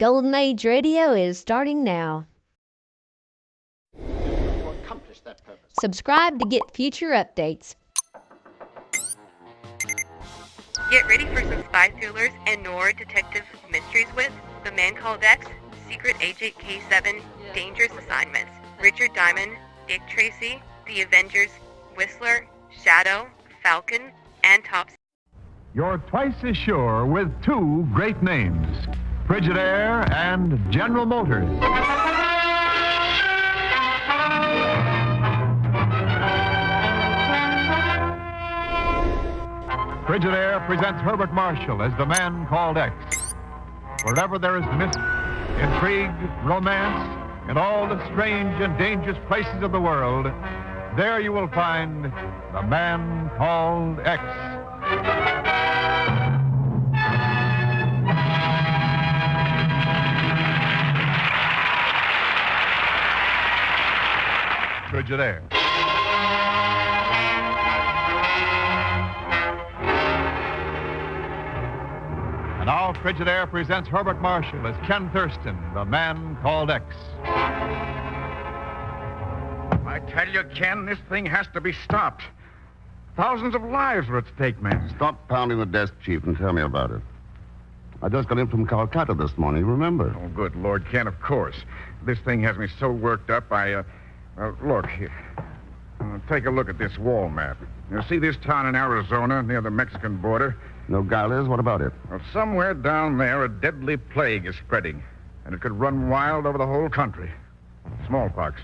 Golden Age Radio is starting now. To accomplish that purpose. Subscribe to get future updates. Get ready for some spy thrillers and Noir detective mysteries with The Man Called X, Secret Agent K7, Dangerous Assignments, Richard Diamond, Dick Tracy, The Avengers, Whistler, Shadow, Falcon, and Top. You're twice as sure with two great names, Frigidaire and General Motors. Frigidaire presents Herbert Marshall as the Man Called X. Wherever there is mystery, intrigue, romance, in all the strange and dangerous places of the world, there you will find the Man Called X. Frigidaire. And now Frigidaire presents Herbert Marshall as Ken Thurston, the Man Called X. I tell you, Ken, this thing has to be stopped. Thousands of lives are at stake, man. Stop pounding the desk, Chief, and tell me about it. I just got in from Calcutta this morning, remember? Oh, good Lord, Ken, of course. This thing has me so worked up, look, here. Take a look at this wall map. You see this town in Arizona near the Mexican border? Nogales, what about it? Well, somewhere down there, a deadly plague is spreading, and it could run wild over the whole country. Smallpox.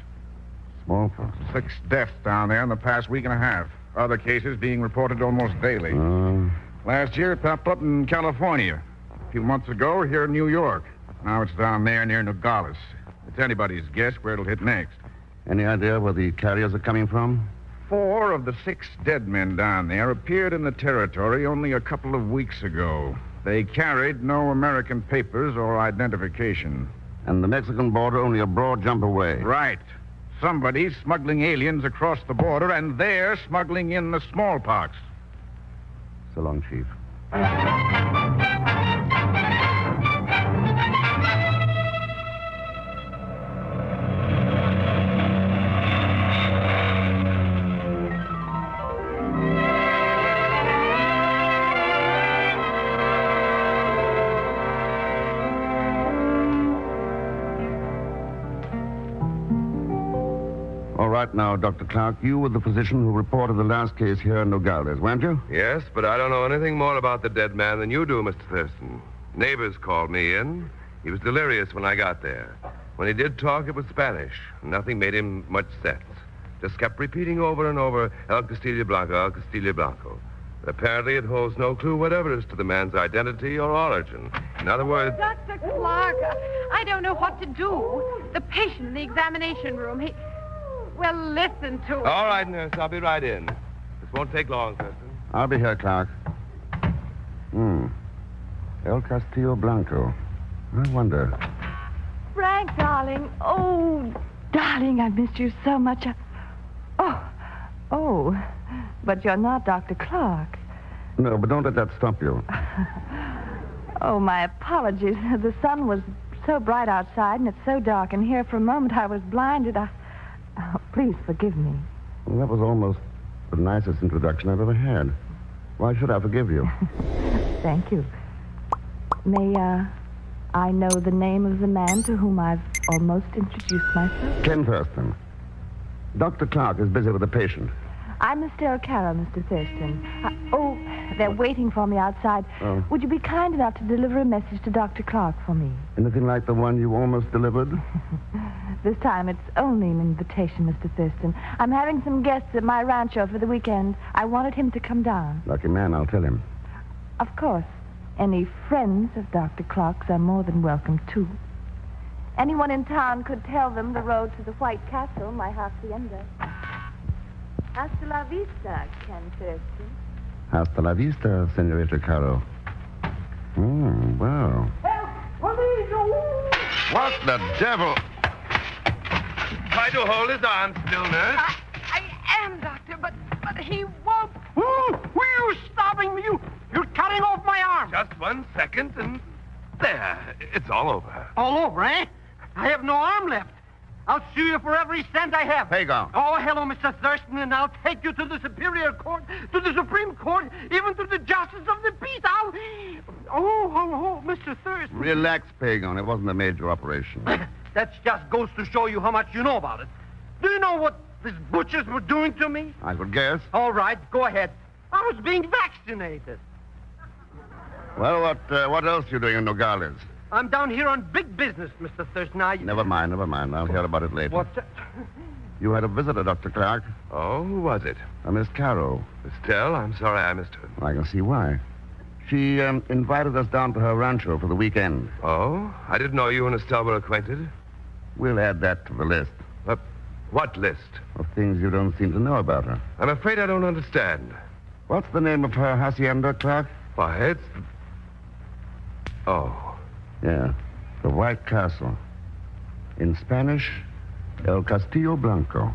Smallpox? 6 deaths down there in the past week and a half. Other cases being reported almost daily. Last year, it popped up in California. A few months ago, here in New York. Now it's down there near Nogales. It's anybody's guess where it'll hit next. Any idea where the carriers are coming from? 4 of the 6 dead men down there appeared in the territory only a couple of weeks ago. They carried no American papers or identification. And the Mexican border only a broad jump away. Right. Somebody's smuggling aliens across the border, and they're smuggling in the smallpox. So long, Chief. All right now, Dr. Clark, you were the physician who reported the last case here in Nogales, weren't you? Yes, but I don't know anything more about the dead man than you do, Mr. Thurston. Neighbors called me in. He was delirious when I got there. When he did talk, it was Spanish. Nothing made him much sense. Just kept repeating over and over, El Castillo Blanco, El Castillo Blanco. But apparently it holds no clue whatever as to the man's identity or origin. In other words... Dr. Clark, I don't know what to do. The patient in the examination room, Well, listen to it. All right, nurse, I'll be right in. This won't take long, Thurston. I'll be here, Clark. El Castillo Blanco. I wonder. Frank, darling. Oh, darling, I missed you so much. Oh, but you're not Dr. Clark. No, but don't let that stop you. Oh, my apologies. The sun was so bright outside, and it's so dark in here. For a moment, I was blinded. Oh, please forgive me. Well, that was almost the nicest introduction I've ever had. Why should I forgive you? Thank you. May, I know the name of the man to whom I've almost introduced myself? Ken Thurston. Dr. Clark is busy with a patient. I'm Estelle Carroll, Mr. Thurston. They're waiting for me outside. Oh. Would you be kind enough to deliver a message to Dr. Clark for me? Anything like the one you almost delivered? This time it's only an invitation, Mr. Thurston. I'm having some guests at my rancho for the weekend. I wanted him to come down. Lucky man, I'll tell him. Of course. Any friends of Dr. Clark's are more than welcome, too. Anyone in town could tell them the road to the White Castle, my hacienda. Hasta la vista, Ken Thurston. Hasta la vista, Senorita Caro. Well. What the devil? Try to hold his arm still, nurse. I am, Doctor, but he won't. Who are you stopping me? You're cutting off my arm. Just 1 second and... There, it's all over. All over, eh? I have no arm left. I'll sue you for every cent I have. Hagar. Oh, hello, Mr. Thurston, and I'll take you to the Superior Court, to the Supreme Court, even to the Justice of the Peace. Oh, Mr. Thurston. Relax, Pagan. It wasn't a major operation. That just goes to show you how much you know about it. Do you know what these butchers were doing to me? I could guess. All right, go ahead. I was being vaccinated. Well, what else are you doing in Nogales? I'm down here on big business, Mr. Thurston. Never mind. I'll hear about it later. What's that? You had a visitor, Dr. Clark. Oh, who was it? Miss Carroll. Estelle, I'm sorry I missed her. I can see why. She invited us down to her rancho for the weekend. Oh? I didn't know you and Estelle were acquainted. We'll add that to the list What list? of things you don't seem to know about her. I'm afraid I don't understand. What's the name of her hacienda, Clark? Why, it's... Oh. Yeah, the White Castle. In Spanish, El Castillo Blanco.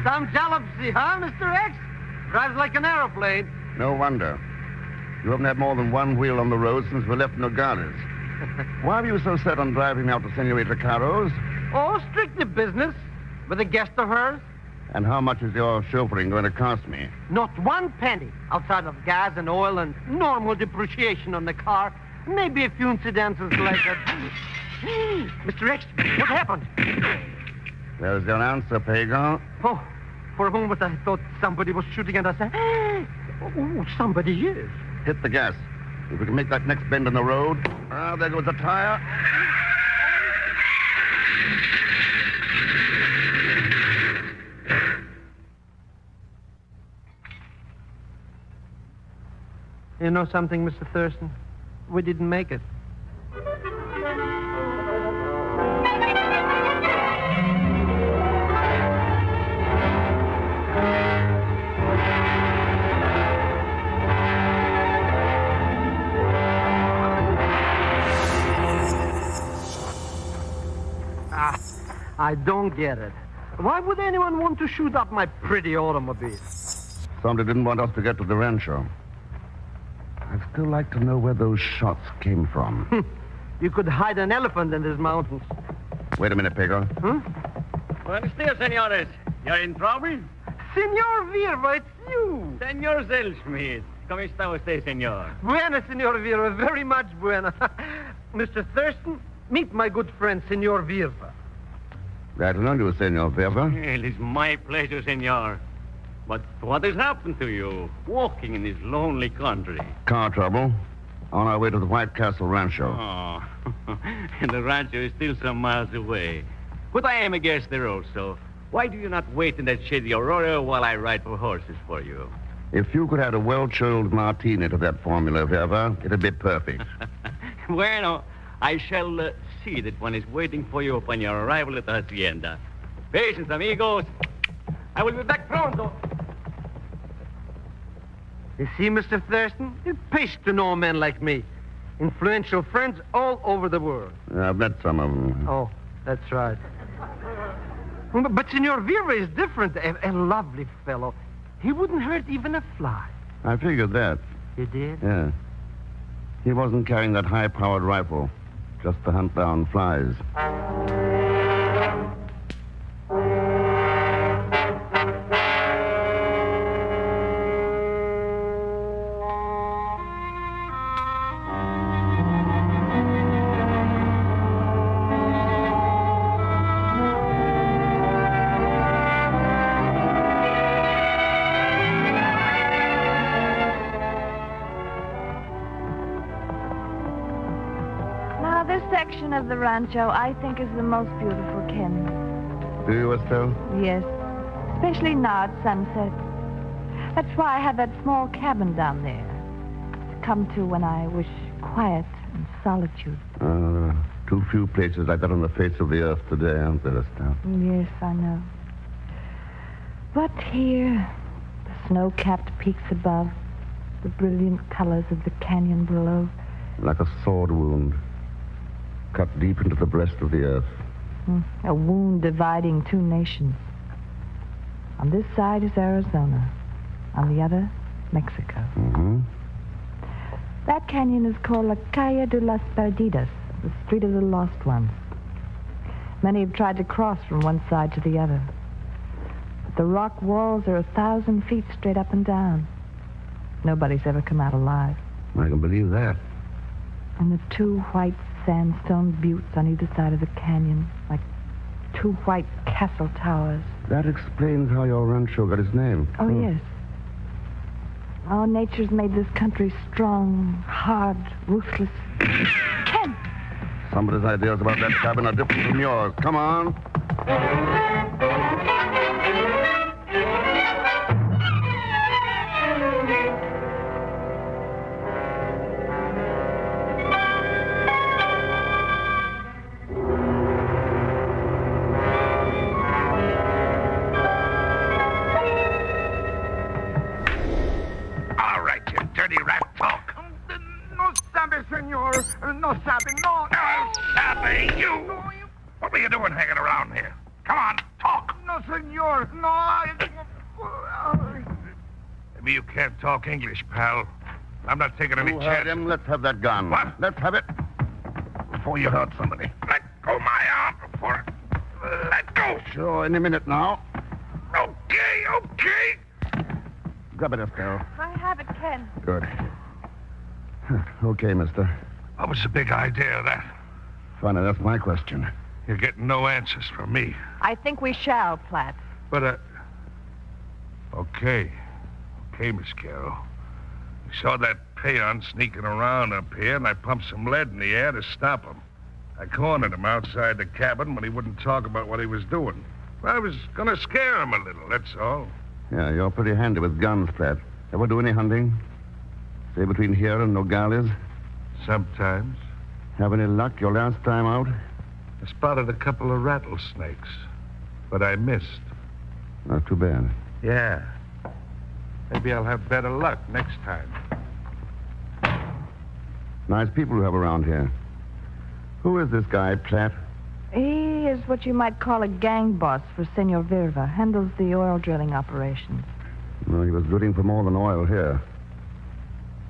Some jealousy, huh, Mr. X? Drives like an aeroplane. No wonder. You haven't had more than one wheel on the road since we left Nogales. Why were you so set on driving out to Senorita Caro's? Oh, strictly business. With a guest of hers. And how much is your chauffeuring going to cost me? Not one penny outside of gas and oil and normal depreciation on the car. Maybe a few incidences like that. Mr. X, what happened? There's your answer, Pagan. Oh, for a moment I thought somebody was shooting at us. Oh, somebody is. Hit the gas. If we can make that next bend in the road. Ah, there goes the tire. You know something, Mr. Thurston? We didn't make it. I don't get it. Why would anyone want to shoot up my pretty automobile? Somebody didn't want us to get to the rancho. I'd still like to know where those shots came from. You could hide an elephant in these mountains. Wait a minute, Pagan. Buenos dias, senores. You're in trouble? Senor Virva, it's you. Senor Zellschmidt. ¿Cómo está usted, senor? Buena, Senor Virva. Very much buena. Mr. Thurston, meet my good friend, Senor Virva. Glad to know you, Senor Verva. It is my pleasure, senor. But what has happened to you, walking in this lonely country? Car trouble. On our way to the White Castle Rancho. Oh, and the rancho is still some miles away. But I am against the road, so why do you not wait in that shady aurora while I ride for horses for you? If you could add a well-chilled martini to that formula, Verva, it'd be perfect. Bueno, I shall see that one is waiting for you upon your arrival at the hacienda. Patience, amigos. I will be back pronto. You see, Mr. Thurston? It pays to know a man like me. Influential friends all over the world. I've met some of them. Oh, that's right. But Senor Vera is different. A lovely fellow. He wouldn't hurt even a fly. I figured that. You did? Yeah. He wasn't carrying that high-powered rifle just to hunt down flies. Section of the rancho I think is the most beautiful, Ken. Do you, Estelle? Yes, especially now at sunset. That's why I have that small cabin down there to come to when I wish quiet and solitude. There are too few places like that on the face of the earth today, aren't there, Estelle? Yes, I know. But here, the snow-capped peaks above, the brilliant colors of the canyon below. Like a sword wound, cut deep into the breast of the earth. A wound dividing two nations. On this side is Arizona. On the other, Mexico. Mm-hmm. That canyon is called La Calle de las Perdidas, the Street of the Lost Ones. Many have tried to cross from one side to the other. But the rock walls are 1,000 feet straight up and down. Nobody's ever come out alive. I can believe that. And the two white sandstone buttes on either side of the canyon, like two white castle towers. That explains how your rancho got its name. Oh, yes. Oh, nature's made this country strong, hard, ruthless. Ken! Somebody's ideas about that cabin are different from yours. Come on. All right, you dirty rat, talk. No sabe, senor. No sabe, no. No, sabe, you. What were you doing hanging around here? Come on, talk. No, senor. No, Maybe you can't talk English, pal. I'm not taking any Who hurt chances. him? Let's have that gun. What? Let's have it before you hurt somebody. Let go my arm before. Let go. Sure, any minute now. Okay. Grab it, Estelle. I have it, Ken. Good. Okay, mister. What was the big idea of that? Funny, that's my question. You're getting no answers from me. I think we shall, Platt. But, Okay, Miss Carroll. We saw that peon sneaking around up here, and I pumped some lead in the air to stop him. I cornered him outside the cabin when he wouldn't talk about what he was doing. I was gonna scare him a little, that's all. Yeah, you're pretty handy with guns, Platt. Ever do any hunting? Say between here and Nogales? Sometimes. Have any luck your last time out? I spotted a couple of rattlesnakes, but I missed. Not too bad. Yeah. Maybe I'll have better luck next time. Nice people you have around here. Who is this guy, Platt? He is what you might call a gang boss for Senor Virva. Handles the oil drilling operations. Well, he was drilling for more than oil here.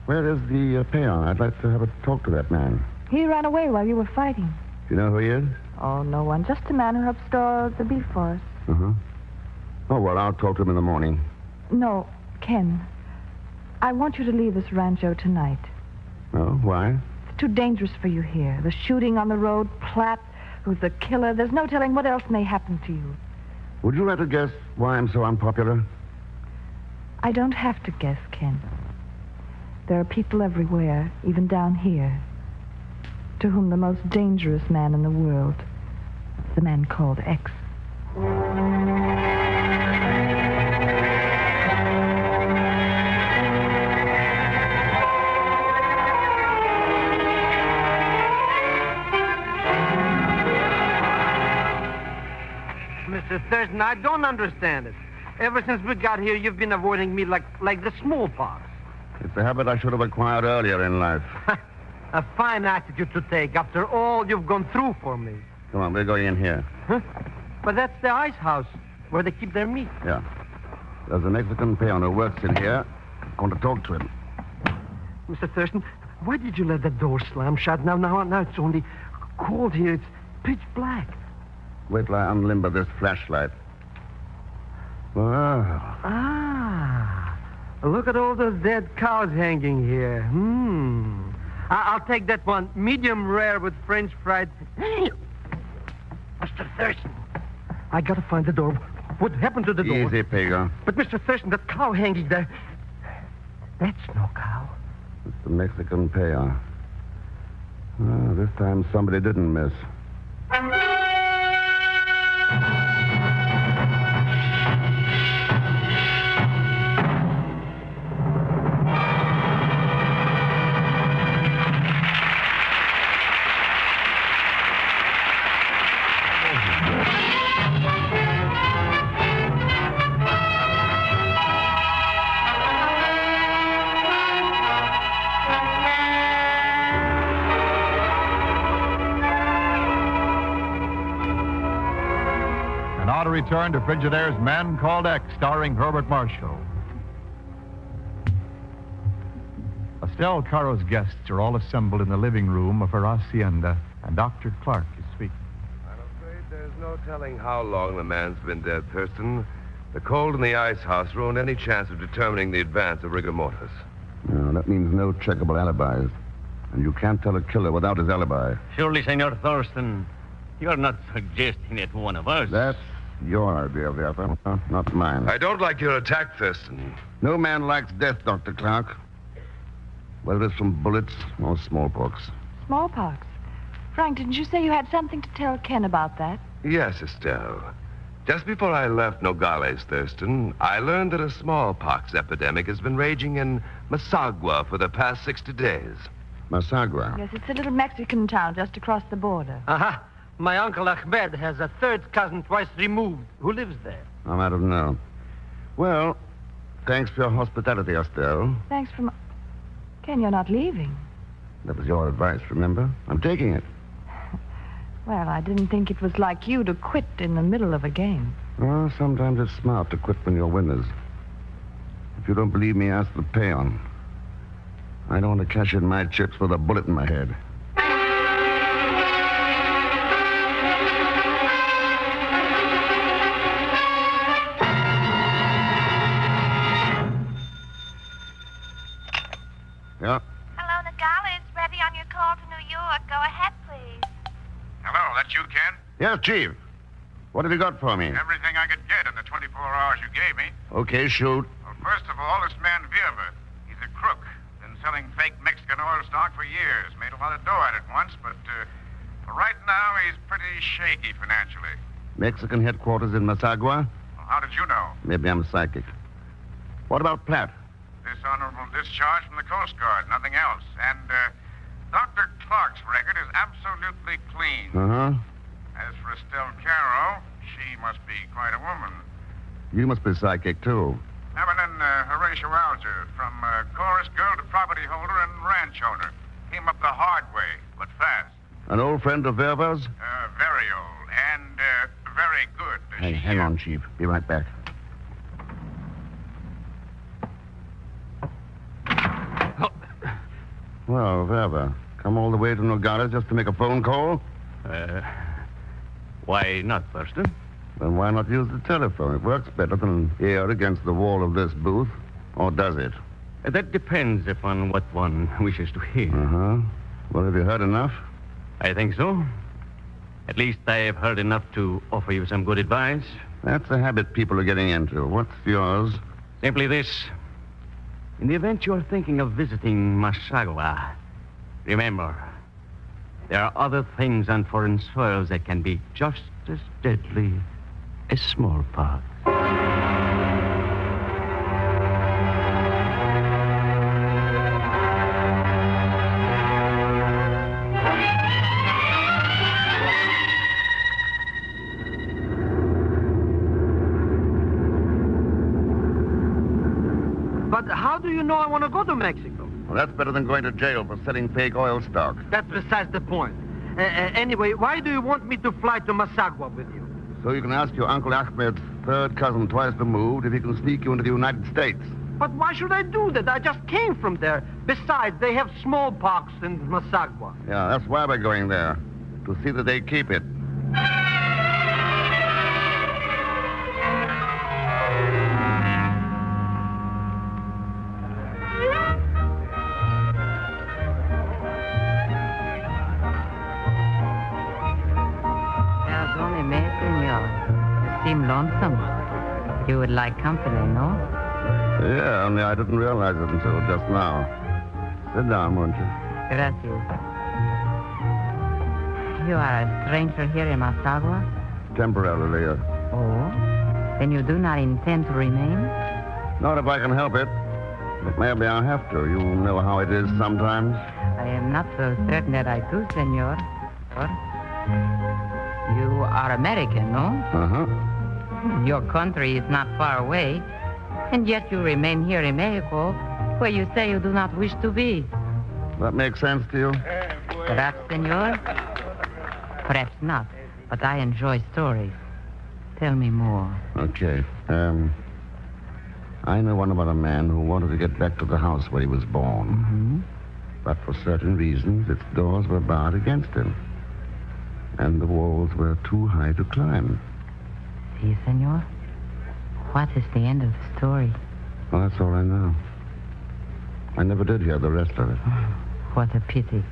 Where is the peon? I'd like to have a talk to that man. He ran away while you were fighting. Do you know who he is? Oh, no one. Just a man who helped store the beef for us. Uh-huh. Oh, well, I'll talk to him in the morning. No, Ken. I want you to leave this rancho tonight. Oh, why? It's too dangerous for you here. The shooting on the road, Platt, who's the killer. There's no telling what else may happen to you. Would you like to guess why I'm so unpopular? I don't have to guess, Ken. There are people everywhere, even down here, to whom the most dangerous man in the world is the man called X. Mr. Thurston, I don't understand it. Ever since we got here, you've been avoiding me like the smallpox. It's a habit I should have acquired earlier in life. A fine attitude to take after all you've gone through for me. Come on, we're going in here. Huh? But that's the ice house where they keep their meat. Yeah. There's a Mexican peon who works in here. I want to talk to him. Mr. Thurston, why did you let the door slam shut? Now it's only cold here. It's pitch black. Wait till I unlimber this flashlight. Wow. Ah, look at all those dead cows hanging here. I'll take that one, medium rare with French fried. Mr. Thurston, I gotta find the door. What happened to the door? Easy, Pago. But Mr. Thurston, that cow hanging there, that's no cow. It's the Mexican peon. Ah, this time somebody didn't miss. return to Frigidaire's Man Called X, starring Herbert Marshall. Estelle Caro's guests are all assembled in the living room of her hacienda, and Dr. Clark is speaking. I'm afraid there's no telling how long the man's been dead, Thurston. The cold in the ice house ruined any chance of determining the advance of rigor mortis. No, that means no checkable alibis. And you can't tell a killer without his alibi. Surely, Senor Thurston, you're not suggesting that one of us... That's your idea, Werther, not mine. I don't like your attack, Thurston. No man likes death, Dr. Clark. Whether it's from bullets or smallpox. Smallpox. Frank, didn't you say you had something to tell Ken about that? Yes, Estelle. Just before I left Nogales, Thurston, I learned that a smallpox epidemic has been raging in Masagua for the past 60 days. Masagua? Yes, it's a little Mexican town just across the border. Uh-huh. My uncle Ahmed has a third cousin twice removed who lives there. I don't know. Well, thanks for your hospitality, Estelle. Thanks for Ken, you're not leaving. That was your advice, remember? I'm taking it. Well, I didn't think it was like you to quit in the middle of a game. Well, sometimes it's smart to quit when you're winners. If you don't believe me, ask the peon. I don't want to cash in my chips with a bullet in my head. Yeah? Hello, Nogales. Ready on your call to New York. Go ahead, please. Hello, that's you, Ken? Yes, Chief. What have you got for me? Everything I could get in the 24 hours you gave me. Okay, shoot. Well, first of all, this man Vierver. He's a crook. Been selling fake Mexican oil stock for years. Made a lot of dough at it once, but right now he's pretty shaky financially. Mexican headquarters in Masagua? Well, how did you know? Maybe I'm psychic. What about Platt? Dishonorable discharge from the Coast Guard, nothing else. And Dr. Clark's record is absolutely clean. Uh-huh. As for Estelle Caro, she must be quite a woman. You must be psychic, too. Evelyn Horatio Alger, from chorus girl to property holder and ranch owner. Came up the hard way, but fast. An old friend of Verva's? Very old, and very good. Hang on, Chief. Be right back. Well, Verva, come all the way to Nogales just to make a phone call? Why not, Thurston? Then why not use the telephone? It works better than ear against the wall of this booth. Or does it? That depends upon what one wishes to hear. Uh-huh. Well, have you heard enough? I think so. At least I have heard enough to offer you some good advice. That's a habit people are getting into. What's yours? Simply this. In the event you're thinking of visiting Masagua, remember, there are other things on foreign soils that can be just as deadly as smallpox. But how do you know I want to go to Mexico? Well, that's better than going to jail for selling fake oil stock. That's besides the point. Anyway, why do you want me to fly to Masagua with you? So you can ask your Uncle Ahmed's third cousin twice removed if he can sneak you into the United States. But why should I do that? I just came from there. Besides, they have smallpox in Masagua. Yeah, that's why we're going there. To see that they keep it. Seem lonesome. You would like company, no? Yeah, only I didn't realize it until just now. Sit down, won't you? Gracias. You are a stranger here in Masagua? Temporarily. Oh? Then you do not intend to remain? Not if I can help it. But maybe I'll have to. You know how it is sometimes. I am not so certain that I do, senor. You are American, no? Uh-huh. Your country is not far away, and yet you remain here in Mexico, where you say you do not wish to be. That makes sense to you? Perhaps, senor. Perhaps not, but I enjoy stories. Tell me more. Okay. I know one about a man who wanted to get back to the house where he was born. Mm-hmm. But for certain reasons, its doors were barred against him. And the walls were too high to climb. See, senor? What is the end of the story? Well, that's all I know. I never did hear the rest of it. What a pity.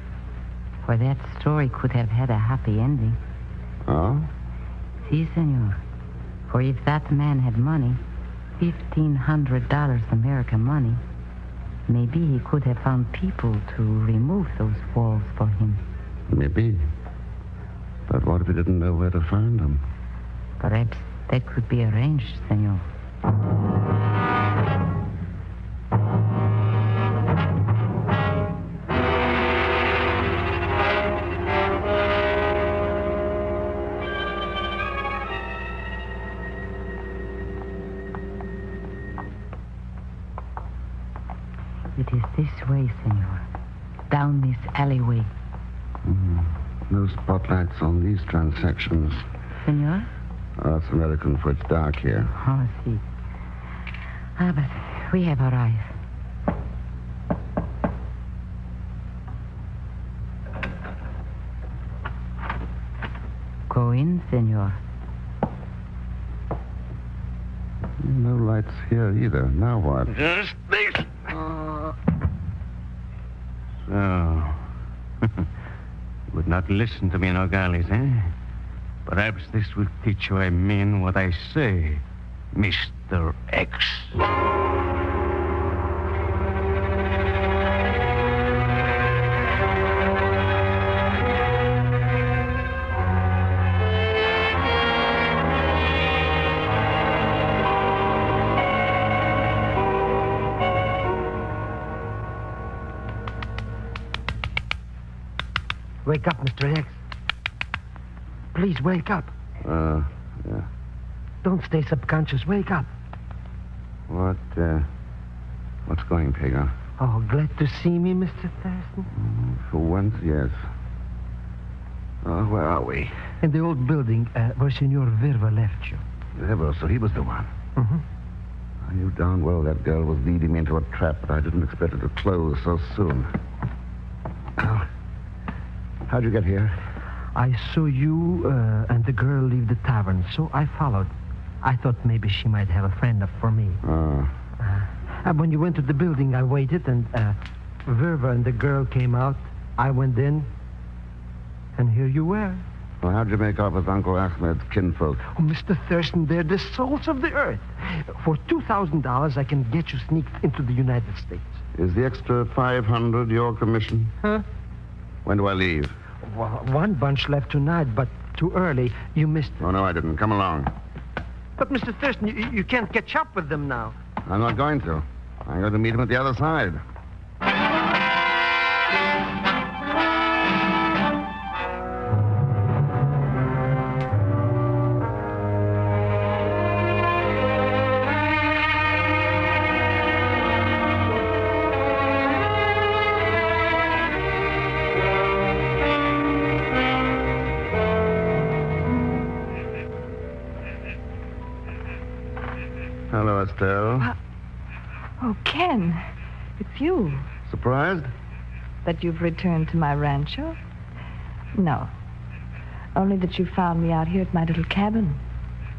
For that story could have had a happy ending. Oh? Si, senor. For if that man had money, $1,500 American money, maybe he could have found people to remove those walls for him. Maybe. But what if he didn't know where to find them? Perhaps that could be arranged, senor. It is this way, senor. Down this alleyway. No spotlights on these transactions. Senor? Oh, it's American, for it's dark here. Oh, see. But we have arrived. Go in, senor. No lights here either. Now what? Just this. So. Would not listen to me, Nogales, eh? Perhaps this will teach you I mean what I say, Mr. X. Wake up, Mr. X. Please wake up. Yeah. Don't stay subconscious. Wake up. What's going, Pagan? Oh, glad to see me, Mr. Thurston. For once, yes. Oh, where are we? In the old building where Senor Verva left you. Verva, so he was the one. Mm-hmm. I knew darn well that girl was leading me into a trap, but I didn't expect her to close so soon. Oh. How'd you get here? I saw you and the girl leave the tavern, so I followed. I thought maybe she might have a friend up for me. Oh. When you went to the building, I waited, and Verva and the girl came out. I went in, and here you were. Well, how'd you make off with Uncle Ahmed's kinfolk? Oh, Mr. Thurston, they're the souls of the earth. For $2,000, I can get you sneaked into the United States. Is the extra $500 your commission? Huh? When do I leave? Well, one bunch left tonight, but too early. You missed... Oh, no, I didn't. Come along. But, Mr. Thurston, you can't catch up with them now. I'm not going to. I'm going to meet him at the other side. Hello, Estelle. Oh, Ken, it's you. Surprised? That you've returned to my rancho? No. Only that you found me out here at my little cabin.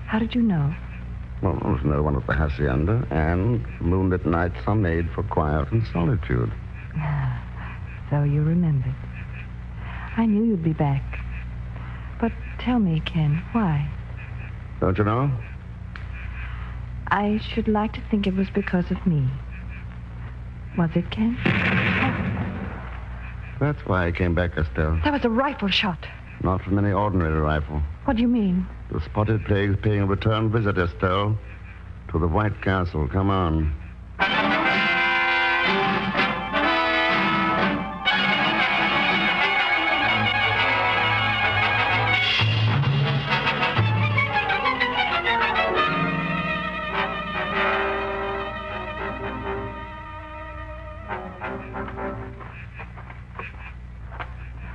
How did you know? Well, there's no one at the hacienda, and moonlit nights are made for quiet and solitude. So you remembered. I knew you'd be back. But tell me, Ken, why? Don't you know? I should like to think it was because of me. Was it, Ken? That's why I came back, Estelle. That was a rifle shot. Not from any ordinary rifle. What do you mean? The spotted plague's paying a return visit, Estelle. To the White Castle. Come on.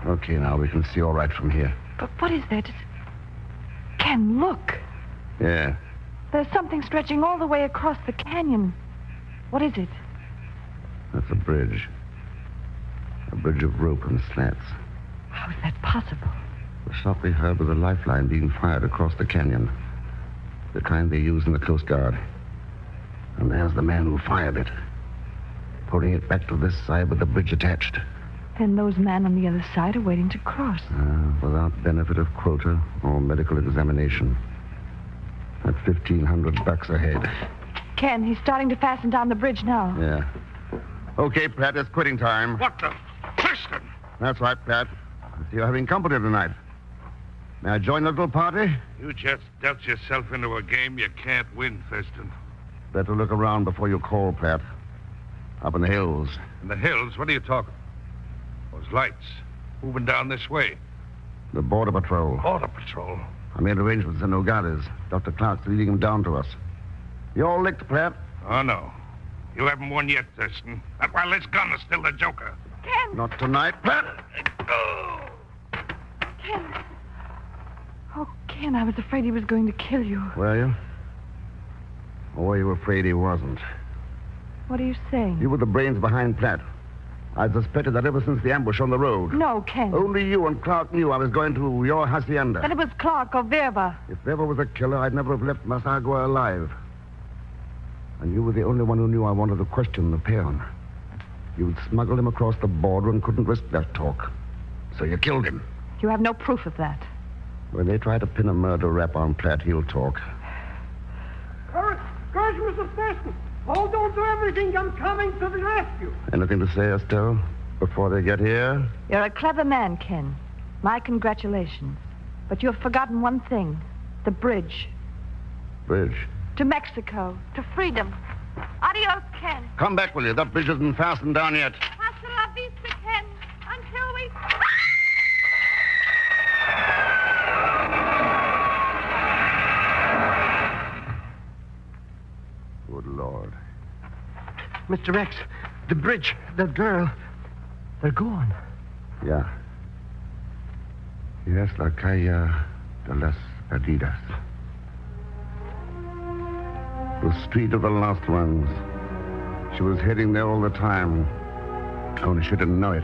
Okay, now we can see all right from here. But what is that? Ken, look. Yeah. There's something stretching all the way across the canyon. What is it? That's a bridge. A bridge of rope and slats. How is that possible? The shot we heard was a lifeline being fired across the canyon. The kind they use in the Coast Guard. And there's the man who fired it. Pulling it back to this side with the bridge attached. Then those men on the other side are waiting to cross. Without benefit of quota or medical examination. At $1,500 ahead. Ken, he's starting to fasten down the bridge now. Yeah. Okay, Pat, it's quitting time. What the? Thurston! That's right, Pat. I see you're having company tonight. May I join the little party? You just dealt yourself into a game you can't win, Thurston. Better look around before you call, Pat. Up in the hills. In the hills? What are you talking? Those lights. Moving down this way. The Border Patrol. Border Patrol? I made arrangements in Nogales. Dr. Clark's leading them down to us. You all licked, Pat? Oh, no. You haven't won yet, Thurston. Not while this gun is still the joker. Ken! Not tonight, Pat. Ken! Oh, Ken, I was afraid he was going to kill you. Were you? Or were you afraid he wasn't? What are you saying? You were the brains behind Platt. I suspected that ever since the ambush on the road. No, Ken. Only you and Clark knew I was going to your hacienda. Then it was Clark or Verba. If Verba was a killer, I'd never have left Masagua alive. And you were the only one who knew I wanted to question the peon. You'd smuggled him across the border and couldn't risk that talk. So you killed him. You have no proof of that. When they try to pin a murder rap on Platt, he'll talk. Courage, Mr. Thurston. Hold on to everything. I'm coming to the rescue. Anything to say, Estelle, before they get here? You're a clever man, Ken. My congratulations. But you've forgotten one thing. The bridge. Bridge? To Mexico. To freedom. Adios, Ken. Come back, will you? That bridge isn't fastened down yet. Hasta la vista, Ken. Until we... Good Lord. Mr. X, the bridge, that girl, they're gone. Yeah. Yes, la calle de las Perdidas. The street of the lost ones. She was heading there all the time. Only she didn't know it.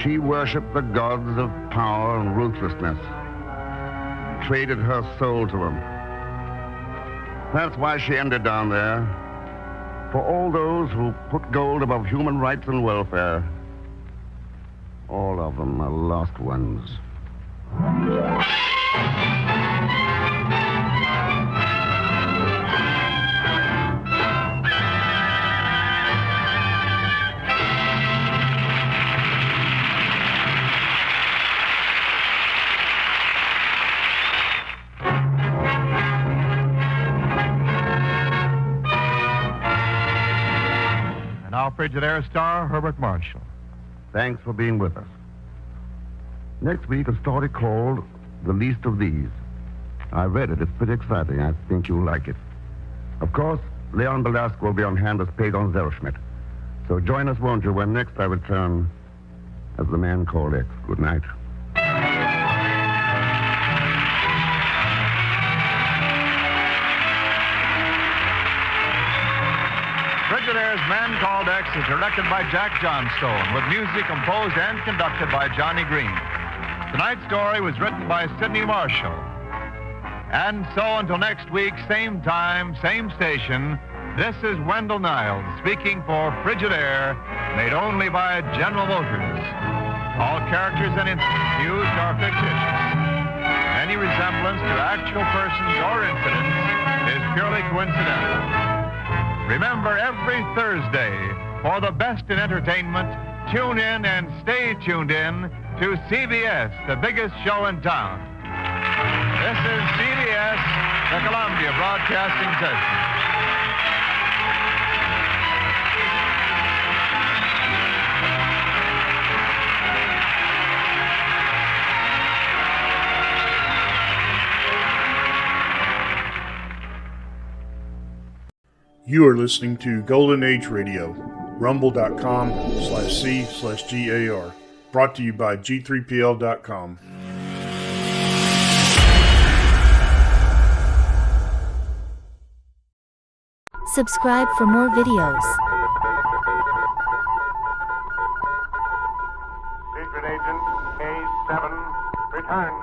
She worshipped the gods of power and ruthlessness. Traded her soul to them. That's why she ended down there. For all those who put gold above human rights and welfare. All of them are lost ones. Now, Frigidaire star Herbert Marshall. Thanks for being with us. Next week, a story called The Least of These. I read it. It's pretty exciting. I think you'll like it. Of course, Leon Belasco will be on hand as Pagon Zerschmidt. So join us, won't you, when next I return as the man called X. Good night. Frigidaire's Man Called X is directed by Jack Johnstone, with music composed and conducted by Johnny Green. Tonight's story was written by Sidney Marshall. And so until next week, same time, same station, this is Wendell Niles speaking for Frigidaire, made only by General Motors. All characters and incidents used are fictitious. Any resemblance to actual persons or incidents is purely coincidental. Remember, every Thursday, for the best in entertainment, tune in and stay tuned in to CBS, the biggest show in town. This is CBS, the Columbia Broadcasting System. You are listening to Golden Age Radio, rumble.com/C/GAR. Brought to you by G3PL.com. Subscribe for more videos. Secret Agent K7 returns.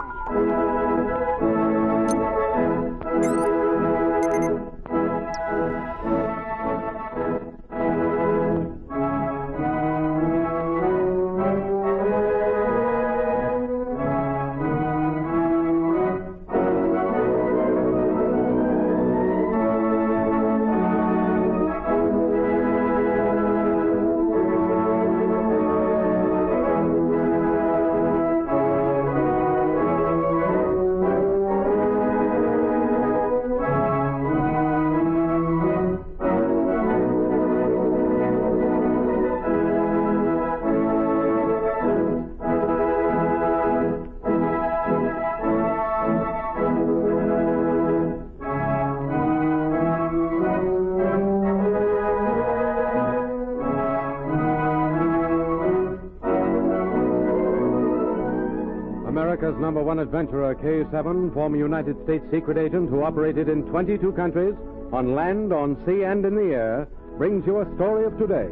America's number one adventurer, K7, former United States secret agent who operated in 22 countries, on land, on sea, and in the air, brings you a story of today.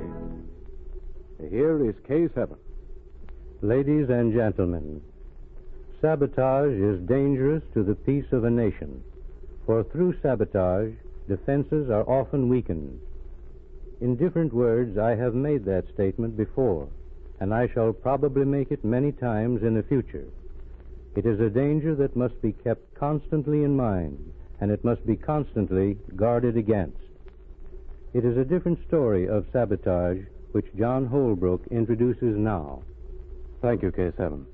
Here is K7. Ladies and gentlemen, sabotage is dangerous to the peace of a nation, for through sabotage, defenses are often weakened. In different words, I have made that statement before, and I shall probably make it many times in the future. It is a danger that must be kept constantly in mind, and it must be constantly guarded against. It is a different story of sabotage which John Holbrook introduces now. Thank you, K7.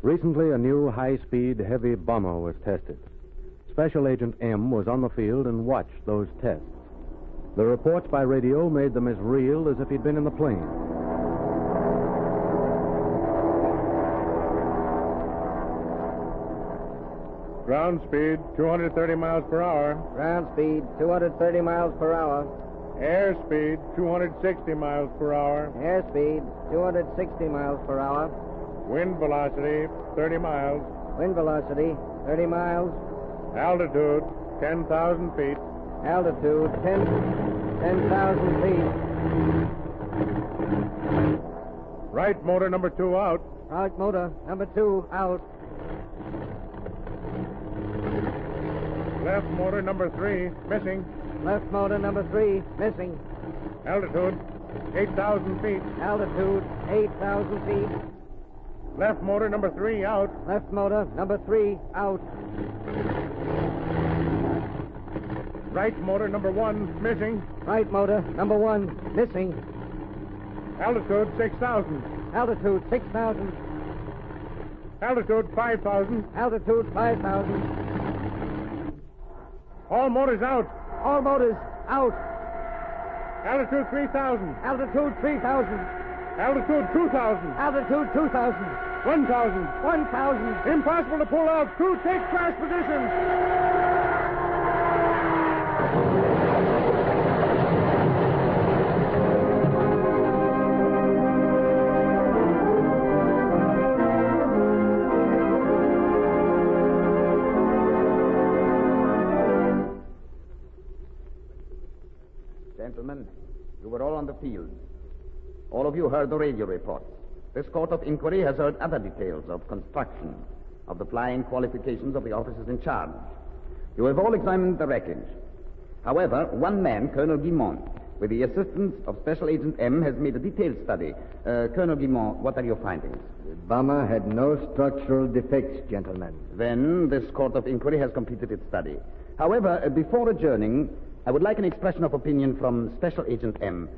Recently, a new high-speed, heavy bomber was tested. Special Agent M was on the field and watched those tests. The reports by radio made them as real as if he'd been in the plane. Ground speed, 230 miles per hour. Ground speed, 230 miles per hour. Air speed, 260 miles per hour. Air speed, 260 miles per hour. Wind velocity, 30 miles. Wind velocity, 30 miles. Altitude, 10,000 feet. Altitude, 10,000 feet. Right motor number 2 out. Right motor number 2 out. Left motor number 3 missing. Left motor number 3 missing. Altitude, 8,000 feet. Altitude, 8,000 feet. Left motor number 3 out. Left motor number 3 out. Right motor number 1 missing. Right motor number 1 missing. Altitude, 6,000. Altitude, 6,000. Altitude, 5,000. Altitude, 5,000. All motors out. All motors out. Altitude 3,000. Altitude 3,000. Altitude 2,000. Altitude 2,000. 1,000. 1,000. Impossible to pull out. Crew, take crash position. Gentlemen, you were all on the field. All of you heard the radio reports. This court of inquiry has heard other details of construction, of the flying qualifications of the officers in charge. You have all examined the wreckage. However, one man, Colonel Guimont, with the assistance of Special Agent M, has made a detailed study. Colonel Guimont, what are your findings? The bomber had no structural defects, gentlemen. Then this court of inquiry has completed its study. However, before adjourning, I would like an expression of opinion from Special Agent M.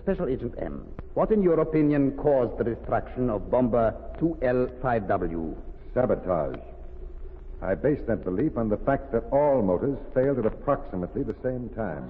Special Agent M, what in your opinion caused the destruction of Bomber 2L5W? Sabotage. I base that belief on the fact that all motors failed at approximately the same time.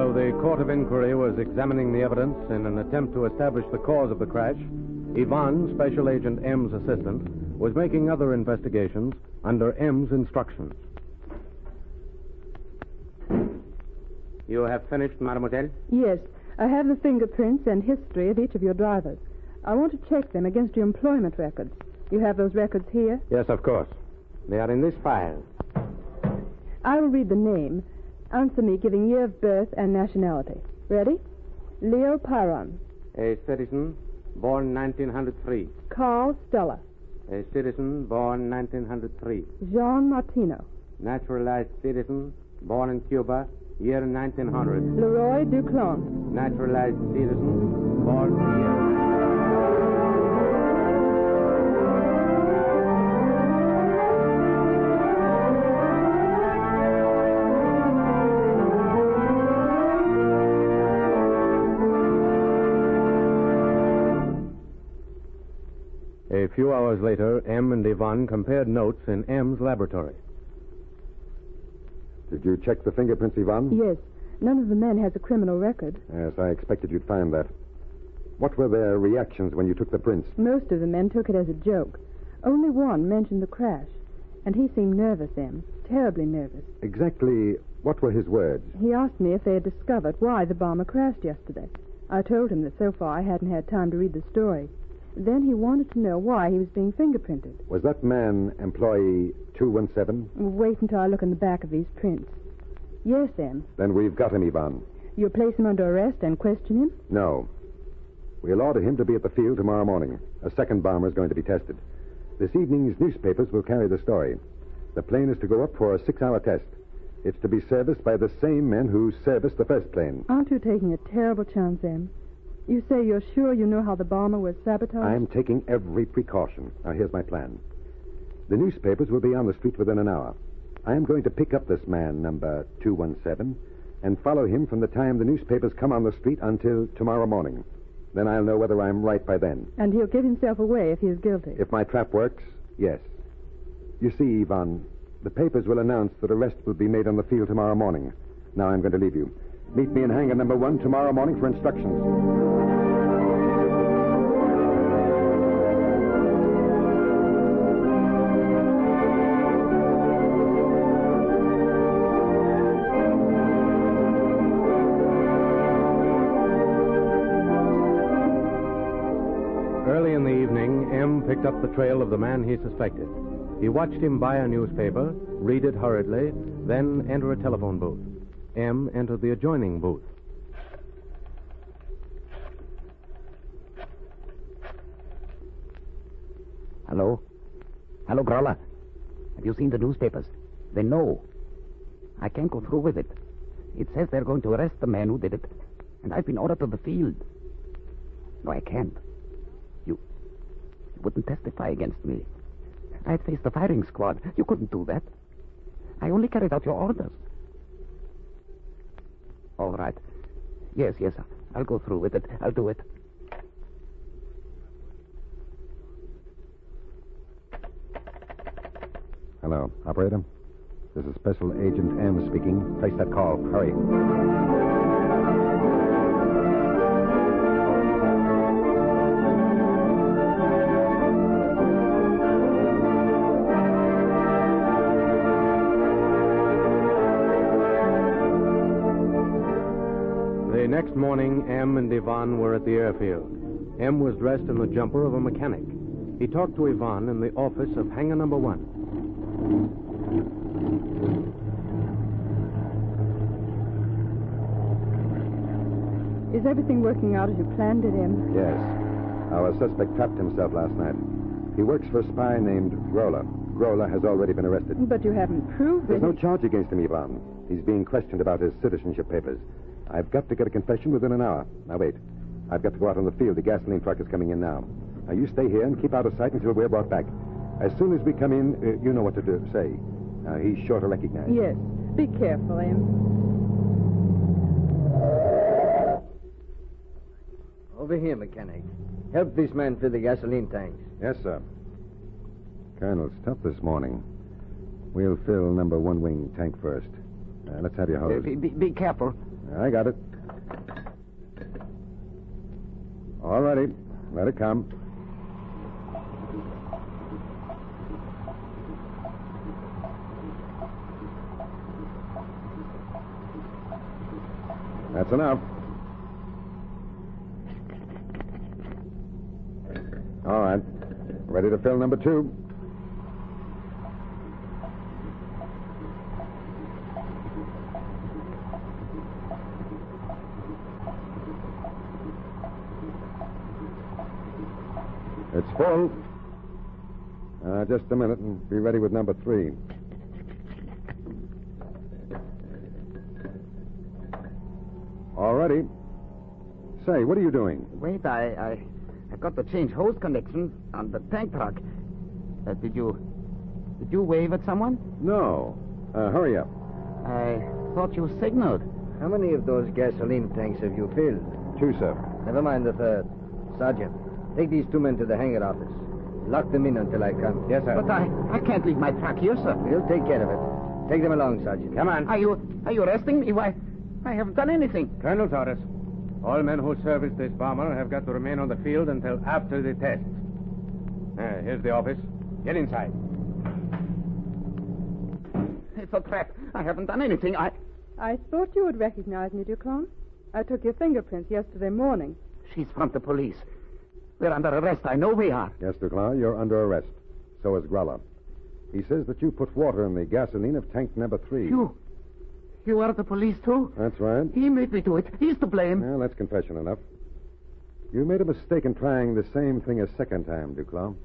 The court of inquiry was examining the evidence in an attempt to establish the cause of the crash. Yvonne, Special Agent M's assistant, was making other investigations under M's instructions. You have finished, mademoiselle? Yes, I have the fingerprints and history of each of your drivers. I want to check them against your employment records. You have those records here? Yes, of course. They are in this file. I will read the name. Answer me giving year of birth and nationality. Ready? Leo Pyron. A citizen, born 1903. Carl Stella. A citizen, born 1903. Jean Martino. Naturalized citizen, born in Cuba, year 1900. Leroy Duclon. Naturalized citizen, born year... A few hours later, M and Yvonne compared notes in M's laboratory. Did you check the fingerprints, Yvonne? Yes. None of the men has a criminal record. Yes, I expected you'd find that. What were their reactions when you took the prints? Most of the men took it as a joke. Only one mentioned the crash. And he seemed nervous, M. Terribly nervous. Exactly what were his words? He asked me if they had discovered why the bomber crashed yesterday. I told him that so far I hadn't had time to read the story. Then he wanted to know why he was being fingerprinted. Was that man employee 217? Wait until I look in the back of these prints. Yes, M. Then we've got him, Yvonne. You'll place him under arrest and question him? No. We'll order him to be at the field tomorrow morning. A second bomber is going to be tested. This evening's newspapers will carry the story. The plane is to go up for a 6-hour test. It's to be serviced by the same men who serviced the first plane. Aren't you taking a terrible chance, M? You say you're sure you know how the bomber was sabotaged? I'm taking every precaution. Now, here's my plan. The newspapers will be on the street within an hour. I am going to pick up this man, number 217, and follow him from the time the newspapers come on the street until tomorrow morning. Then I'll know whether I'm right by then. And he'll give himself away if he is guilty. If my trap works, yes. You see, Yvonne, the papers will announce that arrest will be made on the field tomorrow morning. Now I'm going to leave you. Meet me in hangar number 1 tomorrow morning for instructions. Early in the evening, M picked up the trail of the man he suspected. He watched him buy a newspaper, read it hurriedly, then enter a telephone booth. M entered the adjoining booth. Hello? Hello, Growler. Have you seen the newspapers? They know. I can't go through with it. It says they're going to arrest the man who did it. And I've been ordered to the field. No, I can't. You wouldn't testify against me. I'd face the firing squad. You couldn't do that. I only carried out your orders. All right. Yes, I'll go through with it. I'll do it. Hello, operator. This is Special Agent M speaking. Place that call. Hurry. The next morning, M and Yvonne were at the airfield. M was dressed in the jumper of a mechanic. He talked to Yvonne in the office of hangar number 1. Is everything working out as you planned it, M? Yes. Our suspect trapped himself last night. He works for a spy named Grola. Grola has already been arrested. But you haven't proved There's it. no charge against him, Yvonne. He's being questioned about his citizenship papers. I've got to get a confession within an hour. Now, wait. I've got to go out on the field. The gasoline truck is coming in now. Now, you stay here and keep out of sight until we're brought back. As soon as we come in, you know what to do. Say. He's sure to recognize you. Yes. Be careful, M. Over here, mechanic. Help this man fill the gasoline tanks. Yes, sir. Colonel, it's tough this morning. We'll fill number 1 wing tank first. Let's have your hose. Be careful. I got it. All righty. Let it come. That's enough. All right. Ready to fill number 2. It's full. Just a minute and be ready with number 3. All ready. Say, what are you doing? Wait, I got to change hose connections on the tank truck. Did you wave at someone? No. Hurry up. I thought you signaled. How many of those gasoline tanks have you filled? 2, sir. Never mind the third. Sergeant, take these 2 men to the hangar office. Lock them in until I come. Yes, sir. But I can't leave my truck here, sir. We'll take care of it. Take them along, Sergeant. Come on. Are you arresting me? Why, I haven't done anything. Colonel's orders. All men who serviced this bomber have got to remain on the field until after the tests. Here's the office. Get inside. It's a trap. I haven't done anything. I thought you would recognize me, Duclaw. I took your fingerprints yesterday morning. She's from the police. We're under arrest. I know we are. Yes, Duclaw, you're under arrest. So is Gralla. He says that you put water in the gasoline of tank number 3. You are the police, too? That's right. He made me do it. He's to blame. Well, that's confession enough. You made a mistake in trying the same thing a second time, Duclaw.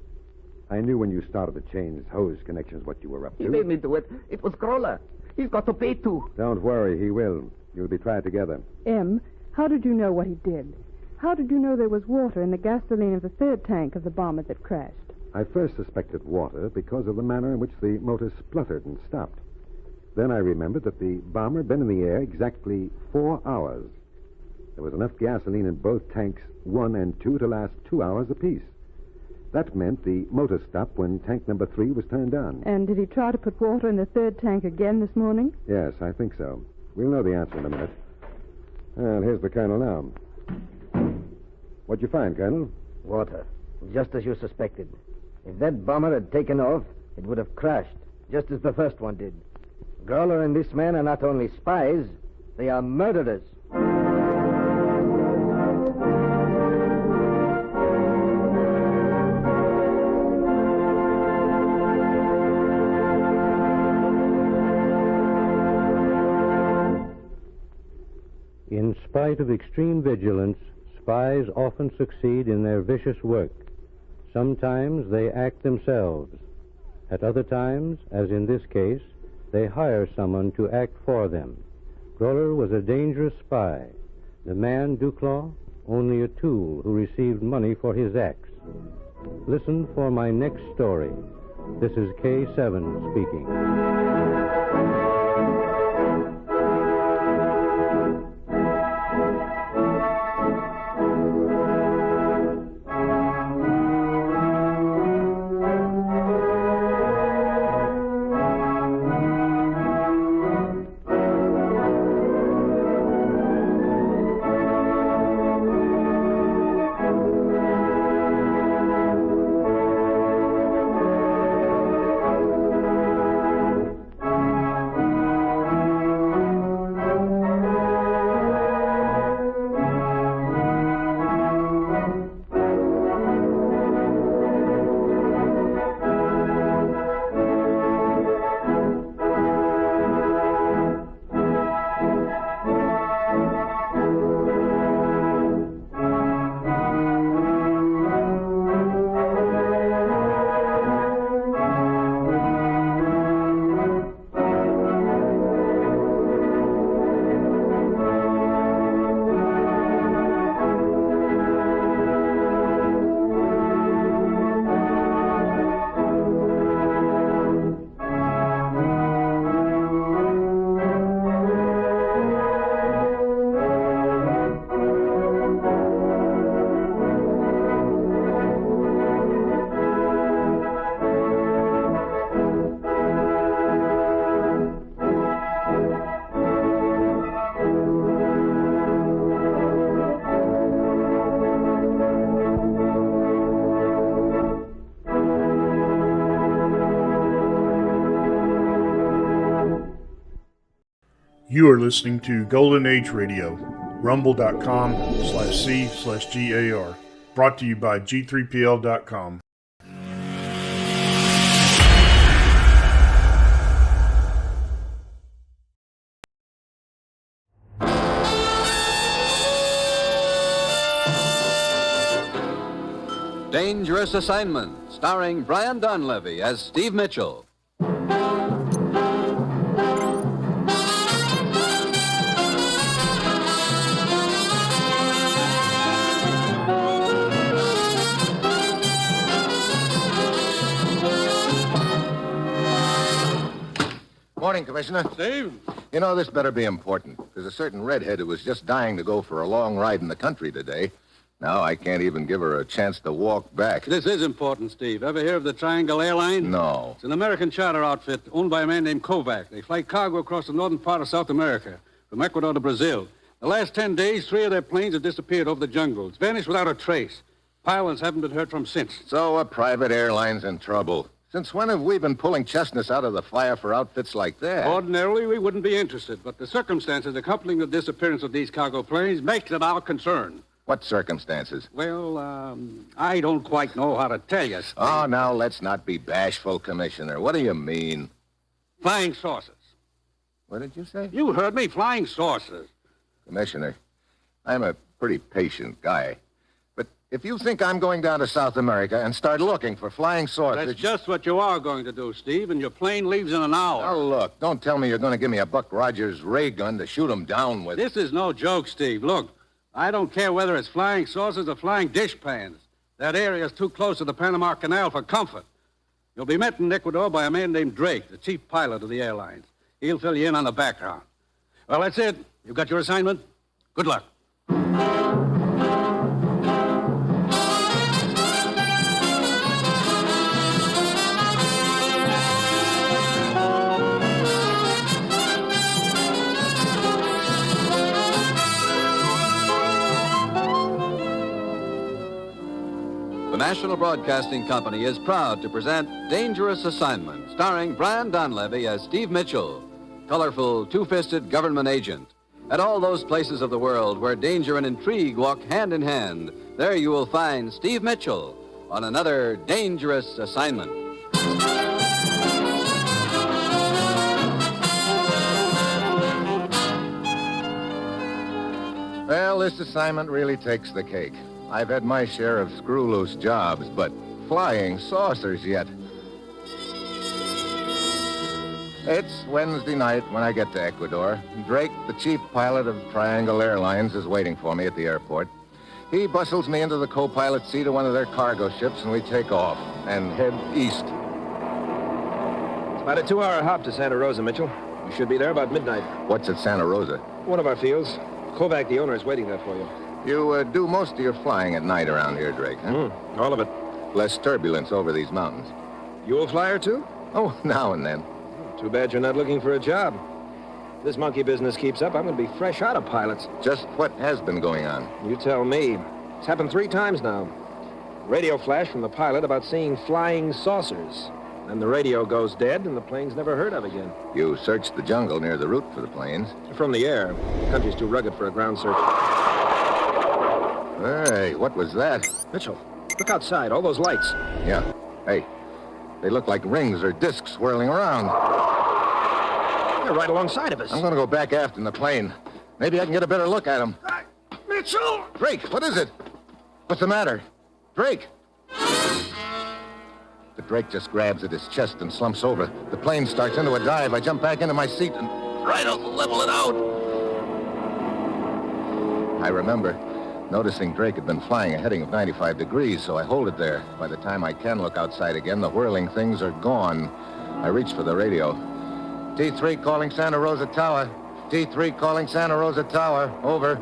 I knew when you started to change hose connections what you were up to. He made me do it. It was Gralla. He's got to pay, too. Don't worry, he will. You'll be tried together. M, how did you know what he did? How did you know there was water in the gasoline of the third tank of the bomber that crashed? I first suspected water because of the manner in which the motor spluttered and stopped. Then I remembered that the bomber had been in the air exactly 4 hours. There was enough gasoline in both tanks 1 and 2 to last 2 hours apiece. That meant the motor stopped when tank number 3 was turned on. And did he try to put water in the third tank again this morning? Yes, I think so. We'll know the answer in a minute. And here's the colonel now. What'd you find, Colonel? Water. Just as you suspected. If that bomber had taken off, it would have crashed, just as the first one did. Gralla and this man are not only spies, they are murderers. In spite of extreme vigilance, spies often succeed in their vicious work. Sometimes they act themselves. At other times, as in this case, they hire someone to act for them. Groller was a dangerous spy. The man, Duclaw, only a tool who received money for his acts. Listen for my next story. This is K7 speaking. You are listening to Golden Age Radio, rumble.com/C/GAR. Brought to you by G3PL.com. Dangerous Assignment, starring Brian Donlevy as Steve Mitchell. Morning, Commissioner. Steve? You know, this better be important. There's a certain redhead who was just dying to go for a long ride in the country today. Now I can't even give her a chance to walk back. This is important, Steve. Ever hear of the Triangle Airlines? No. It's an American charter outfit owned by a man named Kovac. They fly cargo across the northern part of South America, from Ecuador to Brazil. The last 10 days, 3 of their planes have disappeared over the jungles, vanished without a trace. Pilots haven't been heard from since. So a private airline's in trouble. Since when have we been pulling chestnuts out of the fire for outfits like that? Ordinarily, we wouldn't be interested, but the circumstances accompanying the disappearance of these cargo planes makes it our concern. What circumstances? Well, I don't quite know how to tell you, Steve. Oh, now let's not be bashful, Commissioner. What do you mean? Flying saucers. What did you say? You heard me, flying saucers. Commissioner, I'm a pretty patient guy. But if you think I'm going down to South America and start looking for flying saucers... That's just what you are going to do, Steve, and your plane leaves in an hour. Now, look, don't tell me you're going to give me a Buck Rogers ray gun to shoot 'em down with. This is no joke, Steve. Look, I don't care whether it's flying saucers or flying dishpans. That area is too close to the Panama Canal for comfort. You'll be met in Ecuador by a man named Drake, the chief pilot of the airlines. He'll fill you in on the background. Well, that's it. You've got your assignment. Good luck. The National Broadcasting Company is proud to present Dangerous Assignment, starring Brian Donlevy as Steve Mitchell, colorful, two-fisted government agent. At all those places of the world where danger and intrigue walk hand in hand, there you will find Steve Mitchell on another Dangerous Assignment. Well, this assignment really takes the cake. I've had my share of screw-loose jobs, but flying saucers yet. It's Wednesday night when I get to Ecuador. Drake, the chief pilot of Triangle Airlines, is waiting for me at the airport. He bustles me into the co-pilot seat of one of their cargo ships, and we take off and head east. It's about a 2-hour hop to Santa Rosa, Mitchell. We should be there about midnight. What's at Santa Rosa? One of our fields. Kovac, the owner, is waiting there for you. You do most of your flying at night around here, Drake, huh? All of it. Less turbulence over these mountains. You a flyer, too? Oh, now and then. Too bad you're not looking for a job. If this monkey business keeps up, I'm going to be fresh out of pilots. Just what has been going on? You tell me. It's happened 3 times now. Radio flash from the pilot about seeing flying saucers. Then the radio goes dead, and the plane's never heard of again. You searched the jungle near the route for the planes? From the air. The country's too rugged for a ground search. Hey, what was that? Mitchell, look outside. All those lights. Yeah. Hey, they look like rings or discs swirling around. They're right alongside of us. I'm going to go back aft in the plane. Maybe I can get a better look at them. Mitchell! Drake, what is it? What's the matter? Drake! The Drake just grabs at his chest and slumps over. The plane starts into a dive. I jump back into my seat and try to level it out. I remember noticing Drake had been flying a heading of 95 degrees, so I hold it there. By the time I can look outside again, the whirling things are gone. I reach for the radio. T3 calling Santa Rosa Tower. T3 calling Santa Rosa Tower. Over.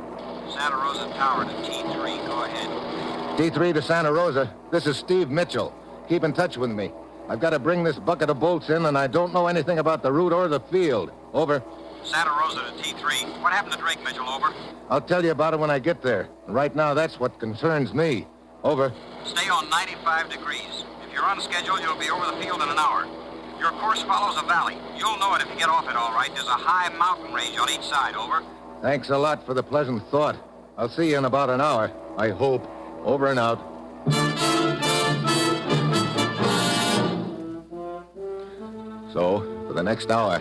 Santa Rosa Tower to T3. Go ahead. T3 to Santa Rosa. This is Steve Mitchell. Keep in touch with me. I've got to bring this bucket of bolts in, and I don't know anything about the route or the field. Over. Santa Rosa to T3. What happened to Drake, Mitchell? Over. I'll tell you about it when I get there. Right now, that's what concerns me. Over. Stay on 95 degrees. If you're on schedule, you'll be over the field in an hour. Your course follows a valley. You'll know it if you get off it all right. There's a high mountain range on each side. Over. Thanks a lot for the pleasant thought. I'll see you in about an hour. I hope. Over and out. So, for the next hour,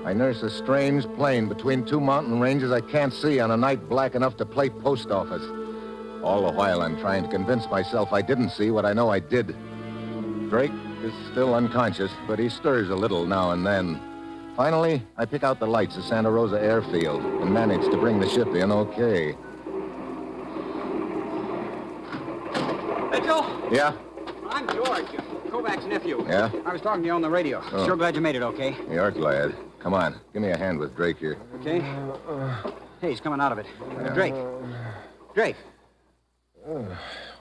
I nurse a strange plane between two mountain ranges I can't see on a night black enough to play post office. All the while, I'm trying to convince myself I didn't see what I know I did. Drake is still unconscious, but he stirs a little now and then. Finally, I pick out the lights of Santa Rosa Airfield and manage to bring the ship in okay. Mitchell? Yeah? I'm George, Kovac's nephew. Yeah? I was talking to you on the radio. Oh. Sure glad you made it okay. You're glad. Come on, give me a hand with Drake here. Okay? Hey, he's coming out of it. Drake. Drake.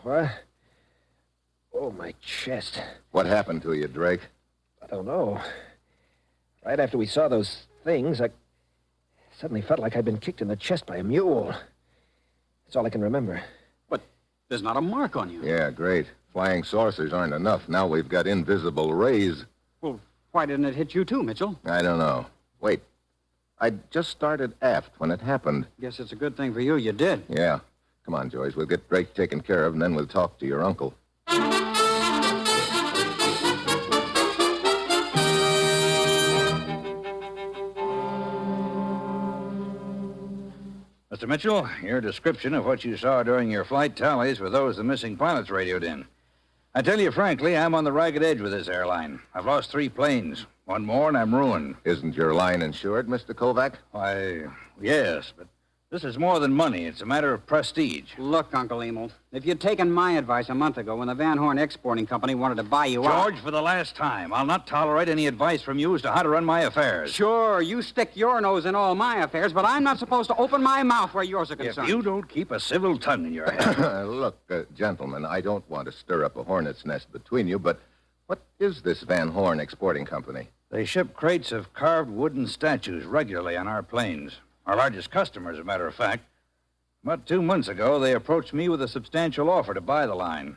What? Oh, my chest. What happened to you, Drake? I don't know. Right after we saw those things, I suddenly felt like I'd been kicked in the chest by a mule. That's all I can remember. But there's not a mark on you. Yeah, great. Flying saucers aren't enough. Now we've got invisible rays. Well, why didn't it hit you too, Mitchell? I don't know. Wait. I just started aft when it happened. Guess it's a good thing for you did. Yeah. Come on, Joyce. We'll get Drake taken care of, and then we'll talk to your uncle. Mr. Mitchell, your description of what you saw during your flight tallies with those the missing pilots radioed in. I tell you frankly, I'm on the ragged edge with this airline. I've lost 3 planes. One more and I'm ruined. Isn't your line insured, Mr. Kovac? Why, yes, but this is more than money. It's a matter of prestige. Look, Uncle Emil, if you'd taken my advice a month ago when the Van Horn Exporting Company wanted to buy you out... George, for the last time, I'll not tolerate any advice from you as to how to run my affairs. Sure, you stick your nose in all my affairs, but I'm not supposed to open my mouth where yours are concerned. If you don't keep a civil tongue in your head... Look, gentlemen, I don't want to stir up a hornet's nest between you, but what is this Van Horn Exporting Company? They ship crates of carved wooden statues regularly on our planes. Our largest customer, as a matter of fact. About 2 months ago, they approached me with a substantial offer to buy the line.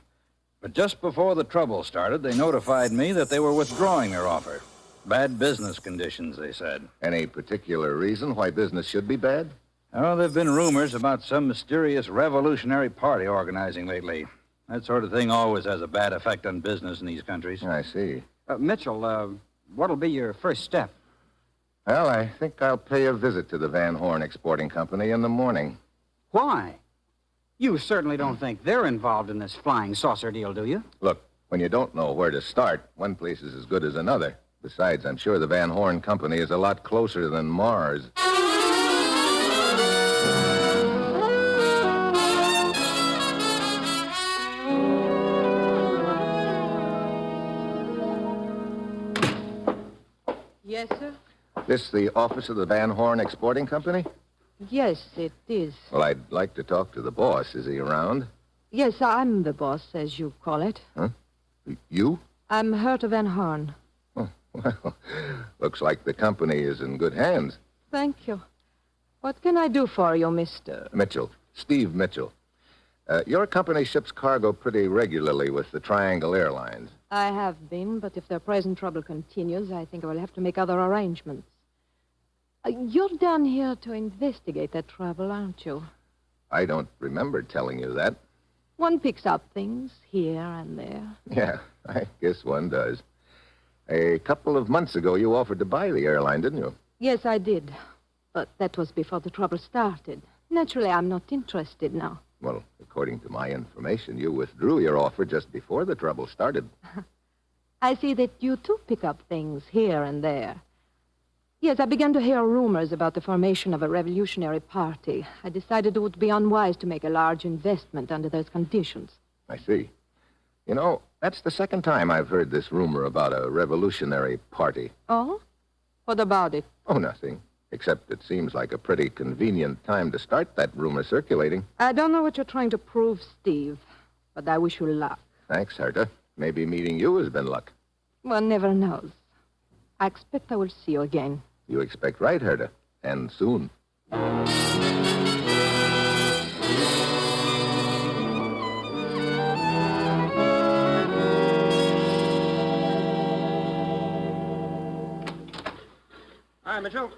But just before the trouble started, they notified me that they were withdrawing their offer. Bad business conditions, they said. Any particular reason why business should be bad? Oh, there have been rumors about some mysterious revolutionary party organizing lately. That sort of thing always has a bad effect on business in these countries. I see. Mitchell, what'll be your first step? Well, I think I'll pay a visit to the Van Horn Exporting Company in the morning. Why? You certainly don't think they're involved in this flying saucer deal, do you? Look, when you don't know where to start, one place is as good as another. Besides, I'm sure the Van Horn Company is a lot closer than Mars. Yes, sir? This the office of the Van Horn Exporting Company? Yes, it is. Well, I'd like to talk to the boss. Is he around? Yes, I'm the boss, as you call it. Huh? You? I'm Herta Van Horn. Oh, well, looks like the company is in good hands. Thank you. What can I do for you, Mr. Mitchell. Steve Mitchell. Your company ships cargo pretty regularly with the Triangle Airlines. I have been, but if their present trouble continues, I think I will have to make other arrangements. You're down here to investigate that trouble, aren't you? I don't remember telling you that. One picks up things here and there. Yeah, I guess one does. A couple of months ago, you offered to buy the airline, didn't you? Yes, I did. But that was before the trouble started. Naturally, I'm not interested now. Well, according to my information, you withdrew your offer just before the trouble started. I see that you, too, pick up things here and there. Yes, I began to hear rumors about the formation of a revolutionary party. I decided it would be unwise to make a large investment under those conditions. I see. You know, that's the second time I've heard this rumor about a revolutionary party. Oh? What about it? Oh, nothing. Except it seems like a pretty convenient time to start that rumor circulating. I don't know what you're trying to prove, Steve, but I wish you luck. Thanks, Herta. Maybe meeting you has been luck. One never knows. I expect I will see you again. You expect right, Herta. And soon. Hi, Mitchell.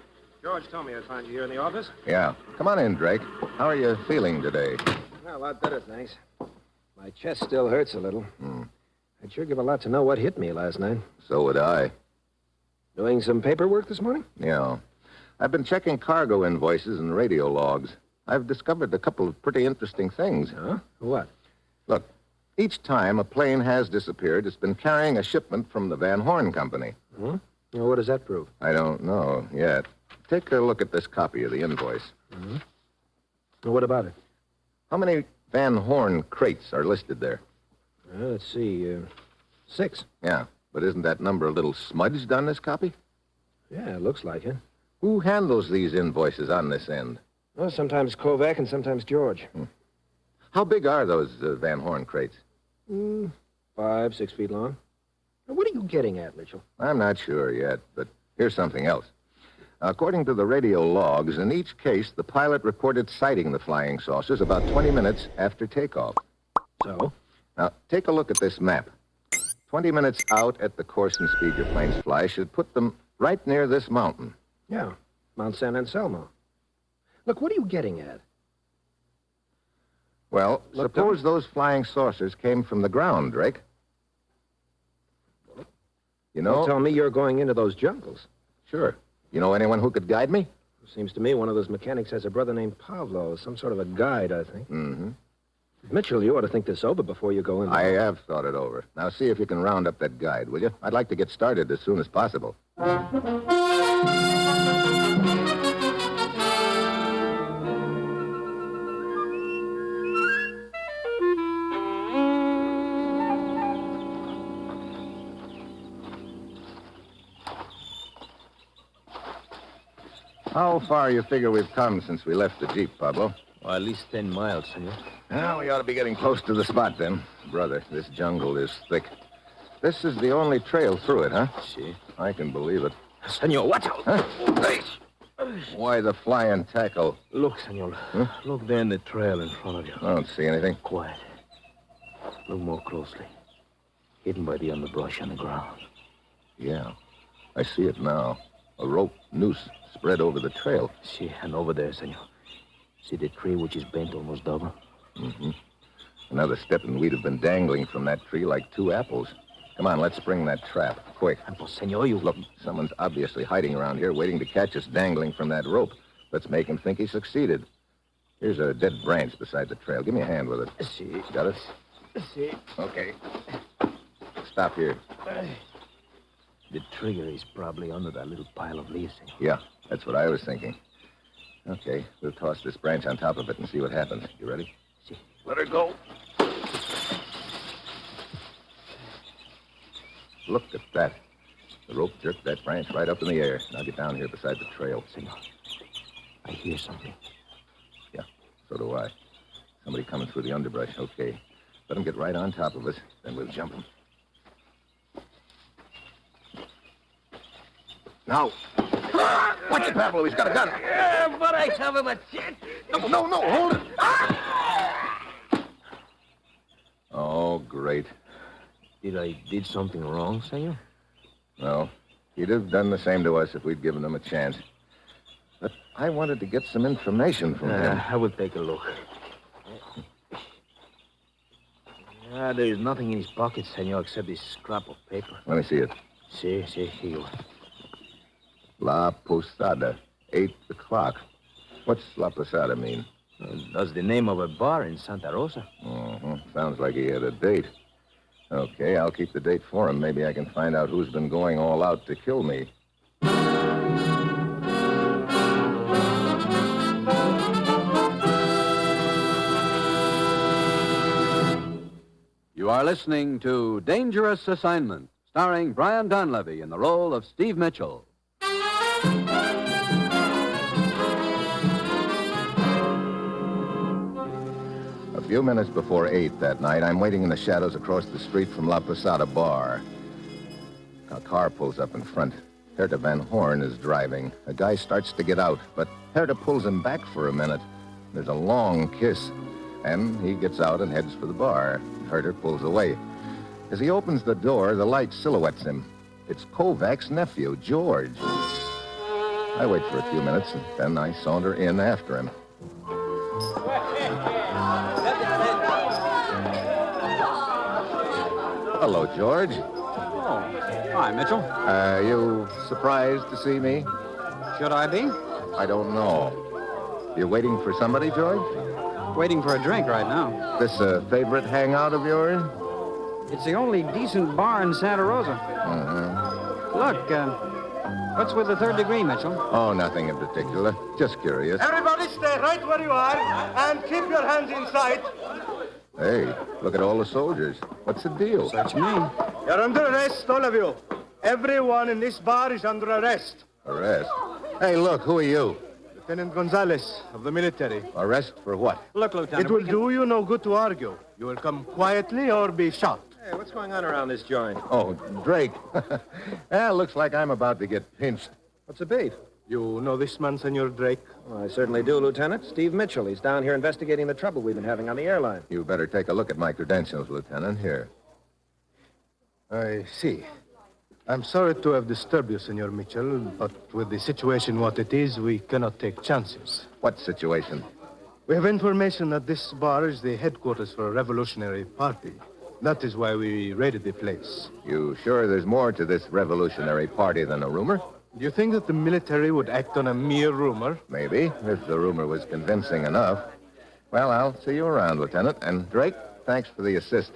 George told me I'd find you here in the office. Yeah. Come on in, Drake. How are you feeling today? Well, a lot better, thanks. My chest still hurts a little. I'd sure give a lot to know what hit me last night. So would I. Doing some paperwork this morning? Yeah. I've been checking cargo invoices and radio logs. I've discovered a couple of pretty interesting things. Huh? What? Look, each time a plane has disappeared, it's been carrying a shipment from the Van Horn Company. Well, what does that prove? I don't know yet. Take a look at this copy of the invoice. Well, what about it? How many Van Horn crates are listed there? Let's see, 6. Yeah, but isn't that number a little smudged on this copy? Yeah, it looks like it. Who handles these invoices on this end? Well, sometimes Kovac and sometimes George. How big are those Van Horn crates? 5, 6 feet long. Now, what are you getting at, Mitchell? I'm not sure yet, but here's something else. According to the radio logs, in each case, the pilot reported sighting the flying saucers about 20 minutes after takeoff. So? Now, take a look at this map. 20 minutes out at the course and speed your planes fly should put them right near this mountain. Yeah, Mount San Anselmo. Look, what are you getting at? Well, suppose those flying saucers came from the ground, Drake. You know... Don't tell me you're going into those jungles. Sure. You know anyone who could guide me? Seems to me one of those mechanics has a brother named Pavlo, some sort of a guide, I think. Mitchell, you ought to think this over before you go in. I have thought it over. Now see if you can round up that guide, will you? I'd like to get started as soon as possible. How far you figure we've come since we left the Jeep, Pablo? Well, at least 10 miles, senor. Well, we ought to be getting close to the spot, then. Brother, this jungle is thick. This is the only trail through it, huh? Si. I can believe it. Senor, watch out! Huh? Why the flying tackle? Look, senor. Look there in the trail in front of you. I don't see anything. Quiet. Look more closely. Hidden by the underbrush on the ground. Yeah, I see it now. A rope noose spread over the trail. See, and over there, senor. See the tree which is bent almost double? Another step and we'd have been dangling from that tree like 2 apples. Come on, let's spring that trap. Quick. Pues, senor, you... Look, someone's obviously hiding around here, waiting to catch us dangling from that rope. Let's make him think he succeeded. Here's a dead branch beside the trail. Give me a hand with it. See. Got it? See. Okay. Stop here. The trigger is probably under that little pile of leaves, senor. Yeah, that's what I was thinking. Okay, we'll toss this branch on top of it and see what happens. You ready? See. Let her go. Look at that. The rope jerked that branch right up in the air. Now get down here beside the trail. Senor, I hear something. Yeah, so do I. Somebody coming through the underbrush. Okay. Let him get right on top of us, then we'll jump him. Now. Watch it, Pablo. He's got a gun. Yeah, but I have a machete. No, hold it. Oh, great. Did something wrong, senor? No. He'd have done the same to us if we'd given him a chance. But I wanted to get some information from him. I will take a look. There is nothing in his pocket, senor, except this scrap of paper. Let me see it. See, here you are. La Posada, 8 o'clock. What's La Posada mean? That's the name of a bar in Santa Rosa. Sounds like he had a date. Okay, I'll keep the date for him. Maybe I can find out who's been going all out to kill me. You are listening to Dangerous Assignment, starring Brian Donlevy in the role of Steve Mitchell. A few minutes before 8 that night, I'm waiting in the shadows across the street from La Posada Bar. A car pulls up in front. Herta Van Horn is driving. A guy starts to get out, but Herta pulls him back for a minute. There's a long kiss, and he gets out and heads for the bar. Herta pulls away. As he opens the door, the light silhouettes him. It's Kovac's nephew, George. I wait for a few minutes, and then I saunter in after him. Hello, George. Oh, hi, Mitchell. Are you surprised to see me? Should I be? I don't know. You waiting for somebody, George? Waiting for a drink right now. This a favorite hangout of yours? It's the only decent bar in Santa Rosa. Uh-huh. Look, what's with the third degree, Mitchell? Oh, nothing in particular. Just curious. Everybody stay right where you are and keep your hands in sight. Hey, look at all the soldiers. What's the deal? Search me. You're under arrest, all of you. Everyone in this bar is under arrest. Arrest? Hey, look, who are you? Lieutenant Gonzalez of the military. Arrest for what? Look, Lieutenant. It will do you no good to argue. You will come quietly or be shot. Hey, what's going on around this joint? Oh, Drake. Well, looks like I'm about to get pinched. What's the beat? You know this man, Senor Drake? Well, I certainly do, Lieutenant. Steve Mitchell. He's down here investigating the trouble we've been having on the airline. You better take a look at my credentials, Lieutenant. Here. I see. I'm sorry to have disturbed you, Senor Mitchell, but with the situation what it is, we cannot take chances. What situation? We have information that this bar is the headquarters for a revolutionary party. That is why we raided the place. You sure there's more to this revolutionary party than a rumor? Do you think that the military would act on a mere rumor? Maybe, if the rumor was convincing enough. Well, I'll see you around, Lieutenant. And Drake, thanks for the assist.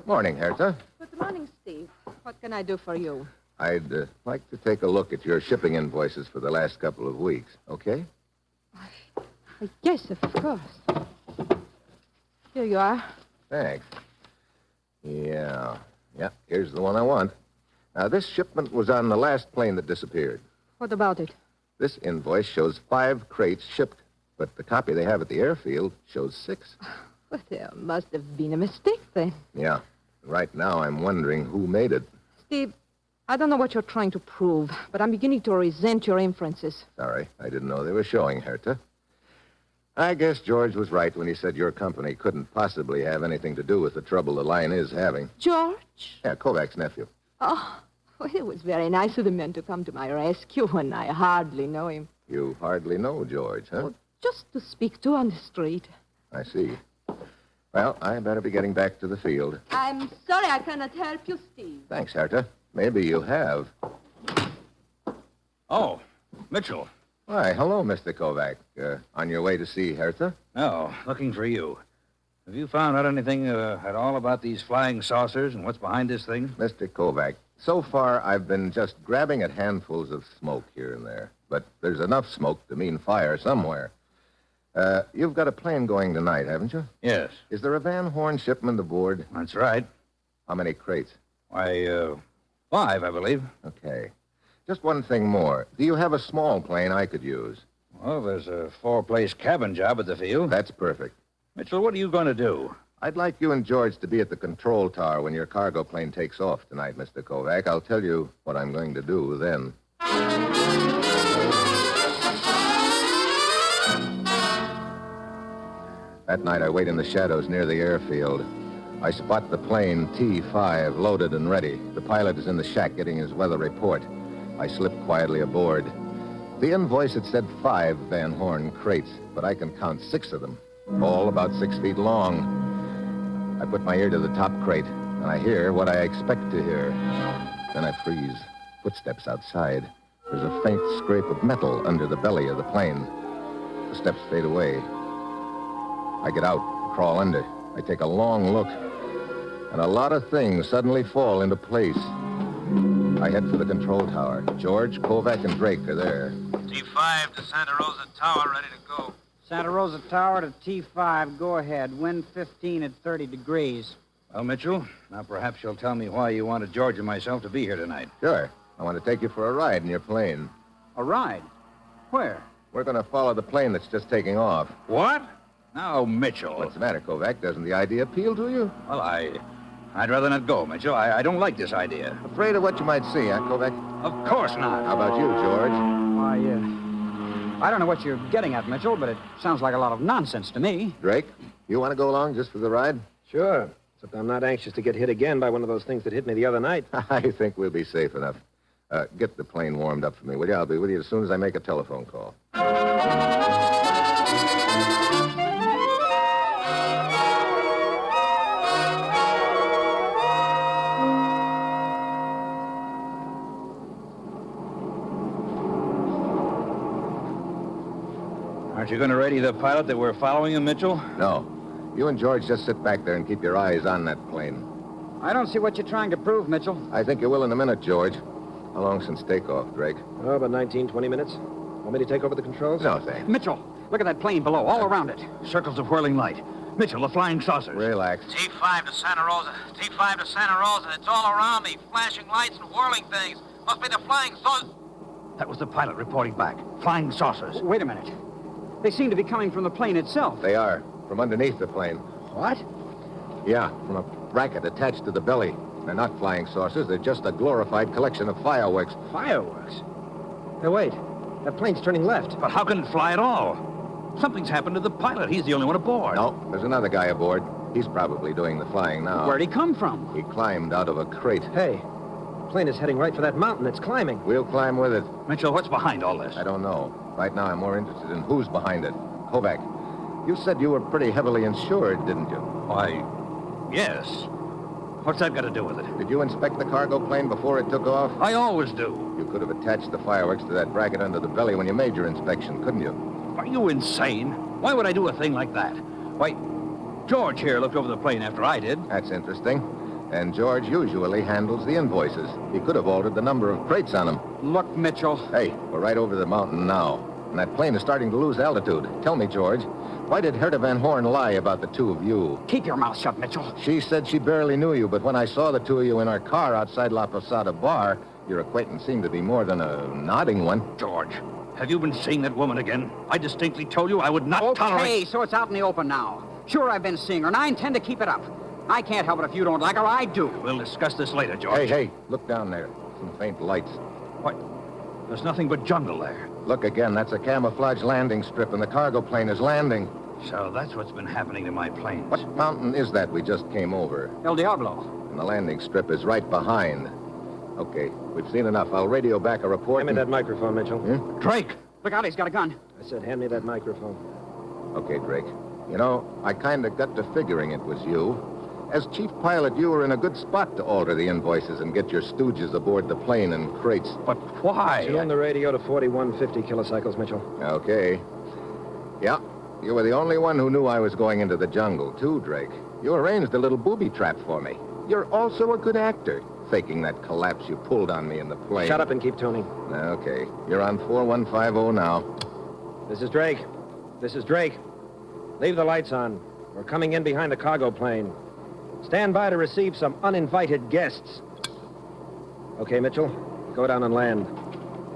Morning, Hertha. Good morning, Steve. What can I do for you? I'd like to take a look at your shipping invoices for the last couple of weeks, okay? Yes, of course. Here you are. Thanks. Yeah, here's the one I want. Now, this shipment was on the last plane that disappeared. What about it? This invoice shows 5 crates shipped, but the copy they have at the airfield shows 6. Well, there must have been a mistake then. Yeah. Right now, I'm wondering who made it. Steve, I don't know what you're trying to prove, but I'm beginning to resent your inferences. Sorry, I didn't know they were showing, Hertha. I guess George was right when he said your company couldn't possibly have anything to do with the trouble the line is having. George? Yeah, Kovac's nephew. Oh, well, it was very nice of the men to come to my rescue when I hardly know him. You hardly know George, huh? Well, just to speak to on the street. I see. Well, I better be getting back to the field. I'm sorry I cannot help you, Steve. Thanks, Hertha. Maybe you have. Oh, Mitchell. Why, hello, Mr. Kovac. On your way to see Hertha? No, looking for you. Have you found out anything at all about these flying saucers and what's behind this thing? Mr. Kovac, so far I've been just grabbing at handfuls of smoke here and there. But there's enough smoke to mean fire somewhere. You've got a plane going tonight, haven't you? Yes. Is there a Van Horn shipment aboard? That's right. How many crates? Why, 5, I believe. Okay. Just one thing more. Do you have a small plane I could use? Well, there's a 4-place cabin job at the field. That's perfect. Mitchell, what are you going to do? I'd like you and George to be at the control tower when your cargo plane takes off tonight, Mr. Kovac. I'll tell you what I'm going to do then. That night, I wait in the shadows near the airfield. I spot the plane T-5 loaded and ready. The pilot is in the shack getting his weather report. I slip quietly aboard. The invoice had said 5 Van Horn crates, but I can count 6 of them, all about 6 feet long. I put my ear to the top crate, and I hear what I expect to hear. Then I freeze. Footsteps outside. There's a faint scrape of metal under the belly of the plane. The steps fade away. I get out, crawl under. I take a long look, and a lot of things suddenly fall into place. I head for the control tower. George, Kovac, and Drake are there. T5 to Santa Rosa Tower, ready to go. Santa Rosa Tower to T5, go ahead. Wind 15 at 30 degrees. Well, Mitchell, now perhaps you'll tell me why you wanted George and myself to be here tonight. Sure. I want to take you for a ride in your plane. A ride? Where? We're going to follow the plane that's just taking off. What? Now, Mitchell. What's the matter, Kovac? Doesn't the idea appeal to you? Well, I'd rather not go, Mitchell. I don't like this idea. Afraid of what you might see, huh, Kovac? Of course not. How about you, George? Why, I don't know what you're getting at, Mitchell, but it sounds like a lot of nonsense to me. Drake, you want to go along just for the ride? Sure. Except I'm not anxious to get hit again by one of those things that hit me the other night. I think we'll be safe enough. Get the plane warmed up for me, will you? I'll be with you as soon as I make a telephone call. Aren't you going to radio the pilot that we're following him, Mitchell? No. You and George just sit back there and keep your eyes on that plane. I don't see what you're trying to prove, Mitchell. I think you will in a minute, George. How long since takeoff, Drake? Oh, about 19, 20 minutes. Want me to take over the controls? No, thanks. Mitchell, look at that plane below, all around it. Circles of whirling light. Mitchell, the flying saucers. Relax. T5 to Santa Rosa. T5 to Santa Rosa. It's all around me. Flashing lights and whirling things. Must be the flying saucers. That was the pilot reporting back. Flying saucers. Wait a minute. They seem to be coming from the plane itself. They are. From underneath the plane. What? Yeah, from a bracket attached to the belly. They're not flying saucers. They're just a glorified collection of fireworks. Fireworks? Hey, wait. That plane's turning left. But how can it fly at all? Something's happened to the pilot. He's the only one aboard. No, there's another guy aboard. He's probably doing the flying now. Where'd he come from? He climbed out of a crate. Hey, the plane is heading right for that mountain. It's climbing. We'll climb with it. Mitchell, what's behind all this? I don't know. Right now, I'm more interested in who's behind it. Kovac, you said you were pretty heavily insured, didn't you? Why, yes. What's that got to do with it? Did you inspect the cargo plane before it took off? I always do. You could have attached the fireworks to that bracket under the belly when you made your inspection, couldn't you? Are you insane? Why would I do a thing like that? Why, George here looked over the plane after I did. That's interesting. And George usually handles the invoices. He could have altered the number of crates on them. Look, Mitchell. Hey, we're right over the mountain now. And that plane is starting to lose altitude. Tell me, George, why did Herta Van Horn lie about the two of you? Keep your mouth shut, Mitchell. She said she barely knew you, but when I saw the two of you in our car outside La Posada Bar, your acquaintance seemed to be more than a nodding one. George, have you been seeing that woman again? I distinctly told you I would not tolerate... Okay, so it's out in the open now. Sure, I've been seeing her, and I intend to keep it up. I can't help it if you don't like her. I do. We'll discuss this later, George. Hey, look down there. Some faint lights. What? There's nothing but jungle there. Look again. That's a camouflage landing strip, and the cargo plane is landing. So that's what's been happening to my planes. What mountain is that we just came over? El Diablo. And the landing strip is right behind. Okay, we've seen enough. I'll radio back a report. Hand me that microphone, Mitchell. Drake! Look out, he's got a gun. I said hand me that microphone. Okay, Drake. You know, I kind of got to figuring it was you. As chief pilot, you were in a good spot to alter the invoices and get your stooges aboard the plane in crates. But why? Tune the radio to 4150 kilocycles, Mitchell. Okay. Yeah, you were the only one who knew I was going into the jungle, too, Drake. You arranged a little booby trap for me. You're also a good actor, faking that collapse you pulled on me in the plane. Shut up and keep tuning. Okay, you're on 4150 now. This is Drake. This is Drake. Leave the lights on. We're coming in behind the cargo plane. Stand by to receive some uninvited guests. Okay, Mitchell, go down and land.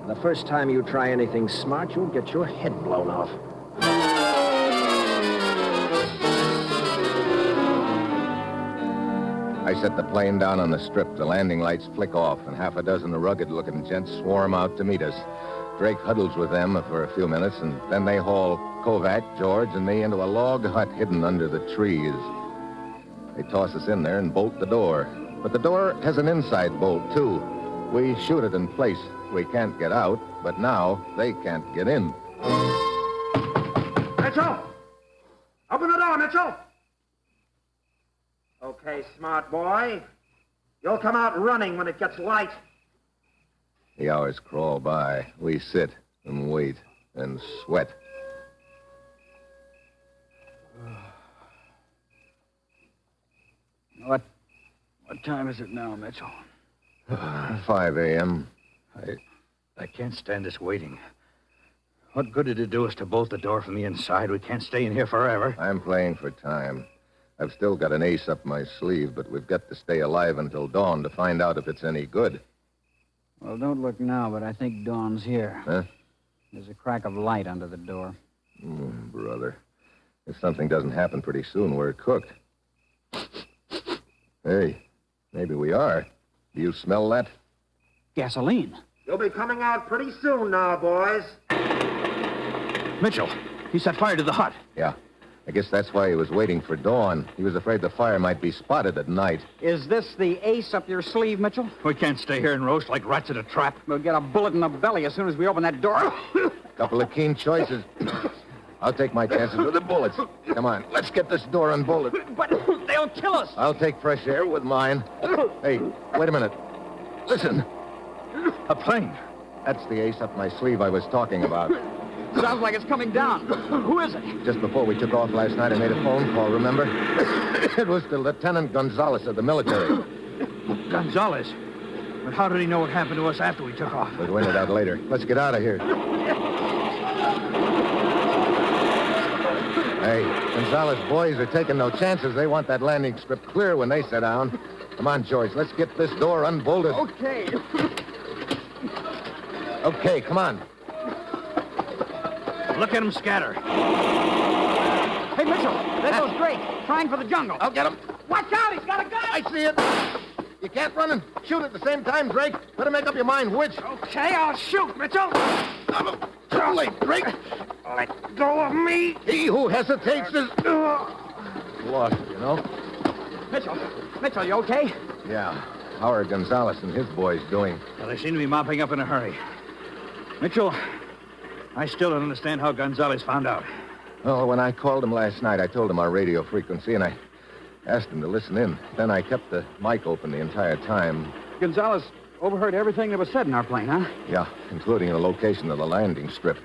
The first time you try anything smart, you'll get your head blown off. I set the plane down on the strip. The landing lights flick off, and half a dozen of rugged-looking gents swarm out to meet us. Drake huddles with them for a few minutes, and then they haul Kovac, George, and me into a log hut hidden under the trees. They toss us in there and bolt the door. But the door has an inside bolt, too. We shoot it in place. We can't get out, but now they can't get in. Mitchell! Open the door, Mitchell! Okay, smart boy. You'll come out running when it gets light. The hours crawl by. We sit and wait and sweat. What time is it now, Mitchell? 5 a.m. I can't stand this waiting. What good did it do us to bolt the door from the inside? We can't stay in here forever. I'm playing for time. I've still got an ace up my sleeve, but we've got to stay alive until dawn to find out if it's any good. Well, don't look now, but I think dawn's here. Huh? There's a crack of light under the door. Brother. If something doesn't happen pretty soon, we're cooked. Hey, maybe we are. Do you smell that? Gasoline. You'll be coming out pretty soon now, boys. Mitchell, he set fire to the hut. Yeah. I guess that's why he was waiting for dawn. He was afraid the fire might be spotted at night. Is this the ace up your sleeve, Mitchell? We can't stay here and roast like rats in a trap. We'll get a bullet in the belly as soon as we open that door. Couple of keen choices. I'll take my chances with the bullets. Come on, let's get this door unbolted. But they'll kill us. I'll take fresh air with mine. Hey, wait a minute. Listen. A plane. That's the ace up my sleeve I was talking about. Sounds like it's coming down. Who is it? Just before we took off last night, I made a phone call, remember? It was to Lieutenant Gonzalez of the military. Gonzalez? But how did he know what happened to us after we took off? We'll find it out later. Let's get out of here. Hey, Gonzalez boys are taking no chances. They want that landing strip clear when they sit down. Come on, George, let's get this door unbolted. Okay. Okay, come on. Look at him scatter. Hey, Mitchell, there goes Drake, trying for the jungle. I'll get him. Watch out, he's got a gun. I see it. You can't run and shoot at the same time, Drake. Better make up your mind which. Okay, I'll shoot, Mitchell. Too late, Drake. Let go of me. He who hesitates is lost, you know. Mitchell, you okay? Yeah. How are Gonzalez and his boys doing? Well, they seem to be mopping up in a hurry. Mitchell, I still don't understand how Gonzalez found out. Well, when I called him last night, I told him our radio frequency, and I asked him to listen in. Then I kept the mic open the entire time. Gonzalez overheard everything that was said in our plane, huh? Yeah, including the location of the landing strip.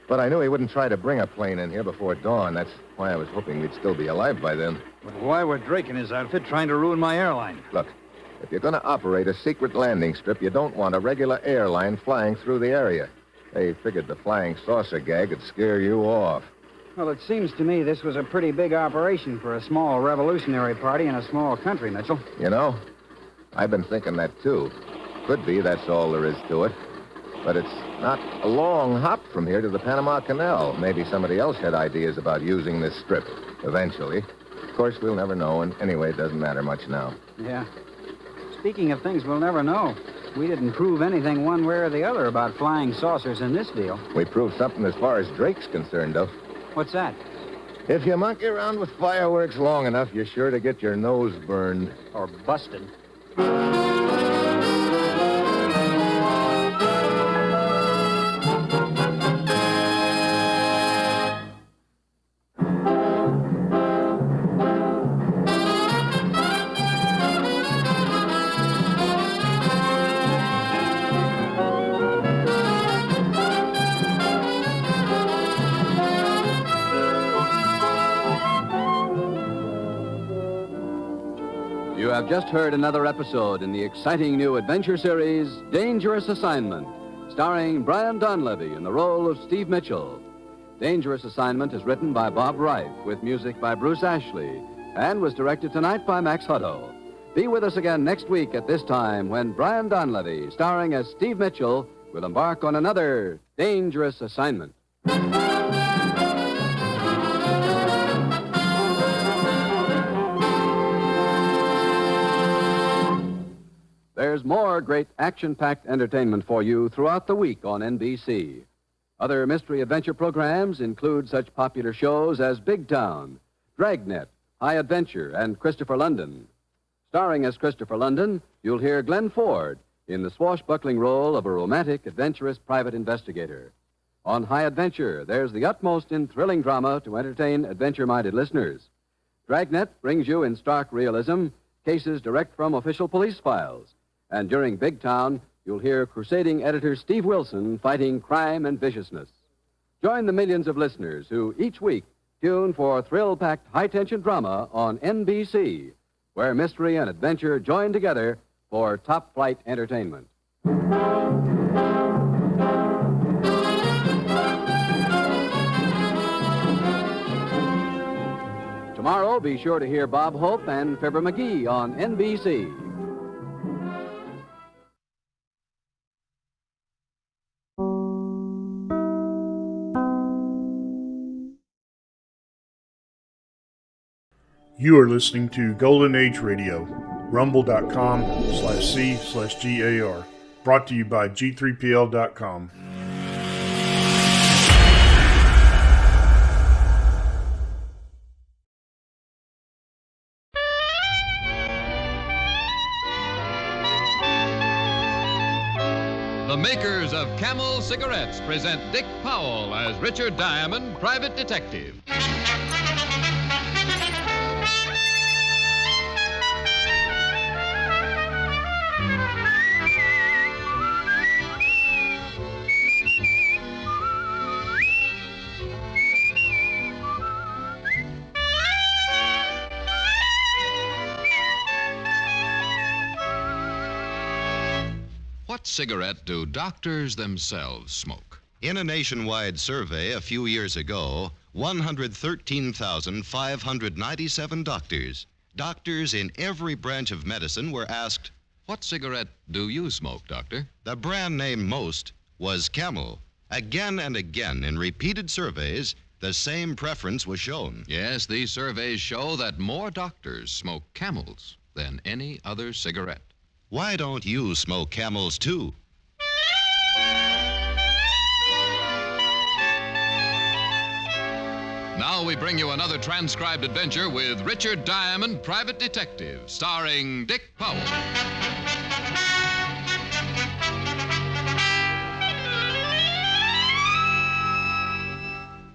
But I knew he wouldn't try to bring a plane in here before dawn. That's why I was hoping we'd still be alive by then. But why were Drake and his outfit trying to ruin my airline? Look, if you're going to operate a secret landing strip, you don't want a regular airline flying through the area. They figured the flying saucer gag would scare you off. Well, it seems to me this was a pretty big operation for a small revolutionary party in a small country, Mitchell. You know, I've been thinking that, too. Could be that's all there is to it. But it's not a long hop from here to the Panama Canal. Maybe somebody else had ideas about using this strip eventually. Of course, we'll never know, and anyway, it doesn't matter much now. Yeah. Speaking of things we'll never know, we didn't prove anything one way or the other about flying saucers in this deal. We proved something as far as Drake's concerned, though. What's that? If you monkey around with fireworks long enough, you're sure to get your nose burned. Or busted. You have just heard another episode in the exciting new adventure series, Dangerous Assignment, starring Brian Donlevy in the role of Steve Mitchell. Dangerous Assignment is written by Bob Reif, with music by Bruce Ashley, and was directed tonight by Max Hutto. Be with us again next week at this time when Brian Donlevy, starring as Steve Mitchell, will embark on another Dangerous Assignment. There's more great action-packed entertainment for you throughout the week on NBC. Other mystery adventure programs include such popular shows as Big Town, Dragnet, High Adventure, and Christopher London. Starring as Christopher London, you'll hear Glenn Ford in the swashbuckling role of a romantic, adventurous private investigator. On High Adventure, there's the utmost in thrilling drama to entertain adventure-minded listeners. Dragnet brings you in stark realism cases direct from official police files. And during Big Town, you'll hear crusading editor Steve Wilson fighting crime and viciousness. Join the millions of listeners who each week tune for thrill-packed high-tension drama on NBC, where mystery and adventure join together for top-flight entertainment. Tomorrow, be sure to hear Bob Hope and Fibber McGee on NBC. You are listening to Golden Age Radio, rumble.com/C/GAR. Brought to you by G3PL.com. makers of Camel cigarettes present Dick Powell as Richard Diamond, private detective. What cigarette do doctors themselves smoke? In a nationwide survey a few years ago, 113,597 doctors in every branch of medicine were asked, What cigarette do you smoke, Doctor? The brand name most was Camel. Again and again, in repeated surveys, the same preference was shown. Yes, these surveys show that more doctors smoke Camels than any other cigarette. Why don't you smoke Camels, too? Now we bring you another transcribed adventure with Richard Diamond, private detective, starring Dick Powell.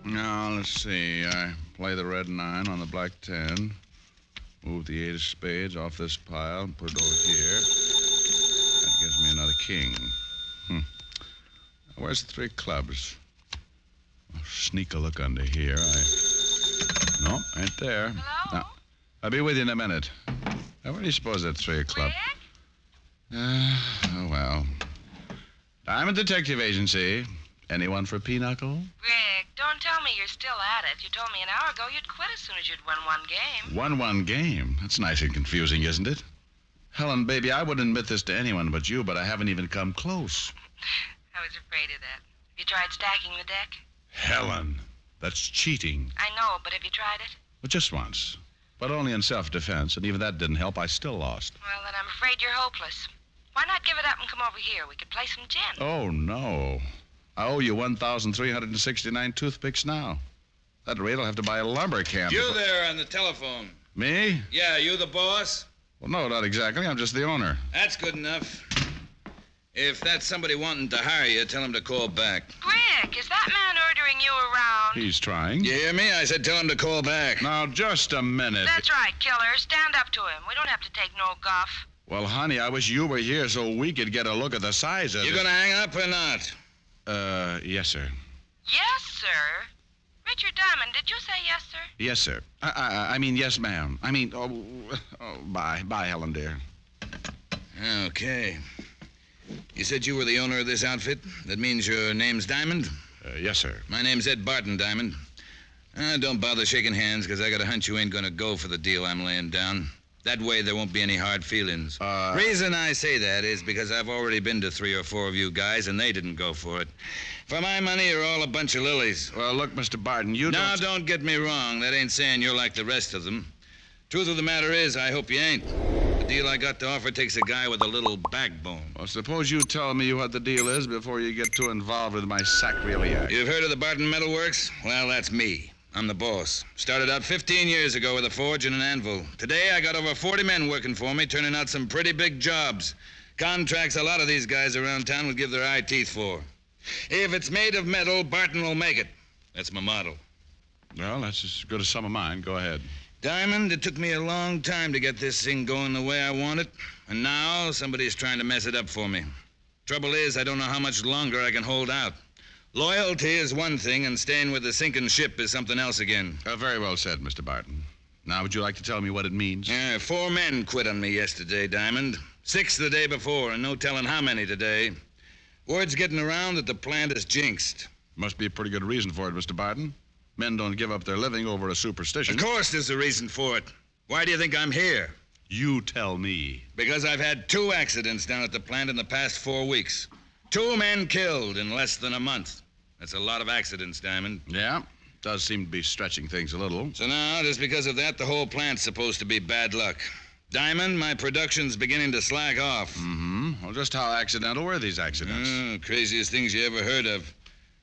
Now, let's see. I play the red 9 on the black 10. Move the 8 of spades off this pile and put it over here. That gives me another king. Where's the 3 clubs? I'll sneak a look under here. No, ain't there. Hello? No. I'll be with you in a minute. Now, where do you suppose that 3 o'clock? Oh, well. Diamond Detective Agency. Anyone for Pinochle? Rick, don't tell me you're still at it. You told me an hour ago you'd quit as soon as you'd won one game. 1-1 game. That's nice and confusing, isn't it? Helen, baby, I wouldn't admit this to anyone but you, but I haven't even come close. I was afraid of that. Have you tried stacking the deck? Helen, that's cheating. I know, but have you tried it? Well, just once. But only in self-defense, and even that didn't help. I still lost. Well, then I'm afraid you're hopeless. Why not give it up and come over here? We could play some gin. Oh, no. I owe you 1,369 toothpicks now. At that rate, I'll have to buy a lumber camp. You there on the telephone. Me? Yeah, you the boss? Well, no, not exactly. I'm just the owner. That's good enough. If that's somebody wanting to hire you, tell him to call back. Rick, is that man ordering you around? He's trying. You hear me? I said tell him to call back. Now, just a minute. That's right, killer. Stand up to him. We don't have to take no guff. Well, honey, I wish you were here so we could get a look at the size of it. You gonna hang up or not? Yes, sir. Yes, sir. Richard Diamond, did you say yes, sir? Yes, sir. I mean, yes, ma'am. I mean, bye. Bye, Helen, dear. Okay. You said you were the owner of this outfit? That means your name's Diamond? Yes, sir. My name's Ed Barton, Diamond. Don't bother shaking hands, because I got a hunch you ain't gonna go for the deal I'm laying down. That way there won't be any hard feelings. Reason I say that is because I've already been to 3 or 4 of you guys, and they didn't go for it. For my money, you're all a bunch of lilies. Well, look, Mr. Barton, you Now, don't get me wrong. That ain't saying you're like the rest of them. Truth of the matter is, I hope you ain't. The deal I got to offer takes a guy with a little backbone. Well, suppose you tell me what the deal is before you get too involved with my sacroiliac. You've heard of the Barton Metal Works? Well, that's me. I'm the boss. Started out 15 years ago with a forge and an anvil. Today, I got over 40 men working for me, turning out some pretty big jobs. Contracts a lot of these guys around town would give their eye teeth for. If it's made of metal, Barton will make it. That's my motto. Well, that's as good as some of mine. Go ahead. Diamond, it took me a long time to get this thing going the way I want it. And now, somebody's trying to mess it up for me. Trouble is, I don't know how much longer I can hold out. Loyalty is one thing, and staying with the sinking ship is something else again. Very well said, Mr. Barton. Now, would you like to tell me what it means? 4 men quit on me yesterday, Diamond. 6 the day before, and no telling how many today. Word's getting around that the plant is jinxed. Must be a pretty good reason for it, Mr. Barton. Men don't give up their living over a superstition. Of course there's a reason for it. Why do you think I'm here? You tell me. Because I've had 2 accidents down at the plant in the past 4 weeks. 2 men killed in less than a month. That's a lot of accidents, Diamond. Yeah, does seem to be stretching things a little. So now, just because of that, the whole plant's supposed to be bad luck. Diamond, my production's beginning to slack off. Mm-hmm. Well, just how accidental were these accidents? Craziest things you ever heard of.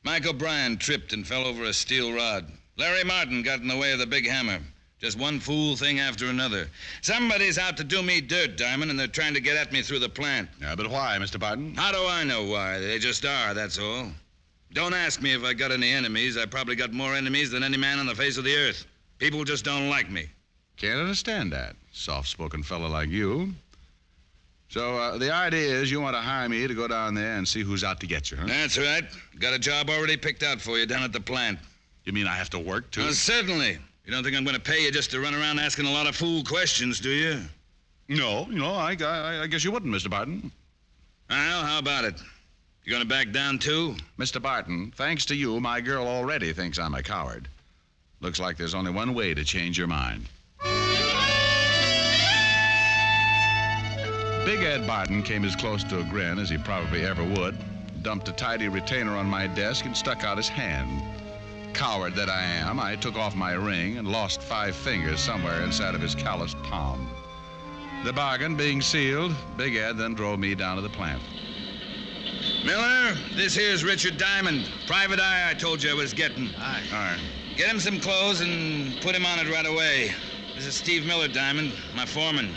Mike O'Brien tripped and fell over a steel rod. Larry Martin got in the way of the big hammer. Just one fool thing after another. Somebody's out to do me dirt, Diamond, and they're trying to get at me through the plant. Yeah, but why, Mr. Barton? How do I know why? They just are, that's all. Don't ask me if I got any enemies. I probably got more enemies than any man on the face of the earth. People just don't like me. Can't understand that. Soft-spoken fellow like you. So the idea is you want to hire me to go down there and see who's out to get you, huh? That's right. Got a job already picked out for you down at the plant. You mean I have to work, too? Certainly. You don't think I'm going to pay you just to run around asking a lot of fool questions, do you? No, I guess you wouldn't, Mr. Barton. Well, how about it? You going to back down, too? Mr. Barton, thanks to you, my girl already thinks I'm a coward. Looks like there's only one way to change your mind. Big Ed Barton came as close to a grin as he probably ever would, dumped a tidy retainer on my desk, and stuck out his hand. Coward that I am, I took off my ring and lost 5 fingers somewhere inside of his calloused palm. The bargain being sealed, Big Ed then drove me down to the plant. Miller, this here's Richard Diamond. Private eye I told you I was getting. Aye. All right. Get him some clothes and put him on it right away. This is Steve Miller, Diamond, my foreman.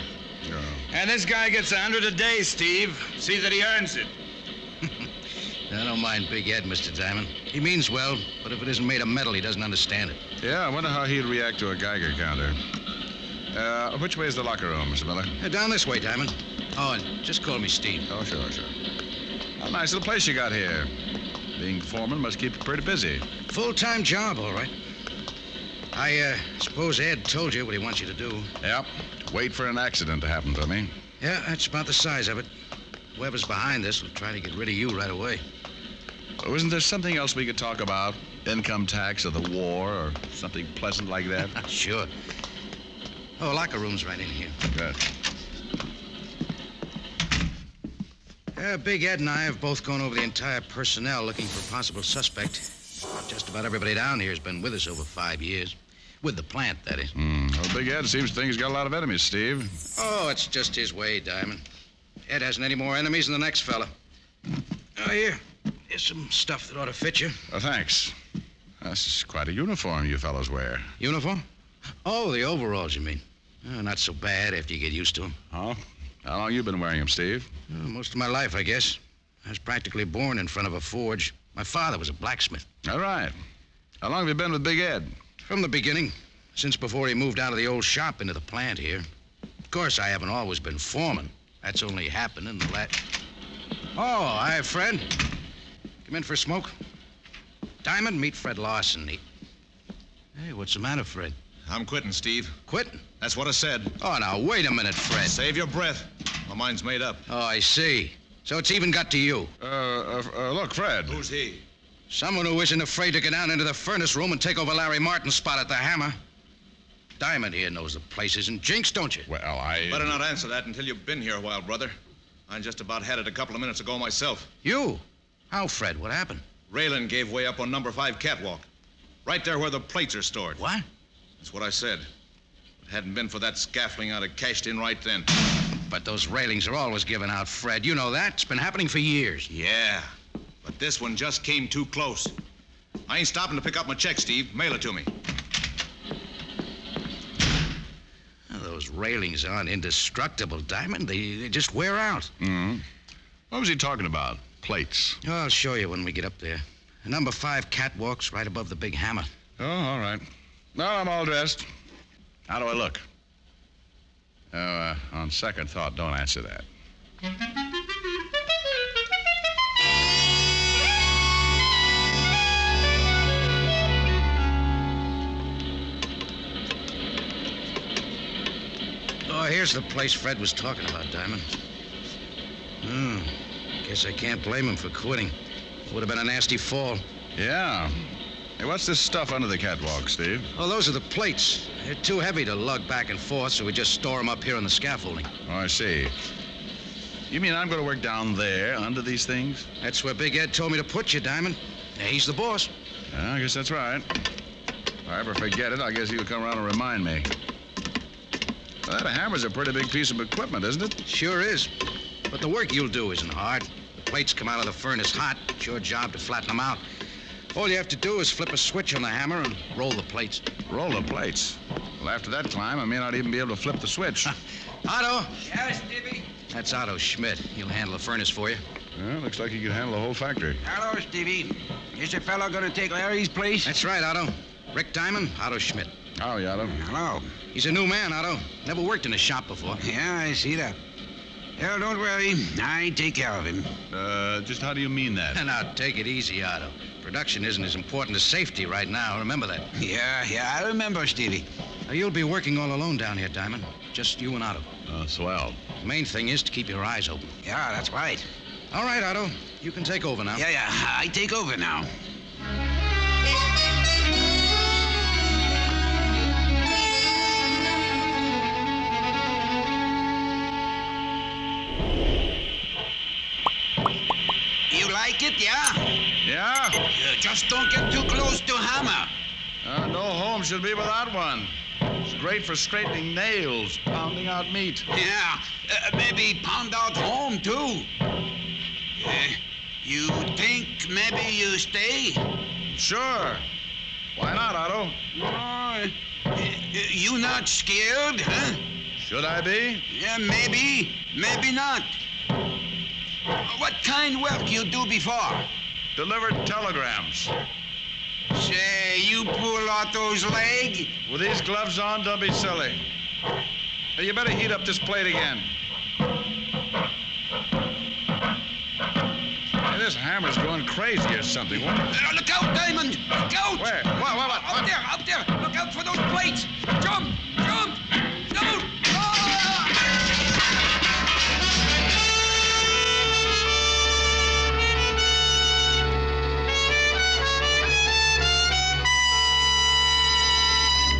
Oh. And this guy gets $100 a day, Steve. See that he earns it. I don't mind Big Ed, Mr. Diamond. He means well, but if it isn't made of metal, he doesn't understand it. Yeah, I wonder how he'd react to a Geiger counter. Which way is the locker room, Mr. Miller? Down this way, Diamond. Oh, and just call me Steve. Oh, sure. A nice little place you got here. Being foreman must keep you pretty busy. Full-time job, all right. I suppose Ed told you what he wants you to do. Yep. Wait for an accident to happen to me. Yeah, that's about the size of it. Whoever's behind this will try to get rid of you right away. Oh, isn't there something else we could talk about? Income tax or the war or something pleasant like that? Sure. Oh, locker room's right in here. Good. Big Ed and I have both gone over the entire personnel looking for a possible suspect. Just about everybody down here has been with us over 5 years. With the plant, that is. Well, Big Ed seems to think he's got a lot of enemies, Steve. Oh, it's just his way, Diamond. Ed hasn't any more enemies than the next fella. Oh, here's some stuff that ought to fit you. Oh, thanks. That's quite a uniform you fellows wear. Uniform? Oh, the overalls, you mean? Oh, not so bad after you get used to them. Oh? How long you been wearing them, Steve? Oh, most of my life, I guess. I was practically born in front of a forge. My father was a blacksmith. All right. How long have you been with Big Ed? From the beginning. Since before he moved out of the old shop into the plant here. Of course, I haven't always been foreman. That's only happened in the last... Oh, hi, Fred. Come in for a smoke? Diamond, meet Fred Larson. Hey, what's the matter, Fred? I'm quitting, Steve. Quitting? That's what I said. Oh, now, wait a minute, Fred. Save your breath. My mind's made up. Oh, I see. So it's even got to you. Look, Fred. Who's he? Someone who isn't afraid to get down into the furnace room and take over Larry Martin's spot at the hammer. Diamond here knows the place isn't jinxed, don't you? Well, I... Better not answer that until you've been here a while, brother. I just about had it a couple of minutes ago myself. You? How, Fred? What happened? Railing gave way up on number 5 catwalk. Right there where the plates are stored. What? That's what I said. If it hadn't been for that scaffolding, I'd have cashed in right then. But those railings are always given out, Fred. You know that. It's been happening for years. Yeah, but this one just came too close. I ain't stopping to pick up my check, Steve. Mail it to me. Well, those railings aren't indestructible, Diamond. They just wear out. Mm-hmm. What was he talking about? Plates? Oh, I'll show you when we get up there. Number 5 catwalk's right above the big hammer. Oh, all right. No, I'm all dressed. How do I look? On second thought, don't answer that. Oh, here's the place Fred was talking about, Diamond. Guess I can't blame him for quitting. Would have been a nasty fall. Yeah. Hey, what's this stuff under the catwalk, Steve? Oh, those are the plates. They're too heavy to lug back and forth, so we just store them up here on the scaffolding. Oh, I see. You mean I'm going to work down there under these things? That's where Big Ed told me to put you, Diamond. He's the boss. Yeah, I guess that's right. If I ever forget it, I guess he'll come around and remind me. Well, that hammer's a pretty big piece of equipment, isn't it? Sure is. But the work you'll do isn't hard. The plates come out of the furnace hot. It's your job to flatten them out. All you have to do is flip a switch on the hammer and roll the plates. Roll the plates? Well, after that climb, I may not even be able to flip the switch. Otto! Yes, Stevie? That's Otto Schmidt. He'll handle the furnace for you. Well, looks like he can handle the whole factory. Hello, Stevie. Is the fellow going to take Larry's place? That's right, Otto. Rick Diamond, Otto Schmidt. Howdy, Otto. Hello. He's a new man, Otto. Never worked in a shop before. Yeah, I see that. Well, don't worry. I take care of him. Just how do you mean that? Now, take it easy, Otto. Production isn't as important as safety right now. Remember that. Yeah, I remember, Stevie. Now, you'll be working all alone down here, Diamond. Just you and Otto. Swell. The main thing is to keep your eyes open. Yeah, that's right. All right, Otto. You can take over now. Yeah, I take over now. You like it, yeah? Yeah? Just don't get too close to hammer. No home should be without one. It's great for straightening nails, pounding out meat. Yeah, maybe pound out home, too. You think maybe you stay? Sure. Why not, Otto? You not scared, huh? Should I be? Yeah, maybe not. What kind work you do before? Delivered telegrams. Say, you pull Otto's leg? With these gloves on, don't be silly. Hey, you better heat up this plate again. Hey, this hammer's going crazy or something. What? Look out, Diamond! Look out! Where? What? Up there! Look out for those plates! Jump! No!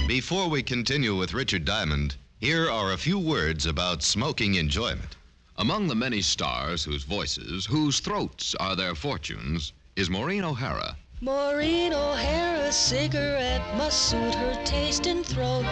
Before we continue with Richard Diamond, here are a few words about smoking enjoyment. Among the many stars whose voices, whose throats are their fortunes, is Maureen O'Hara. Maureen O'Hara's cigarette must suit her taste and throat,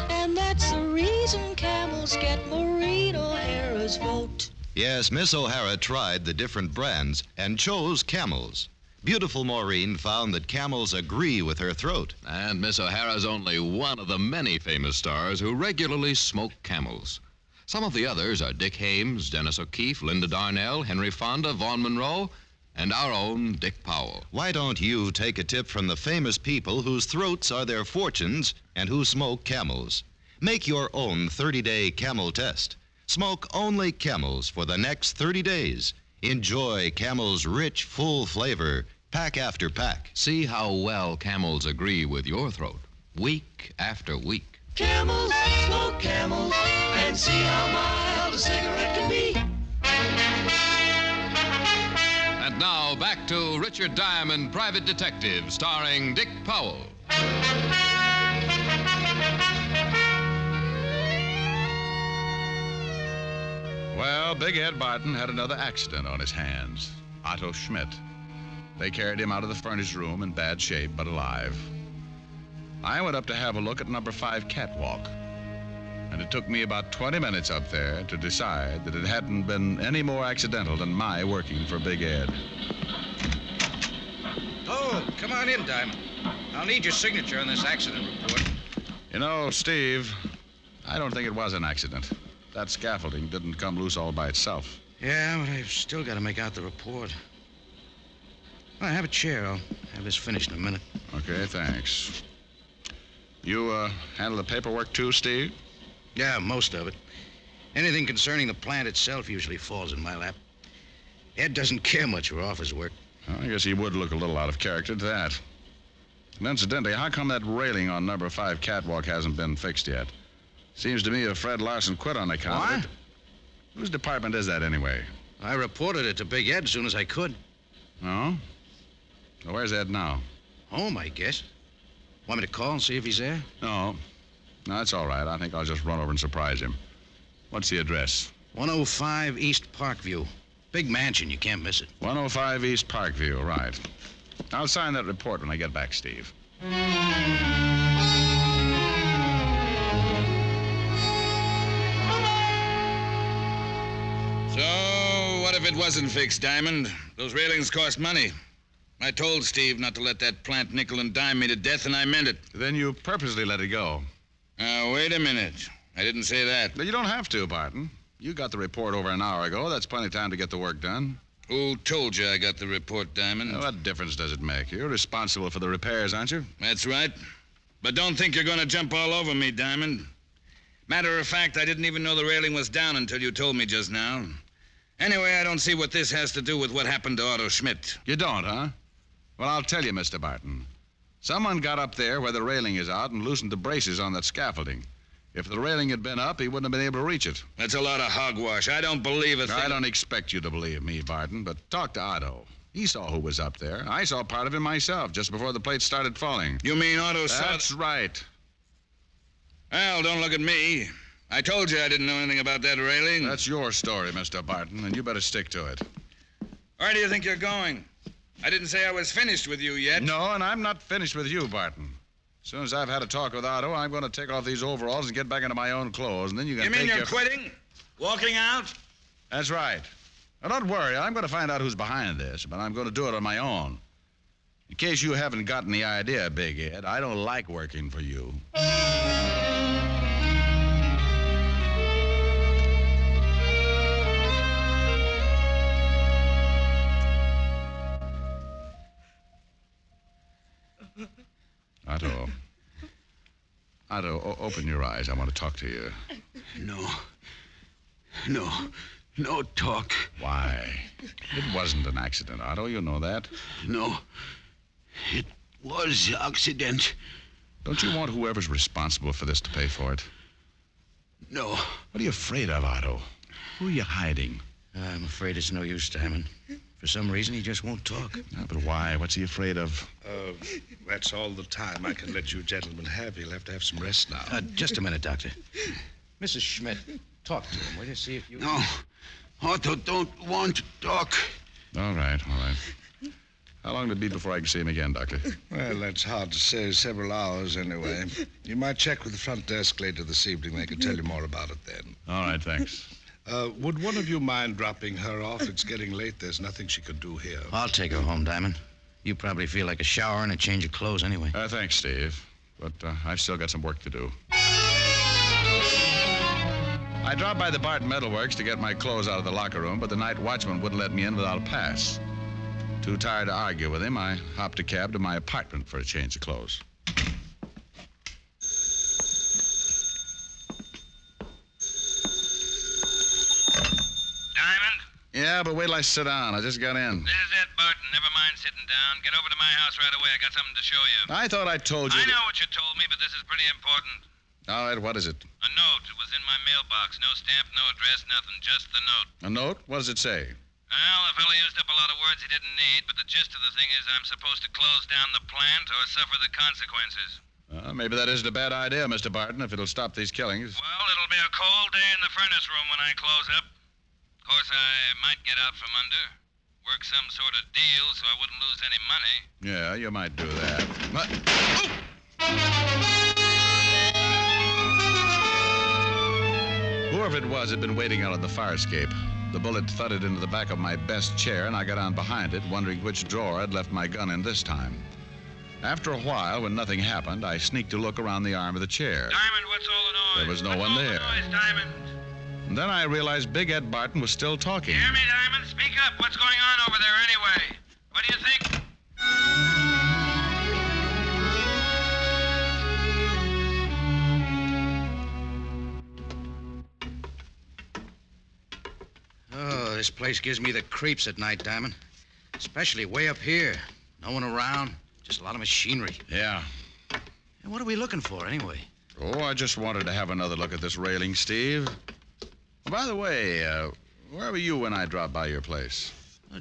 and that's the reason camels get Maureen O'Hara's vote. Yes, Miss O'Hara tried the different brands and chose Camels. Beautiful Maureen found that Camels agree with her throat. And Miss O'Hara's only one of the many famous stars who regularly smoke Camels. Some of the others are Dick Hames, Dennis O'Keefe, Linda Darnell, Henry Fonda, Vaughn Monroe, and our own Dick Powell. Why don't you take a tip from the famous people whose throats are their fortunes and who smoke Camels? Make your own 30-day Camel test. Smoke only Camels for the next 30 days. Enjoy Camel's rich, full flavor, pack after pack. See how well Camels agree with your throat, week after week. Camels, smoke Camels, and see how mild a cigarette can be. And now back to Richard Diamond, Private Detective, starring Dick Powell. Well, Big Ed Barton had another accident on his hands. Otto Schmidt. They carried him out of the furnace room in bad shape, but alive. I went up to have a look at number 5 catwalk. And it took me about 20 minutes up there to decide that it hadn't been any more accidental than my working for Big Ed. Oh, come on in, Diamond. I'll need your signature on this accident report. You know, Steve, I don't think it was an accident. That scaffolding didn't come loose all by itself. Yeah, but I've still got to make out the report. Well, have a chair. I'll have this finished in a minute. Okay, thanks. You handle the paperwork too, Steve? Yeah, most of it. Anything concerning the plant itself usually falls in my lap. Ed doesn't care much for office work. Well, I guess he would look a little out of character to that. And incidentally, how come that railing on number 5 catwalk hasn't been fixed yet? Seems to me if Fred Larson quit on account of it. Whose department is that, anyway? I reported it to Big Ed as soon as I could. Oh? Well, where's Ed now? Home, I guess. Want me to call and see if he's there? No, that's all right. I think I'll just run over and surprise him. What's the address? 105 East Parkview. Big mansion, you can't miss it. 105 East Parkview, right. I'll sign that report when I get back, Steve. So, what if it wasn't fixed, Diamond? Those railings cost money. I told Steve not to let that plant nickel and dime me to death, and I meant it. Then you purposely let it go. Now, wait a minute. I didn't say that. But you don't have to, Barton. You got the report over an hour ago. That's plenty of time to get the work done. Who told you I got the report, Diamond? What difference does it make? You're responsible for the repairs, aren't you? That's right. But don't think you're going to jump all over me, Diamond. Matter of fact, I didn't even know the railing was down until you told me just now. Anyway, I don't see what this has to do with what happened to Otto Schmidt. You don't, huh? Well, I'll tell you, Mr. Barton. Someone got up there where the railing is out and loosened the braces on that scaffolding. If the railing had been up, he wouldn't have been able to reach it. That's a lot of hogwash. I don't believe it. I don't expect you to believe me, Barton, but talk to Otto. He saw who was up there. I saw part of it myself just before the plates started falling. You mean Otto saw... That's right. Well, don't look at me. I told you I didn't know anything about that railing. That's your story, Mr. Barton, and you better stick to it. Where do you think you're going? I didn't say I was finished with you yet. No, and I'm not finished with you, Barton. As soon as I've had a talk with Otto, I'm going to take off these overalls and get back into my own clothes, and then you can You mean take you're quitting? Walking out? That's right. Now, don't worry. I'm going to find out who's behind this, but I'm going to do it on my own. In case you haven't gotten the idea, Big Ed, I don't like working for you. Otto, open your eyes. I want to talk to you. No talk. Why? It wasn't an accident, Otto. You know that. No, it was an accident. Don't you want whoever's responsible for this to pay for it? No. What are you afraid of, Otto? Who are you hiding? I'm afraid it's no use, Diamond. For some reason, he just won't talk. No, but why? What's he afraid of? That's all the time I can let you gentlemen have. You'll have to have some rest now. Just a minute, Doctor. Mrs. Schmidt, talk to him, will you? See if you... No, Otto don't want to talk. All right. How long will it be before I can see him again, Doctor? Well, that's hard to say. Several hours, anyway. You might check with the front desk later this evening. They can tell you more about it then. All right, thanks. Would one of you mind dropping her off? It's getting late. There's nothing she could do here. I'll take her home, Diamond. You probably feel like a shower and a change of clothes anyway. Thanks, Steve. But I've still got some work to do. I dropped by the Barton Metalworks to get my clothes out of the locker room, but the night watchman wouldn't let me in without a pass. Too tired to argue with him, I hopped a cab to my apartment for a change of clothes. Yeah, but wait till I sit down. I just got in. This is it, Barton. Never mind sitting down. Get over to my house right away. I got something to show you. I thought I told you. I know what you told me, but this is pretty important. All right, what is it? A note. It was in my mailbox. No stamp, no address, nothing. Just the note. A note? What does it say? Well, the fellow used up a lot of words he didn't need, but the gist of the thing is I'm supposed to close down the plant or suffer the consequences. Maybe that isn't a bad idea, Mr. Barton, if it'll stop these killings. Well, it'll be a cold day in the furnace room when I close up. Of course, I might get out from under. Work some sort of deal so I wouldn't lose any money. Yeah, you might do that. Whoever it was had been waiting out on the fire escape. The bullet thudded into the back of my best chair, and I got on behind it, wondering which drawer I'd left my gun in this time. After a while, when nothing happened, I sneaked a look around the arm of the chair. Diamond, what's all the noise? There was no one there. What's all the noise, Diamond? And then I realized Big Ed Barton was still talking. Hear me, Diamond? Speak up. What's going on over there anyway? What do you think? Oh, this place gives me the creeps at night, Diamond. Especially way up here. No one around. Just a lot of machinery. Yeah. And what are we looking for, anyway? Oh, I just wanted to have another look at this railing, Steve. By the way, where were you when I dropped by your place?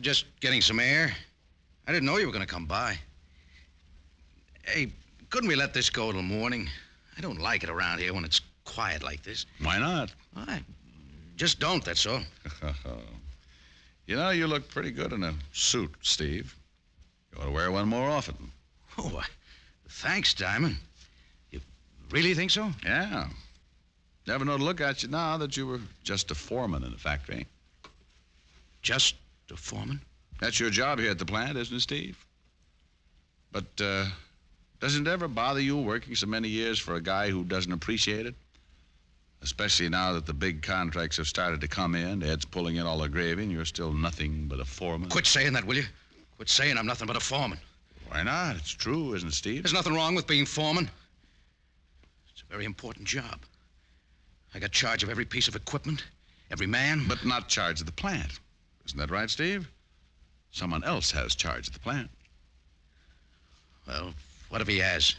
Just getting some air. I didn't know you were going to come by. Hey, couldn't we let this go till morning? I don't like it around here when it's quiet like this. Why not? I just don't, that's all. You know, you look pretty good in a suit, Steve. You ought to wear one more often. Oh, thanks, Diamond. You really think so? Yeah. Never know to look at you now that you were just a foreman in the factory. Just a foreman? That's your job here at the plant, isn't it, Steve? But Doesn't it ever bother you working so many years for a guy who doesn't appreciate it? Especially now that the big contracts have started to come in. Ed's pulling in all the gravy, and you're still nothing but a foreman. Quit saying that, will you? Quit saying I'm nothing but a foreman. Why not? It's true, isn't it, Steve? There's nothing wrong with being foreman. It's a very important job. I got charge of every piece of equipment, every man. But not charge of the plant. Isn't that right, Steve? Someone else has charge of the plant. Well, what if he has?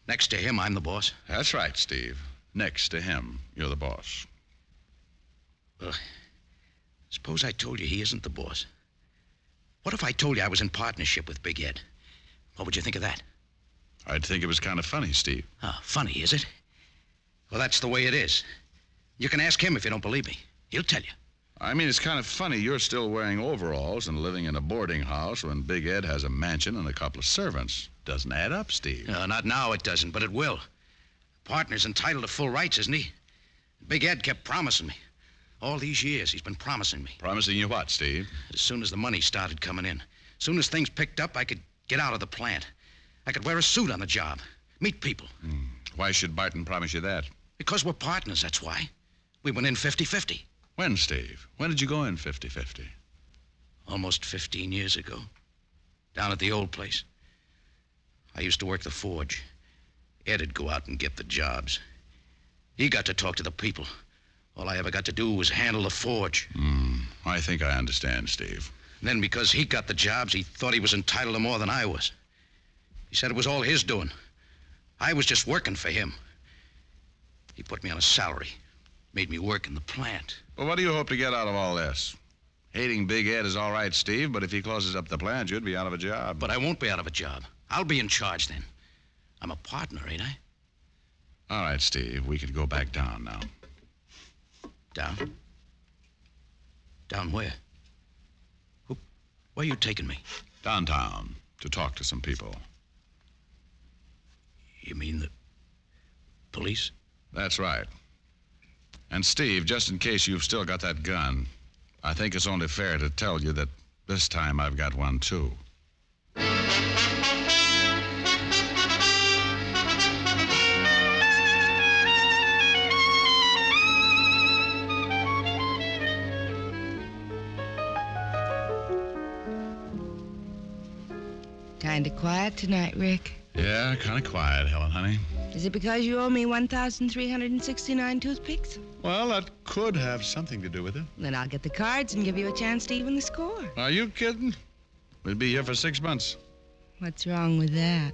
Next to him, I'm the boss. That's right, Steve. Next to him, you're the boss. Well, suppose I told you he isn't the boss. What if I told you I was in partnership with Big Ed? What would you think of that? I'd think it was kind of funny, Steve. Ah, funny, is it? Well, that's the way it is. You can ask him if you don't believe me. He'll tell you. I mean, it's kind of funny you're still wearing overalls and living in a boarding house when Big Ed has a mansion and a couple of servants. Doesn't add up, Steve. No, not now it doesn't, but it will. Partner's entitled to full rights, isn't he? Big Ed kept promising me. All these years, he's been promising me. Promising you what, Steve? As soon as the money started coming in, as soon as things picked up, I could get out of the plant. I could wear a suit on the job, meet people. Why should Barton promise you that? Because we're partners, that's why. We went in 50-50. When, Steve? When did you go in 50-50? Almost 15 years ago. Down at the old place. I used to work the forge. Ed'd go out and get the jobs. He got to talk to the people. All I ever got to do was handle the forge. I think I understand, Steve. And then because he got the jobs, he thought he was entitled to more than I was. He said it was all his doing. I was just working for him. He put me on a salary. Made me work in the plant. Well, what do you hope to get out of all this? Hating Big Ed is all right, Steve, but if he closes up the plant, you'd be out of a job. But I won't be out of a job. I'll be in charge then. I'm a partner, ain't I? All right, Steve, we could go back down now. Down? Down where? Where are you taking me? Downtown, to talk to some people. You mean the police? That's right. And Steve, just in case you've still got that gun, I think it's only fair to tell you that this time I've got one, too. Kinda quiet tonight, Rick. Yeah, kind of quiet, Helen, honey. Is it because you owe me 1,369 toothpicks? Well, that could have something to do with it. Then I'll get the cards and give you a chance to even the score. Are you kidding? We'll be here for 6 months. What's wrong with that?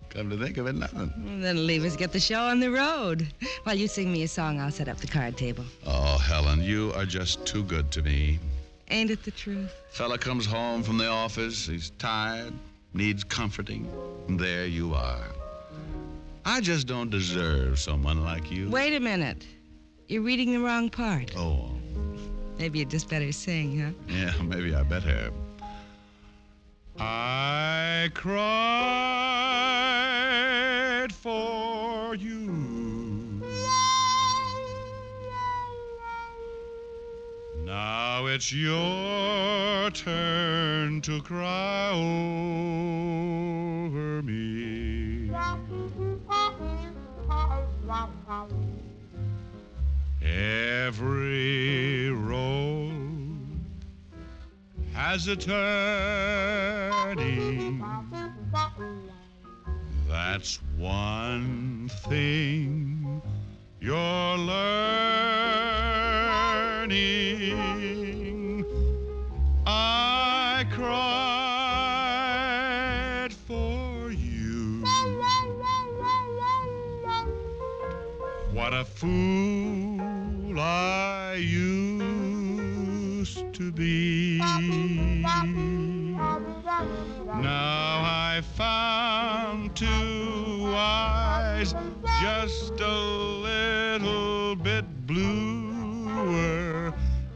Come to think of it, nothing. Well, then leave us get the show on the road. While you sing me a song, I'll set up the card table. Oh, Helen, you are just too good to me. Ain't it the truth? Fella comes home from the office, he's tired, needs comforting, and there you are. I just don't deserve someone like you. Wait a minute. You're reading the wrong part. Oh. Maybe you'd just better sing, huh? Yeah, maybe I better. I cried for you. Now it's your turn to cry over me. Every road has a turning. That's one thing you're learning. I cried for you. What a fool I used to be. Now I found two eyes just a little bit bluer.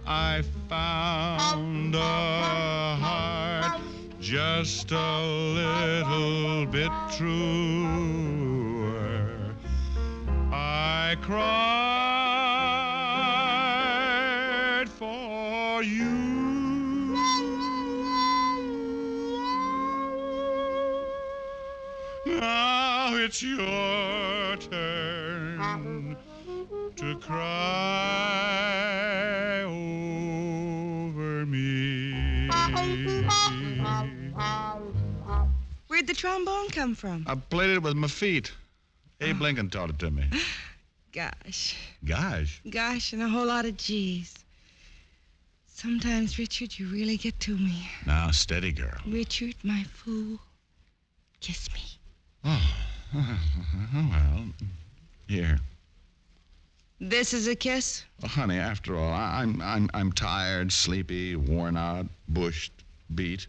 I found a heart just a little bit truer. I cried for you. it's your turn to cry over me. Where'd the trombone come from? I played it with my feet. Abe Lincoln taught it to me. Gosh. Gosh. Gosh, and a whole lot of G's. Sometimes, Richard, you really get to me. Now, steady, girl. Richard, my fool, kiss me. Oh, well, here. This is a kiss? Oh, honey, after all, I'm tired, sleepy, worn out, bushed, beat.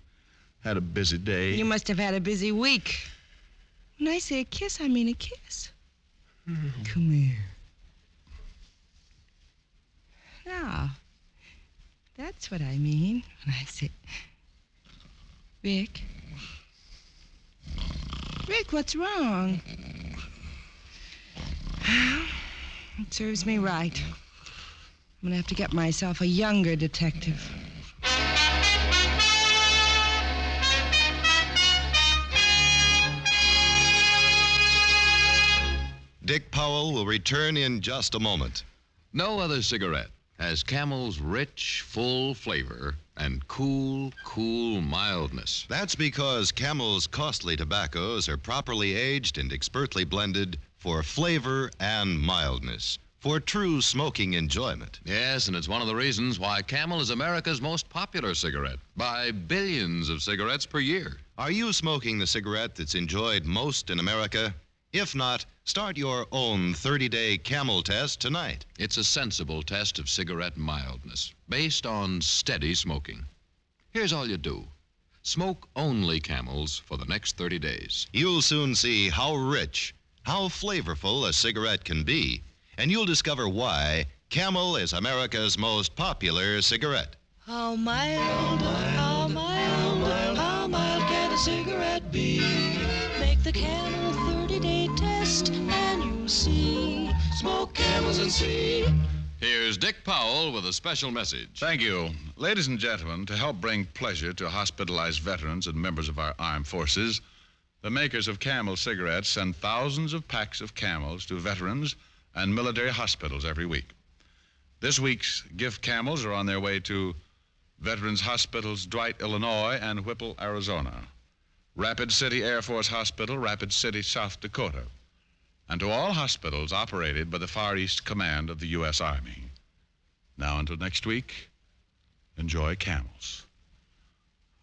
Had a busy day. You must have had a busy week. When I say a kiss, I mean a kiss. Come here. Now, that's what I mean when I say... Rick? Rick, what's wrong? It serves me right. I'm going to have to get myself a younger detective. Dick Powell will return in just a moment. No other cigarette has Camel's rich, full flavor and cool mildness. That's because Camel's costly tobaccos are properly aged and expertly blended for flavor and mildness, for true smoking enjoyment. Yes, and it's one of the reasons why Camel is America's most popular cigarette, by billions of cigarettes per year. Are you smoking the cigarette that's enjoyed most in America? If not, start your own 30-day Camel test tonight. It's a sensible test of cigarette mildness, based on steady smoking. Here's all you do. Smoke only Camels for the next 30 days. You'll soon see how rich, how flavorful a cigarette can be, and you'll discover why Camel is America's most popular cigarette. How mild, how mild, how mild can a cigarette be? Make the Camel 30-day test and you'll see. Smoke Camels and see. Here's Dick Powell with a special message. Thank you. Ladies and gentlemen, to help bring pleasure to hospitalized veterans and members of our armed forces, the makers of Camel cigarettes send thousands of packs of Camels to veterans and military hospitals every week. This week's gift Camels are on their way to Veterans Hospitals Dwight, Illinois, and Whipple, Arizona, Rapid City Air Force Hospital, Rapid City, South Dakota, and to all hospitals operated by the Far East Command of the U.S. Army. Now, until next week, enjoy Camels.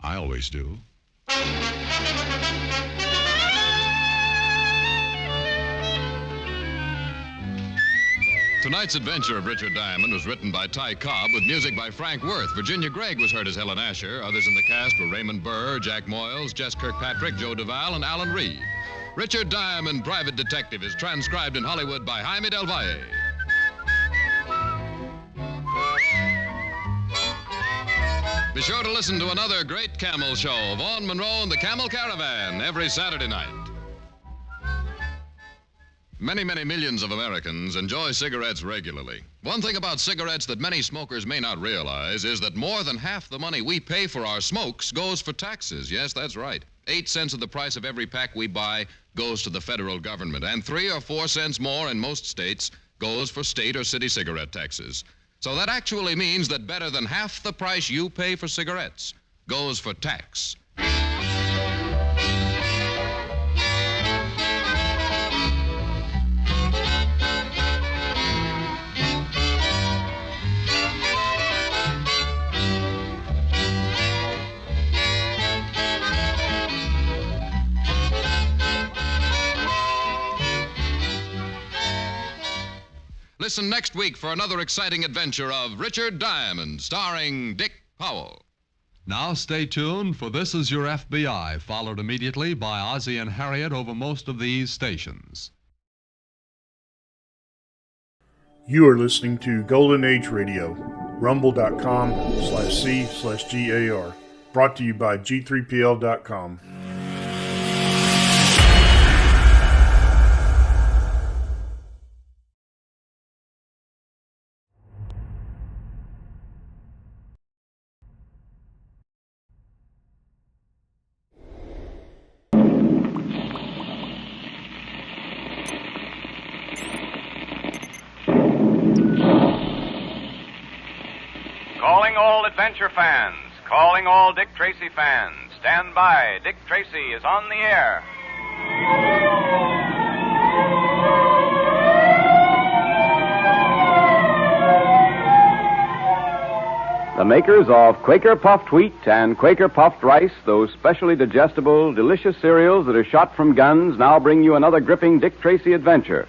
I always do. Tonight's adventure of Richard Diamond was written by Ty Cobb with music by Frank Worth. Virginia Gregg was heard as Helen Asher. Others in the cast were Raymond Burr, Jack Moyles, Jess Kirkpatrick, Joe Duvall, and Alan Reed. Richard Diamond, Private Detective, is transcribed in Hollywood by Jaime Del Valle. Be sure to listen to another great Camel show, Vaughn Monroe and the Camel Caravan, every Saturday night. Many millions of Americans enjoy cigarettes regularly. One thing about cigarettes that many smokers may not realize is that more than half the money we pay for our smokes goes for taxes. Yes, that's right. 8 cents of the price of every pack we buy goes to the federal government, and 3 or 4 cents more in most states goes for state or city cigarette taxes. So that actually means that better than half the price you pay for cigarettes goes for tax. Listen next week for another exciting adventure of Richard Diamond, starring Dick Powell. Now stay tuned, for This Is Your FBI, followed immediately by Ozzie and Harriet over most of these stations. You are listening to Golden Age Radio, rumble.com/C/GAR. Brought to you by G3PL.com. adventure fans, calling all Dick Tracy fans. Stand by. Dick Tracy is on the air. The makers of Quaker Puffed Wheat and Quaker Puffed Rice, those specially digestible, delicious cereals that are shot from guns, now bring you another gripping Dick Tracy adventure.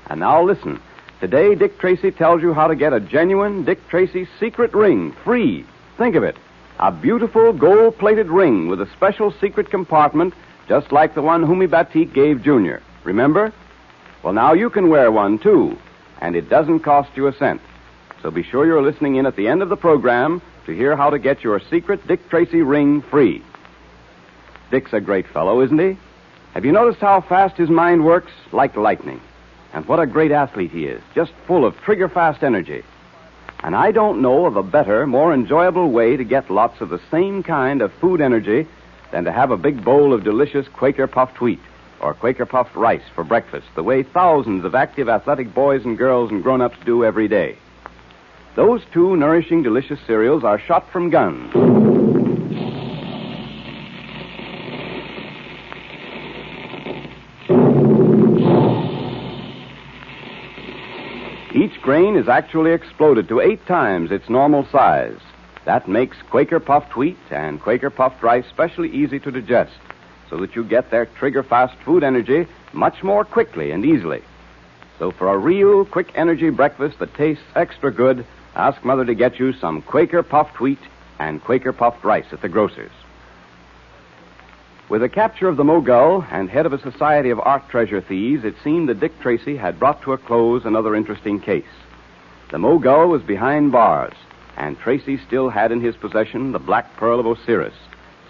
And now listen. Today, Dick Tracy tells you how to get a genuine Dick Tracy secret ring, free. Think of it. A beautiful gold-plated ring with a special secret compartment, just like the one Humi Batik gave Junior. Remember? Well, now you can wear one, too. And it doesn't cost you a cent. So be sure you're listening in at the end of the program to hear how to get your secret Dick Tracy ring free. Dick's a great fellow, isn't he? Have you noticed how fast his mind works? Like lightning. And what a great athlete he is, just full of trigger-fast energy. And I don't know of a better, more enjoyable way to get lots of the same kind of food energy than to have a big bowl of delicious Quaker Puffed Wheat or Quaker Puffed Rice for breakfast, the way thousands of active, athletic boys and girls and grown-ups do every day. Those two nourishing, delicious cereals are shot from guns. Each grain is actually exploded to 8 times its normal size. That makes Quaker Puffed Wheat and Quaker Puffed Rice specially easy to digest, so that you get their trigger-fast food energy much more quickly and easily. So for a real quick energy breakfast that tastes extra good, ask Mother to get you some Quaker Puffed Wheat and Quaker Puffed Rice at the grocer's. With the capture of the Mogul and head of a society of art treasure thieves, it seemed that Dick Tracy had brought to a close another interesting case. The Mogul was behind bars, and Tracy still had in his possession the Black Pearl of Osiris,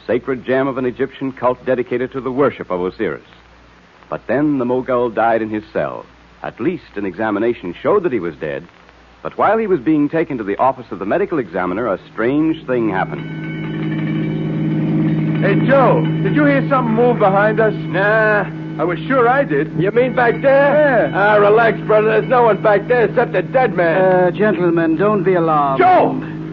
sacred gem of an Egyptian cult dedicated to the worship of Osiris. But then the Mogul died in his cell. At least an examination showed that he was dead. But while he was being taken to the office of the medical examiner, a strange thing happened. Hey, Joe, did you hear something move behind us? Nah, I was sure I did. You mean back there? Yeah. Relax, brother. There's no one back there except a dead man. Gentlemen, don't be alarmed.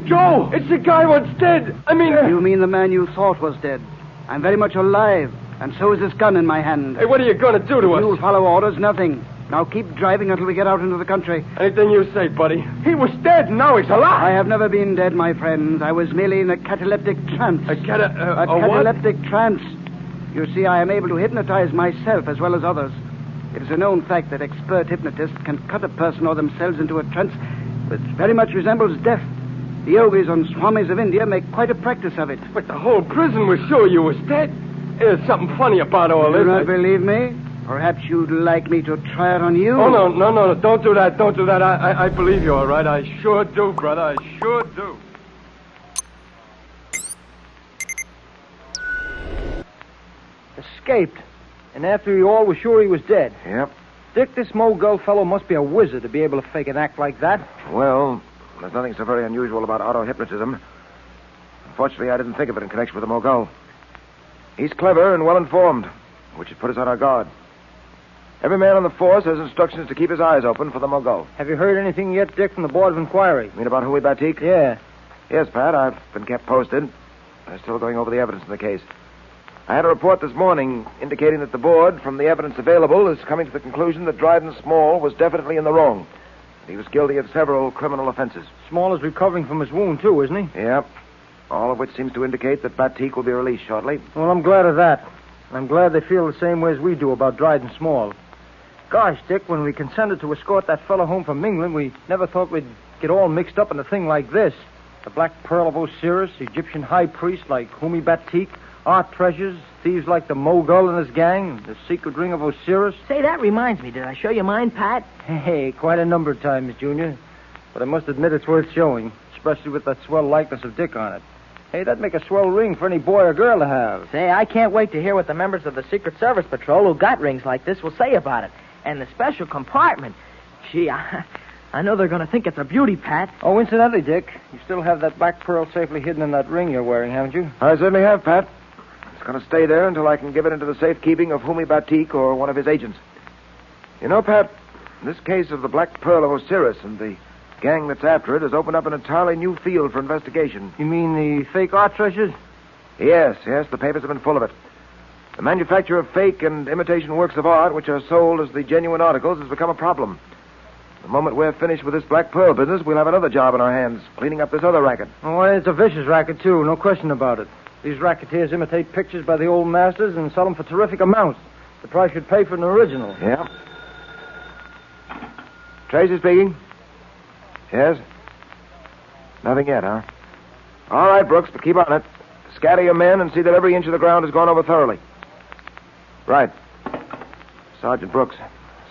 Joe, it's the guy what's dead. I mean... You mean the man you thought was dead. I'm very much alive, and so is this gun in my hand. Hey, what are you going to do to us? You'll follow orders, nothing. Now keep driving until we get out into the country. Anything you say, buddy. He was dead, and now he's alive. I have never been dead, my friends. I was merely in a cataleptic trance. A cataleptic trance. You see, I am able to hypnotize myself as well as others. It is a known fact that expert hypnotists can cut a person or themselves into a trance which very much resembles death. The yogis and swamis of India make quite a practice of it. But the whole prison was sure you was dead. There's something funny about all this. You do not believe me? Perhaps you'd like me to try it on you? Oh, no. Don't do that. I believe you, all right. I sure do, brother. I sure do. Escaped. And after you all were sure he was dead. Yep. Dick, this Mogul fellow must be a wizard to be able to fake an act like that. Well, there's nothing so very unusual about auto-hypnotism. Unfortunately, I didn't think of it in connection with the Mogul. He's clever and well-informed, which should put us on our guard. Every man on the force has instructions to keep his eyes open for the Mogul. Have you heard anything yet, Dick, from the Board of Inquiry? You mean about Humi Batik? Yeah. Yes, Pat. I've been kept posted. They're still going over the evidence in the case. I had a report this morning indicating that the board, from the evidence available, is coming to the conclusion that Dryden Small was definitely in the wrong. He was guilty of several criminal offenses. Small is recovering from his wound, too, isn't he? Yep. All of which seems to indicate that Batik will be released shortly. Well, I'm glad of that. I'm glad they feel the same way as we do about Dryden Small. Gosh, Dick, when we consented to escort that fellow home from England, we never thought we'd get all mixed up in a thing like this. The Black Pearl of Osiris, Egyptian high priest like Humi Batik, art treasures, thieves like the Mogul and his gang, the secret ring of Osiris. Say, that reminds me. Did I show you mine, Pat? Hey, quite a number of times, Junior. But I must admit it's worth showing, especially with that swell likeness of Dick on it. Hey, that'd make a swell ring for any boy or girl to have. Say, I can't wait to hear what the members of the Secret Service Patrol who got rings like this will say about it. And the special compartment. Gee, I know they're going to think it's a beauty, Pat. Oh, incidentally, Dick, you still have that black pearl safely hidden in that ring you're wearing, haven't you? I certainly have, Pat. It's going to stay there until I can give it into the safekeeping of Humi Batik or one of his agents. You know, Pat, this case of the Black Pearl of Osiris and the gang that's after it has opened up an entirely new field for investigation. You mean the fake art treasures? Yes, the papers have been full of it. The manufacture of fake and imitation works of art, which are sold as the genuine articles, has become a problem. The moment we're finished with this Black Pearl business, we'll have another job in our hands, cleaning up this other racket. Oh, it's a vicious racket, too, no question about it. These racketeers imitate pictures by the old masters and sell them for terrific amounts. The price you'd pay for an original. Yeah. Tracy speaking. Yes? Nothing yet, huh? All right, Brooks, but keep on it. Scatter your men and see that every inch of the ground is gone over thoroughly. Right. Sergeant Brooks.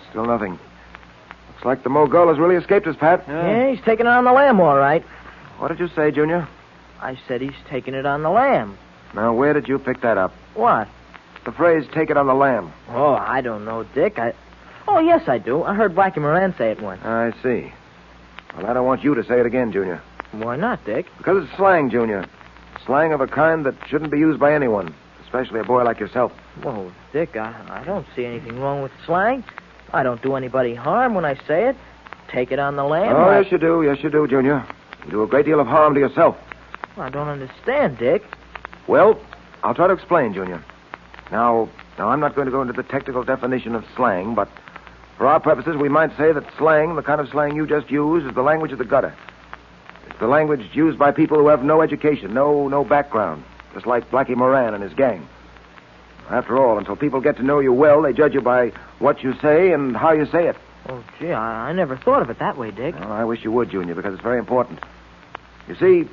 Still nothing. Looks like the Mogul has really escaped us, Pat. Yeah, he's taking it on the lamb, all right. What did you say, Junior? I said he's taking it on the lamb. Now, where did you pick that up? What? The phrase, take it on the lamb. Oh, I don't know, Dick. Oh, yes, I do. I heard Blackie Moran say it once. I see. Well, I don't want you to say it again, Junior. Why not, Dick? Because it's slang, Junior. Slang of a kind that shouldn't be used by anyone, especially a boy like yourself. Whoa, Dick, I don't see anything wrong with slang. I don't do anybody harm when I say it. Take it on the lamb. Oh, yes, you do. Yes, you do, Junior. You do a great deal of harm to yourself. I don't understand, Dick. Well, I'll try to explain, Junior. Now, I'm not going to go into the technical definition of slang, but for our purposes, we might say that slang, the kind of slang you just used, is the language of the gutter. It's the language used by people who have no education, no background, just like Blackie Moran and his gang. After all, until people get to know you well, they judge you by what you say and how you say it. Oh, gee, I never thought of it that way, Dick. Well, I wish you would, Junior, because it's very important. You see,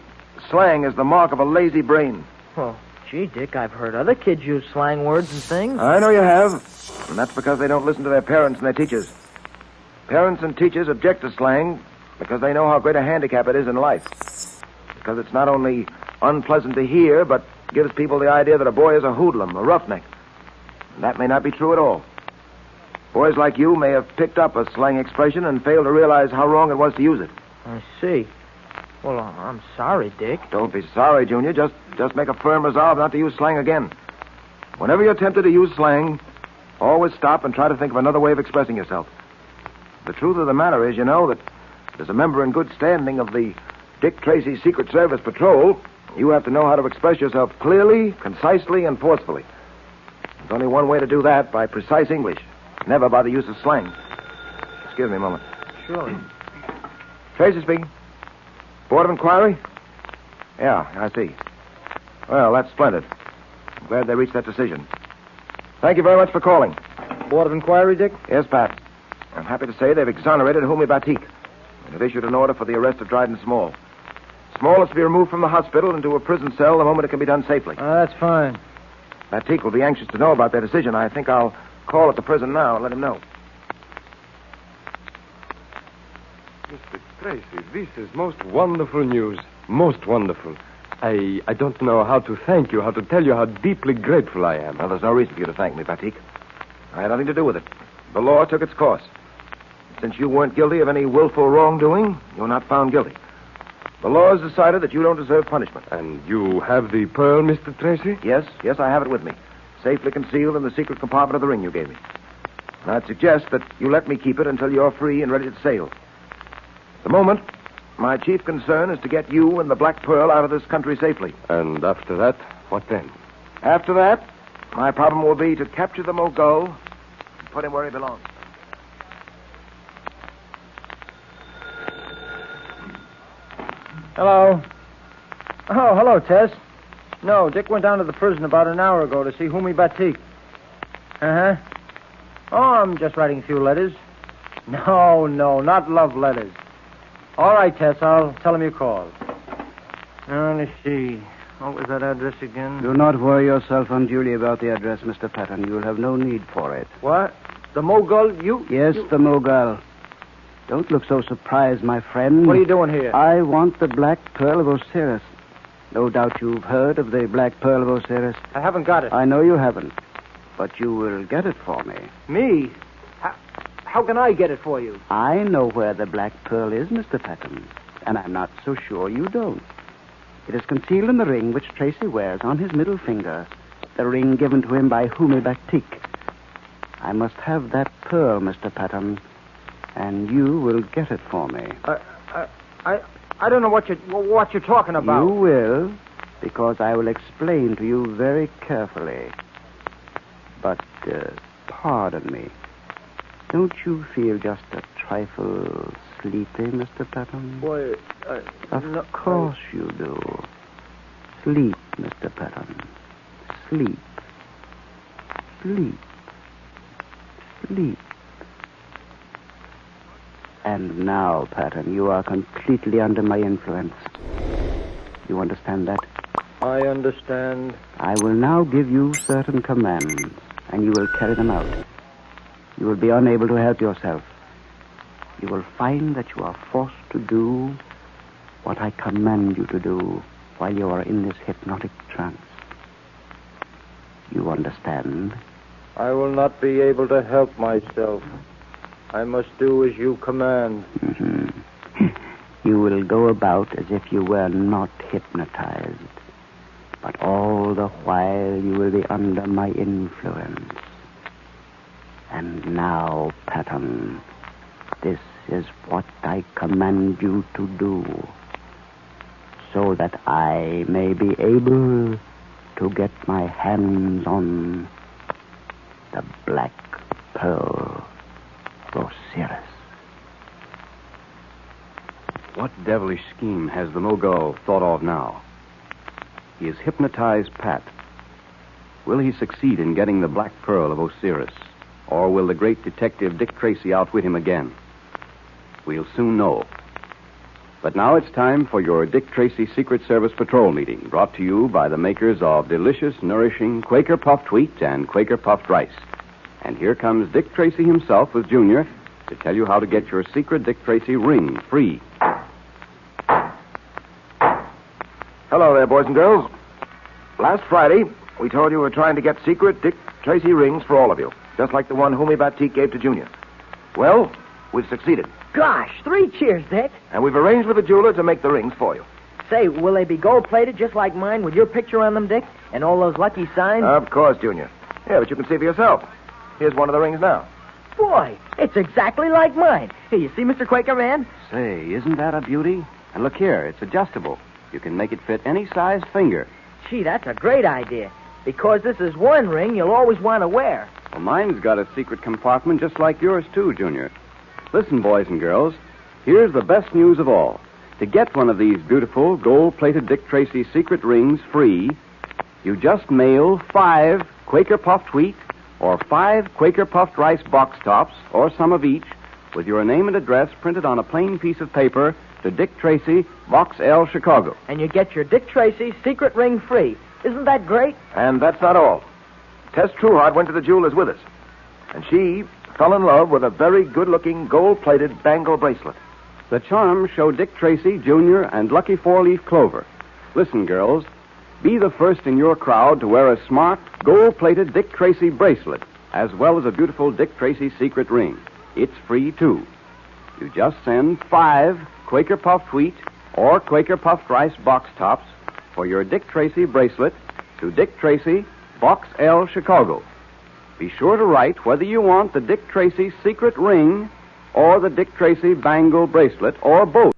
slang is the mark of a lazy brain. Well, gee, Dick, I've heard other kids use slang words and things. I know you have, and that's because they don't listen to their parents and their teachers. Parents and teachers object to slang because they know how great a handicap it is in life. Because it's not only unpleasant to hear, but gives people the idea that a boy is a hoodlum, a roughneck. And that may not be true at all. Boys like you may have picked up a slang expression and failed to realize how wrong it was to use it. I see. Well, I'm sorry, Dick. Don't be sorry, Junior. Just make a firm resolve not to use slang again. Whenever you're tempted to use slang, always stop and try to think of another way of expressing yourself. The truth of the matter is, you know, that as a member in good standing of the Dick Tracy Secret Service Patrol, you have to know how to express yourself clearly, concisely, and forcefully. There's only one way to do that, by precise English, never by the use of slang. Excuse me a moment. Sure. Tracy speaking. Board of Inquiry? Yeah, I see. Well, that's splendid. I'm glad they reached that decision. Thank you very much for calling. Board of Inquiry, Dick? Yes, Pat. I'm happy to say they've exonerated Homi Batik and have issued an order for the arrest of Dryden Small. Small is to be removed from the hospital into a prison cell the moment it can be done safely. That's fine. Batik will be anxious to know about their decision. I think I'll call at the prison now and let him know. Mr. Tracy, this is most wonderful news. Most wonderful. I don't know how to thank you, how to tell you how deeply grateful I am. Well, there's no reason for you to thank me, Batik. I had nothing to do with it. The law took its course. Since you weren't guilty of any willful wrongdoing, you're not found guilty. The law has decided that you don't deserve punishment. And you have the pearl, Mr. Tracy? Yes, I have it with me. Safely concealed in the secret compartment of the ring you gave me. And I'd suggest that you let me keep it until you're free and ready to sail. At the moment, my chief concern is to get you and the Black Pearl out of this country safely. And after that, what then? After that, my problem will be to capture the Mogul and put him where he belongs. Hello. Oh, hello, Tess. No, Dick went down to the prison about an hour ago to see Homi Batik. Uh-huh. Oh, I'm just writing a few letters. No, not love letters. All right, Tess, I'll tell him you called. Let's see. What was that address again? Do not worry yourself unduly about the address, Mr. Patton. You'll have no need for it. What? The Mogul? Yes, the Mogul. Don't look so surprised, my friend. What are you doing here? I want the Black Pearl of Osiris. No doubt you've heard of the Black Pearl of Osiris. I haven't got it. I know you haven't. But you will get it for me. Me? How can I get it for you? I know where the Black Pearl is, Mr. Patton. And I'm not so sure you don't. It is concealed in the ring which Tracy wears on his middle finger. The ring given to him by Homi Batik. I must have that pearl, Mr. Patton. And you will get it for me. I don't know what you're talking about. You will, because I will explain to you very carefully. But, pardon me. Don't you feel just a trifle sleepy, Mr. Patton? Why, Of course you do. Sleep, Mr. Patton. Sleep. Sleep. Sleep. And now, Patton, you are completely under my influence. You understand that? I understand. I will now give you certain commands, and you will carry them out. You will be unable to help yourself. You will find that you are forced to do what I command you to do while you are in this hypnotic trance. You understand? I will not be able to help myself. I must do as you command. Mm-hmm. You will go about as if you were not hypnotized. But all the while you will be under my influence. And now, Patton, this is what I command you to do, so that I may be able to get my hands on the Black Pearl Osiris. What devilish scheme has the Mogul thought of now? He has hypnotized Pat. Will he succeed in getting the Black Pearl of Osiris? Or will the great detective Dick Tracy outwit him again? We'll soon know. But now it's time for your Dick Tracy Secret Service Patrol meeting, brought to you by the makers of delicious, nourishing Quaker Puffed Wheat and Quaker Puffed Rice. And here comes Dick Tracy himself with Junior to tell you how to get your secret Dick Tracy ring free. Hello there, boys and girls. Last Friday, we told you we were trying to get secret Dick Tracy rings for all of you, just like the one Humi Batik gave to Junior. Well, we've succeeded. Gosh, 3 cheers, Dick. And we've arranged with the jeweler to make the rings for you. Say, will they be gold-plated just like mine with your picture on them, Dick? And all those lucky signs? Of course, Junior. Yeah, but you can see for yourself. Here's one of the rings now. Boy, it's exactly like mine. Here, you see, Mr. Quaker Man? Say, isn't that a beauty? And look here, it's adjustable. You can make it fit any size finger. Gee, that's a great idea. Because this is one ring you'll always want to wear. Well, mine's got a secret compartment just like yours, too, Junior. Listen, boys and girls, here's the best news of all. To get one of these beautiful gold-plated Dick Tracy secret rings free, you just mail 5 Quaker Puffed Wheat or 5 Quaker Puffed Rice box tops, or some of each, with your name and address printed on a plain piece of paper to Dick Tracy, Box L, Chicago. And you get your Dick Tracy secret ring free. Isn't that great? And that's not all. Tess Trueheart went to the jeweler's with us. And she fell in love with a very good-looking gold-plated bangle bracelet. The charms show Dick Tracy, Jr., and Lucky Four-Leaf Clover. Listen, girls, be the first in your crowd to wear a smart, gold-plated Dick Tracy bracelet, as well as a beautiful Dick Tracy secret ring. It's free, too. You just send 5 Quaker Puffed Wheat or Quaker Puffed Rice box tops for your Dick Tracy bracelet to Dick Tracy, Box L, Chicago. Be sure to write whether you want the Dick Tracy secret ring or the Dick Tracy bangle bracelet, or both.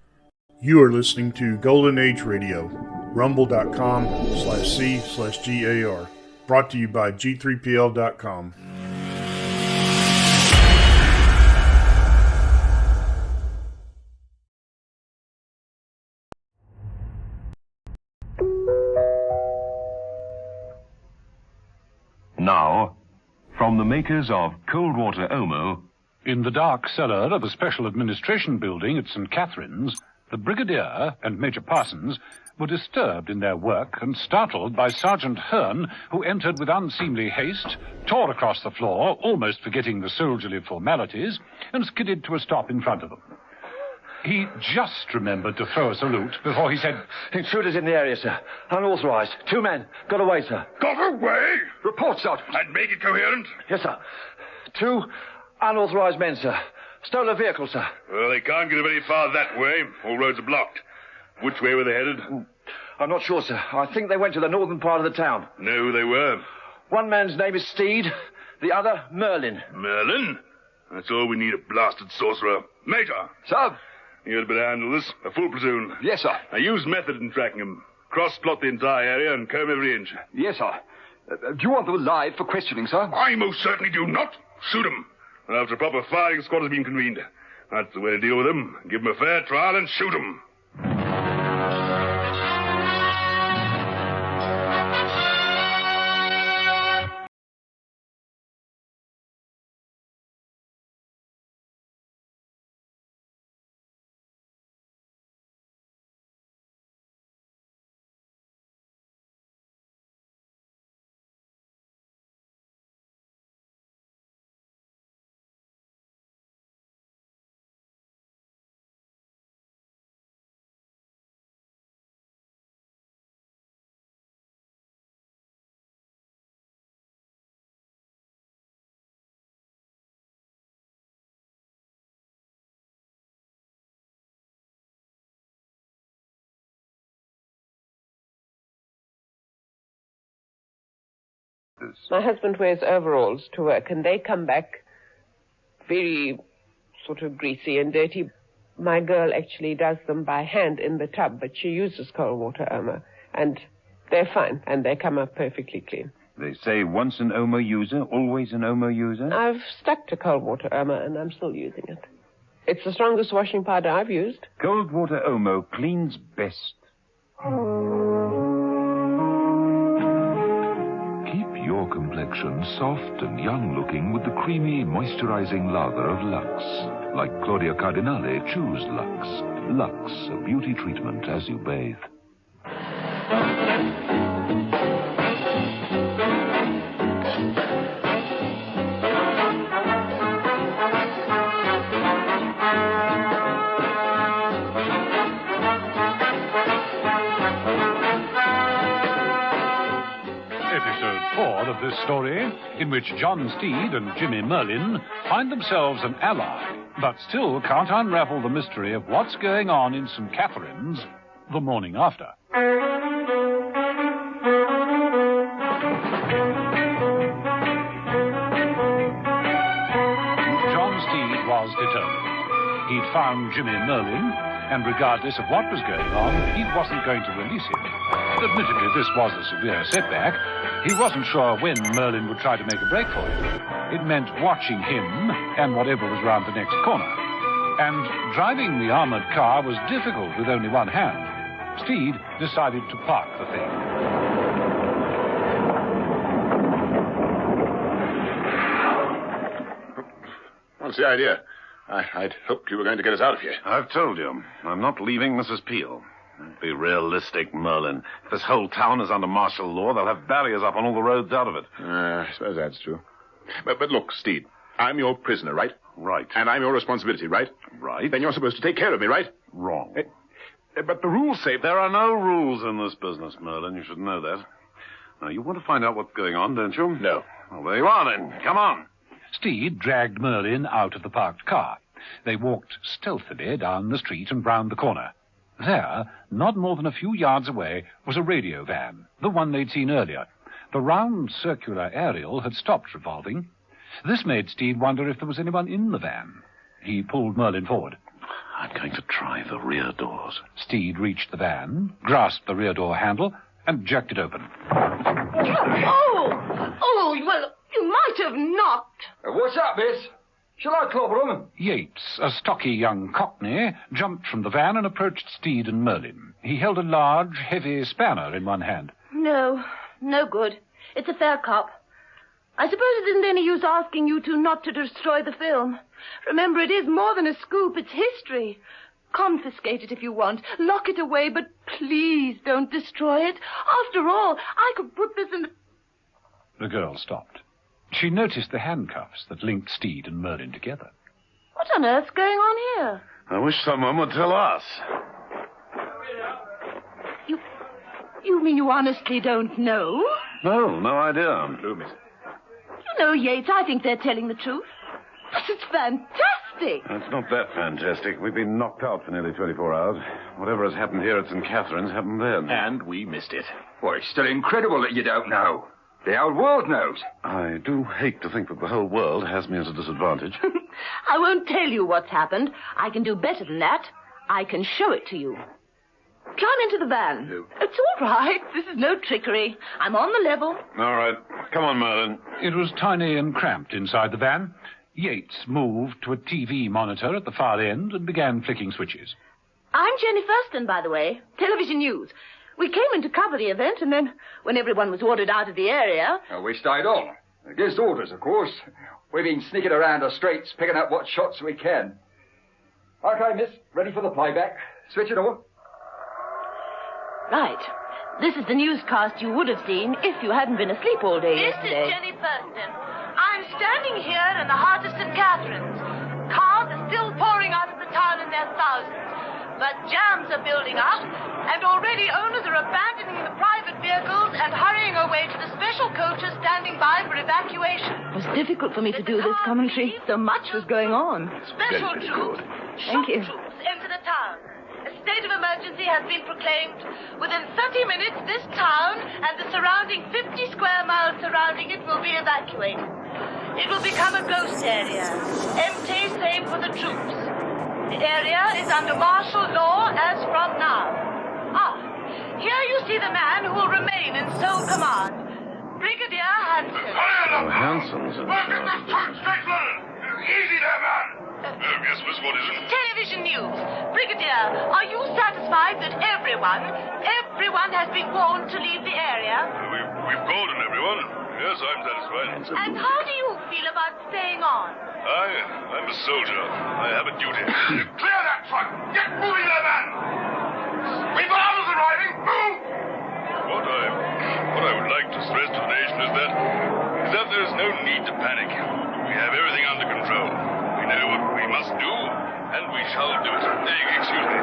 You are listening to Golden Age Radio, rumble.com/C/GAR. Brought to you by G3PL.com. Now, from the makers of Cold Water Omo. In the dark cellar of a special administration building at St. Catherine's, the Brigadier and Major Parsons were disturbed in their work and startled by Sergeant Hearn, who entered with unseemly haste, tore across the floor, almost forgetting the soldierly formalities, and skidded to a stop in front of them. He just remembered to throw a salute before he said, "Intruders in the area, sir. Unauthorized. 2 men. Got away, sir." Got away? Report, Sergeant. And make it coherent. Yes, sir. 2 unauthorized men, sir. Stole a vehicle, sir. Well, they can't get very far that way. All roads are blocked. Which way were they headed? I'm not sure, sir. I think they went to the northern part of the town. Know who they were? One man's name is Steed. The other, Merlin. Merlin? That's all we need, a blasted sorcerer. Major! Sir? You'd better handle this. A full platoon. Yes, sir. I used method in tracking them. Cross-plot the entire area and comb every inch. Yes, sir. Do you want them alive for questioning, sir? I most certainly do not. Shoot them. After a proper firing squad has been convened. That's the way to deal with them. Give them a fair trial and shoot them. My husband wears overalls to work, and they come back very sort of greasy and dirty. My girl actually does them by hand in the tub, but she uses cold water Oma, and they're fine, and they come up perfectly clean. They say once an Oma user, always an Oma user? I've stuck to cold water Oma, and I'm still using it. It's the strongest washing powder I've used. Cold water Omo cleans best. Keep your complexion soft and young-looking with the creamy, moisturizing lather of Lux. Like Claudia Cardinale, choose Lux. Lux, a beauty treatment as you bathe. Of this story, in which John Steed and Jimmy Merlin find themselves an ally, but still can't unravel the mystery of what's going on in St. Catherine's the morning after. John Steed was determined. He'd found Jimmy Merlin, and regardless of what was going on, he wasn't going to release him. Admittedly, this was a severe setback. He wasn't sure when Merlin would try to make a break for him. It meant watching him and whatever was round the next corner. And driving the armored car was difficult with only one hand. Steed decided to park the thing. What's the idea? I'd hoped you were going to get us out of here. I've told you. I'm not leaving Mrs. Peel. Be realistic, Merlin. If this whole town is under martial law, they'll have barriers up on all the roads out of it. I suppose that's true. But look, Steed, I'm your prisoner, right? Right. And I'm your responsibility, right? Right. Then you're supposed to take care of me, right? Wrong. But the rules say... There are no rules in this business, Merlin. You should know that. Now, you want to find out what's going on, don't you? No. Well, there you are, then. Come on. Steed dragged Merlin out of the parked car. They walked stealthily down the street and round the corner. There, not more than a few yards away, was a radio van, the one they'd seen earlier. The round circular aerial had stopped revolving. This made Steed wonder if there was anyone in the van. He pulled Merlin forward. I'm going to try the rear doors. Steed reached the van, grasped the rear door handle, and jerked it open. Oh, well, you might have knocked. What's up, miss? Shall I clobber him? Yates, a stocky young cockney, jumped from the van and approached Steed and Merlin. He held a large, heavy spanner in one hand. No good. It's a fair cop. I suppose it isn't any use asking you two not to destroy the film. Remember, it is more than a scoop. It's history. Confiscate it if you want. Lock it away, but please don't destroy it. After all, I could put this in... The girl stopped. She noticed the handcuffs that linked Steed and Merlin together. What on earth's going on here? I wish someone would tell us. You mean you honestly don't know? No idea. You know, Yates, I think they're telling the truth. This is fantastic. It's not that fantastic. We've been knocked out for nearly 24 hours. Whatever has happened here at St. Catherine's happened then. And we missed it. Well, it's still incredible that you don't know. The whole world knows. I do hate to think that the whole world has me at a disadvantage. I won't tell you what's happened. I can do better than that. I can show it to you. Climb into the van. No. It's all right. This is no trickery. I'm on the level. All right. Come on, Merlin. It was tiny and cramped inside the van. Yates moved to a TV monitor at the far end and began flicking switches. I'm Jenny Thurston, by the way. Television News. We came in to cover the event, and then, when everyone was ordered out of the area... We stayed on. Against orders, of course. We've been sneaking around the streets, picking up what shots we can. Okay, miss. Ready for the playback. Switch it on. Right. This is the newscast you would have seen if you hadn't been asleep all day yesterday. This is Jenny Thurston. I'm standing here in the heart of St. Catherine's. Cars are still pouring out of the town in their thousands. But jams are building up, and already owners are abandoning the private vehicles and hurrying away to the special coaches standing by for evacuation. It was difficult for me to do this commentary. So much was going on. Special troops, Thank you. troops enter the town. A state of emergency has been proclaimed. Within 30 minutes, this town and the surrounding 50 square miles surrounding it will be evacuated. It will become a ghost area, empty save for the troops. The area is under martial law as from now. Here you see the man who will remain in sole command. Brigadier Hanson. Oh, Hanson's in Easy there, man. Yes, miss, what is it? Television News. Brigadier, are you satisfied that everyone has been warned to leave the area? We've called on everyone. Yes, I'm satisfied. And how do you feel about staying on? I'm a soldier. I have a duty. Clear that truck! Get moving there, man! We've got others arriving! Move! What I would like to stress to the nation is that there is no need to panic. We have everything under control. We know what we must do, and we shall do it. Excuse me.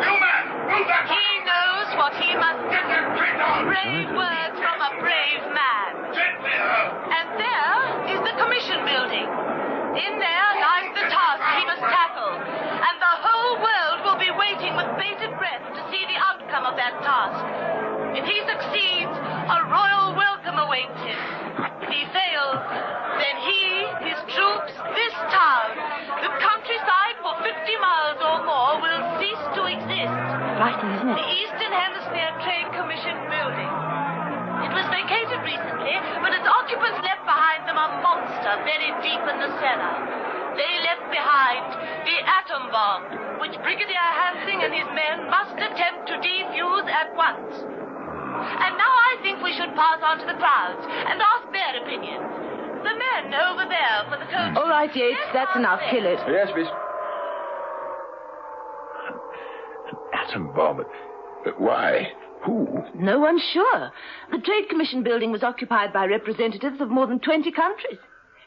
You man! Move that truck! He knows what he must do. Brave words from a brave man. Gently, And there is the commission building. In there lies the task he must tackle, and the whole world will be waiting with bated breath to see the outcome of that task. If he succeeds, a royal welcome awaits him. If he fails, then he, his troops, this town, the countryside for 50 miles or more will cease to exist. Frightening, isn't it? The Eastern Hemisphere Trade Commission building. It was vacated recently, but its occupants left behind them a monster buried deep in the cellar. They left behind the atom bomb, which Brigadier Hansing and his men must attempt to defuse at once. And now I think we should pass on to the crowds and ask their opinions. The men over there for the coach. All right, Yates, that's enough. Kill it. Yes, miss. An atom bomb? But why? Who? No one's sure. The Trade Commission building was occupied by representatives of more than 20 countries.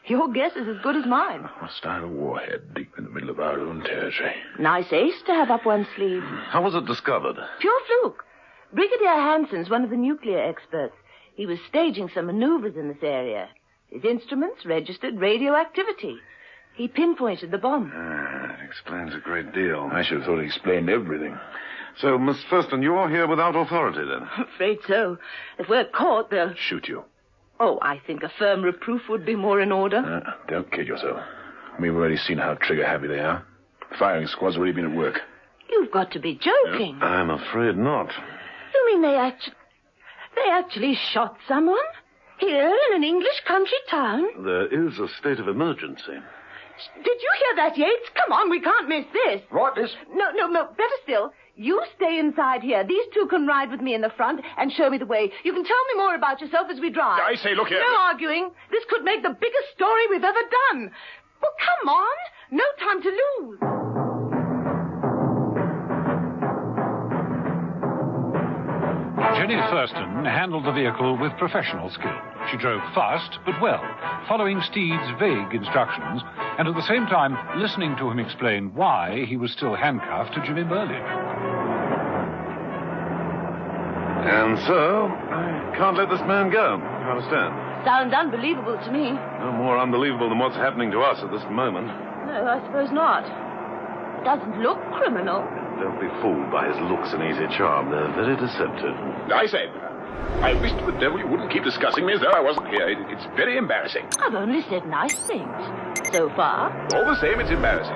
Your guess is as good as mine. A hostile warhead deep in the middle of our own territory. Nice ace to have up one's sleeve. How was it discovered? Pure fluke. Brigadier Hanson's one of the nuclear experts. He was staging some maneuvers in this area. His instruments registered radioactivity. He pinpointed the bomb. That explains a great deal. I should have thought it explained everything. So, Miss Thurston, you're here without authority, then? I'm afraid so. If we're caught, they'll... Shoot you. Oh, I think a firm reproof would be more in order. Don't kid yourself. We've already seen how trigger-happy they are. The firing squad's already been at work. You've got to be joking. I'm afraid not. You mean they actually shot someone? Here in an English country town? There is a state of emergency. Did you hear that, Yates? Come on, we can't miss this. Right, miss. No. Better still. You stay inside here. These two can ride with me in the front and show me the way. You can tell me more about yourself as we drive. I say, look here. No arguing. This could make the biggest story we've ever done. Well, come on. No time to lose. Jenny Thurston handled the vehicle with professional skill. She drove fast, but well, following Steed's vague instructions, and at the same time listening to him explain why he was still handcuffed to Jimmy Merlin. And so, I can't let this man go. You understand? Sounds unbelievable to me. No more unbelievable than what's happening to us at this moment. No, I suppose not. It doesn't look criminal. Don't be fooled by his looks and easy charm. They're very deceptive. I say, I wish to the devil you wouldn't keep discussing me as though I wasn't here. It's very embarrassing. I've only said nice things. So far. All the same, it's embarrassing.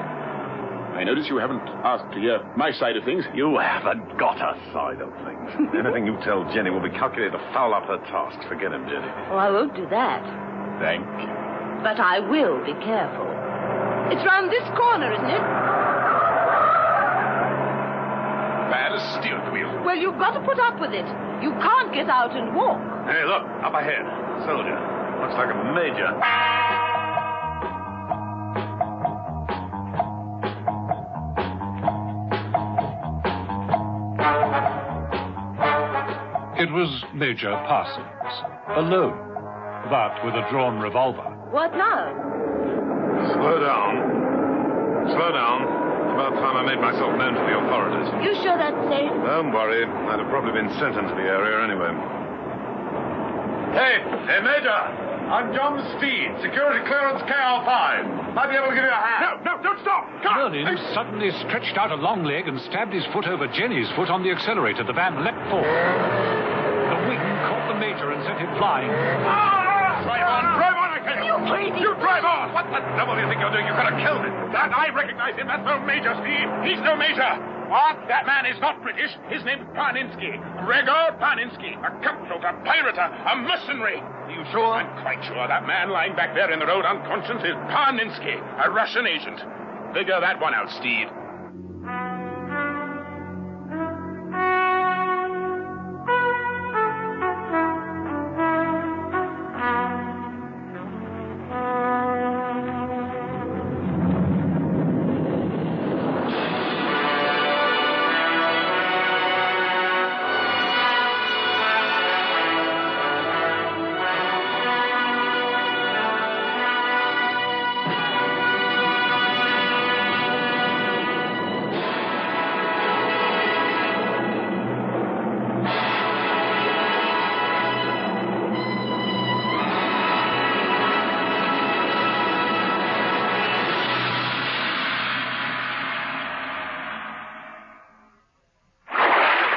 I notice you haven't asked to hear my side of things. You haven't got a side of things. Anything you tell Jenny will be calculated to foul up her task. Forget him, Jenny. Oh, I won't do that. Thank you. But I will be careful. It's round this corner, isn't it? Bad as steering wheel. Well, you've got to put up with it. You can't get out and walk. Hey, look, up ahead. Soldier. Looks like a major. It was Major Parsons, alone, but with a drawn revolver. What now? Slow down. Slow down. It's about time I made myself known to the authorities. You sure that's safe? Don't worry. I'd have probably been sent into the area anyway. Hey, Major! I'm John Steed, security clearance KL5. Might be able to give you a hand. No, don't stop! Merlin suddenly stretched out a long leg and stabbed his foot over Jenny's foot on the accelerator. The van leapt forward. The wing caught the Major and sent him flying. Drive on, I tell you! You drive on! What the devil do you think you're doing? You could have killed him. That, I recognize him. That's no Major, Steve. He's no Major. What? That man is not British. His name's Parninsky. Gregor Parninsky. A cutthroat, a pirate, a mercenary. Are you sure? I'm quite sure. That man lying back there in the road unconscious is Parninsky, a Russian agent. Figure that one out, Steed.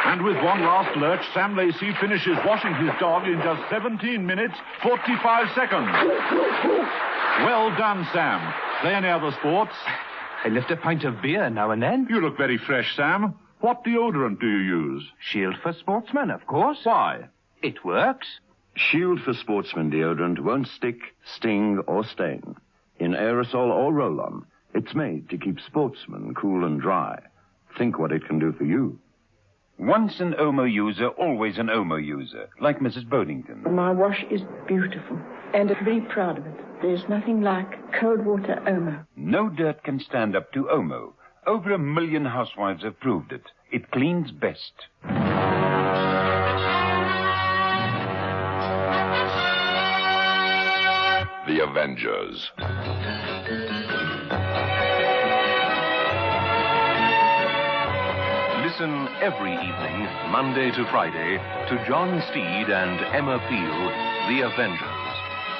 And with one last lurch, Sam Lacey finishes washing his dog in just 17 minutes, 45 seconds. Well done, Sam. There any other sports? I lift a pint of beer now and then. You look very fresh, Sam. What deodorant do you use? Shield for Sportsmen, of course. Why? It works. Shield for Sportsmen deodorant won't stick, sting, or stain. In aerosol or roll-on, it's made to keep sportsmen cool and dry. Think what it can do for you. Once an Omo user, always an Omo user, like Mrs. Bodington. My wash is beautiful, and I'm very proud of it. There's nothing like cold water Omo. No dirt can stand up to Omo. Over 1 million housewives have proved it. It cleans best. The Avengers. Listen every evening, Monday to Friday, to John Steed and Emma Peel, The Avengers.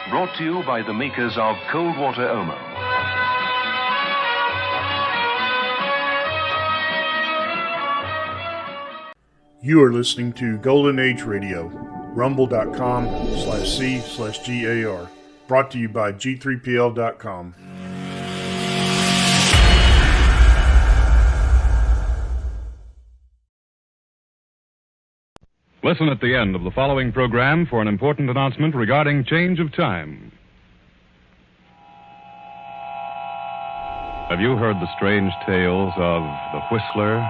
Brought to you by the makers of Cold Water Omo. You are listening to Golden Age Radio, rumble.com/C/GAR. Brought to you by G3PL.com. Listen at the end of the following program for an important announcement regarding change of time. Have you heard the strange tales of the Whistler?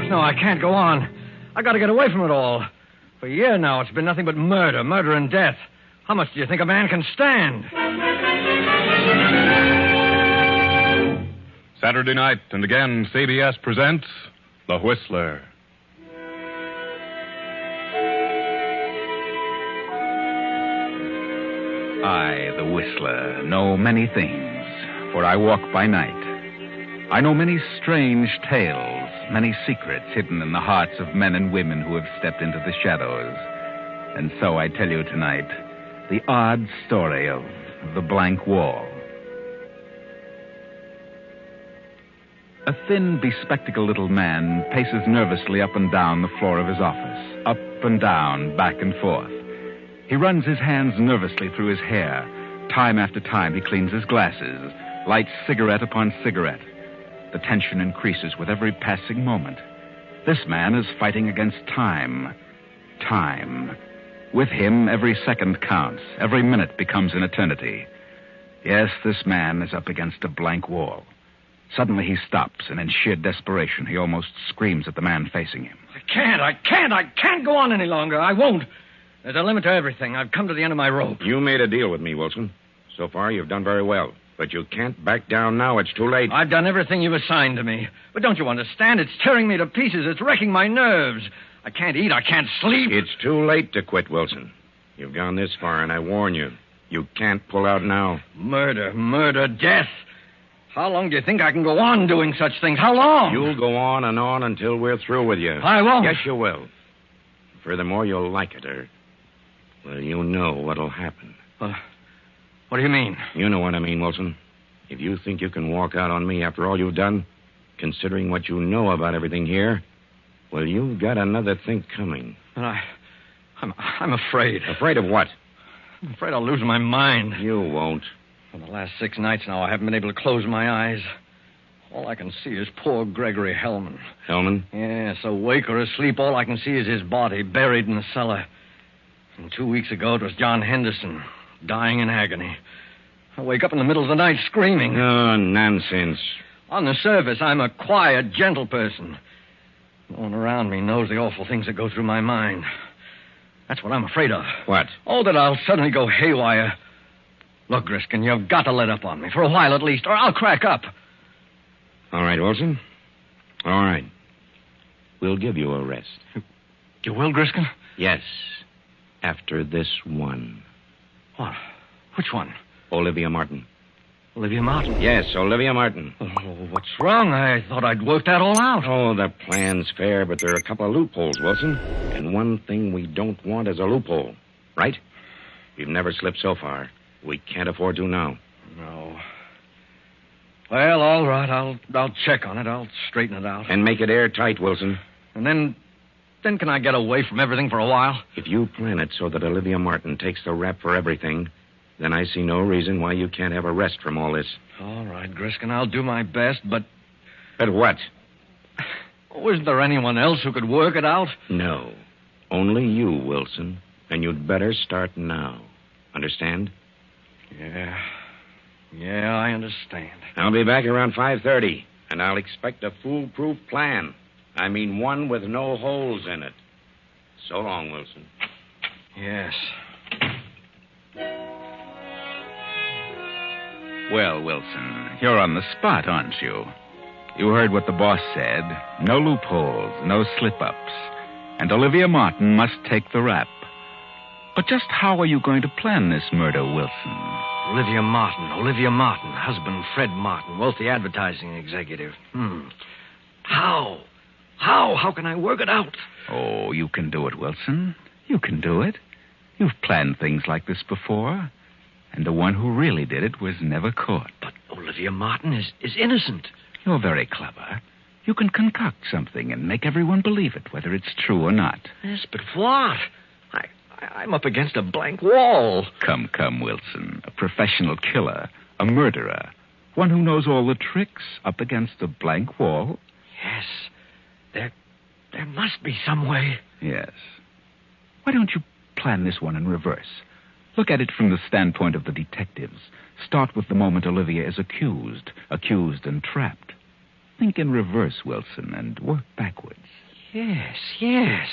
No, I can't go on. I gotta get away from it all. For a year now, it's been nothing but murder and death. How much do you think a man can stand? Saturday night, and again, CBS presents The Whistler. I, the Whistler, know many things, for I walk by night. I know many strange tales, many secrets hidden in the hearts of men and women who have stepped into the shadows. And so I tell you tonight the odd story of the blank wall. A thin, bespectacled little man paces nervously up and down the floor of his office, up and down, back and forth. He runs his hands nervously through his hair. Time after time, he cleans his glasses, lights cigarette upon cigarette. The tension increases with every passing moment. This man is fighting against time. Time. With him, every second counts. Every minute becomes an eternity. Yes, this man is up against a blank wall. Suddenly he stops, and in sheer desperation, he almost screams at the man facing him. I can't go on any longer. I won't. There's a limit to everything. I've come to the end of my rope. You made a deal with me, Wilson. So far, you've done very well. But you can't back down now. It's too late. I've done everything you've assigned to me. But don't you understand? It's tearing me to pieces. It's wrecking my nerves. I can't eat. I can't sleep. It's too late to quit, Wilson. You've gone this far, and I warn you. You can't pull out now. Murder, death. How long do you think I can go on doing such things? How long? You'll go on and on until we're through with you. I won't. Yes, you will. Furthermore, you'll like it, or... well, you know what'll happen. What do you mean? You know what I mean, Wilson. If you think you can walk out on me after all you've done, considering what you know about everything here, well, you've got another think coming. I'm afraid. Afraid of what? I'm afraid I'll lose my mind. You won't. For the last 6 nights now, I haven't been able to close my eyes. All I can see is poor Gregory Hellman. Hellman? Yes, awake or asleep, all I can see is his body buried in the cellar. And 2 weeks ago, it was John Henderson, dying in agony. I wake up in the middle of the night screaming. Oh, nonsense. On the surface, I'm a quiet, gentle person. No one around me knows the awful things that go through my mind. That's what I'm afraid of. What? Oh, that I'll suddenly go haywire. Look, Griskin, you've got to let up on me, for a while at least, or I'll crack up. All right, Wilson. All right. We'll give you a rest. You will, Griskin? Yes. After this one. What? Which one? Olivia Martin. Olivia Martin? Yes, Olivia Martin. Oh, what's wrong? I thought I'd worked that all out. Oh, the plan's fair, but there are a couple of loopholes, Wilson. And one thing we don't want is a loophole. Right? We've never slipped so far. We can't afford to now. No. Well, all right. I'll check on it. I'll straighten it out. And make it airtight, Wilson. And then can I get away from everything for a while? If you plan it so that Olivia Martin takes the rap for everything, then I see no reason why you can't have a rest from all this. All right, Griskin, I'll do my best, but... But what? Oh, isn't there anyone else who could work it out? No. Only you, Wilson. And you'd better start now. Understand? Yeah, I understand. I'll be back around 5:30, and I'll expect a foolproof plan. I mean, one with no holes in it. So long, Wilson. Yes. Well, Wilson, you're on the spot, aren't you? You heard what the boss said. No loopholes, no slip-ups. And Olivia Martin must take the rap. But just how are you going to plan this murder, Wilson? Olivia Martin, husband Fred Martin, wealthy advertising executive. How? How can I work it out? Oh, you can do it, Wilson. You can do it. You've planned things like this before. And the one who really did it was never caught. But Olivia Martin is innocent. You're very clever. You can concoct something and make everyone believe it, whether it's true or not. Yes, but what? I'm up against a blank wall. Come, Wilson. A professional killer. A murderer. One who knows all the tricks up against a blank wall. Yes. There must be some way. Yes. Why don't you plan this one in reverse? Look at it from the standpoint of the detectives. Start with the moment Olivia is accused and trapped. Think in reverse, Wilson, and work backwards. Yes.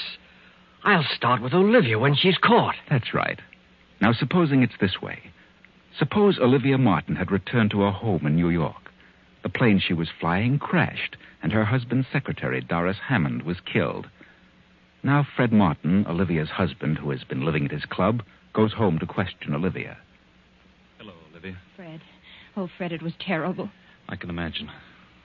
I'll start with Olivia when she's caught. That's right. Now, supposing it's this way. Suppose Olivia Martin had returned to her home in New York. The plane she was flying crashed, and her husband's secretary, Doris Hammond, was killed. Now Fred Martin, Olivia's husband, who has been living at his club, goes home to question Olivia. Hello, Olivia. Fred. Oh, Fred, it was terrible. I can imagine.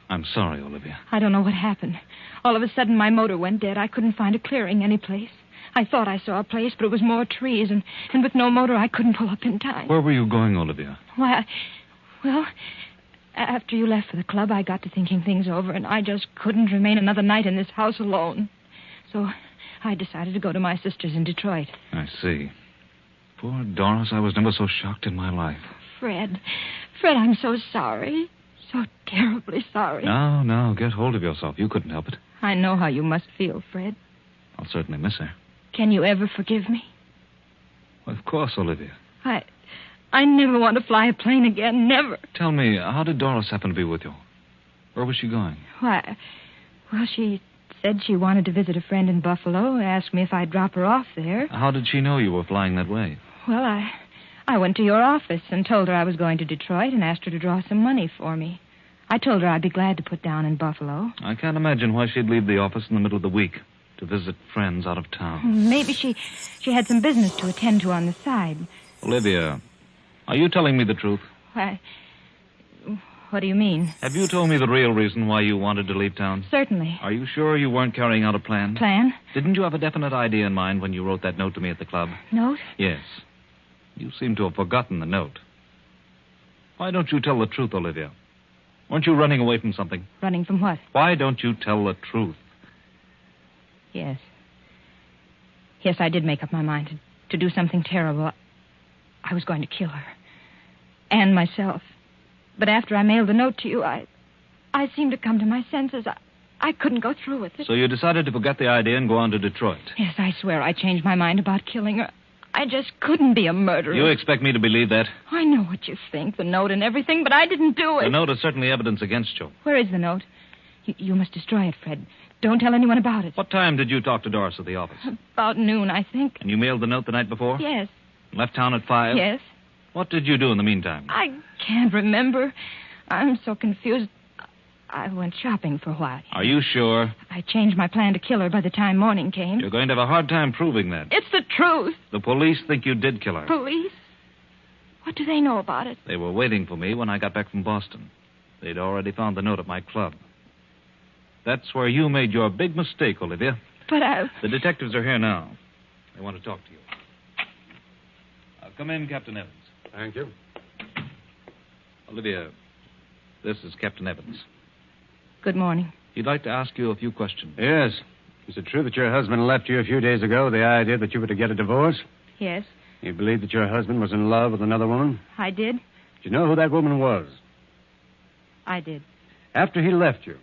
I'm sorry, Olivia. I don't know what happened. All of a sudden, my motor went dead. I couldn't find a clearing anyplace. I thought I saw a place, but it was more trees, and with no motor, I couldn't pull up in time. Where were you going, Olivia? Why, well, after you left for the club, I got to thinking things over, and I just couldn't remain another night in this house alone. So I decided to go to my sister's in Detroit. I see. Poor Doris, I was never so shocked in my life. Fred, I'm so sorry. So terribly sorry. No, get hold of yourself. You couldn't help it. I know how you must feel, Fred. I'll certainly miss her. Can you ever forgive me? Well, of course, Olivia. I never want to fly a plane again, never. Tell me, how did Doris happen to be with you? Where was she going? Why, well, she said she wanted to visit a friend in Buffalo, asked me if I'd drop her off there. How did she know you were flying that way? Well, I went to your office and told her I was going to Detroit and asked her to draw some money for me. I told her I'd be glad to put down in Buffalo. I can't imagine why she'd leave the office in the middle of the week to visit friends out of town. Maybe she had some business to attend to on the side. Olivia, are you telling me the truth? Why, what do you mean? Have you told me the real reason why you wanted to leave town? Certainly. Are you sure you weren't carrying out a plan? Plan? Didn't you have a definite idea in mind when you wrote that note to me at the club? Note? Yes. You seem to have forgotten the note. Why don't you tell the truth, Olivia? Weren't you running away from something? Running from what? Why don't you tell the truth? Yes. Yes, I did make up my mind to do something terrible. I was going to kill her. And myself. But after I mailed the note to you, I seemed to come to my senses. I couldn't go through with it. So you decided to forget the idea and go on to Detroit? Yes, I swear I changed my mind about killing her. I just couldn't be a murderer. You expect me to believe that? I know what you think, the note and everything, but I didn't do it. The note is certainly evidence against you. Where is the note? You must destroy it, Fred. Don't tell anyone about it. What time did you talk to Doris at the office? About noon, I think. And you mailed the note the night before? Yes. Left town at 5? Yes. What did you do in the meantime? I can't remember. I'm so confused. I went shopping for a while. Are you sure? I changed my plan to kill her by the time morning came. You're going to have a hard time proving that. It's the truth. The police think you did kill her. Police? What do they know about it? They were waiting for me when I got back from Boston. They'd already found the note at my club. That's where you made your big mistake, Olivia. But The detectives are here now. They want to talk to you. Come in, Captain Evans. Thank you. Olivia, this is Captain Evans. Good morning. He'd like to ask you a few questions. Yes. Is it true that your husband left you a few days ago with the idea that you were to get a divorce? Yes. You believed that your husband was in love with another woman? I did. Did you know who that woman was? I did. After he left you,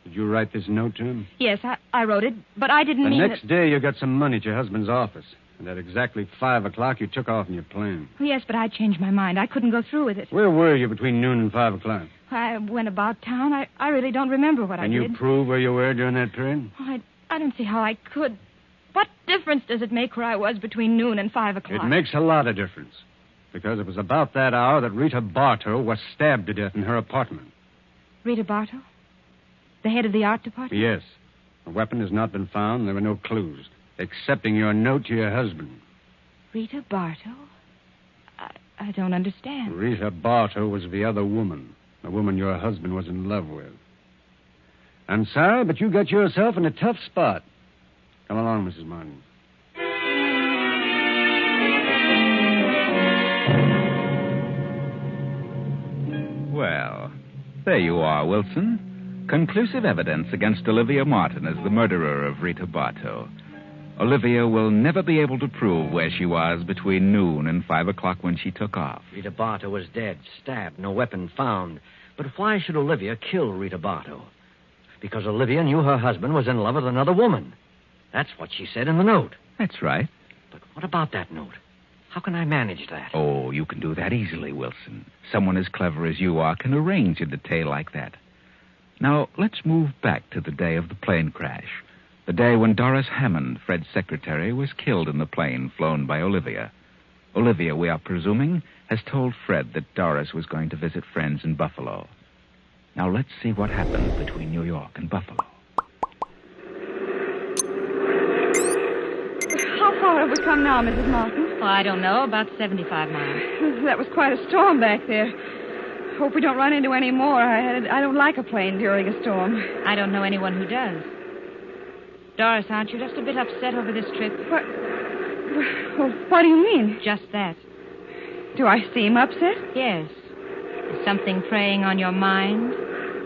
did you write this note to him? Yes, I wrote it, but I didn't mean The next day you got some money at your husband's office. And at exactly 5 o'clock, you took off in your plane. Yes, but I changed my mind. I couldn't go through with it. Where were you between noon and 5 o'clock? I went about town. I really don't remember what I did. Can you prove where you were during that period? I don't see how I could. What difference does it make where I was between noon and 5 o'clock? It makes a lot of difference. Because it was about that hour that Rita Bartow was stabbed to death in her apartment. Rita Bartow? The head of the art department? Yes. The weapon has not been found. There were no clues, excepting your note to your husband. Rita Bartow? I don't understand. Rita Bartow was the other woman. The woman your husband was in love with. I'm sorry, but you got yourself in a tough spot. Come along, Mrs. Martin. Well, there you are, Wilson. Conclusive evidence against Olivia Martin as the murderer of Rita Bartow. Olivia will never be able to prove where she was between noon and 5 o'clock when she took off. Rita Bartow was dead, stabbed, no weapon found. But why should Olivia kill Rita Bartow? Because Olivia knew her husband was in love with another woman. That's what she said in the note. That's right. But what about that note? How can I manage that? Oh, you can do that easily, Wilson. Someone as clever as you are can arrange a detail like that. Now, let's move back to the day of the plane crash. The day when Doris Hammond, Fred's secretary, was killed in the plane flown by Olivia. Olivia, we are presuming, has told Fred that Doris was going to visit friends in Buffalo. Now, let's see what happened between New York and Buffalo. How far have we come now, Mrs. Martin? Oh, I don't know, about 75 miles. That was quite a storm back there. Hope we don't run into any more. I don't like a plane during a storm. I don't know anyone who does. Doris, aren't you just a bit upset over this trip? What do you mean? Just that. Do I seem upset? Yes. Is something preying on your mind?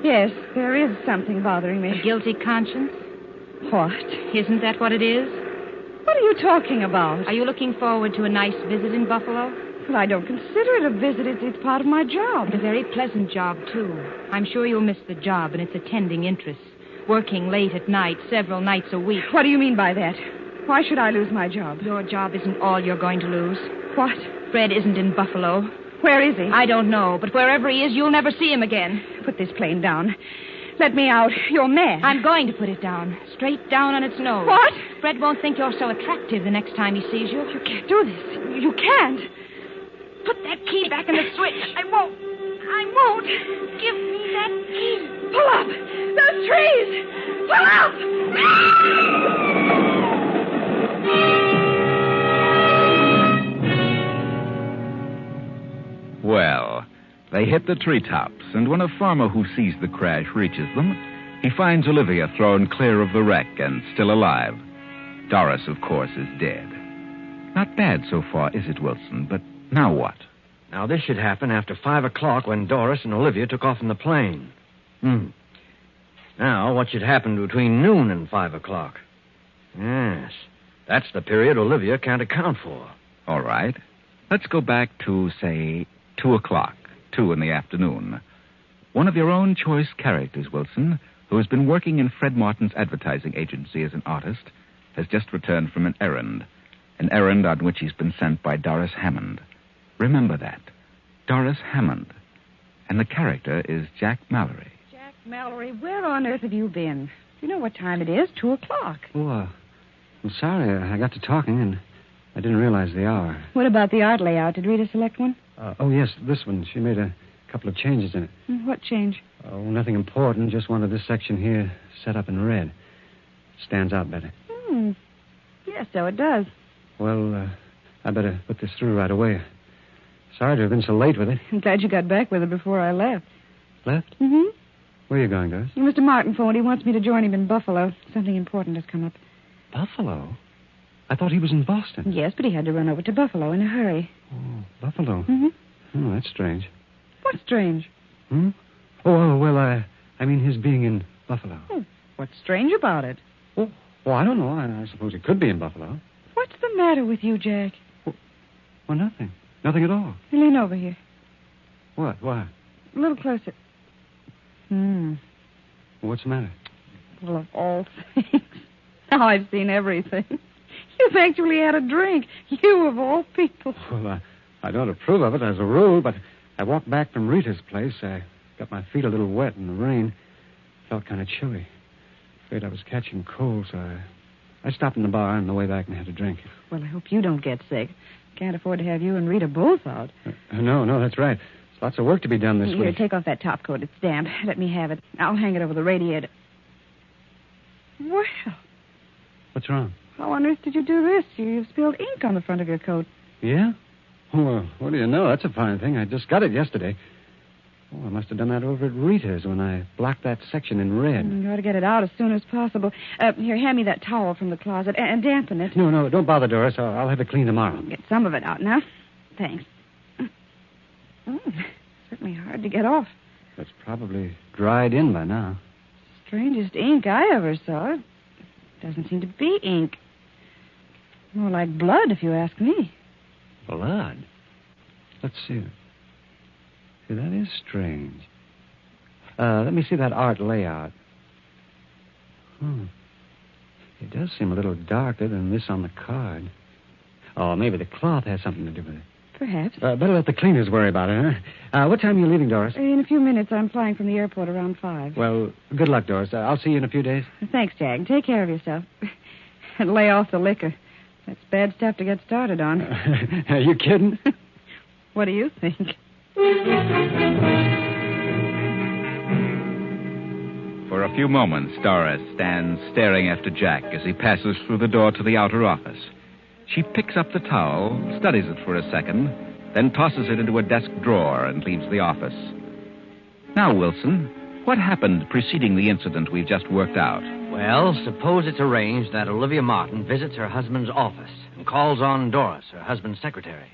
Yes, there is something bothering me. A guilty conscience? What? Isn't that what it is? What are you talking about? Are you looking forward to a nice visit in Buffalo? Well, I don't consider it a visit. It's part of my job. A very pleasant job, too. I'm sure you'll miss the job and its attending interests. Working late at night, several nights a week. What do you mean by that? Why should I lose my job? Your job isn't all you're going to lose. What? Fred isn't in Buffalo. Where is he? I don't know, but wherever he is, you'll never see him again. Put this plane down. Let me out. You're mad. I'm going to put it down. Straight down on its nose. What? Fred won't think you're so attractive the next time he sees you. You can't do this. You can't. Put that key back in the switch. I won't. Give me that key. Pull up. Those trees. Pull up. Well, they hit the treetops, and when a farmer who sees the crash reaches them, he finds Olivia thrown clear of the wreck and still alive. Doris, of course, is dead. Not bad so far, is it, Wilson? But now what? Now, this should happen after 5 o'clock when Doris and Olivia took off in the plane. Now, what should happen between noon and 5 o'clock? Yes, that's the period Olivia can't account for. All right. Let's go back to, say, 2 o'clock, 2 in the afternoon. One of your own choice characters, Wilson, who has been working in Fred Martin's advertising agency as an artist, has just returned from an errand on which he's been sent by Doris Hammond. Remember that. Doris Hammond. And the character is Jack Mallory. Jack Mallory, where on earth have you been? You know what time it is, 2 o'clock. Oh, I'm sorry. I got to talking, and I didn't realize the hour. What about the art layout? Did Rita select one? Oh, yes, this one. She made a couple of changes in it. What change? Oh, nothing important. Just wanted this section here set up in red. Stands out better. Yes, so it does. Well, I better put this through right away. Sorry to have been so late with it. I'm glad you got back with it before I left. Left? Mm-hmm. Where are you going, Doris? Mr. Martin phoned. He wants me to join him in Buffalo. Something important has come up. Buffalo? I thought he was in Boston. Yes, but he had to run over to Buffalo in a hurry. Oh, Buffalo? Mm-hmm. Oh, that's strange. What's strange? Oh, well, I mean his being in Buffalo. Oh, what's strange about it? Oh, I don't know. I suppose he could be in Buffalo. What's the matter with you, Jack? Well, nothing. Nothing at all. Lean over here. What? Why? A little closer. What's the matter? Well, of all things. Now I've seen everything. You've actually had a drink. You, of all people. Well, I don't approve of it as a rule, but I walked back from Rita's place. I got my feet a little wet in the rain. Felt kind of chilly. Afraid I was catching cold, so I stopped in the bar on the way back and had a drink. Well, I hope you don't get sick. Can't afford to have you and Rita both out. No, that's right. There's lots of work to be done this Here, week. take off that top coat. It's damp. Let me have it. I'll hang it over the radiator. Well, What's wrong? how on earth did you do this? You've spilled ink on the front of your coat. Yeah? Well, what do you know? That's a fine thing. I just got it yesterday. Oh, I must have done that over at Rita's when I blocked that section in red. You ought to get it out as soon as possible. Here, hand me that towel from the closet and dampen it. No, don't bother, Doris. I'll have it clean tomorrow. Get some of it out now. Thanks. Certainly hard to get off. It's probably dried in by now. Strangest ink I ever saw. It doesn't seem to be ink. More like blood, if you ask me. Blood? Let's see. See, that is strange. Let me see that art layout. It does seem a little darker than this on the card. Oh, maybe the cloth has something to do with it. Perhaps. Better let the cleaners worry about it, huh? What time are you leaving, Doris? In a few minutes. I'm flying from the airport around 5. Well, good luck, Doris. I'll see you in a few days. Thanks, Jack. Take care of yourself. And lay off the liquor. That's bad stuff to get started on. Are you kidding? What do you think? For a few moments, Doris stands staring after Jack as he passes through the door to the outer office. She picks up the towel, studies it for a second, then tosses it into a desk drawer and leaves the office. Now, Wilson, what happened preceding the incident we've just worked out? Well, suppose it's arranged that Olivia Martin visits her husband's office and calls on Doris, her husband's secretary.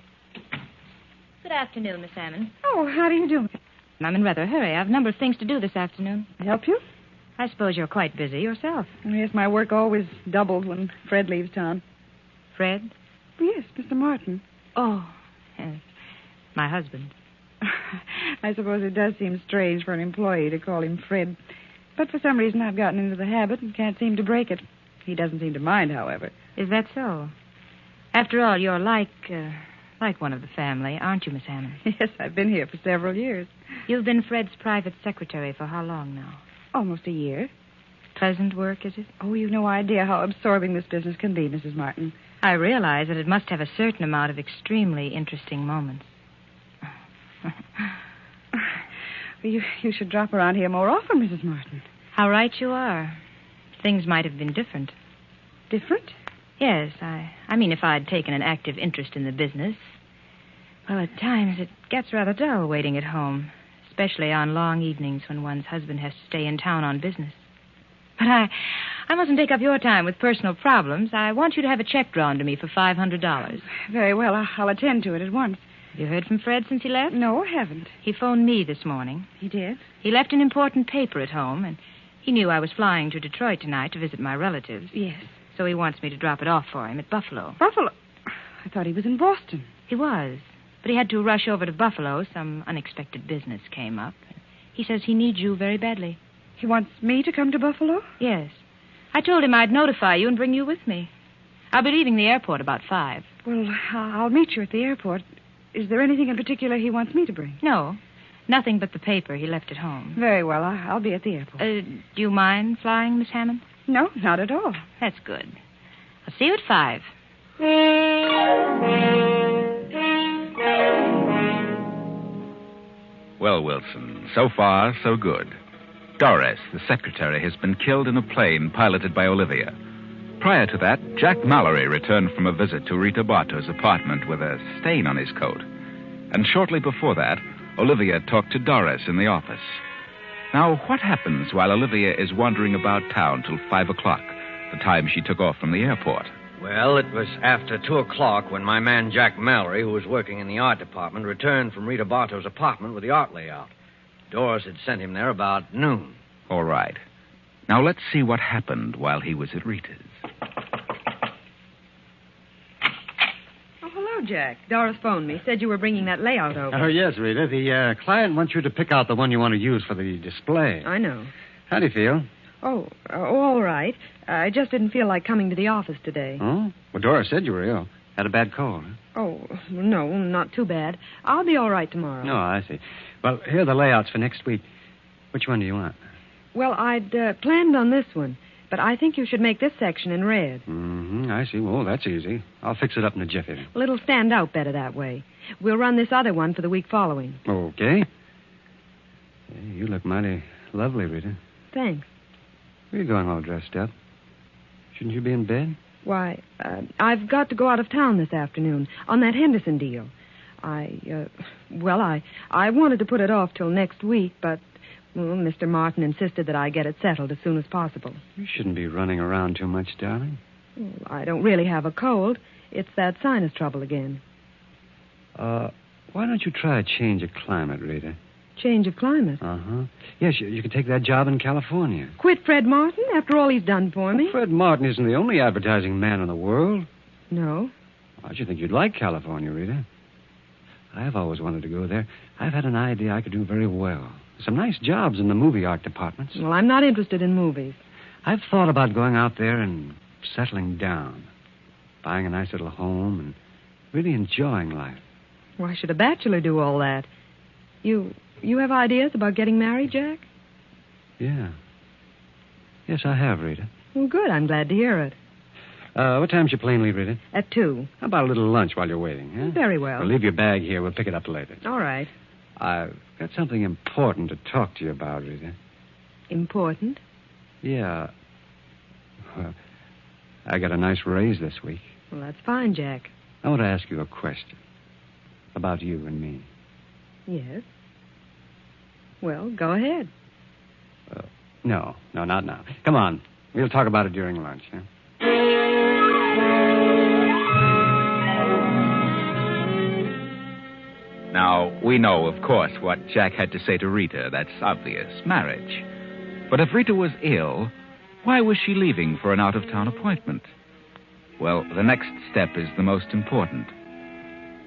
Good afternoon, Miss Hammond. Oh, how do you do? I'm in rather a hurry. I have a number of things to do this afternoon. Help you? I suppose you're quite busy yourself. Yes, my work always doubles when Fred leaves town. Fred? Yes, Mr. Martin. Oh, yes. My husband. I suppose it does seem strange for an employee to call him Fred. But for some reason I've gotten into the habit and can't seem to break it. He doesn't seem to mind, however. Is that so? After all, you're like one of the family, aren't you, Miss Hammond? Yes, I've been here for several years. You've been Fred's private secretary for how long now? Almost a year. Pleasant work, is it? Oh, you've no idea how absorbing this business can be, Mrs. Martin. I realize that it must have a certain amount of extremely interesting moments. You should drop around here more often, Mrs. Martin. How right you are. Things might have been different. Different? Yes, I mean if I'd taken an active interest in the business. Well, at times it gets rather dull waiting at home, especially on long evenings when one's husband has to stay in town on business. But I mustn't take up your time with personal problems. I want you to have a check drawn to me for $500. Very well, I'll attend to it at once. You heard from Fred since he left? No, I haven't. He phoned me this morning. He did? He left an important paper at home, and he knew I was flying to Detroit tonight to visit my relatives. Yes. So he wants me to drop it off for him at Buffalo. Buffalo? I thought he was in Boston. He was, but he had to rush over to Buffalo. Some unexpected business came up. He says he needs you very badly. He wants me to come to Buffalo? Yes. I told him I'd notify you and bring you with me. I'll be leaving the airport about 5. Well, I'll meet you at the airport. Is there anything in particular he wants me to bring? No. Nothing but the paper he left at home. Very well. I'll be at the airport. Do you mind flying, Miss Hammond? No, not at all. That's good. I'll see you at 5. Well, Wilson, so far, so good. Doris, the secretary, has been killed in a plane piloted by Olivia. Prior to that, Jack Mallory returned from a visit to Rita Bartow's apartment with a stain on his coat. And shortly before that, Olivia talked to Doris in the office. Now, what happens while Olivia is wandering about town till 5 o'clock, the time she took off from the airport? Well, it was after 2 o'clock when my man Jack Mallory, who was working in the art department, returned from Rita Bartow's apartment with the art layout. Doris had sent him there about noon. All right. Now, let's see what happened while he was at Rita's. Oh, hello, Jack. Doris phoned me. Said you were bringing that layout over. Oh, yes, Rita. The client wants you to pick out the one you want to use for the display. I know. How do you feel? Oh, all right. I just didn't feel like coming to the office today. Oh? Well, Doris said you were ill. Had a bad cold. Huh? Oh, no, not too bad. I'll be all right tomorrow. No, I see. Well, here are the layouts for next week. Which one do you want? Well, I'd planned on this one, but I think you should make this section in red. Mm-hmm, I see. Well, that's easy. I'll fix it up in a jiffy. Well, it'll stand out better that way. We'll run this other one for the week following. Okay. Hey, you look mighty lovely, Rita. Thanks. Where are you going all dressed up? Shouldn't you be in bed? Why, I've got to go out of town this afternoon on that Henderson deal. I wanted to put it off till next week, but Mr. Martin insisted that I get it settled as soon as possible. You shouldn't be running around too much, darling. Well, I don't really have a cold. It's that sinus trouble again. Why don't you try a change of climate, Rita? Change of climate? Uh-huh. Yes, you could take that job in California. Quit Fred Martin after all he's done for me? Well, Fred Martin isn't the only advertising man in the world. No? I should think you'd like California, Rita. I've always wanted to go there. I've had an idea I could do very well. Some nice jobs in the movie art departments. Well, I'm not interested in movies. I've thought about going out there and settling down. Buying a nice little home and really enjoying life. Why should a bachelor do all that? You have ideas about getting married, Jack? Yeah. Yes, I have, Rita. Well, good. I'm glad to hear it. What time's your plane leave, Rita? At 2. How about a little lunch while you're waiting, huh? Very well. Well, leave your bag here. We'll pick it up later. All right. I've got something important to talk to you about, Rita. Important? Yeah. I got a nice raise this week. Well, that's fine, Jack. I want to ask you a question. About you and me. Yes. Well, go ahead. No, not now. Come on. We'll talk about it during lunch, huh? Now, we know, of course, what Jack had to say to Rita. That's obvious. Marriage. But if Rita was ill, why was she leaving for an out-of-town appointment? Well, the next step is the most important.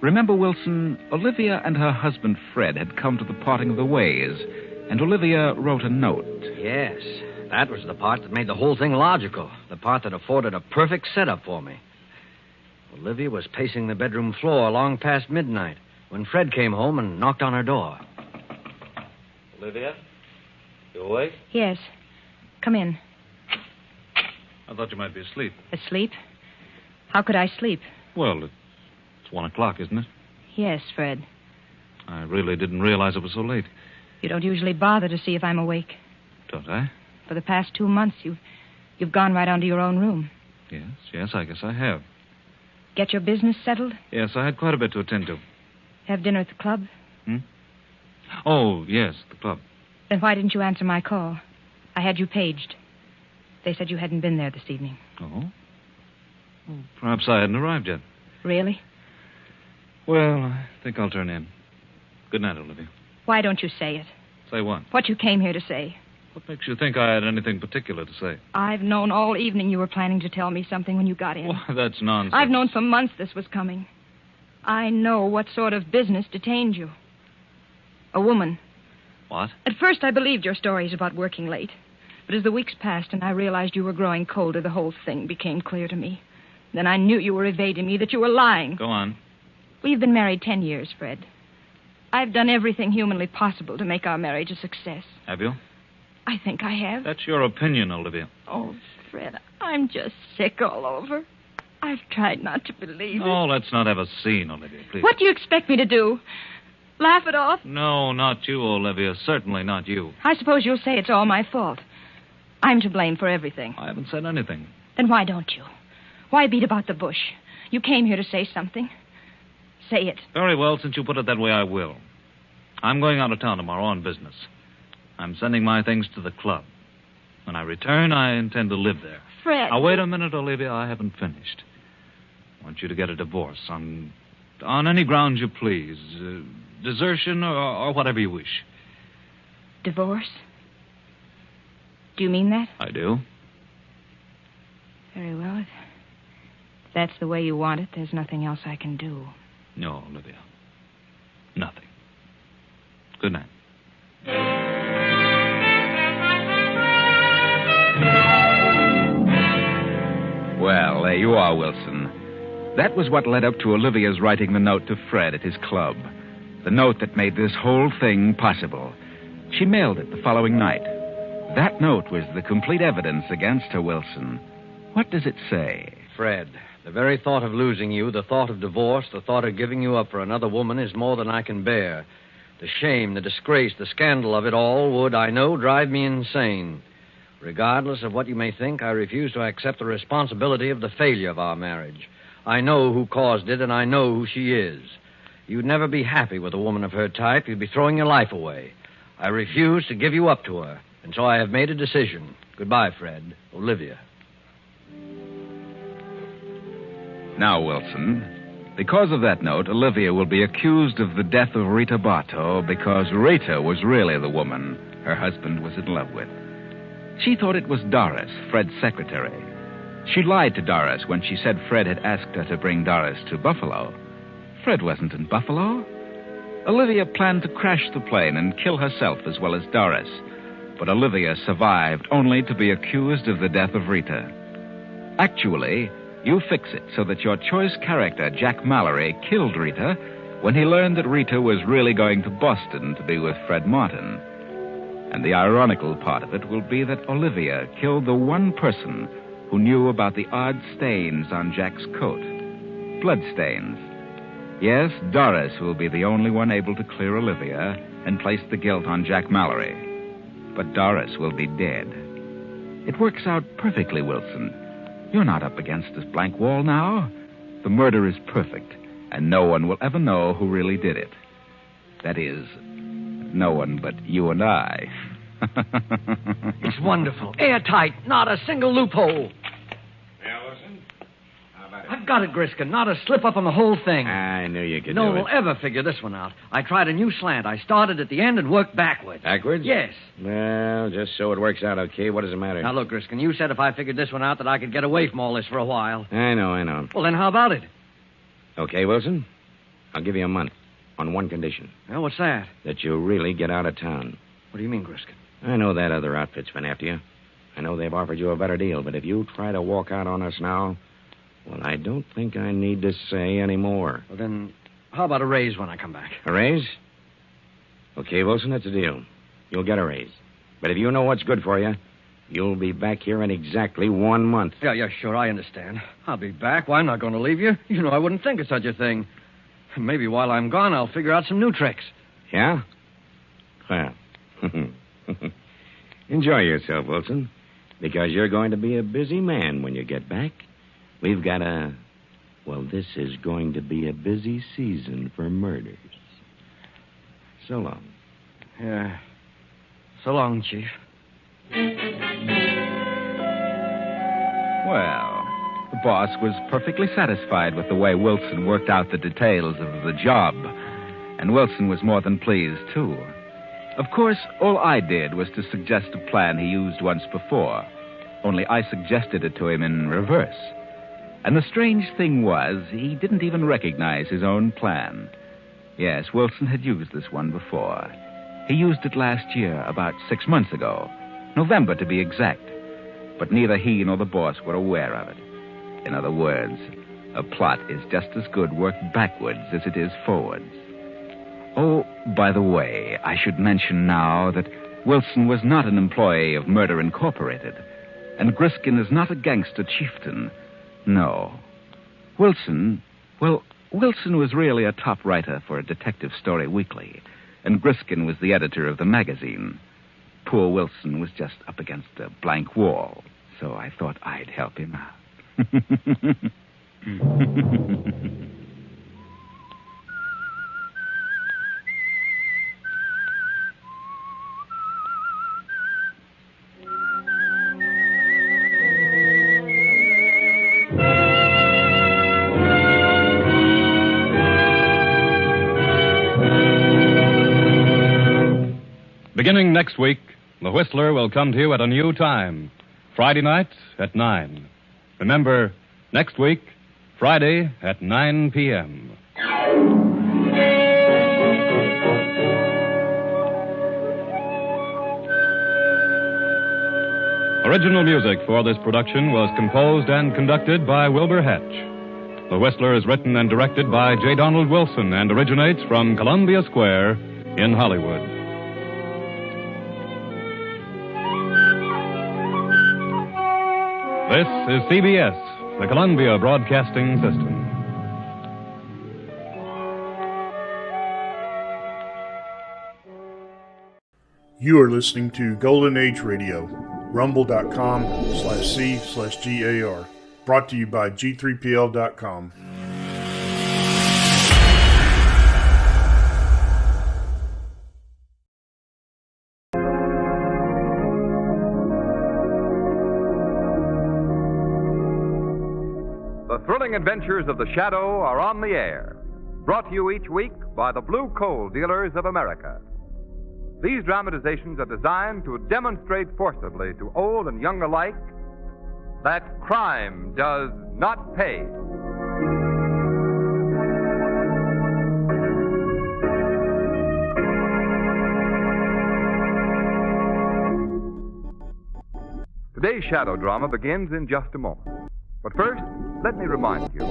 Remember, Wilson, Olivia and her husband Fred had come to the parting of the ways, and Olivia wrote a note. Yes, that was the part that made the whole thing logical, the part that afforded a perfect setup for me. Olivia was pacing the bedroom floor long past midnight when Fred came home and knocked on her door. Olivia? You awake? Yes. Come in. I thought you might be asleep. Asleep? How could I sleep? Well, it's 1 o'clock, isn't it? Yes, Fred. I really didn't realize it was so late. You don't usually bother to see if I'm awake. Don't I? For the past 2 months, you've gone right on to your own room. Yes, I guess I have. Get your business settled? Yes, I had quite a bit to attend to. Have dinner at the club? Oh, yes, the club. Then why didn't you answer my call? I had you paged. They said you hadn't been there this evening. Oh? Well, perhaps I hadn't arrived yet. Really? Well, I think I'll turn in. Good night, Olivia. Why don't you say it? Say what? What you came here to say. What makes you think I had anything particular to say? I've known all evening you were planning to tell me something when you got in. Why, that's nonsense. I've known for months this was coming. I know what sort of business detained you. A woman. What? At first I believed your stories about working late. But as the weeks passed and I realized you were growing colder, the whole thing became clear to me. Then I knew you were evading me, that you were lying. Go on. We've been married 10 years, Fred. I've done everything humanly possible to make our marriage a success. Have you? I think I have. That's your opinion, Olivia. Oh, Fred, I'm just sick all over. I've tried not to believe it. Oh, let's not have a scene, Olivia, please. What do you expect me to do? Laugh it off? No, not you, Olivia. Certainly not you. I suppose you'll say it's all my fault. I'm to blame for everything. I haven't said anything. Then why don't you? Why beat about the bush? You came here to say something. Say it. Very well, since you put it that way, I will. I'm going out of town tomorrow on business. I'm sending my things to the club. When I return, I intend to live there. Fred. Now, wait a minute, Olivia. I haven't finished. I want you to get a divorce on any grounds you please. Desertion or whatever you wish. Divorce? Do you mean that? I do. Very well. If that's the way you want it, there's nothing else I can do. No, Olivia. Nothing. Good night. Well, there you are, Wilson. That was what led up to Olivia's writing the note to Fred at his club. The note that made this whole thing possible. She mailed it the following night. That note was the complete evidence against her, Wilson. What does it say? Fred, the very thought of losing you, the thought of divorce, the thought of giving you up for another woman is more than I can bear. The shame, the disgrace, the scandal of it all would, I know, drive me insane. Regardless of what you may think, I refuse to accept the responsibility of the failure of our marriage. I know who caused it, and I know who she is. You'd never be happy with a woman of her type. You'd be throwing your life away. I refuse to give you up to her, and so I have made a decision. Goodbye, Fred. Olivia. Now, Wilson, because of that note, Olivia will be accused of the death of Rita Bartow because Rita was really the woman her husband was in love with. She thought it was Doris, Fred's secretary. She lied to Doris when she said Fred had asked her to bring Doris to Buffalo. Fred wasn't in Buffalo. Olivia planned to crash the plane and kill herself as well as Doris. But Olivia survived only to be accused of the death of Rita. Actually, you fix it so that your choice character, Jack Mallory, killed Rita when he learned that Rita was really going to Boston to be with Fred Martin. And the ironical part of it will be that Olivia killed the one person who knew about the odd stains on Jack's coat. Blood stains. Yes, Doris will be the only one able to clear Olivia and place the guilt on Jack Mallory. But Doris will be dead. It works out perfectly, Wilson. You're not up against this blank wall now. The murder is perfect, and no one will ever know who really did it. That is, no one but you and I. It's wonderful. Airtight. Not a single loophole. Yeah, Wilson? How about it? I've got it, Griskin. Not a slip up on the whole thing. I knew you could No do one it. will ever figure this one out. I tried a new slant. I started at the end and worked backwards. Backwards? Yes. Well, just so it works out okay, what does it matter? Now, look, Griskin, you said if I figured this one out that I could get away from all this for a while. I know. Well, then how about it? Okay, Wilson. I'll give you a month on one condition. Well, what's that? That you really get out of town. What do you mean, Griskin? I know that other outfit's been after you. I know they've offered you a better deal, but if you try to walk out on us now, well, I don't think I need to say any more. Well, then, how about a raise when I come back? A raise? Okay, Wilson, that's a deal. You'll get a raise. But if you know what's good for you, you'll be back here in exactly 1 month. Yeah, sure, I understand. I'll be back. Why, I'm not going to leave you. You know I wouldn't think of such a thing. Maybe while I'm gone, I'll figure out some new tricks. Yeah? Well, enjoy yourself, Wilson, because you're going to be a busy man when you get back. We've got this is going to be a busy season for murders. So long. Yeah. So long, Chief. Well, the boss was perfectly satisfied with the way Wilson worked out the details of the job. And Wilson was more than pleased, too. Of course, all I did was to suggest a plan he used once before. Only I suggested it to him in reverse. And the strange thing was, he didn't even recognize his own plan. Yes, Wilson had used this one before. He used it last year, about 6 months ago. November, to be exact. But neither he nor the boss were aware of it. In other words, a plot is just as good worked backwards as it is forwards. Oh, by the way, I should mention now that Wilson was not an employee of Murder Incorporated, and Griskin is not a gangster chieftain. No. Wilson was really a top writer for a detective story weekly, and Griskin was the editor of the magazine. Poor Wilson was just up against a blank wall, so I thought I'd help him out. Beginning next week, The Whistler will come to you at a new time. Friday night at 9. Remember, next week, Friday at 9 p.m. Original music for this production was composed and conducted by Wilbur Hatch. The Whistler is written and directed by J. Donald Wilson and originates from Columbia Square in Hollywood. This is CBS, the Columbia Broadcasting System. You are listening to Golden Age Radio, rumble.com/C/GAR. Brought to you by G3PL.com. The thrilling adventures of the Shadow are on the air. Brought to you each week by the Blue Coal Dealers of America. These dramatizations are designed to demonstrate forcibly to old and young alike that crime does not pay. Today's shadow drama begins in just a moment. But first, let me remind you,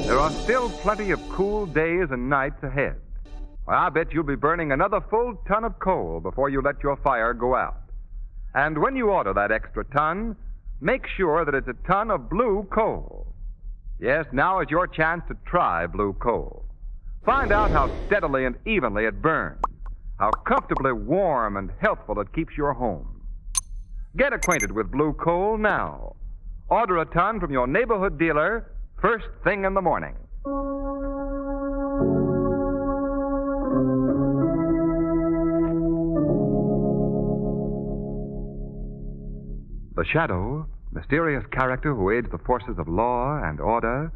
there are still plenty of cool days and nights ahead. Why, I bet you'll be burning another full ton of coal before you let your fire go out. And when you order that extra ton, make sure that it's a ton of blue coal. Yes, now is your chance to try blue coal. Find out how steadily and evenly it burns, how comfortably warm and healthful it keeps your home. Get acquainted with blue coal now. Order a ton from your neighborhood dealer first thing in the morning. The Shadow, mysterious character who aids the forces of law and order,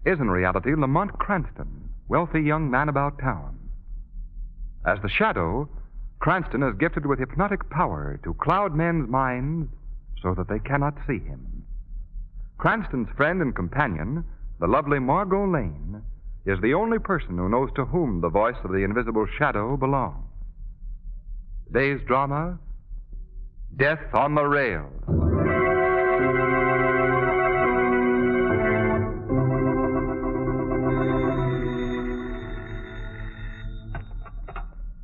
is in reality Lamont Cranston, wealthy young man about town. As the Shadow, Cranston is gifted with hypnotic power to cloud men's minds so that they cannot see him. Cranston's friend and companion, the lovely Margot Lane, is the only person who knows to whom the voice of the invisible Shadow belongs. Today's drama, Death on the Rails.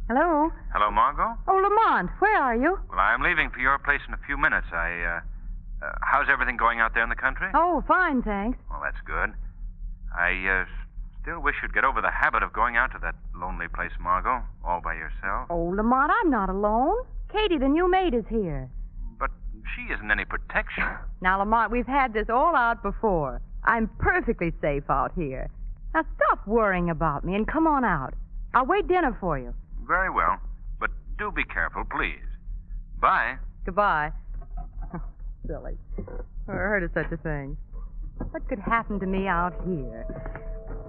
Hello? Hello, Margot? Oh, Lamont, where are you? Well, I'm leaving for your place in a few minutes. How's everything going out there in the country? Oh, fine, thanks. Well, that's good. I still wish you'd get over the habit of going out to that lonely place, Margot, all by yourself. Oh, Lamont, I'm not alone. Katie, the new maid, is here. But she isn't any protection. Now, Lamont, we've had this all out before. I'm perfectly safe out here. Now, stop worrying about me and come on out. I'll wait dinner for you. Very well. But do be careful, please. Bye. Goodbye. Silly. Never heard of such a thing. What could happen to me out here?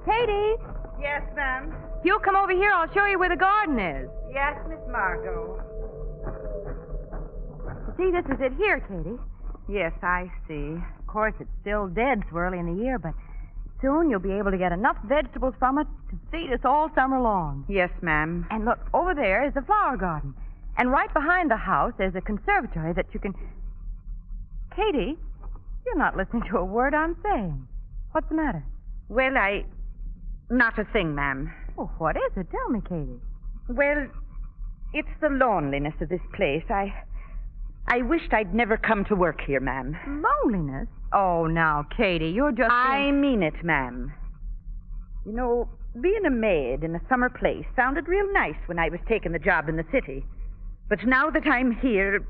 Katie! Yes, ma'am? You come over here. I'll show you where the garden is. Yes, Miss Margot. See, this is it here, Katie. Yes, I see. Of course, it's still dead so early in the year, but soon you'll be able to get enough vegetables from it to feed us all summer long. Yes, ma'am. And look, over there is the flower garden. And right behind the house there's a conservatory that you can... Katie, you're not listening to a word I'm saying. What's the matter? Well, not a thing, ma'am. Oh, what is it? Tell me, Katie. Well, it's the loneliness of this place. I wished I'd never come to work here, ma'am. Loneliness? Oh, now, Katie, you're just... I mean it, ma'am. You know, being a maid in a summer place sounded real nice when I was taking the job in the city. But now that I'm here,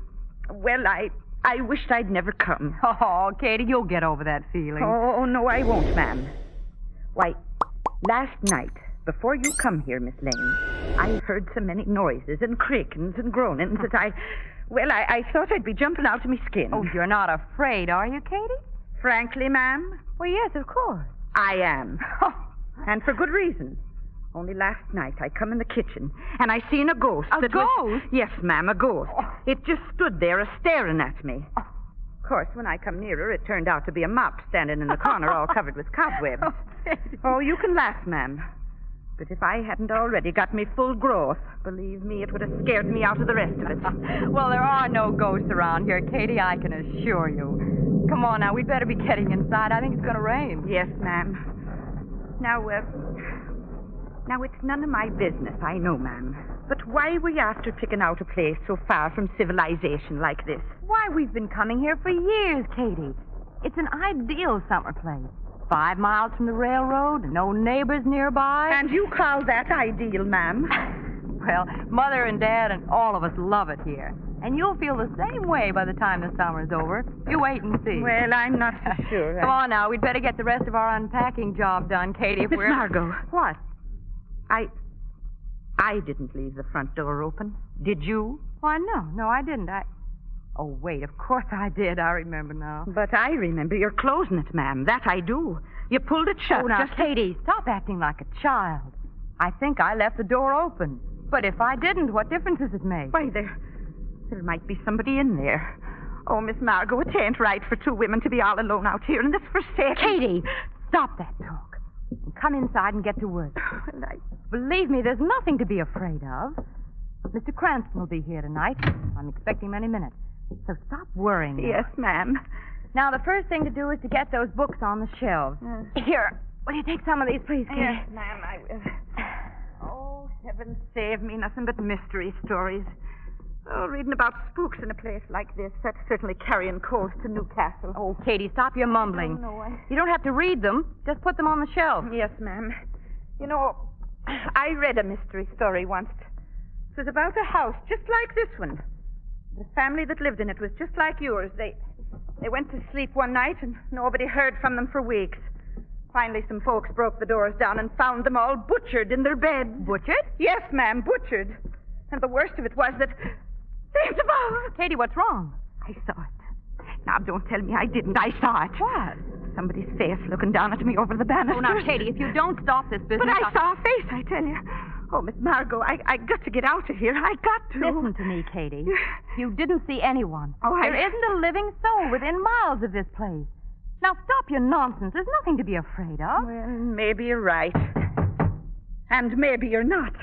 well, I wished I'd never come. Oh, Katie, you'll get over that feeling. Oh, no, I won't, ma'am. Why, last night, before you come here, Miss Lane, I heard so many noises and creakings and groanings that I thought I'd be jumping out of my skin. Oh, you're not afraid, are you, Katie? Frankly, ma'am? Well, yes, of course. I am. And for good reason. Only last night I come in the kitchen and I seen a ghost. A ghost? Yes, ma'am, a ghost. It just stood there a-staring at me. Of course, when I come nearer, it turned out to be a mop standing in the corner all covered with cobwebs. Oh, you can laugh, ma'am. But if I hadn't already got me full growth, believe me, it would have scared me out of the rest of it. Well, there are no ghosts around here, Katie, I can assure you. Come on now, we'd better be getting inside. I think it's going to rain. Yes, ma'am. Now, it's none of my business, I know, ma'am. But why were you after picking out a place so far from civilization like this? Why, we've been coming here for years, Katie. It's an ideal summer place. 5 miles from the railroad, no neighbors nearby. And you call that ideal, ma'am? Well, Mother and Dad and all of us love it here. And you'll feel the same way by the time the summer's over. You wait and see. Well, I'm not so sure. Come on now, we'd better get the rest of our unpacking job done, Katie. Miss Margot. What? I didn't leave the front door open. Did you? Why, no, I didn't. Oh, wait, of course I did. I remember now. But I remember you're closing it, ma'am. That I do. You pulled it shut. Oh, now, just Katie, stop acting like a child. I think I left the door open. But if I didn't, what difference does it make? Why, there might be somebody in there. Oh, Miss Margot, it ain't right for 2 women to be all alone out here in this forsaken... Katie, stop that talk. And come inside and get to work. Believe me, there's nothing to be afraid of. Mr. Cranston will be here tonight. I'm expecting him any minute. So stop worrying. Yes, ma'am. Now, the first thing to do is to get those books on the shelves. Here, will you take some of these, please, Katie? Yes, ma'am, I will. Oh, heaven save me, nothing but mystery stories. Oh, reading about spooks in a place like this, that's certainly carrying coals to Newcastle. Oh, Katie, stop your mumbling. You don't have to read them. Just put them on the shelf. Yes, ma'am. You know, I read a mystery story once. It was about a house just like this one. The family that lived in it was just like yours. They went to sleep one night and nobody heard from them for weeks. Finally, some folks broke the doors down and found them all butchered in their beds. Butchered? Yes, ma'am, butchered. And the worst of it was that... Katie, what's wrong? I saw it. Now, don't tell me I didn't. I saw it. What? Somebody's face looking down at me over the banister. Oh, now, Katie, if you don't stop this business... But I saw a face, I tell you. Oh, Miss Margot, I got to get out of here. I got to. Listen to me, Katie. You didn't see anyone. Oh, There isn't a living soul within miles of this place. Now, stop your nonsense. There's nothing to be afraid of. Well, maybe you're right. And maybe you're not.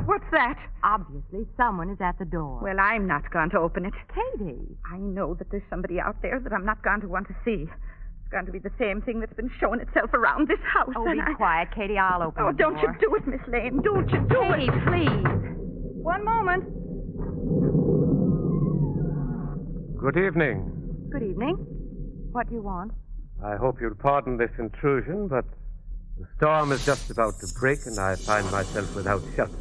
What's that? Obviously, someone is at the door. Well, I'm not going to open it. Katie. I know that there's somebody out there that I'm not going to want to see. It's going to be the same thing that's been showing itself around this house. Oh, be quiet, Katie. I'll open the door. Don't you do it, Miss Lane. Don't you do Katie, it. please. One moment. Good evening. Good evening. What do you want? I hope you'll pardon this intrusion, but the storm is just about to break and I find myself without shelter.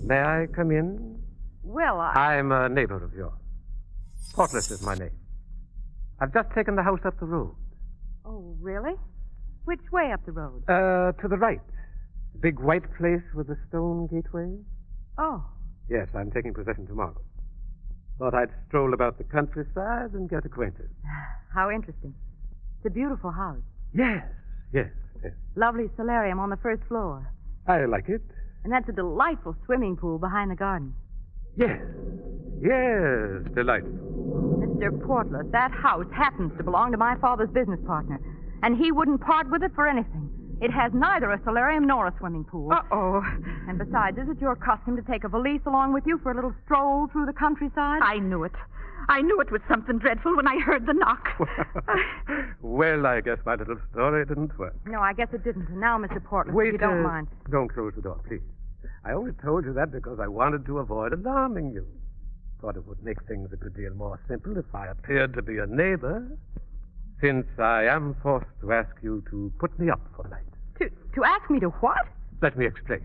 May I come in? Well, I'm a neighbor of yours. Portless is my name. I've just taken the house up the road. Oh, really? Which way up the road? To the right. The big white place with the stone gateway. Oh. Yes, I'm taking possession tomorrow. Thought I'd stroll about the countryside and get acquainted. How interesting. It's a beautiful house. Yes. Lovely solarium on the first floor. I like it. And that's a delightful swimming pool behind the garden. Yes, delightful. Mr. Portless, that house happens to belong to my father's business partner, and he wouldn't part with it for anything. It has neither a solarium nor a swimming pool. Uh-oh. And besides, is it your custom to take a valise along with you for a little stroll through the countryside? I knew it. I knew it was something dreadful when I heard the knock. Well, I guess my little story didn't work. No, I guess it didn't. And now, Mr. Portless, Wait, if you don't mind. Don't close the door, please. I only told you that because I wanted to avoid alarming you. Thought it would make things a good deal more simple if I appeared to be a neighbor, since I am forced to ask you to put me up for the night. To ask me to what? Let me explain.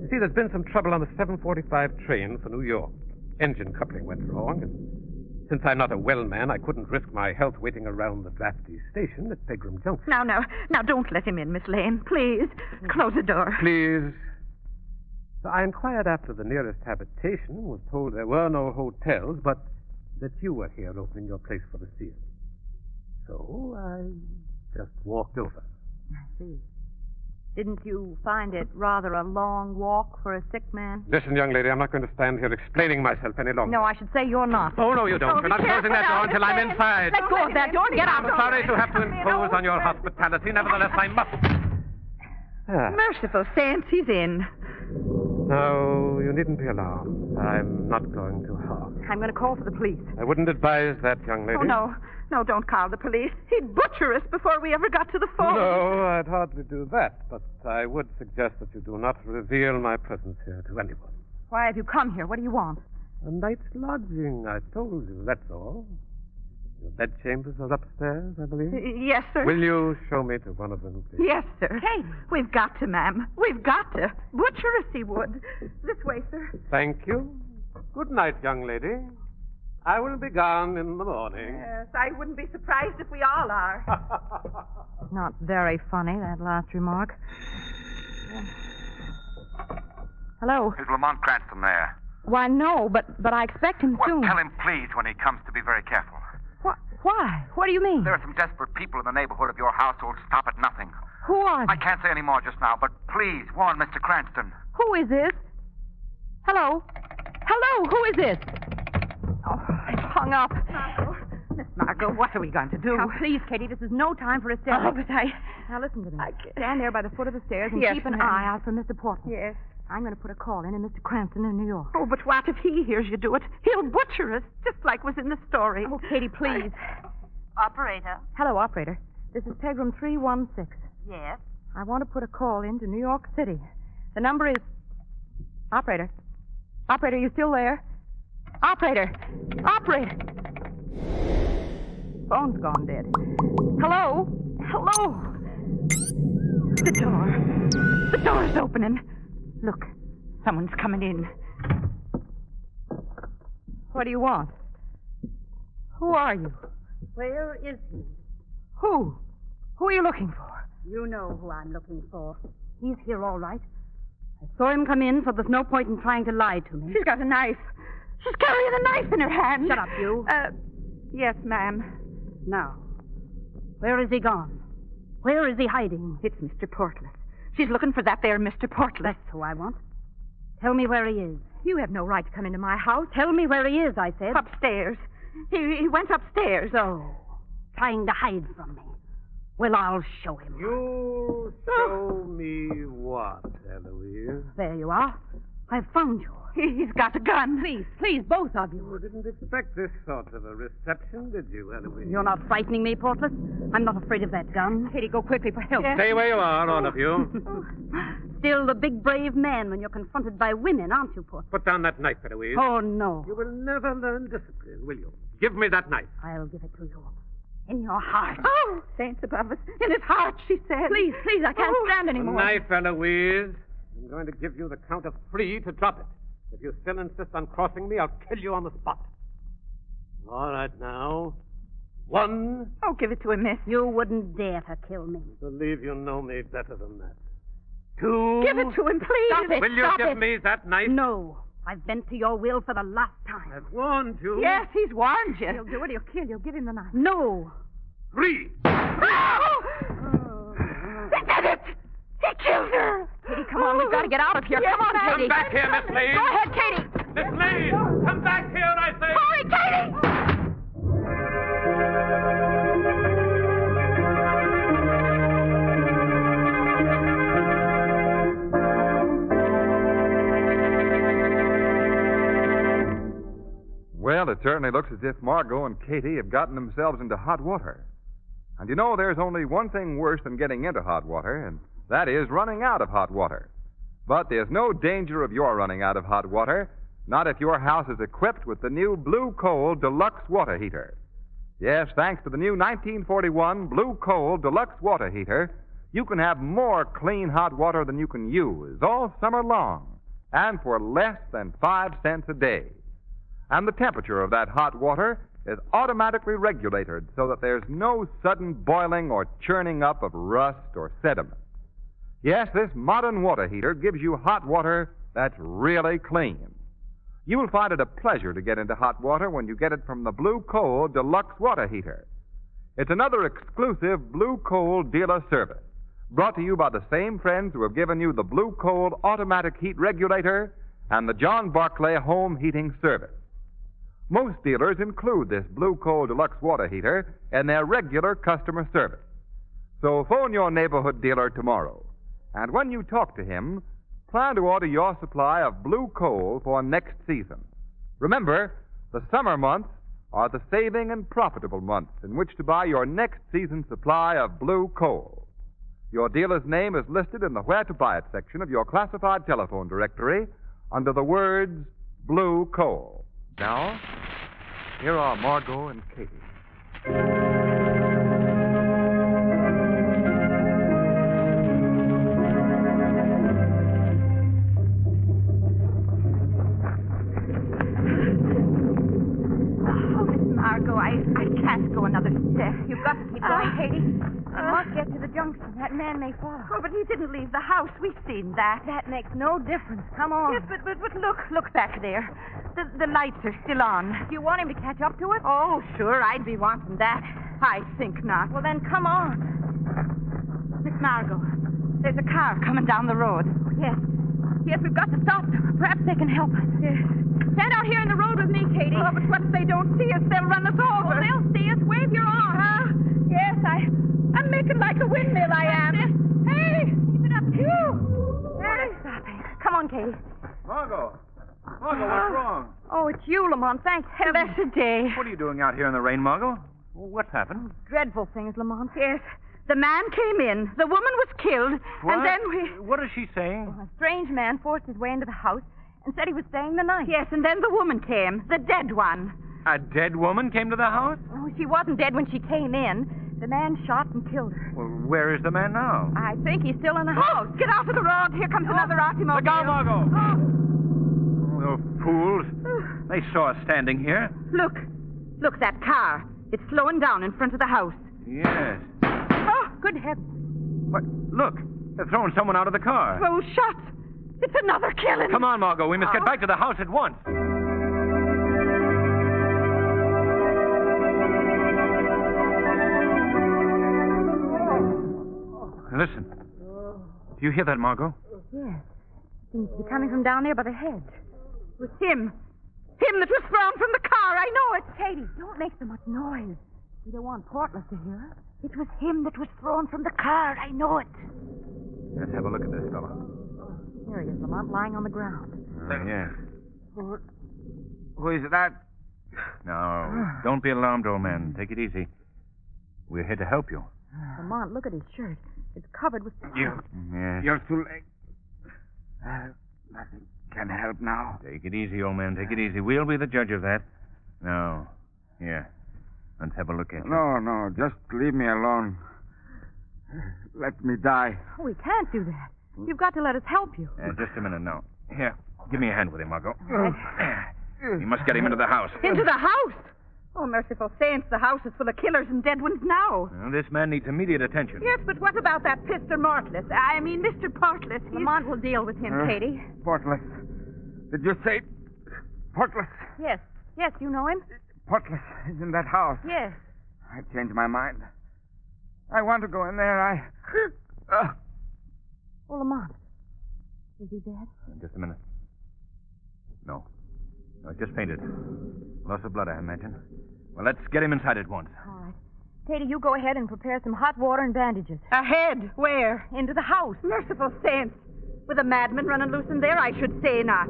You see, there's been some trouble on the 7:45 train for New York. Engine coupling went wrong, and since I'm not a well man, I couldn't risk my health waiting around the drafty station at Pegram Junction. Now, don't let him in, Miss Lane. Please, close the door. Please. So I inquired after the nearest habitation and was told there were no hotels, but that you were here opening your place for the season. So I just walked over. I see. Didn't you find it rather a long walk for a sick man? Listen, young lady, I'm not going to stand here explaining myself any longer. No, I should say you're not. Oh, no, you don't. You're not closing that door until I'm inside. Let go of that door. Get out. I'm sorry to have to impose on your hospitality. Nevertheless, I must. Merciful saints, he's in. No, you needn't be alarmed. I'm not going to harm. I'm going to call for the police. I wouldn't advise that, young lady. Oh, no. No, don't call the police. He'd butcher us before we ever got to the phone. No, I'd hardly do that. But I would suggest that you do not reveal my presence here to anyone. Why have you come here? What do you want? A night's lodging, I told you. That's all. Your bedchambers are upstairs, I believe? Yes, sir. Will you show me to one of them, please? Yes, sir. Hey, we've got to, ma'am. We've got to. Butcher us, he would. This way, sir. Thank you. Good night, young lady. I will be gone in the morning. Yes, I wouldn't be surprised if we all are. Not very funny, that last remark. Hello? Is Lamont Cranston there? Why, no, but I expect him soon. Tell him, please, when he comes, to be very careful. Why? What do you mean? There are some desperate people in the neighborhood of your house who will stop at nothing. Who are they? I can't say any more just now, but please warn Mr. Cranston. Who is this? Hello? Hello, who is this? Oh, I've hung up. Miss Margot, what are we going to do? Now, please, Katie, this is no time for hysterics. Oh, but Now, listen to me. Stand there by the foot of the stairs and keep an eye out for Mr. Portland. Yes. I'm going to put a call in Mr. Cranston in New York. Oh, but what if he hears you do it? He'll butcher us, just like was in the story. Oh, Katie, please. Operator. Hello, operator. This is Pegram 316. Yes. I want to put a call in to New York City. The number is... Operator. Operator, you still there? Operator. Operator. Phone's gone dead. Hello? Hello? The door. The door's opening. Look, someone's coming in. What do you want? Who are you? Where is he? Who? Who are you looking for? You know who I'm looking for. He's here, all right. I saw him come in, so there's no point in trying to lie to me. She's got a knife. She's carrying a knife in her hand. Shut up, you. Yes, ma'am. Now, where is he gone? Where is he hiding? It's Mr. Portless. She's looking for that there Mr. Portless. That's who I want. Tell me where he is. You have no right to come into my house. Tell me where he is, I said. Upstairs. He went upstairs. So, trying to hide from me. Well, I'll show him. You show me what, Eloise? There you are. I've found you. He's got a gun. Please, both of you. You didn't expect this sort of a reception, did you, Eloise? You're not frightening me, Portless. I'm not afraid of that gun. Katie, go quickly for help. Stay where you are, all of you. Still the big, brave man when you're confronted by women, aren't you, Portless? Put down that knife, Eloise. Oh, no. You will never learn discipline, will you? Give me that knife. I'll give it to you. In your heart. Oh, saints above us. In his heart, she said. Please, I can't stand anymore. The knife, Eloise. I'm going to give you the count of 3 to drop it. If you still insist on crossing me, I'll kill you on the spot. All right, now. 1. Oh, give it to him, miss. You wouldn't dare to kill me. Believe you know me better than that. 2. Give it to him, please. Stop it. Will you give me that knife? No. I've bent to your will for the last time. I've warned you. Yes, he's warned you. He'll do it. He'll kill you. Give him the knife. No. 3. Oh! He did it! He killed her! Katie, come on. We've got to get out of here. Yes, come on, ma'am. Katie. Come back here, Miss Lee. Go ahead, Katie. Miss Lee, come back here, I say. Hurry, Katie! Well, it certainly looks as if Margot and Katie have gotten themselves into hot water. And you know, there's only one thing worse than getting into hot water, and that is running out of hot water. But there's no danger of your running out of hot water, not if your house is equipped with the new Blue Coal Deluxe Water Heater. Yes, thanks to the new 1941 Blue Coal Deluxe Water Heater, you can have more clean hot water than you can use all summer long, and for less than 5 cents a day. And the temperature of that hot water is automatically regulated so that there's no sudden boiling or churning up of rust or sediment. Yes, this modern water heater gives you hot water that's really clean. You will find it a pleasure to get into hot water when you get it from the Blue Coal Deluxe Water Heater. It's another exclusive Blue Coal dealer service, brought to you by the same friends who have given you the Blue Coal Automatic Heat Regulator and the John Barclay Home Heating Service. Most dealers include this Blue Coal Deluxe Water Heater in their regular customer service. So phone your neighborhood dealer tomorrow. And when you talk to him, plan to order your supply of Blue Coal for next season. Remember, the summer months are the saving and profitable months in which to buy your next season's supply of Blue Coal. Your dealer's name is listed in the Where to Buy It section of your classified telephone directory under the words Blue Coal. Now, here are Margot and Katie. Margot, I can't go another step. You've got to keep going, Katie. We must get to the junction. That man may follow. Oh, but he didn't leave the house. We've seen that. That makes no difference. Come on. Yes, but look back there. The lights are still on. Do you want him to catch up to us? Oh, sure, I'd be wanting that. I think not. Well, then come on. Miss Margot, there's a car coming down the road. Yes. Yes, we've got to stop them. Perhaps they can help us. Yes. Stand out here in the road with me, Katie. Oh, but what if they don't see us? They'll run us over. Oh, they'll see us. Wave your arm. Yes, I'm making like a windmill, I am. Hey! Keep it up. Phew! Hey. Stopping. Come on, Katie. Margot, what's wrong? Oh, it's you, Lamont. Thank heaven. Blessed day. What are you doing out here in the rain, Margot? What's happened? Dreadful things, Lamont. Yes. The man came in. The woman was killed. What? And then What is she saying? A strange man forced his way into the house and said he was staying the night. Yes, and then the woman came. The dead one. A dead woman came to the house? Oh, she wasn't dead when she came in. The man shot and killed her. Well, where is the man now? I think he's still in the house. Get off of the road. Here comes another automobile. Look out, Margot. Oh, fools. They saw us standing here. Look, that car. It's slowing down in front of the house. Yes. Oh, good heavens. What? Look, they're throwing someone out of the car. Those shots. It's another killing. Come on, Margot. We must get back to the house at once. Listen. Do you hear that, Margot? Yes. Seems to be coming from down there by the hedge. It was him. Him that was thrown from the car. I know it. Katie, don't make so much noise. We don't want Portless to hear us. It was him that was thrown from the car. I know it. Let's have a look at this fellow. There he is, Lamont, lying on the ground. Yes. Who is that? No, don't be alarmed, old man. Take it easy. We're here to help you. Lamont, look at his shirt. It's covered with... Yes. You're too late. Nothing can help now. Take it easy, old man. Take it easy. We'll be the judge of that. No. Here. Let's have a look at you. No. Just leave me alone. Let me die. Oh, we can't do that. You've got to let us help you. Just a minute now. Here. Give me a hand with him, Margot. We must get him into the house. Into the house? Oh, merciful saints, the house is full of killers and dead ones now. Well, this man needs immediate attention. Yes, but what about that Mr. Mortless? I mean, Mr. Portless. Lamont will deal with him, Katie. Portless. Did you say Portless? Yes, you know him. Portless is in that house. Yes. I changed my mind. I want to go in there. Oh, Lamont. Is he dead? Just a minute. No, it just fainted. Loss of blood, I imagine. Well, let's get him inside at once. All right. Katie, you go ahead and prepare some hot water and bandages. Ahead? Where? Into the house. Merciful saints. With a madman running loose in there, I should say not.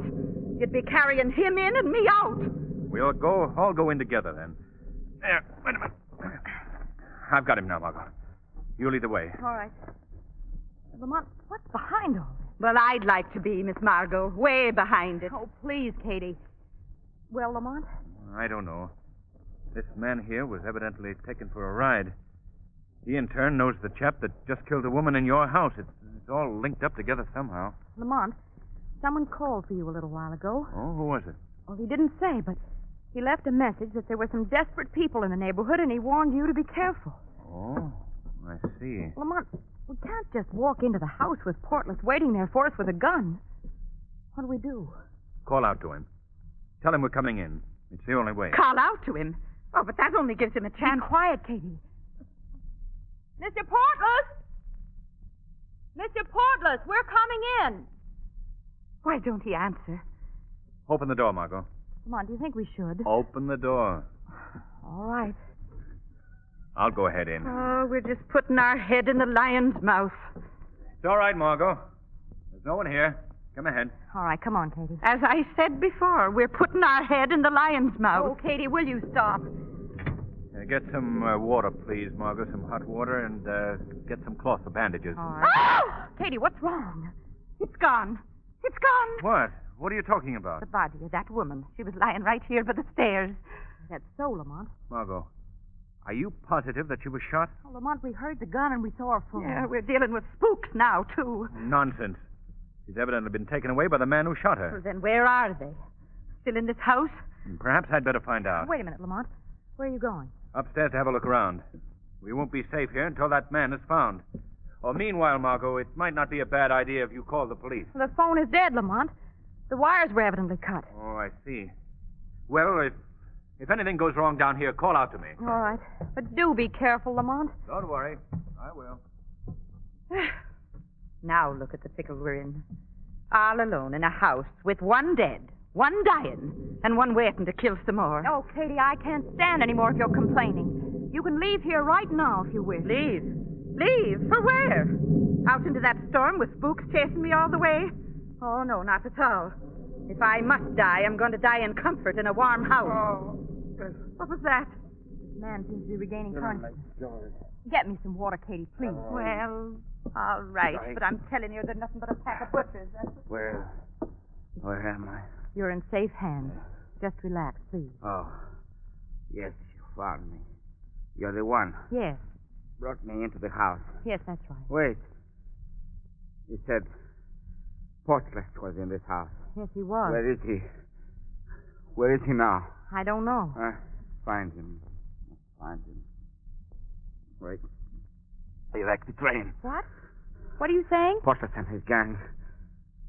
You'd be carrying him in and me out. We'll all go in together, then. There, wait a minute. I've got him now, Margot. You lead the way. All right. Lamont, what's behind all this? Well, I'd like to be, Miss Margot, way behind it. Oh, please, Katie. Well, Lamont? I don't know. This man here was evidently taken for a ride. He, in turn, knows the chap that just killed a woman in your house. It's all linked up together somehow. Lamont, someone called for you a little while ago. Oh, who was it? Well, he didn't say, but he left a message that there were some desperate people in the neighborhood, and he warned you to be careful. Oh, I see. Lamont, we can't just walk into the house with Portless waiting there for us with a gun. What do we do? Call out to him. Tell him we're coming in. It's the only way. Call out to him? Oh, but that only gives him a chance. Be quiet, Katie. Mr. Portless! Mr. Portless, we're coming in. Why don't he answer? Open the door, Margot. Come on, do you think we should? Open the door. All right. I'll go ahead in. Oh, we're just putting our head in the lion's mouth. It's all right, Margot. There's no one here. Come ahead. All right, come on, Katie. As I said before, we're putting our head in the lion's mouth. Oh, Katie, will you stop? Get some water, please, Margot. Some hot water, and get some cloth for bandages. All right. Oh! Katie, what's wrong? It's gone. It's gone. What? What are you talking about? The body of that woman. She was lying right here by the stairs. That's so, Lamont. Margot, are you positive that she was shot? Oh, Lamont, we heard the gun and we saw her fall. Yeah, we're dealing with spooks now, too. Nonsense. She's evidently been taken away by the man who shot her. Well, then where are they? Still in this house? Perhaps I'd better find out. Wait a minute, Lamont. Where are you going? Upstairs to have a look around. We won't be safe here until that man is found. Or meanwhile, Margot, it might not be a bad idea if you call the police. The phone is dead, Lamont. The wires were evidently cut. Oh, I see. Well, if anything goes wrong down here, call out to me. All right. But do be careful, Lamont. Don't worry. I will. Now look at the pickle we're in. All alone in a house with one dead, one dying, and one waiting to kill some more. Oh, Katie, I can't stand any more of your complaining. You can leave here right now if you wish. Leave? Leave? For where? Out into that storm with spooks chasing me all the way? Oh, no, not at all. If I must die, I'm going to die in comfort in a warm house. Oh. What was that? This man seems to be regaining consciousness. Get me some water, Katie, please. Well, all right, but I'm telling you, there's nothing but a pack of butchers. Where am I? You're in safe hands. Just relax, please. Oh, yes, you found me. You're the one. Yes. Brought me into the house. Yes, that's right. Wait. You said Portless was in this house. Yes, he was. Where is he? Where is he now? I don't know. Find him. Find him. Wait. They wrecked the train. What? What are you saying? Portless and his gang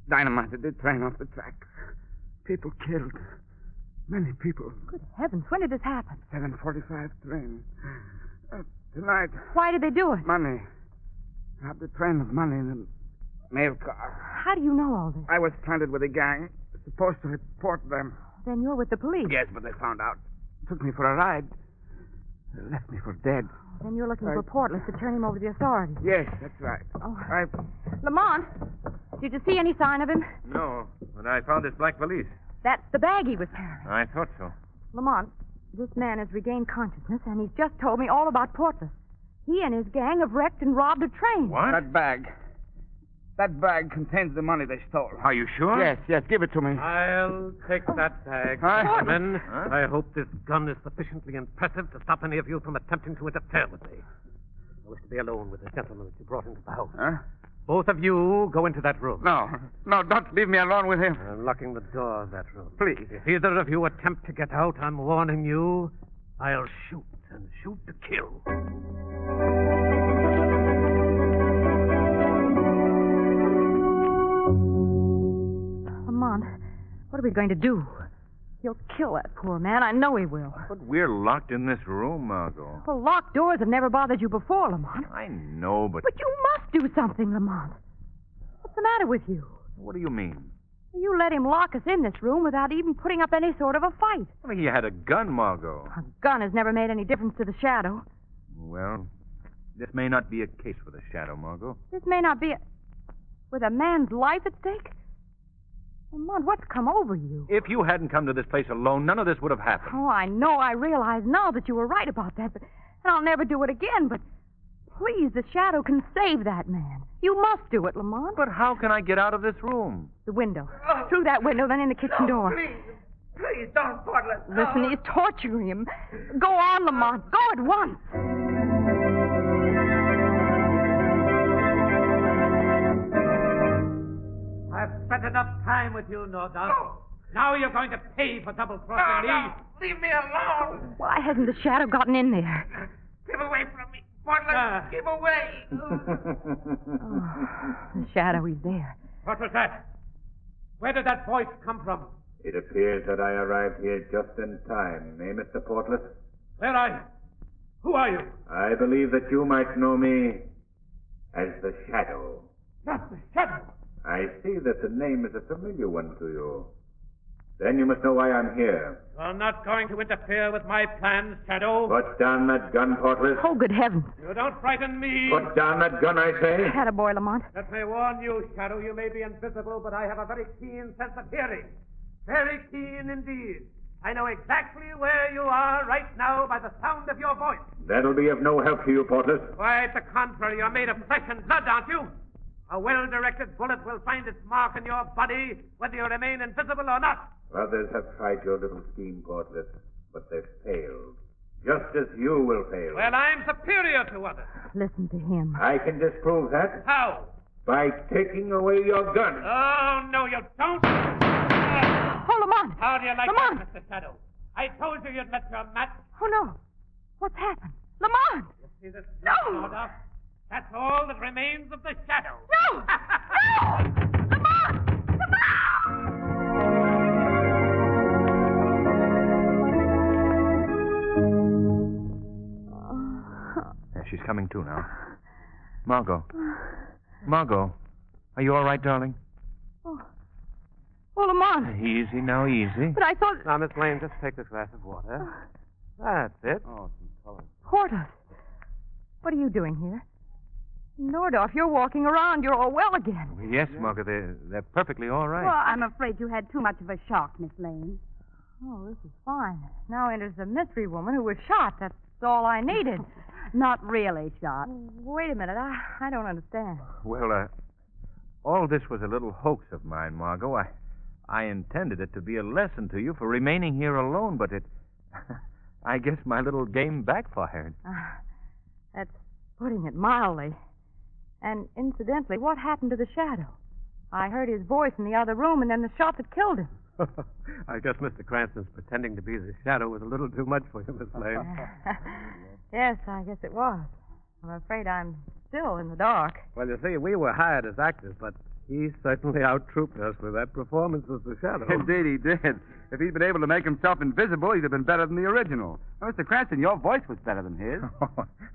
dynamited the train off the tracks. People killed. Many people. Good heavens, when did this happen? 7:45 train. Tonight. Why did they do it? Money. Robbed a train of money in a mail car. How do you know all this? I was planted with a gang. Supposed to report them. Then you're with the police. Yes, but they found out. Took me for a ride. They left me for dead. Then you're looking for Portless to turn him over to the authorities. Yes, that's right. Oh. Right. Lamont, did you see any sign of him? No, but I found this black valise. That's the bag he was carrying. I thought so. Lamont, this man has regained consciousness, and he's just told me all about Portless. He and his gang have wrecked and robbed a train. What? That bag. That bag contains the money they stole. Are you sure? Yes, give it to me. I'll take that bag, Huh? men. I hope this gun is sufficiently impressive to stop any of you from attempting to interfere with me. I wish to be alone with the gentleman that you brought into the house. Huh? Both of you go into that room. No, don't leave me alone with him. I'm locking the door of that room. Please. If either of you attempt to get out, I'm warning you, I'll shoot, and shoot to kill. Lamont, what are we going to do? He'll kill that poor man. I know he will. But we're locked in this room, Margot. Well, locked doors have never bothered you before, Lamont. I know, but... But you must do something, Lamont. What's the matter with you? What do you mean? You let him lock us in this room without even putting up any sort of a fight. I mean, he had a gun, Margot. A gun has never made any difference to the Shadow. Well, this may not be a case for the Shadow, Margot. This may not be with a man's life at stake. Lamont, what's come over you? If you hadn't come to this place alone, none of this would have happened. Oh, I know. I realize now that you were right about that, and I'll never do it again, but please, the Shadow can save that man. You must do it, Lamont. But how can I get out of this room? The window. Through that window, then in the kitchen door. Please, don't, Portland. Listen, he's torturing him. Go on, Lamont. Go at once. I've spent enough time with you, no doubt. No. Now you're going to pay for double-crossing me. Leave me alone. Why hasn't the Shadow gotten in there? Keep away from me. Portland, keep away. The Shadow, he's there. What was that? Where did that voice come from? It appears that I arrived here just in time, eh, Mr. Portless? Where are you? Who are you? I believe that you might know me as the Shadow. Not the Shadow. I see that the name is a familiar one to you. Then you must know why I'm here. You're not going to interfere with my plans, Shadow. Put down that gun, Portless. Oh, good heavens. You don't frighten me. Put down that gun, I say. Attaboy, Lamont. Let me warn you, Shadow, you may be invisible, but I have a very keen sense of hearing. Very keen indeed. I know exactly where you are right now by the sound of your voice. That'll be of no help to you, Portless. Quite the contrary. You're made of flesh and blood, aren't you? A well-directed bullet will find its mark in your body, whether you remain invisible or not. Others have tried your little scheme, Portless, but they've failed. Just as you will fail. Well, I'm superior to others. Listen to him. I can disprove that. How? By taking away your gun. Oh, no, you don't. Oh, Lamont. How do you like Lamont. that, Mr. Shadow? I told you you'd met your match. Oh, no. What's happened? Lamont! You see this? No! Order? That's all that remains of the Shadow. No! No! Lamont! Yeah, she's coming to now. Margot. Margot. Are you all right, darling? Oh, Lamont. Easy now, easy. But I thought... Now, Miss Lane, just take this glass of water. That's it. Oh, some color. Porter, what are you doing here? Nordorf, you're walking around. You're all well again. Yes, Margot, they're perfectly all right. Well, I'm afraid you had too much of a shock, Miss Lane. Oh, this is fine. Now enters the mystery woman who was shot. That's all I needed. Not really shot. Wait a minute. I don't understand. Well, all this was a little hoax of mine, Margot. I intended it to be a lesson to you for remaining here alone, but it... I guess my little game backfired. That's putting it mildly. And incidentally, what happened to the Shadow? I heard his voice in the other room and then the shot that killed him. I guess Mr. Cranston's pretending to be the Shadow was a little too much for you, Miss Lane. Yes, I guess it was. I'm afraid I'm still in the dark. Well, you see, we were hired as actors, but He certainly out-trooped us with that performance as the Shadow. Indeed, he did. If he'd been able to make himself invisible, he'd have been better than the original. Now, Mr. Cranston, your voice was better than his.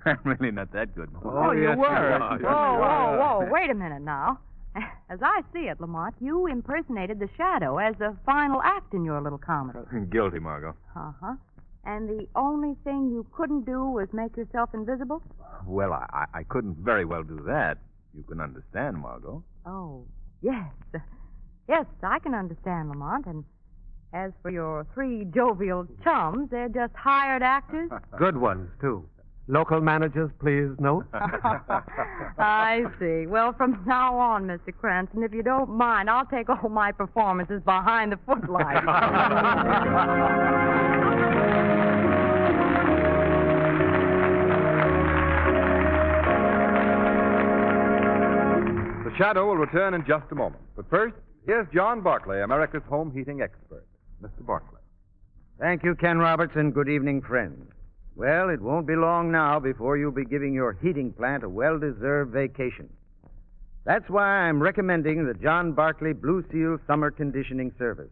I'm really not that good. Oh, you were. Whoa, wait a minute now. As I see it, Lamont, you impersonated the Shadow as the final act in your little comedy. Guilty, Margot. Uh-huh. And the only thing you couldn't do was make yourself invisible? Well, I couldn't very well do that. You can understand, Margot. Oh, yes. Yes, I can understand, Lamont. And as for your three jovial chums, they're just hired actors. Good ones, too. Local managers, please note. I see. Well, from now on, Mr. Cranston, if you don't mind, I'll take all my performances behind the footlights. The Shadow will return in just a moment. But first, here's John Barclay, America's home heating expert. Mr. Barclay. Thank you, Ken Roberts, and good evening, friends. Well, it won't be long now before you'll be giving your heating plant a well-deserved vacation. That's why I'm recommending the John Barclay Blue Seal Summer Conditioning Service.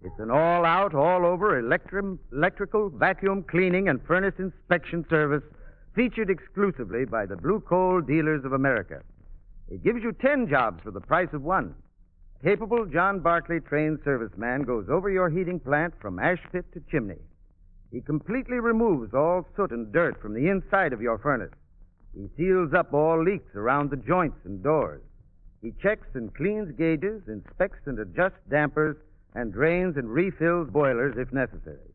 It's an all-out, all-over electrical vacuum cleaning and furnace inspection service featured exclusively by the Blue Coal Dealers of America. It gives you 10 jobs for the price of one. Capable John Barclay trained serviceman goes over your heating plant from ash pit to chimney. He completely removes all soot and dirt from the inside of your furnace. He seals up all leaks around the joints and doors. He checks and cleans gauges, inspects and adjusts dampers, and drains and refills boilers if necessary.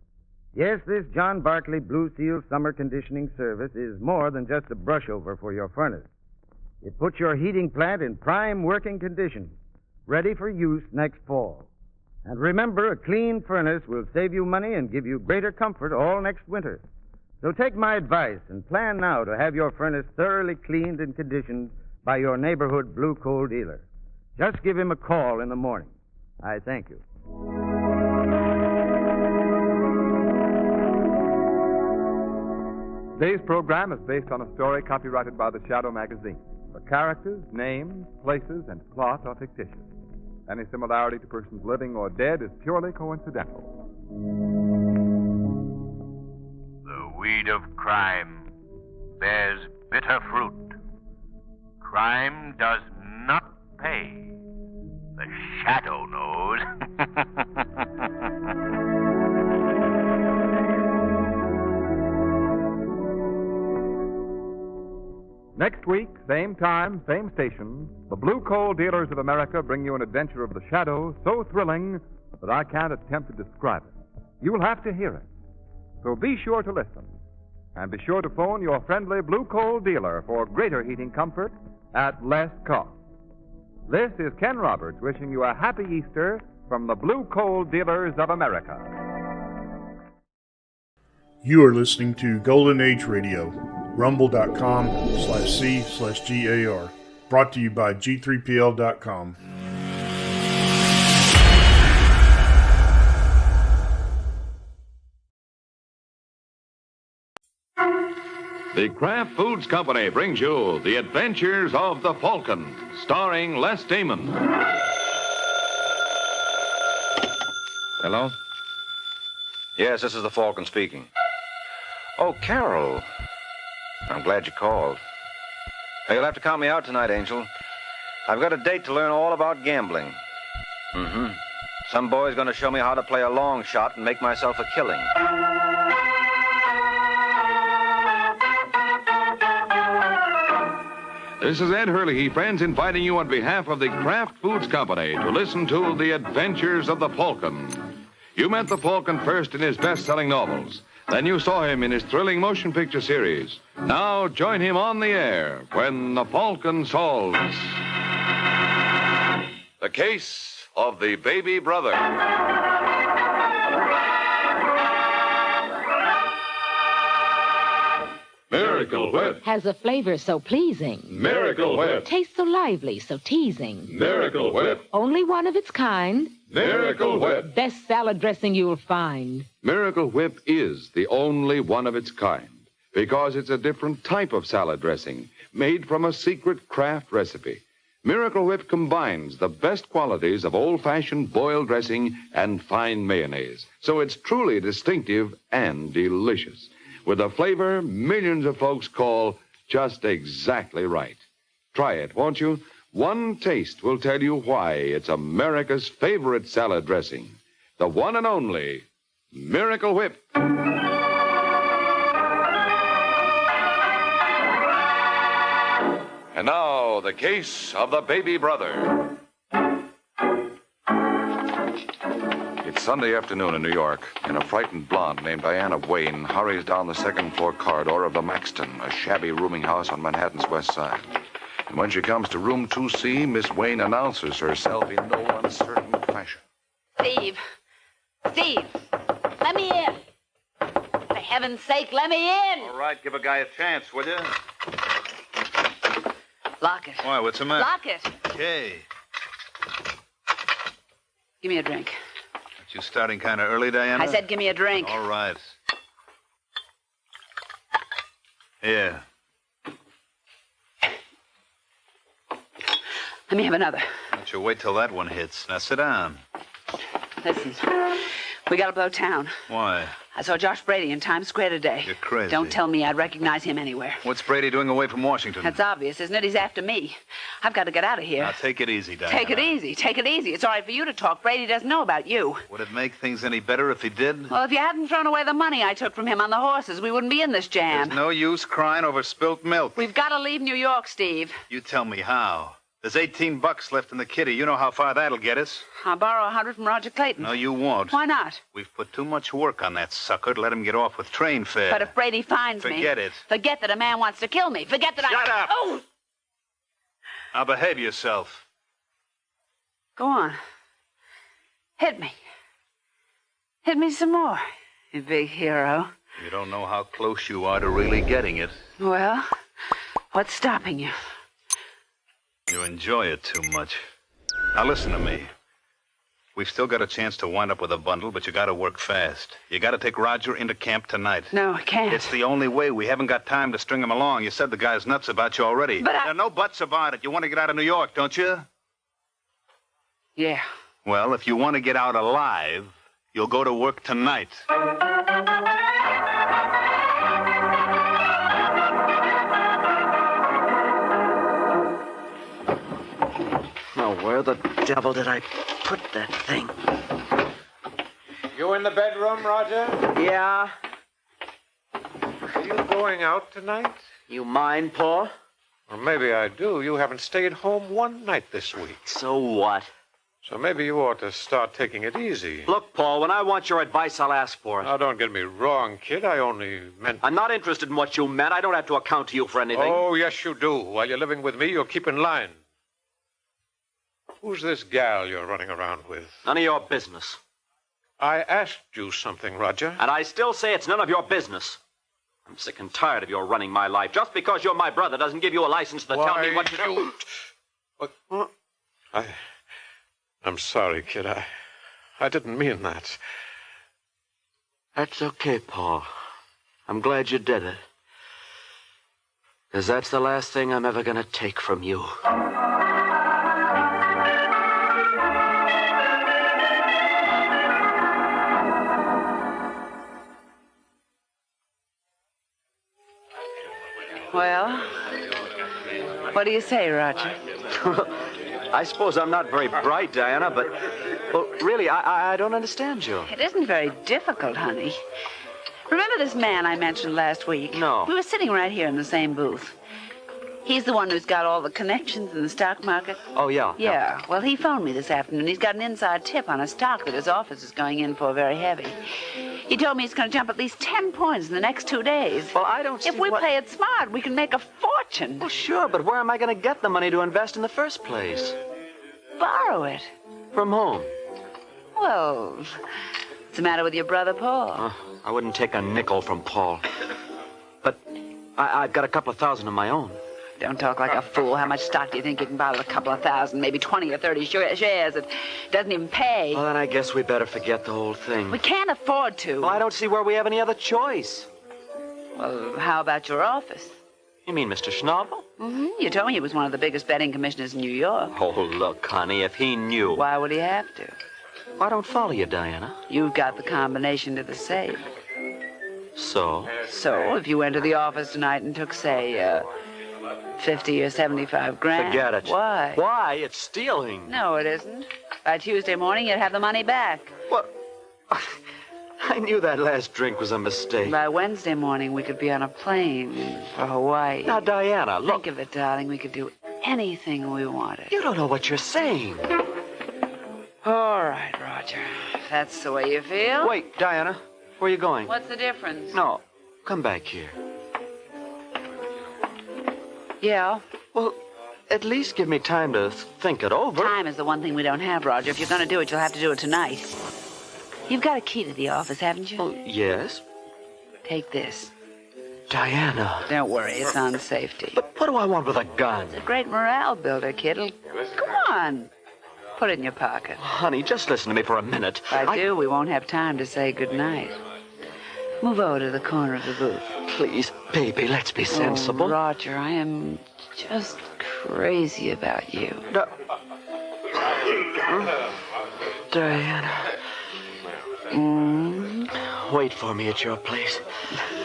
Yes, this John Barclay Blue Seal Summer Conditioning Service is more than just a brush-over for your furnace. It puts your heating plant in prime working condition, ready for use next fall. And remember, a clean furnace will save you money and give you greater comfort all next winter. So take my advice and plan now to have your furnace thoroughly cleaned and conditioned by your neighborhood Blue Coal dealer. Just give him a call in the morning. I thank you. Today's program is based on a story copyrighted by the Shadow magazine. The characters, names, places, and plot are fictitious. Any similarity to persons living or dead is purely coincidental. The weed of crime bears bitter fruit. Crime does not pay. The Shadow knows. Next week, same time, same station, the Blue Coal Dealers of America bring you an adventure of the Shadow so thrilling that I can't attempt to describe it. You'll have to hear it. So be sure to listen. And be sure to phone your friendly Blue Coal dealer for greater heating comfort at less cost. This is Ken Roberts wishing you a happy Easter from the Blue Coal Dealers of America. You are listening to Golden Age Radio, rumble.com/C/GAR. Brought to you by G3PL.com. The Kraft Foods Company brings you The Adventures of the Falcon, starring Les Damon. Hello? Yes, this is the Falcon speaking. Oh, Carol. I'm glad you called. Now, you'll have to count me out tonight, Angel. I've got a date to learn all about gambling. Mm-hmm. Some boy's going to show me how to play a long shot and make myself a killing. This is Ed Hurley, friends, inviting you on behalf of the Kraft Foods Company to listen to The Adventures of the Falcon. You met the Falcon first in his best-selling novels. Then you saw him in his thrilling motion picture series. Now join him on the air when the Falcon solves the case of the baby brother. Miracle Whip. Has a flavor so pleasing. Miracle Whip. Tastes so lively, so teasing. Miracle Whip. Only one of its kind. Miracle Whip. Best salad dressing you'll find. Miracle Whip is the only one of its kind because it's a different type of salad dressing made from a secret Kraft recipe. Miracle Whip combines the best qualities of old-fashioned boiled dressing and fine mayonnaise, so it's truly distinctive and delicious, with a flavor millions of folks call just exactly right. Try it, won't you? One taste will tell you why it's America's favorite salad dressing. The one and only Miracle Whip. And now, the case of the baby brother. It's Sunday afternoon in New York, and a frightened blonde named Diana Wayne hurries down the second-floor corridor of the Maxton, a shabby rooming house on Manhattan's west side. And when she comes to room 2C, Miss Wayne announces herself in no uncertain fashion. Steve! Steve! Let me in! For heaven's sake, let me in! All right, give a guy a chance, will you? Lock it. Why, what's the matter? Lock it. Okay. Give me a drink. Aren't you starting kind of early, Diana? I said give me a drink. All right. Here. Let me have another. Why don't you wait till that one hits? Now sit down. Listen, we gotta blow town. Why? I saw Josh Brady in Times Square today. You're crazy. Don't tell me I'd recognize him anywhere. What's Brady doing away from Washington? That's obvious, isn't it? He's after me. I've got to get out of here. Now take it easy, Diana. Take it easy. Take it easy. It's all right for you to talk. Brady doesn't know about you. Would it make things any better if he did? Well, if you hadn't thrown away the money I took from him on the horses, we wouldn't be in this jam. There's no use crying over spilt milk. We've got to leave New York, Steve. You tell me how. There's $18 left in the kitty. You know how far that'll get us. I'll borrow 100 from Roger Clayton. No, you won't. Why not? We've put too much work on that sucker to let him get off with train fare. But if Brady finds me... Forget it. Forget that a man wants to kill me. Forget that Shut up! Oh! Now behave yourself. Go on. Hit me. Hit me some more, you big hero. You don't know how close you are to really getting it. Well, what's stopping you? You enjoy it too much. Now listen to me. We've still got a chance to wind up with a bundle, but you gotta work fast. You gotta take Roger into camp tonight. No, I can't. It's the only way. We haven't got time to string him along. You said the guy's nuts about you already. But There are no buts about it. You want to get out of New York, don't you? Yeah. Well, if you want to get out alive, you'll go to work tonight. Now, where the devil did I put that thing? You in the bedroom, Roger? Yeah? Are you going out tonight? You mind, Paul? Or maybe I do. You haven't stayed home one night this week. So what? So maybe you ought to start taking it easy. Look, Paul, when I want your advice, I'll ask for it. Now, don't get me wrong, kid. I only meant... I'm not interested in what you meant. I don't have to account to you for anything. Oh, yes, you do. While you're living with me, you'll keep in line. Who's this gal you're running around with? None of your business. I asked you something, Roger. And I still say it's none of your business. I'm sick and tired of your running my life. Just because you're my brother doesn't give you a license to tell me what to do. What? I'm sorry, kid. I didn't mean that. That's okay, Paul. I'm glad you did it. Because that's the last thing I'm ever going to take from you. Well, what do you say, Roger? I suppose I'm not very bright, Diana, but... Well, really, I don't understand you. It isn't very difficult, honey. Remember this man I mentioned last week? No. We were sitting right here in the same booth. He's the one who's got all the connections in the stock market. Oh, yeah. Yeah. Well, he phoned me this afternoon. He's got an inside tip on a stock that his office is going in for very heavy. He told me it's going to jump at least 10 points in the next 2 days. Well, I don't see If we play it smart, we can make a fortune. Well, sure, but where am I going to get the money to invest in the first place? Borrow it. From whom? Well, what's the matter with your brother, Paul? I wouldn't take a nickel from Paul. But I've got a couple of thousand of my own. Don't talk like a fool. How much stock do you think you can buy with a couple of thousand, maybe 20 or 30 shares? It doesn't even pay. Well, then I guess we better forget the whole thing. We can't afford to. Well, I don't see where we have any other choice. Well, how about your office? You mean Mr. Schnabel? Mm-hmm. You told me he was one of the biggest betting commissioners in New York. Oh, look, honey, if he knew. Why would he have to? I don't follow you, Diana. You've got the combination to the safe. So? So, if you went to the office tonight and took, say, 50 or 75 grand. Forget it. Why? Why? It's stealing. No, it isn't. By Tuesday morning, you'd have the money back. What? I knew that last drink was a mistake. By Wednesday morning, we could be on a plane for Hawaii. Now, Diana, look. Think of it, darling. We could do anything we wanted. You don't know what you're saying. All right, Roger. If that's the way you feel. Wait, Diana. Where are you going? What's the difference? No. Come back here. Yeah? Well, at least give me time to think it over. Time is the one thing we don't have, Roger. If you're going to do it, you'll have to do it tonight. You've got a key to the office, haven't you? Oh, yes. Take this. Diana. Don't worry, it's on safety. But what do I want with a gun? It's a great morale builder, kid. Come on. Put it in your pocket. Honey, just listen to me for a minute. If I do, we won't have time to say goodnight. Move over to the corner of the booth. Please, baby, let's be sensible. Oh, Roger, I am just crazy about you. No. Diana. Wait for me at your place.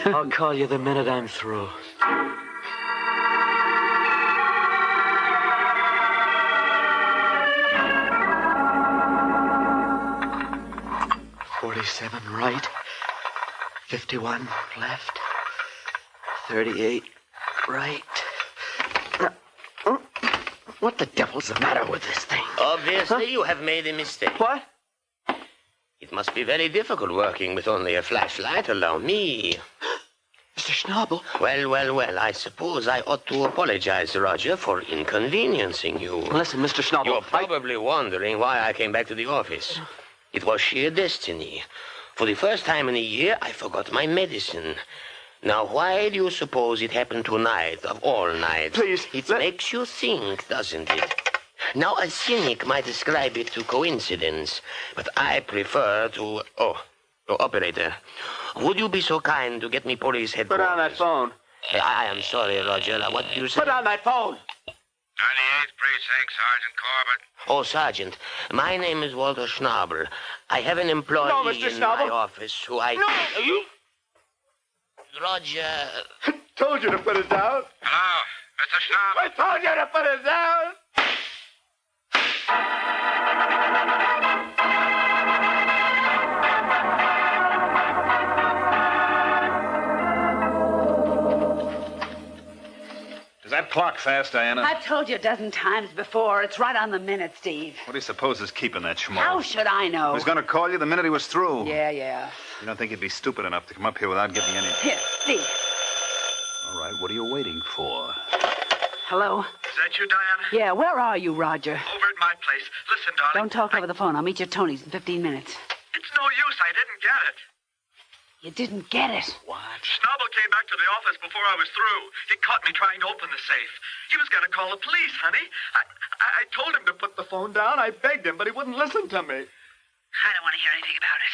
I'll call you the minute I'm through. $47 right, 51 left, 38 right. What the devil's the matter with this thing? Obviously, you have made a mistake. What? It must be very difficult working with only a flashlight. Allow me. Mr. Schnabel. Well. I suppose I ought to apologize, Roger, for inconveniencing you. Listen, Mr. Schnabel. You're probably wondering why I came back to the office. It was sheer destiny. For the first time in a year, I forgot my medicine. Now, why do you suppose it happened tonight, of all nights? Please. It makes you think, doesn't it? Now, a cynic might ascribe it to coincidence, but I prefer to... Oh, operator, would you be so kind to get me police headquarters? Put on that phone. I am sorry, Roger. What did you say? Put on that phone. 98th Precinct, Sergeant Corbett. Oh, Sergeant, my name is Walter Schnabel. I have an employee in my office who I... No! You... Roger... I told you to put it down. Hello, Mr. Schnabel. I told you to put it down. Is that clock fast, Diana? I've told you a dozen times before. It's right on the minute, Steve. What do you suppose is keeping that schmo? How should I know? He was going to call you the minute he was through. Yeah. You don't think he'd be stupid enough to come up here without giving any... Here, Steve. All right, what are you waiting for? Hello? Is that you, Diana? Yeah, where are you, Roger? Over at my place. Listen, darling. Don't talk over the phone. I'll meet you at Tony's in 15 minutes. It's no use. I didn't get it. You didn't get it. What? Schnabel came back to the office before I was through. He caught me trying to open the safe. He was going to call the police, honey. I told him to put the phone down. I begged him, but he wouldn't listen to me. I don't want to hear anything about it.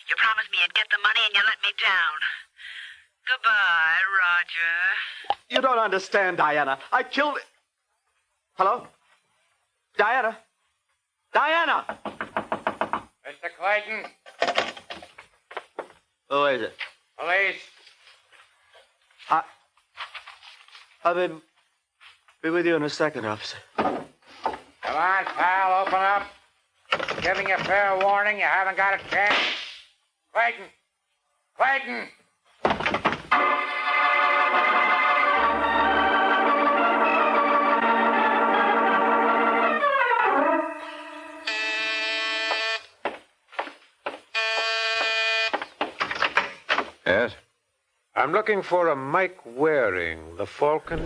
You promised me you'd get the money and you let me down. Goodbye, Roger. You don't understand, Diana. I killed... Hello? Diana? Diana! Mr. Clayton. Who is it? Police. I'll be with you in a second, officer. Come on, pal, open up. Giving you fair warning, you haven't got a chance. Clayton! Yes? I'm looking for a Mike Waring, the Falcon.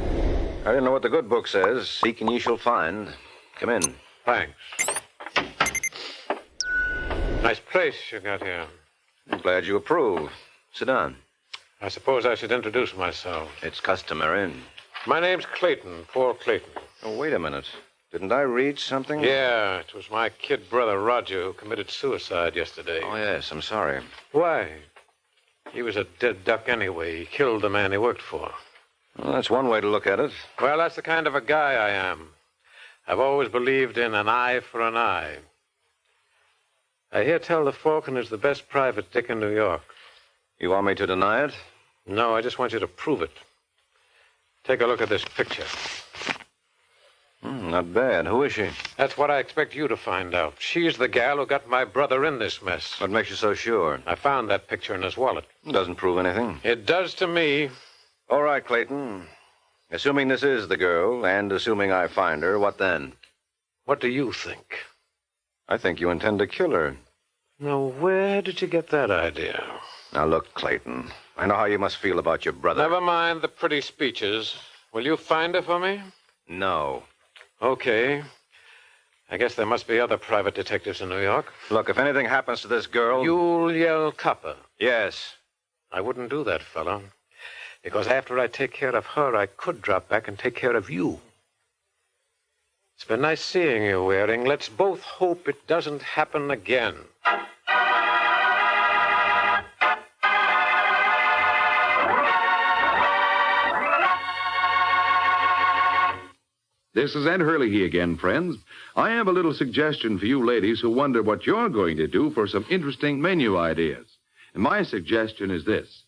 I don't know what the good book says. Seek and ye shall find. Come in. Thanks. Nice place you got here. I'm glad you approve. Sit down. I suppose I should introduce myself. It's customary. My name's Clayton, Paul Clayton. Oh, wait a minute. Didn't I read something? Yeah, it was my kid brother, Roger, who committed suicide yesterday. Oh, yes, I'm sorry. Why? He was a dead duck anyway. He killed the man he worked for. Well, that's one way to look at it. Well, that's the kind of a guy I am. I've always believed in an eye for an eye. I hear tell the Falcon is the best private dick in New York. You want me to deny it? No, I just want you to prove it. Take a look at this picture. Not bad. Who is she? That's what I expect you to find out. She's the gal who got my brother in this mess. What makes you so sure? I found that picture in his wallet. Doesn't prove anything. It does to me. All right, Clayton. Assuming this is the girl, and assuming I find her, what then? What do you think? I think you intend to kill her. Now, where did you get that idea? Now, look, Clayton. I know how you must feel about your brother. Never mind the pretty speeches. Will you find her for me? No. Okay. I guess there must be other private detectives in New York. Look, if anything happens to this girl... You'll yell copper. Yes. I wouldn't do that, fella. Because after I take care of her, I could drop back and take care of you. It's been nice seeing you, Waring. Let's both hope it doesn't happen again. This is Ed Hurley again, friends. I have a little suggestion for you ladies who wonder what you're going to do for some interesting menu ideas. And my suggestion is this.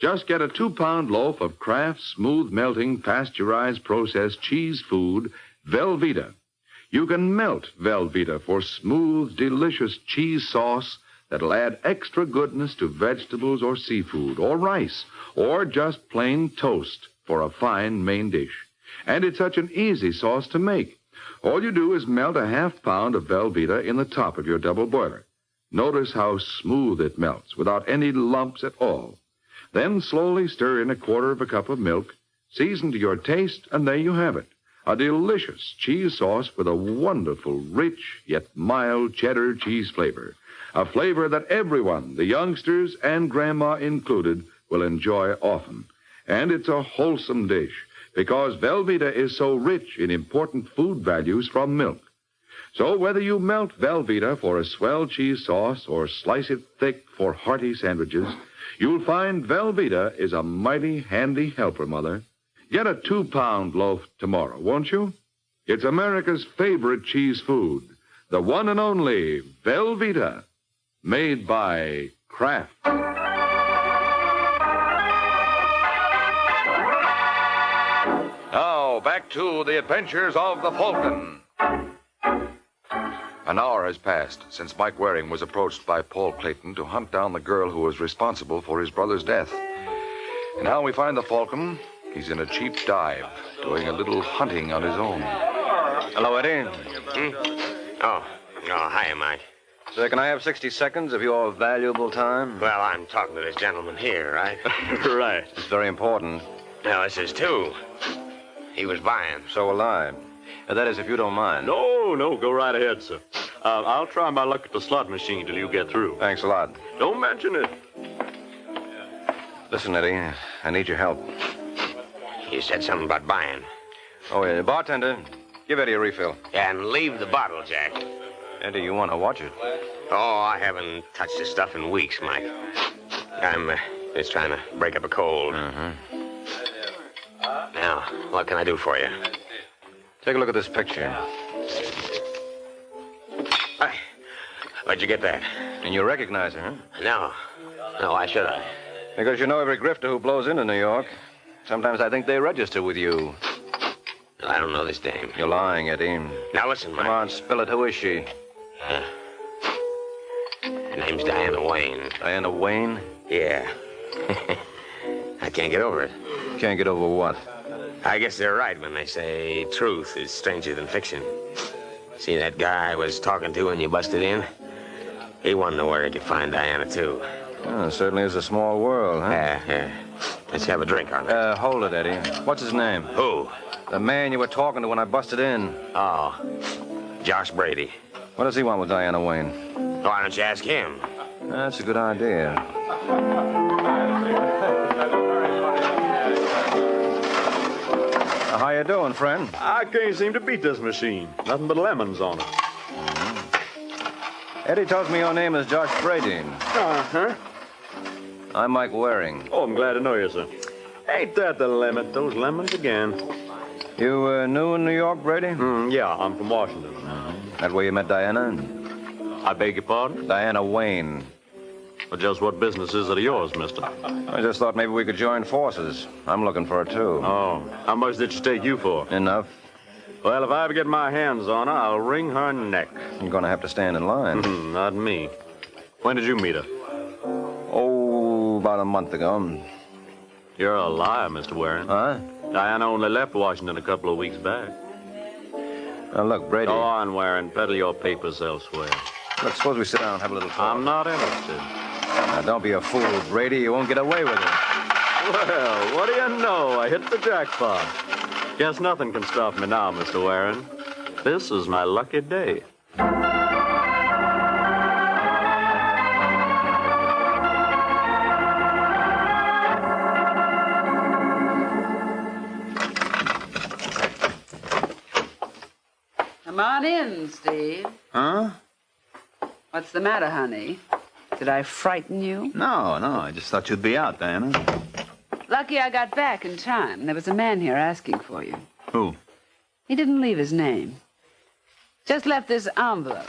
Just get a 2-pound loaf of Kraft smooth melting pasteurized processed cheese food, Velveeta. You can melt Velveeta for smooth, delicious cheese sauce that'll add extra goodness to vegetables or seafood or rice or just plain toast for a fine main dish. And it's such an easy sauce to make. All you do is melt a 1/2 pound of Velveeta in the top of your double boiler. Notice how smooth it melts without any lumps at all. Then slowly stir in 1/4 cup of milk, season to your taste, and there you have it. A delicious cheese sauce with a wonderful, rich, yet mild cheddar cheese flavor. A flavor that everyone, the youngsters and Grandma included, will enjoy often. And it's a wholesome dish, because Velveeta is so rich in important food values from milk. So whether you melt Velveeta for a swell cheese sauce or slice it thick for hearty sandwiches, you'll find Velveeta is a mighty handy helper, Mother. Get a 2-pound loaf tomorrow, won't you? It's America's favorite cheese food, the one and only Velveeta, made by Kraft. Now, back to the adventures of the Falcon. An hour has passed since Mike Waring was approached by Paul Clayton to hunt down the girl who was responsible for his brother's death. And now we find the Falcon. He's in a cheap dive, doing a little hunting on his own. Hello, Eddie. Oh, hiya, Mike. Sir, can I have 60 seconds of your valuable time? Well, I'm talking to this gentleman here, right? Right. It's very important. Now, this is too. He was buying. So will I. That is, if you don't mind. No, go right ahead, sir. I'll try my luck at the slot machine till you get through. Thanks a lot. Don't mention it. Listen, Eddie, I need your help. You said something about buying. Oh, yeah. Bartender, give Eddie a refill. Yeah, and leave the bottle, Jack. Eddie, you want to watch it? Oh, I haven't touched this stuff in weeks, Mike. I'm just trying to break up a cold. Now, what can I do for you? Take a look at this picture. Hey, where'd you get that? And you recognize her, huh? No, why should I? Because you know every grifter who blows into New York. Sometimes I think they register with you. I don't know this dame. You're lying, Eddie. Now listen, Mike. Come on, spill it. Who is she? Her name's Diana Wayne. Diana Wayne? Yeah. I can't get over it. Can't get over what? I guess they're right when they say truth is stranger than fiction. See that guy I was talking to when you busted in? He wanted to know where he could find Diana, too. Oh, it certainly is a small world, huh? Yeah. Let's have a drink on it. Hold it, Eddie. What's his name? Who? The man you were talking to when I busted in. Oh, Josh Brady. What does he want with Diana Wayne? Why don't you ask him? That's a good idea. How you doing, friend? I can't seem to beat this machine. Nothing but lemons on it. Eddie tells me your name is Josh Brady. Uh-huh. I'm Mike Waring. Oh, I'm glad to know you, sir. Ain't that the limit? Those lemons again. You new in New York, Brady? Yeah, I'm from Washington. That where you met Diana? I beg your pardon? Diana Wayne. Well, just what business is it of yours, mister? I just thought maybe we could join forces. I'm looking for her, too. Oh, how much did she take you for? Enough. Well, if I ever get my hands on her, I'll wring her neck. You're going to have to stand in line. Not me. When did you meet her? Oh, about a month ago. You're a liar, Mr. Waring. Huh? Diana only left Washington a couple of weeks back. Now, look, Brady. Go on, Waring. Peddle your papers elsewhere. Look, suppose we sit down and have a little talk. I'm not interested. Now, don't be a fool, Brady. You won't get away with it. Well, what do you know? I hit the jackpot. Guess nothing can stop me now, Mr. Waring. This is my lucky day. Come on in, Steve. Huh? What's the matter, honey? Did I frighten you? No, I just thought you'd be out, Diana. Lucky I got back in time. There was a man here asking for you. Who? He didn't leave his name. Just left this envelope.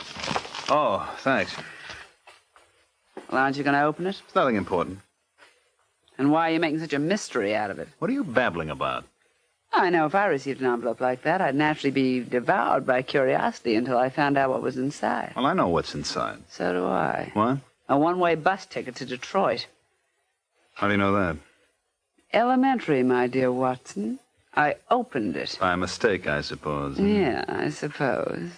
Oh, thanks. Well, aren't you going to open it? It's nothing important. And why are you making such a mystery out of it? What are you babbling about? I know if I received an envelope like that, I'd naturally be devoured by curiosity until I found out what was inside. Well, I know what's inside. So do I. What? A one-way bus ticket to Detroit. How do you know that? Elementary, my dear Watson. I opened it. By mistake, I suppose. Yeah, I suppose.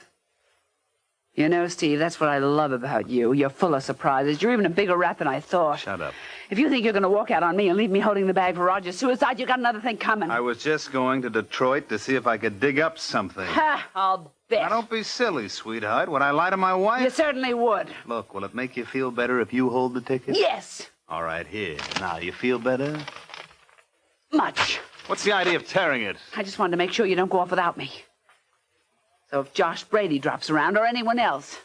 You know, Steve, that's what I love about you. You're full of surprises. You're even a bigger rat than I thought. Shut up. If you think you're going to walk out on me and leave me holding the bag for Roger's suicide, you got another thing coming. I was just going to Detroit to see if I could dig up something. Ha! I'll bet. Now, don't be silly, sweetheart. Would I lie to my wife? You certainly would. Look, will it make you feel better if you hold the ticket? Yes. All right, here. Now, you feel better? Much. What's the idea of tearing it? I just wanted to make sure you don't go off without me. So if Josh Brady drops around or anyone else,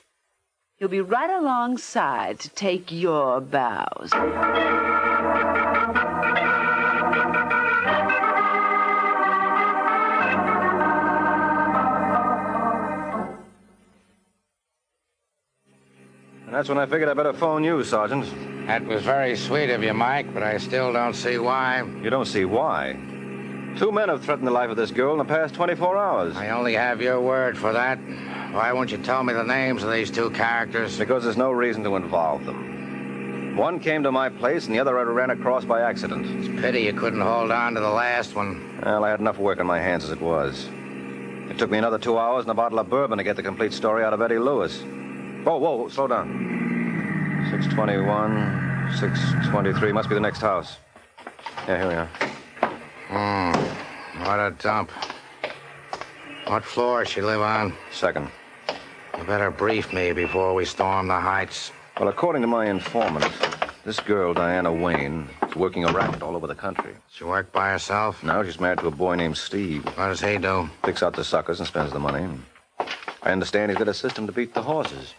he'll be right alongside to take your bows. And that's when I figured I'd better phone you, Sergeant. That was very sweet of you, Mike, but I still don't see why. You don't see why? 2 men have threatened the life of this girl in the past 24 hours. I only have your word for that. Why won't you tell me the names of these two characters? Because there's no reason to involve them. One came to my place, and the other I ran across by accident. It's a pity you couldn't hold on to the last one. Well, I had enough work on my hands as it was. It took me another 2 hours and a bottle of bourbon to get the complete story out of Eddie Lewis. Whoa, slow down. 621, 623, must be the next house. Yeah, here we are. What a dump. What floor does she live on? Second. You better brief me before we storm the heights. Well, according to my informant, this girl, Diana Wayne, is working a racket all over the country. She work by herself? No, she's married to a boy named Steve. What does he do? Picks out the suckers and spends the money. I understand he's got a system to beat the horses.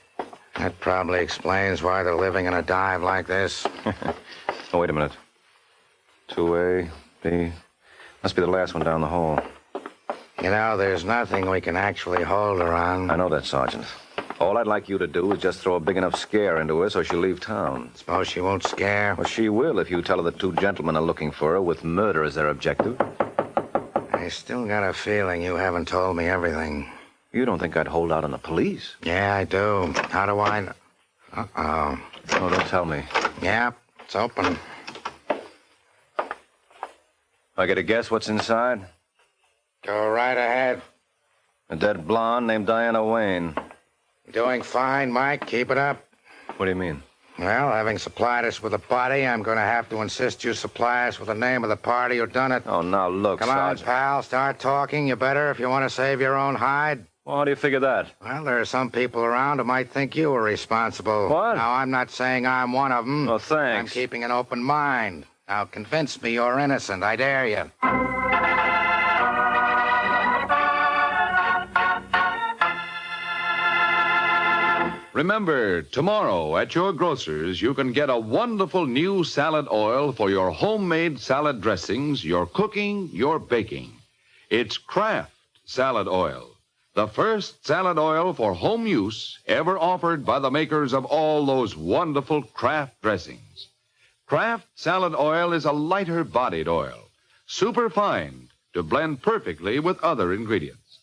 That probably explains why they're living in a dive like this. Oh, wait a minute. 2A, B. Must be the last one down the hall. You know, there's nothing we can actually hold her on. I know that, Sergeant. All I'd like you to do is just throw a big enough scare into her so she'll leave town. Suppose she won't scare? Well, she will if you tell her that 2 gentlemen are looking for her with murder as their objective. I still got a feeling you haven't told me everything. You don't think I'd hold out on the police? Yeah, I do. How do I know? Uh-oh. Oh, don't tell me. Yeah, it's open. I get a guess what's inside? Go right ahead. A dead blonde named Diana Wayne. Doing fine, Mike. Keep it up. What do you mean? Well, having supplied us with a body, I'm going to have to insist you supply us with the name of the party who done it. Oh, now look, Come on, Sergeant. pal. Start talking. You better if you want to save your own hide. Well, how do you figure that? Well, there are some people around who might think you were responsible. What? Now, I'm not saying I'm one of them. Oh, thanks. I'm keeping an open mind. Now, convince me you're innocent. I dare you. Remember, tomorrow at your grocer's, you can get a wonderful new salad oil for your homemade salad dressings, your cooking, your baking. It's Kraft Salad Oil, the first salad oil for home use ever offered by the makers of all those wonderful Kraft dressings. Kraft Salad Oil is a lighter-bodied oil, superfine to blend perfectly with other ingredients.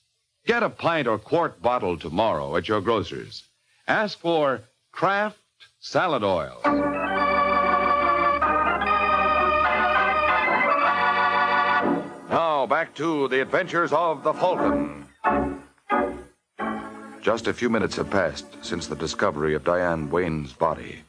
Get a pint or quart bottle tomorrow at your grocer's. Ask for Kraft Salad Oil. Now, back to the adventures of the Falcon. Just a few minutes have passed since the discovery of Diane Wayne's body.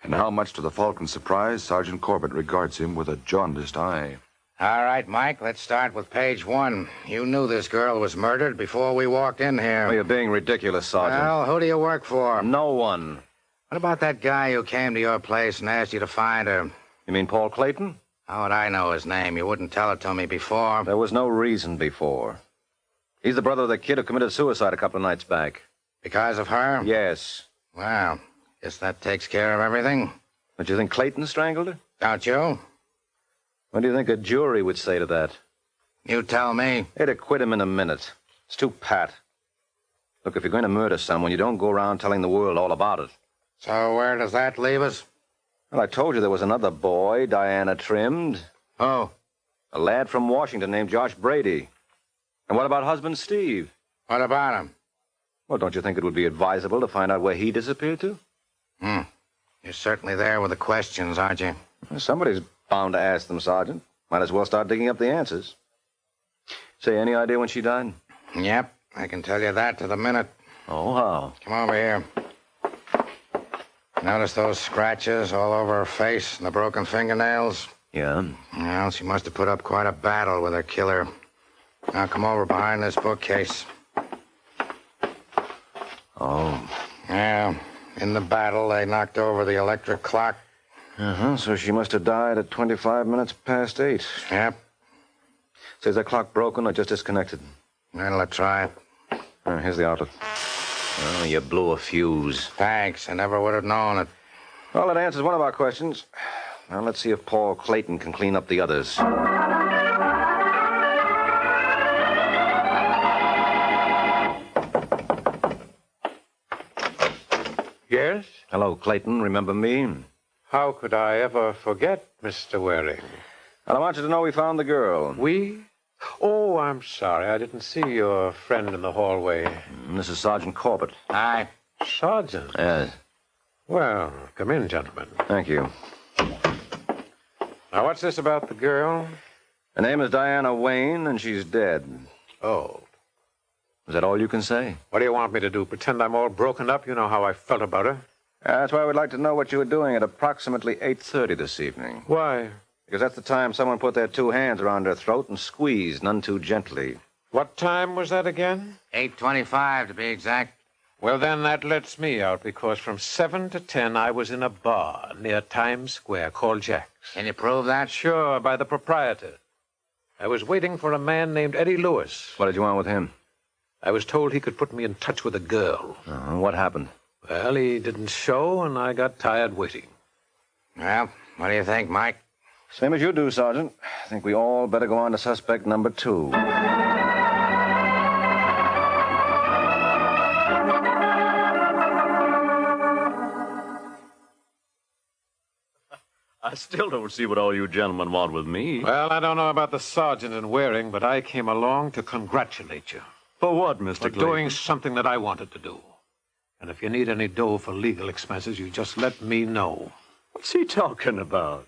And how much to the Falcon's surprise, Sergeant Corbett regards him with a jaundiced eye. All right, Mike, let's start with page 1. You knew this girl was murdered before we walked in here. Oh, you're being ridiculous, Sergeant. Well, who do you work for? No one. What about that guy who came to your place and asked you to find her? You mean Paul Clayton? How would I know his name? You wouldn't tell it to me before. There was no reason before. He's the brother of the kid who committed suicide a couple of nights back. Because of her? Yes. Well, guess that takes care of everything. Don't you think Clayton strangled her? Don't you? What do you think a jury would say to that? You tell me. They'd acquit him in a minute. It's too pat. Look, if you're going to murder someone, you don't go around telling the world all about it. So where does that leave us? Well, I told you there was another boy Diana trimmed. Oh? A lad from Washington named Josh Brady. And what about husband Steve? What about him? Well, don't you think it would be advisable to find out where he disappeared to? You're certainly there with the questions, aren't you? Well, somebody's bound to ask them, Sergeant. Might as well start digging up the answers. Say, any idea when she died? Yep, I can tell you that to the minute. Oh, how? Come over here. Notice those scratches all over her face and the broken fingernails? Yeah. Well, she must have put up quite a battle with her killer. Now come over behind this bookcase. Oh. Yeah, in the battle, they knocked over the electric clock. So she must have died at 25 minutes past 8. Yep. So is that clock broken or just disconnected? Well, let's try it. Here's the outlet. Oh, you blew a fuse. Thanks. I never would have known it. Well, that answers one of our questions. Now, let's see if Paul Clayton can clean up the others. Yes? Hello, Clayton. Remember me? How could I ever forget, Mr. Waring? Well, I want you to know we found the girl. We? Oh, I'm sorry. I didn't see your friend in the hallway. This is Sergeant Corbett. Hi. Sergeant? Yes. Well, come in, gentlemen. Thank you. Now, what's this about the girl? Her name is Diana Wayne, and she's dead. Oh. Is that all you can say? What do you want me to do? Pretend I'm all broken up? You know how I felt about her. That's why we'd like to know what you were doing at approximately 8:30 this evening. Why? Because that's the time someone put their 2 hands around her throat and squeezed, none too gently. What time was that again? 8:25, to be exact. Well, then that lets me out, because from 7 to 10 I was in a bar near Times Square called Jack's. Can you prove that? Sure, by the proprietor. I was waiting for a man named Eddie Lewis. What did you want with him? I was told he could put me in touch with a girl. What happened? Well, he didn't show, and I got tired waiting. Well, what do you think, Mike? Same as you do, Sergeant. I think we all better go on to suspect number 2. I still don't see what all you gentlemen want with me. Well, I don't know about the sergeant and Waring, but I came along to congratulate you. For what, Mr. For Clayton? doing something that I wanted to do. And if you need any dough for legal expenses, you just let me know. What's he talking about?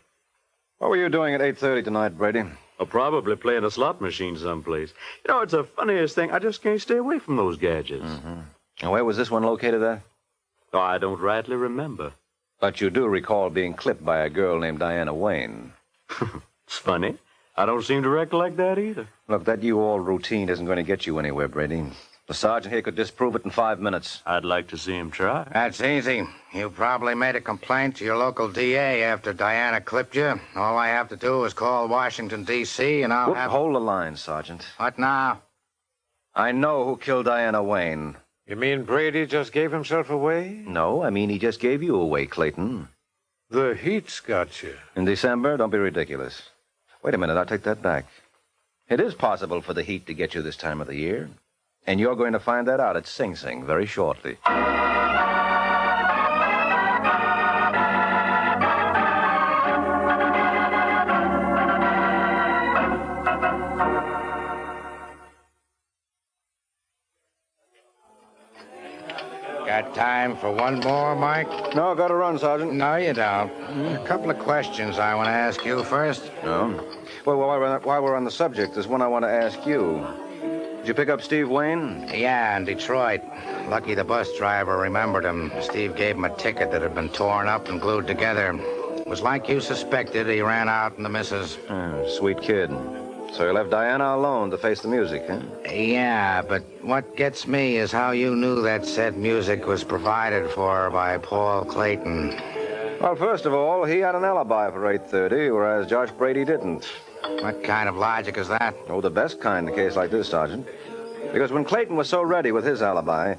What were you doing at 8:30 tonight, Brady? Probably playing a slot machine someplace. You know, it's the funniest thing. I just can't stay away from those gadgets. And where was this one located at? Oh, I don't rightly remember. But you do recall being clipped by a girl named Diana Wayne. It's funny. I don't seem to recollect that either. Look, that you-all routine isn't going to get you anywhere, Brady. The sergeant here could disprove it in 5 minutes. I'd like to see him try. That's easy. You probably made a complaint to your local DA after Diana clipped you. All I have to do is call Washington, D.C., and I'll have... Hold the line, Sergeant. What now? I know who killed Diana Wayne. You mean Brady just gave himself away? No, I mean he just gave you away, Clayton. The heat's got you. In December? Don't be ridiculous. Wait a minute, I'll take that back. It is possible for the heat to get you this time of the year. And you're going to find that out at Sing Sing very shortly. Got time for one more, Mike? No, got to run, Sergeant. No, you don't. A couple of questions I want to ask you first. No? Well, while we're on the subject, there's one I want to ask you. Did you pick up Steve Wayne? Yeah, in Detroit. Lucky the bus driver remembered him. Steve gave him a ticket that had been torn up and glued together. It was like you suspected. He ran out and the missus. Sweet kid. So you left Diana alone to face the music, huh? Yeah, but what gets me is how you knew that said music was provided for by Paul Clayton. Well, first of all, he had an alibi for 8:30, whereas Josh Brady didn't. What kind of logic is that? Oh, the best kind in a case like this, Sergeant. Because when Clayton was so ready with his alibi,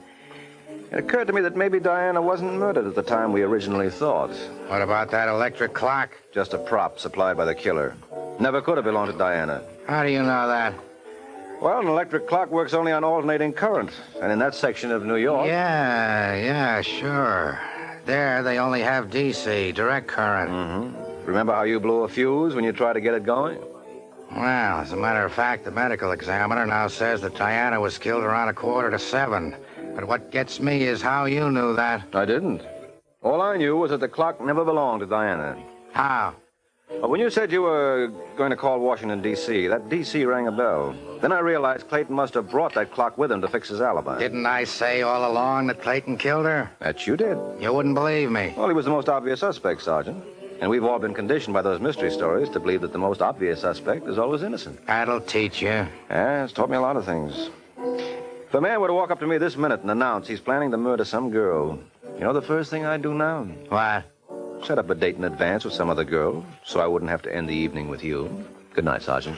it occurred to me that maybe Diana wasn't murdered at the time we originally thought. What about that electric clock? Just a prop supplied by the killer. Never could have belonged to Diana. How do you know that? Well, an electric clock works only on alternating current. And in that section of New York... Yeah, sure. There, they only have DC, direct current. Mm-hmm. Remember how you blew a fuse when you tried to get it going? Well, as a matter of fact, the medical examiner now says that Diana was killed around 6:45. But what gets me is how you knew that. I didn't. All I knew was that the clock never belonged to Diana. How? Well, when you said you were going to call Washington, D.C., that D.C. rang a bell. Then I realized Clayton must have brought that clock with him to fix his alibi. Didn't I say all along that Clayton killed her? That you did. You wouldn't believe me. Well, he was the most obvious suspect, Sergeant. And we've all been conditioned by those mystery stories to believe that the most obvious suspect is always innocent. That'll teach you. Yeah, it's taught me a lot of things. If a man were to walk up to me this minute and announce he's planning to murder some girl, you know the first thing I'd do now? What? Set up a date in advance with some other girl so I wouldn't have to end the evening with you. Good night, Sergeant.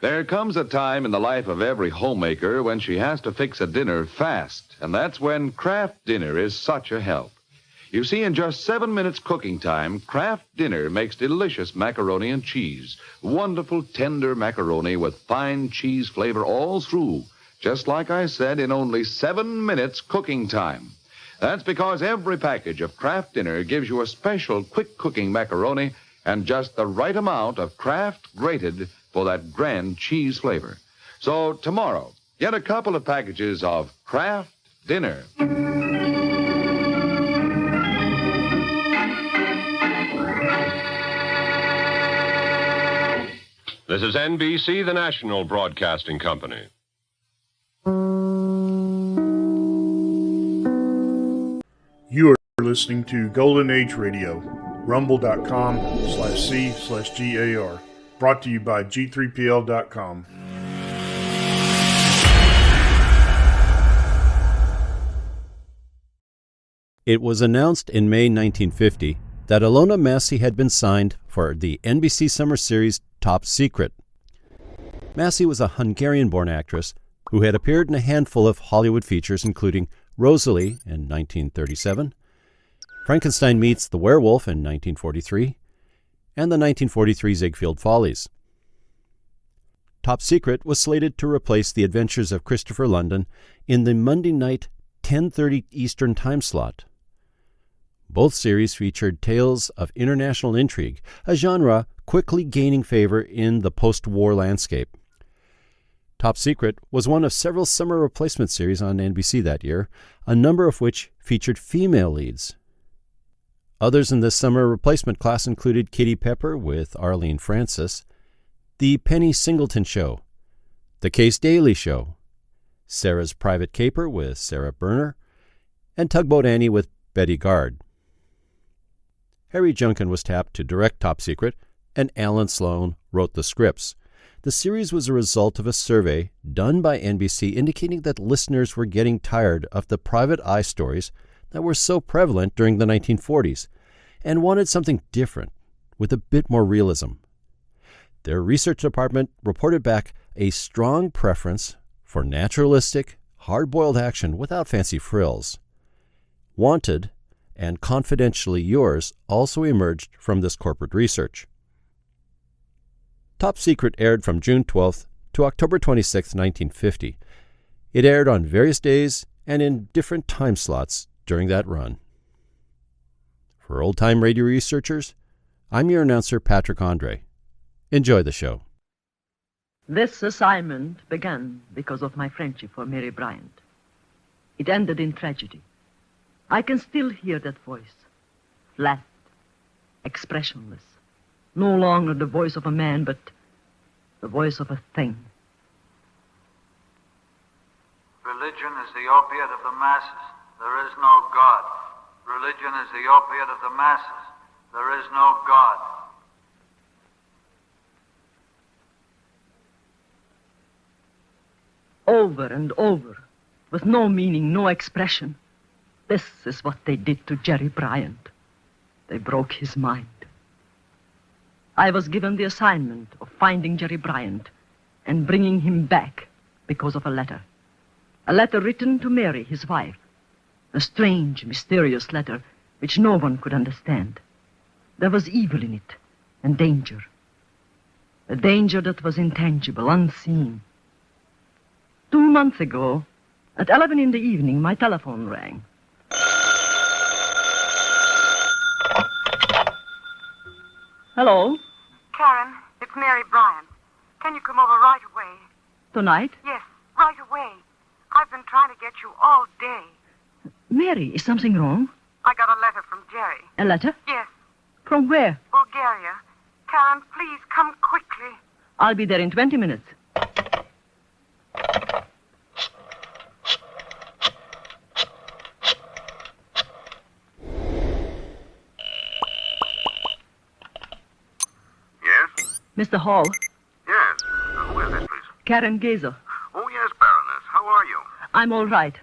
There comes a time in the life of every homemaker when she has to fix a dinner fast, and that's when Kraft Dinner is such a help. You see, in just 7 minutes cooking time, Kraft Dinner makes delicious macaroni and cheese. Wonderful, tender macaroni with fine cheese flavor all through. Just like I said, in only 7 minutes cooking time. That's because every package of Kraft Dinner gives you a special quick cooking macaroni and just the right amount of Kraft grated for that grand cheese flavor. So tomorrow, get a couple of packages of Kraft Dinner. This is NBC, the national broadcasting company. You are listening to Golden Age Radio, rumble.com/C/GAR. Brought to you by G3PL.com. It was announced in May 1950 that Ilona Massey had been signed for the NBC summer series Top Secret. Massey was a Hungarian-born actress who had appeared in a handful of Hollywood features, including Rosalie in 1937, Frankenstein Meets the Werewolf in 1943, and the 1943 Ziegfeld Follies. Top Secret was slated to replace The Adventures of Christopher London in the Monday night 10:30 Eastern time slot. Both series featured tales of international intrigue, a genre quickly gaining favor in the post-war landscape. Top Secret was one of several summer replacement series on NBC that year, a number of which featured female leads. Others in this summer replacement class included Kitty Pepper with Arlene Francis, The Penny Singleton Show, The Case Daily Show, Sarah's Private Caper with Sarah Berner, and Tugboat Annie with Betty Gard. Harry Junkin was tapped to direct Top Secret, and Alan Sloan wrote the scripts. The series was a result of a survey done by NBC indicating that listeners were getting tired of the private eye stories that were so prevalent during the 1940s and wanted something different with a bit more realism. Their research department reported back a strong preference for naturalistic, hard-boiled action without fancy frills. Wanted and Confidentially Yours also emerged from this corporate research. Top Secret aired from June 12th to October 26, 1950. It aired on various days and in different time slots during that run. For old-time radio researchers, I'm your announcer, Patrick Andre. Enjoy the show. This assignment began because of my friendship for Mary Bryant. It ended in tragedy. I can still hear that voice, flat, expressionless. No longer the voice of a man, but the voice of a thing. Religion is the opiate of the masses. There is no God. Religion is the opiate of the masses. There is no God. Over and over, with no meaning, no expression. This is what they did to Jerry Bryant. They broke his mind. I was given the assignment of finding Jerry Bryant and bringing him back because of a letter. A letter written to Mary, his wife. A strange, mysterious letter which no one could understand. There was evil in it and danger. A danger that was intangible, unseen. 2 months ago, at 11 in the evening, my telephone rang. Hello? Karen, it's Mary Bryant. Can you come over right away? Tonight? Yes, right away. I've been trying to get you all day. Mary, is something wrong? I got a letter from Jerry. A letter? Yes, From where? Bulgaria. Karen, please come quickly. I'll be there in 20 minutes. Yes? Mr. Hall, Yes. Who is this, please? Karen Gazer. Oh, yes, Baroness. How are you? I'm all right.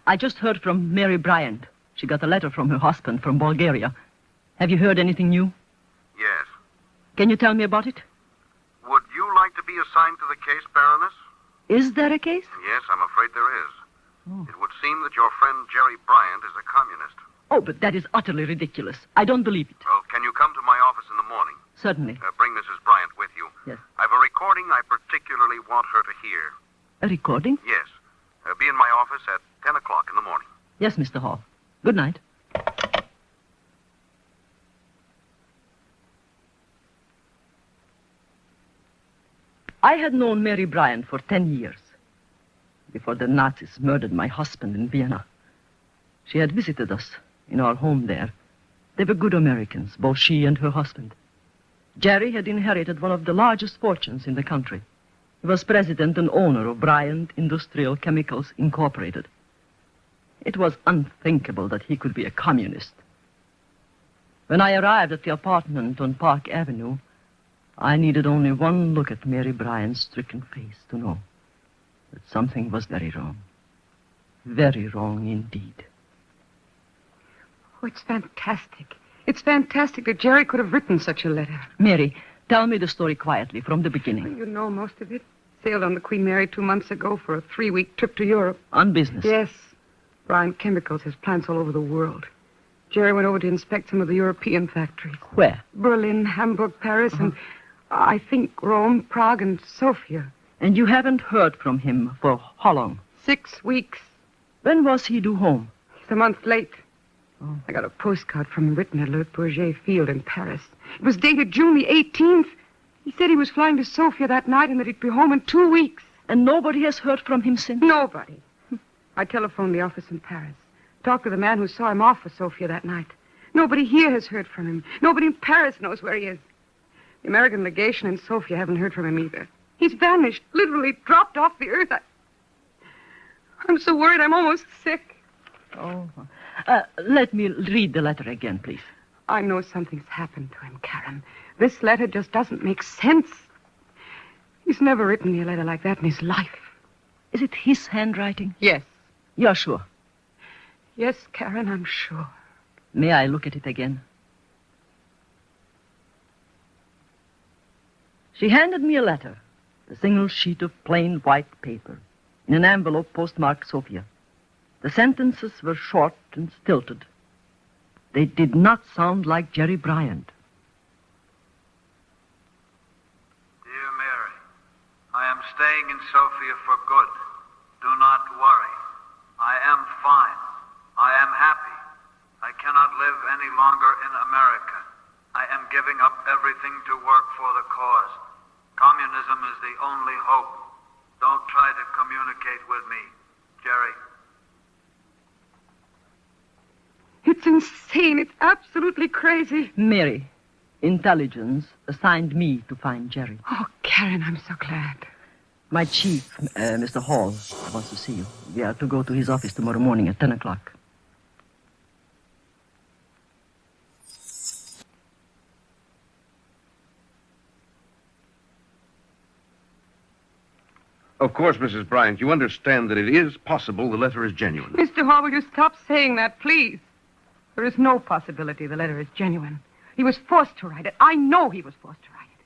I just heard from Mary Bryant. She got a letter from her husband from Bulgaria. Have you heard anything new? Yes. Can you tell me about it? Would you like to be assigned to the case, Baroness? Is there a case? Yes, I'm afraid there is. It would seem that your friend Jerry Bryant is a communist. Oh, but that is utterly ridiculous. I don't believe it. Well, can you come to my office in the morning? Certainly. Bring Mrs. Bryant with you. Yes. I've a recording I particularly want her to hear. A recording? Yes. Be in my office at 10 o'clock in the morning. Yes, Mr. Hall. Good night. I had known Mary Bryant for 10 years, before the Nazis murdered my husband in Vienna. She had visited us in our home there. They were good Americans, both she and her husband. Jerry had inherited one of the largest fortunes in the country. He was president and owner of Bryant Industrial Chemicals Incorporated. It was unthinkable that he could be a communist. When I arrived at the apartment on Park Avenue, I needed only one look at Mary Bryant's stricken face to know that something was very wrong. Very wrong indeed. Oh, it's fantastic. It's fantastic that Jerry could have written such a letter. Mary, tell me the story quietly from the beginning. You know most of it. Sailed on the Queen Mary 2 months ago for a 3-week trip to Europe. On business? Yes. Bryant Chemicals has plants all over the world. Jerry went over to inspect some of the European factories. Where? Berlin, Hamburg, Paris, and I think Rome, Prague, and Sofia. And you haven't heard from him for how long? 6 weeks. When was he due home? He's a month late. I got a postcard from him written at Le Bourget Field in Paris. It was dated June the 18th. He said he was flying to Sofia that night and that he'd be home in 2 weeks. And nobody has heard from him since? Nobody. I telephoned the office in Paris. Talked to the man who saw him off for Sofia that night. Nobody here has heard from him. Nobody in Paris knows where he is. The American legation in Sofia haven't heard from him either. He's vanished, literally dropped off the earth. I'm so worried I'm almost sick. Oh. Let me read the letter again, please. I know something's happened to him, Karen. This letter just doesn't make sense. He's never written me a letter like that in his life. Is it his handwriting? Yes. You're sure? Yes, Karen, I'm sure. May I look at it again? She handed me a letter, a single sheet of plain white paper, in an envelope postmarked Sofia. The sentences were short and stilted. They did not sound like Jerry Bryant. Dear Mary, I am staying in Sofia for good. Do not worry. I am fine. I am happy. I cannot live any longer in America. I am giving up everything to work for the cause. Communism is the only hope. Don't try to communicate with me, Jerry. It's insane. It's absolutely crazy. Mary, intelligence assigned me to find Jerry. Oh, Karen, I'm so glad. My chief, Mr. Hall, wants to see you. We are to go to his office tomorrow morning at 10 o'clock. Of course, Mrs. Bryant, you understand that it is possible the letter is genuine. Mr. Hall, will you stop saying that, please? There is no possibility the letter is genuine. He was forced to write it. I know he was forced to write it.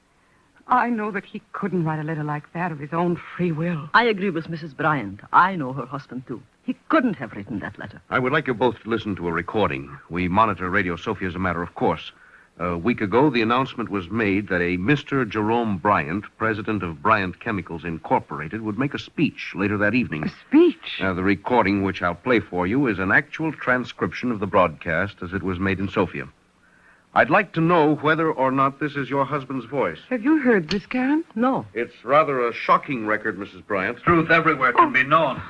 I know that he couldn't write a letter like that of his own free will. I agree with Mrs. Bryant. I know her husband, too. He couldn't have written that letter. I would like you both to listen to a recording. We monitor Radio Sofia as a matter of course. A week ago, the announcement was made that a Mr. Jerome Bryant, president of Bryant Chemicals Incorporated, would make a speech later that evening. A speech? The recording, which I'll play for you, is an actual transcription of the broadcast as it was made in Sofia. I'd like to know whether or not this is your husband's voice. Have you heard this, Karen? No. It's rather a shocking record, Mrs. Bryant. Truth everywhere can be known.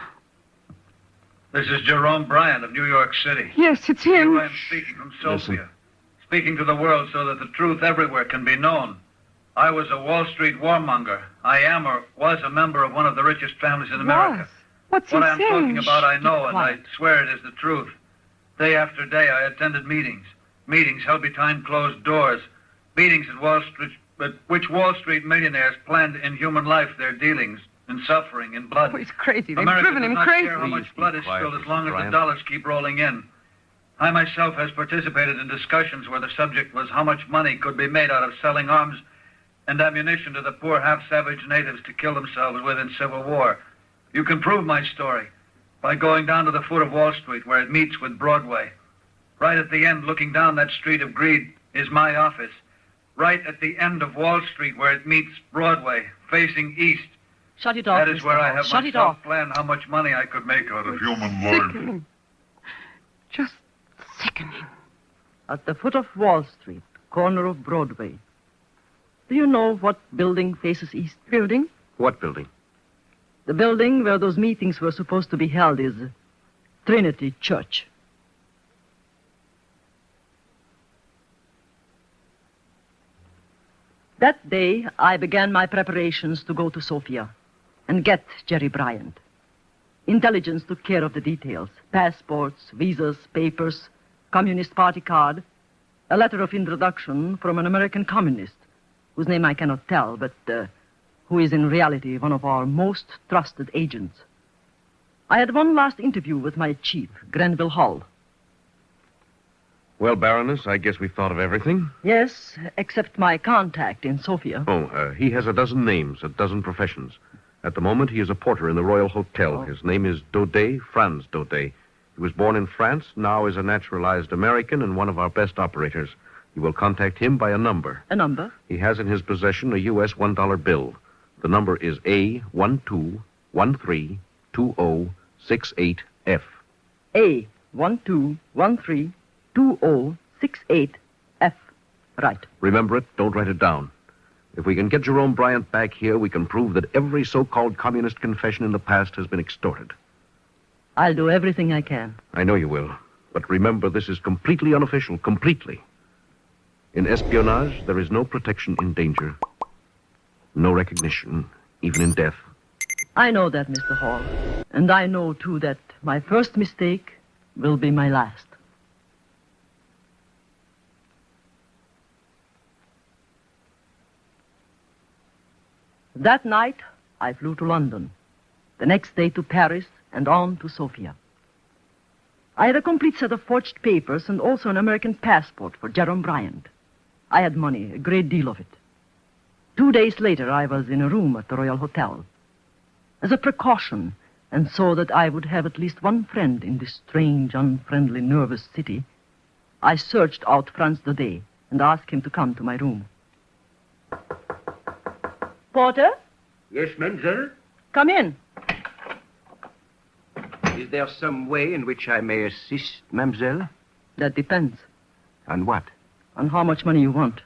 This is Jerome Bryant of New York City. Yes, it's him. I am speaking from Sofia. Speaking to the world so that the truth everywhere can be known. I was a Wall Street warmonger. I am or was a member of one of the richest families in America. What's he what I'm saying? talking about I know, and I Quiet. swear it is the truth. Day after day I attended meetings. Meetings held behind closed doors. Meetings at Wall Street, at which Wall Street millionaires planned in human life their dealings, in suffering, in blood. Oh, he's crazy. They've America driven does him not crazy. care how much blood is spilled as long as the Bryant. dollars keep rolling in. I myself has participated in discussions where the subject was how much money could be made out of selling arms and ammunition to the poor half-savage natives to kill themselves with in civil war. You can prove my story by going down to the foot of Wall Street where it meets with Broadway. Right at the end, looking down that street of greed, is my office. Right at the end of Wall Street where it meets Broadway, facing east. Shut it off, That is Mr. where I Hall. have Shut it myself off. planned how much money I could make out of human life. Sickening. Just sickening. At the foot of Wall Street, corner of Broadway. Do you know what building faces east? Building? What building? The building where those meetings were supposed to be held is Trinity Church. That day, I began my preparations to go to Sofia and get Jerry Bryant. Intelligence took care of the details. Passports, visas, papers, Communist Party card, a letter of introduction from an American communist, whose name I cannot tell, but who is in reality one of our most trusted agents. I had one last interview with my chief, Grenville Hall. Well, Baroness, I guess we've thought of everything. Yes, except my contact in Sofia. He has a dozen names, a dozen professions. At the moment, he is a porter in the Royal Hotel. His name is Daudet, Franz Daudet. He was born in France, now is a naturalized American and one of our best operators. You will contact him by a number. A number? He has in his possession a U.S. $1 bill. The number is A12132068F. A12132068F. Right. Remember it, don't write it down. If we can get Jerome Bryant back here, we can prove that every so-called communist confession in the past has been extorted. I'll do everything I can. I know you will. But remember, this is completely unofficial, completely. In espionage, there is no protection in danger. No recognition, even in death. I know that, Mr. Hall. And I know, too, that my first mistake will be my last. That night, I flew to London. The next day to Paris and on to Sofia. I had a complete set of forged papers and also an American passport for Jerome Bryant. I had money, a great deal of it. 2 days later, I was in a room at the Royal Hotel. As a precaution, and so that I would have at least one friend in this strange, unfriendly, nervous city, I searched out Franz Daudet and asked him to come to my room. Porter? Yes, mademoiselle? Come in. Is there some way in which I may assist, mademoiselle? That depends. On what? On how much money you want.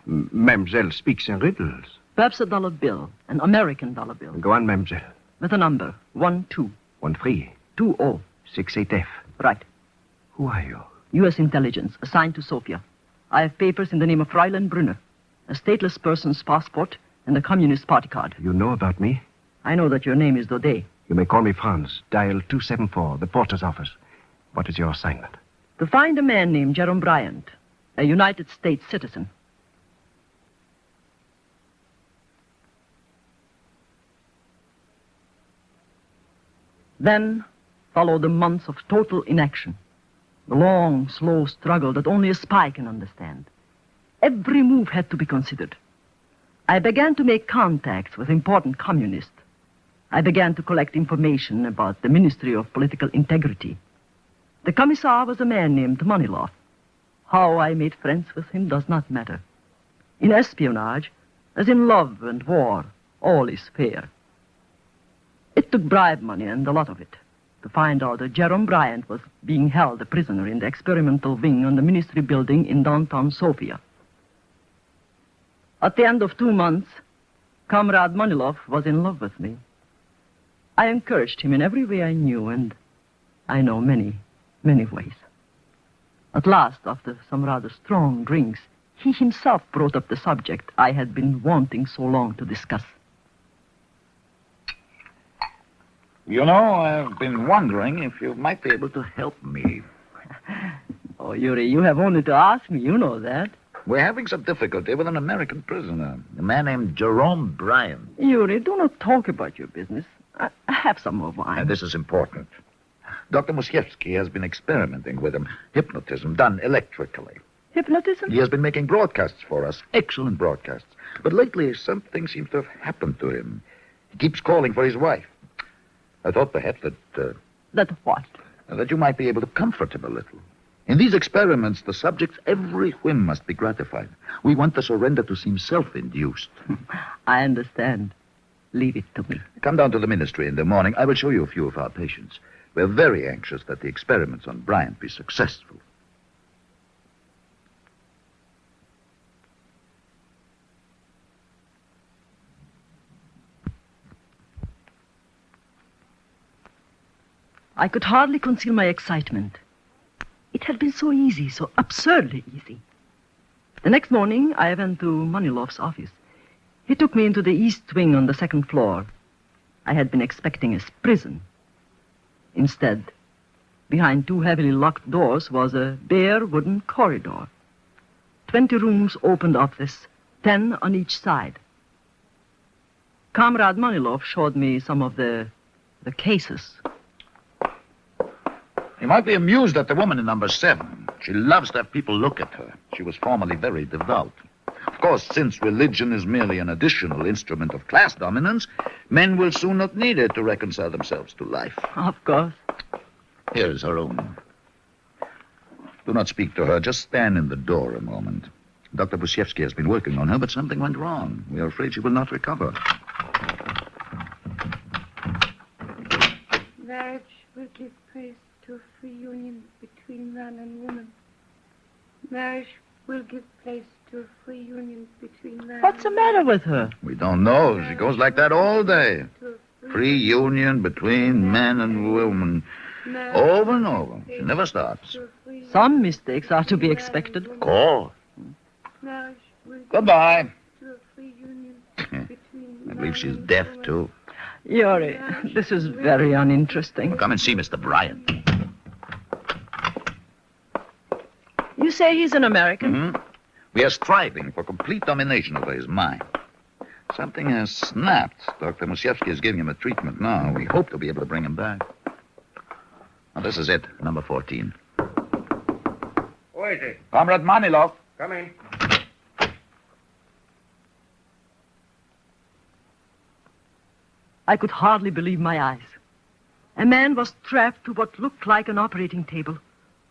Mademoiselle speaks in riddles. Perhaps a dollar bill, an American dollar bill. Go on, mademoiselle. With a number, 12. 13. 20. 68F. Right. Who are you? U.S. intelligence, assigned to Sofia. I have papers in the name of Fräulein Brunner, a stateless person's passport, and a Communist party card. You know about me? I know that your name is Daudet. You may call me Franz. Dial 274, the porter's office. What is your assignment? To find a man named Jerome Bryant, a United States citizen. Then followed the months of total inaction. The long, slow struggle that only a spy can understand. Every move had to be considered. I began to make contacts with important communists. I began to collect information about the Ministry of Political Integrity. The commissar was a man named Manilov. How I made friends with him does not matter. In espionage, as in love and war, all is fair. It took bribe money and a lot of it to find out that Jerome Bryant was being held a prisoner in the experimental wing on the ministry building in downtown Sofia. At the end of 2 months, Comrade Manilov was in love with me. I encouraged him in every way I knew, and I know many, many ways. At last, after some rather strong drinks, he himself brought up the subject I had been wanting so long to discuss. You know, I've been wondering if you might be able to help me. Oh, Yuri, you have only to ask me. You know that. We're having some difficulty with an American prisoner, a man named Jerome Bryant. Yuri, do not talk about your business. I have some more wine. And this is important. Dr. Musiewski has been experimenting with him. Hypnotism done electrically. Hypnotism? He has been making broadcasts for us. Excellent broadcasts. But lately, something seems to have happened to him. He keeps calling for his wife. I thought perhaps that... That what? That you might be able to comfort him a little. In these experiments, the subject's every whim must be gratified. We want the surrender to seem self-induced. I understand. Leave it to me. Come down to the ministry in the morning. I will show you a few of our patients. We're very anxious that the experiments on Bryant be successful. I could hardly conceal my excitement. It had been so easy, so absurdly easy. The next morning, I went to Manilov's office. He took me into the east wing on the second floor. I had been expecting a prison. Instead, behind 2 heavily locked doors was a bare wooden corridor. 20 rooms opened off this, 10 on each side. Comrade Manilov showed me some of the cases. You might be amused at the woman in number 7. She loves to have people look at her. She was formerly very devout. Of course, since religion is merely an additional instrument of class dominance, men will soon not need it to reconcile themselves to life. Of course. Here is her room. Do not speak to her. Just stand in the door a moment. Dr. Musiewski has been working on her, but something went wrong. We are afraid she will not recover. Marriage will give place to a free union between man and woman. Marriage will give place to a free union between man What's the matter with her? We don't know. She goes like that all day. Free union between man and woman. Over and over. She never stops. Some mistakes are to be expected. Of course. Goodbye. I believe she's deaf, too. Yuri, this is very uninteresting. Come and see Mr. Bryant. You say he's an American? Mm-hmm. We are striving for complete domination over his mind. Something has snapped. Dr. Musiewski is giving him a treatment now. We hope to be able to bring him back. Now, this is it, number 14. Who is it? Comrade Manilov. Come in. I could hardly believe my eyes. A man was strapped to what looked like an operating table.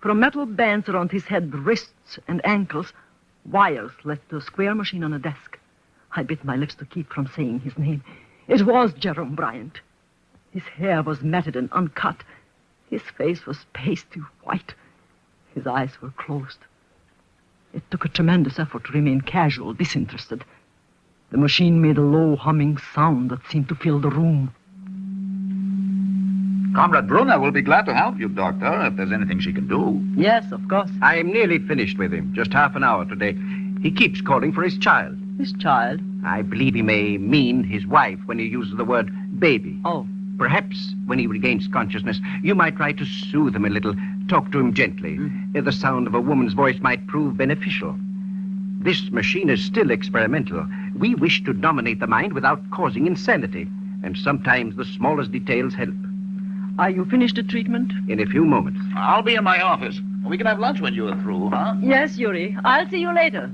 From metal bands around his head, wrists, and ankles, wires led to a square machine on a desk. I bit my lips to keep from saying his name. It was Jerome Bryant. His hair was matted and uncut. His face was pasty white. His eyes were closed. It took a tremendous effort to remain casual, disinterested. The machine made a low humming sound that seemed to fill the room. Comrade Brunner will be glad to help you, Doctor, if there's anything she can do. Yes, of course. I'm nearly finished with him. Just half an hour today. He keeps calling for his child. His child? I believe he may mean his wife when he uses the word baby. Oh. Perhaps when he regains consciousness, you might try to soothe him a little. Talk to him gently. The sound of a woman's voice might prove beneficial. This machine is still experimental. We wish to dominate the mind without causing insanity. And sometimes the smallest details help. Are you finished the treatment? In a few moments. I'll be in my office. We can have lunch when you're through, huh? Yes, Yuri. I'll see you later.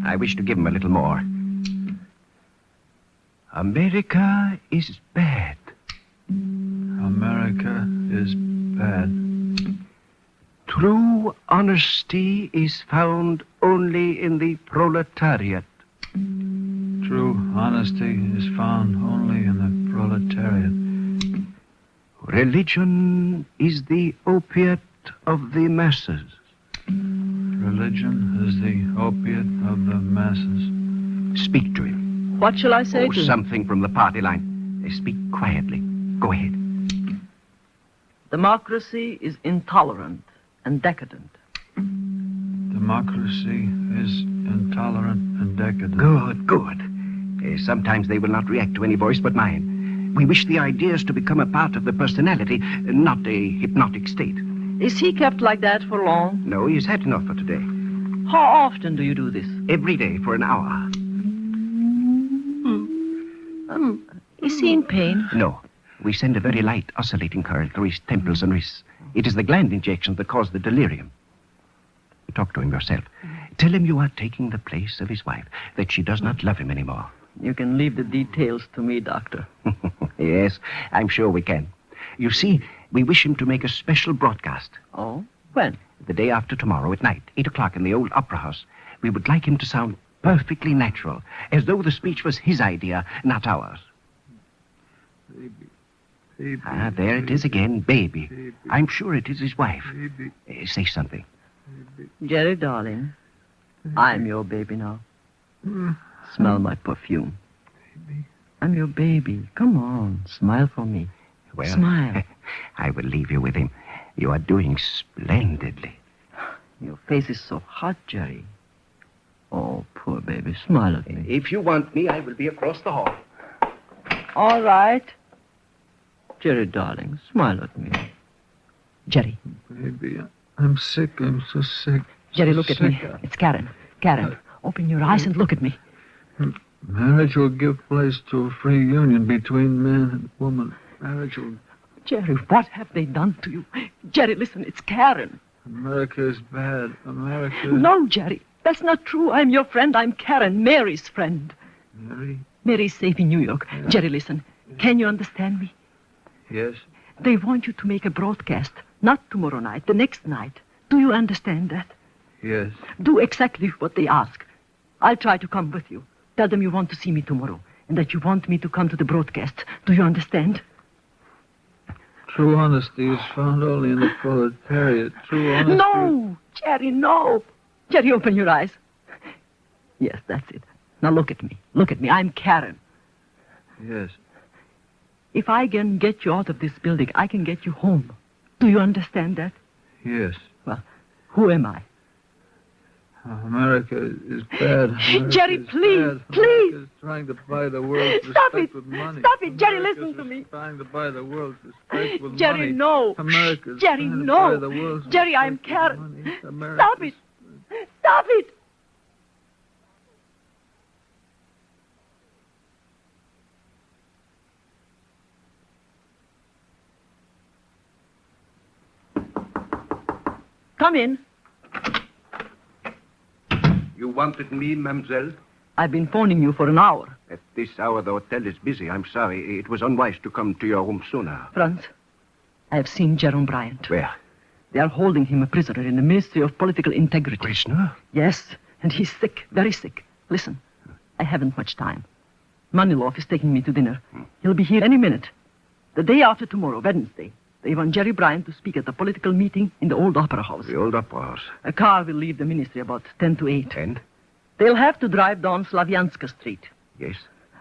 I wish to give him a little more. America is bad. America is bad. True honesty is found only in the proletariat. True honesty is found only in the proletariat. Religion is the opiate of the masses. Religion is the opiate of the masses. Speak to him. What shall I say to him? Something from the party line. Speak quietly. Go ahead. Democracy is intolerant and decadent. Democracy is intolerant and decadent. Good. Sometimes they will not react to any voice but mine. We wish the ideas to become a part of the personality, not a hypnotic state. Is he kept like that for long? No, he's had enough for today. How often do you do this? Every day for an hour. Is he in pain? No. We send a very light oscillating current through his temples and wrists. It is the gland injections that cause the delirium. Talk to him yourself. Tell him you are taking the place of his wife, that she does not love him anymore. You can leave the details to me, Doctor. Yes, I'm sure we can. You see, we wish him to make a special broadcast. Oh? When? The day after tomorrow at night, 8 o'clock in the old opera house. We would like him to sound perfectly natural, as though the speech was his idea, not ours. Baby, there it is again, baby. I'm sure it is his wife. Say something. Jerry, darling, I'm your baby now. Smell my perfume. I'm your baby. Come on, smile for me. Well, smile. I will leave you with him. You are doing splendidly. Your face is so hot, Jerry. Oh, poor baby, smile at me. If you want me, I will be across the hall. All right. Jerry, darling, smile at me. Jerry. Baby, I'm sick. I'm so sick. Jerry, look at me. It's Karen. Karen, open your eyes and look at me. Marriage will give place to a free union between man and woman. Marriage will... Jerry, what have they done to you? Jerry, listen, it's Karen. America is bad. America... No, Jerry, that's not true. I'm your friend. I'm Karen, Mary's friend. Mary? Mary's safe in New York. Yeah. Jerry, listen. Can you understand me? Yes. They want you to make a broadcast. Not tomorrow night, the next night. Do you understand that? Yes. Do exactly what they ask. I'll try to come with you. Tell them you want to see me tomorrow and that you want me to come to the broadcast. Do you understand? True honesty is found only in the proletariat. True honesty... No! Jerry, no! Jerry, open your eyes. Yes, that's it. Now look at me. Look at me. I'm Karen. Yes. If I can get you out of this building, I can get you home. Do you understand that? Yes. Well, who am I? America is bad. America Jerry, please, bad. please. America is trying to buy the world's Stop respect it. with money. Stop it, Jerry, America listen to me. Trying to buy the world's respect with Jerry, money. no. America is Jerry, trying to no. buy the world's Jerry, respect I'm with Karen. money. Stop it. Stop it. Come in. You wanted me, mademoiselle? I've been phoning you for an hour. At this hour, the hotel is busy. I'm sorry. It was unwise to come to your room sooner. Franz, I have seen Jerome Bryant. Where? They are holding him a prisoner in the Ministry of Political Integrity. Prisoner? Yes, and he's sick, very sick. Listen, I haven't much time. Manilov is taking me to dinner. He'll be here any minute. The day after tomorrow, Wednesday, they want Jerry Bryant to speak at a political meeting in the old Opera House. The old Opera House. A car will leave the ministry about 10 to 8. And? They'll have to drive down Slavianska Street. Yes.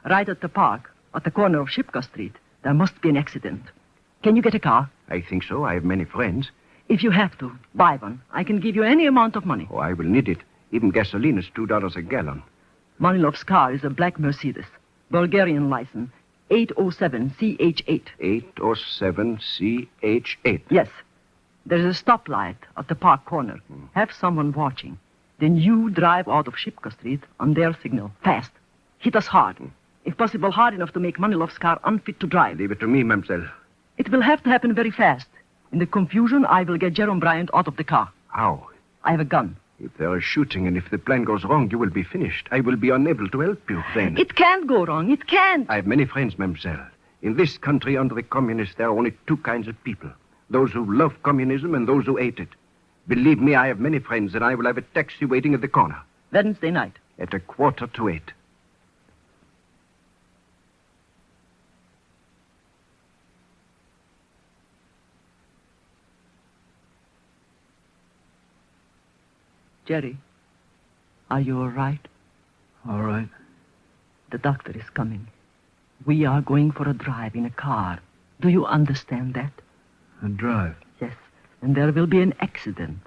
Right at the park, at the corner of Shipka Street, there must be an accident. Can you get a car? I think so. I have many friends. If you have to, buy one. I can give you any amount of money. Oh, I will need it. Even gasoline is $2 a gallon. Manilov's car is a black Mercedes. Bulgarian license. 807CH8. 807CH8. Yes. There's a stoplight at the park corner. Have someone watching. Then you drive out of Shipka Street on their signal. Fast. Hit us hard. If possible, hard enough to make Manilov's car unfit to drive. Leave it to me, mademoiselle. It will have to happen very fast. In the confusion, I will get Jerome Bryant out of the car. How? I have a gun. If there is shooting and if the plan goes wrong, you will be finished. I will be unable to help you then. It can't go wrong. It can't. I have many friends, mademoiselle. In this country, under the communists, there are only two kinds of people. Those who love communism and those who hate it. Believe me, I have many friends, and I will have a taxi waiting at the corner. Wednesday night. At 7:45. Jerry, are you all right? All right. The doctor is coming. We are going for a drive in a car. Do you understand that? A drive? Yes. And there will be an accident.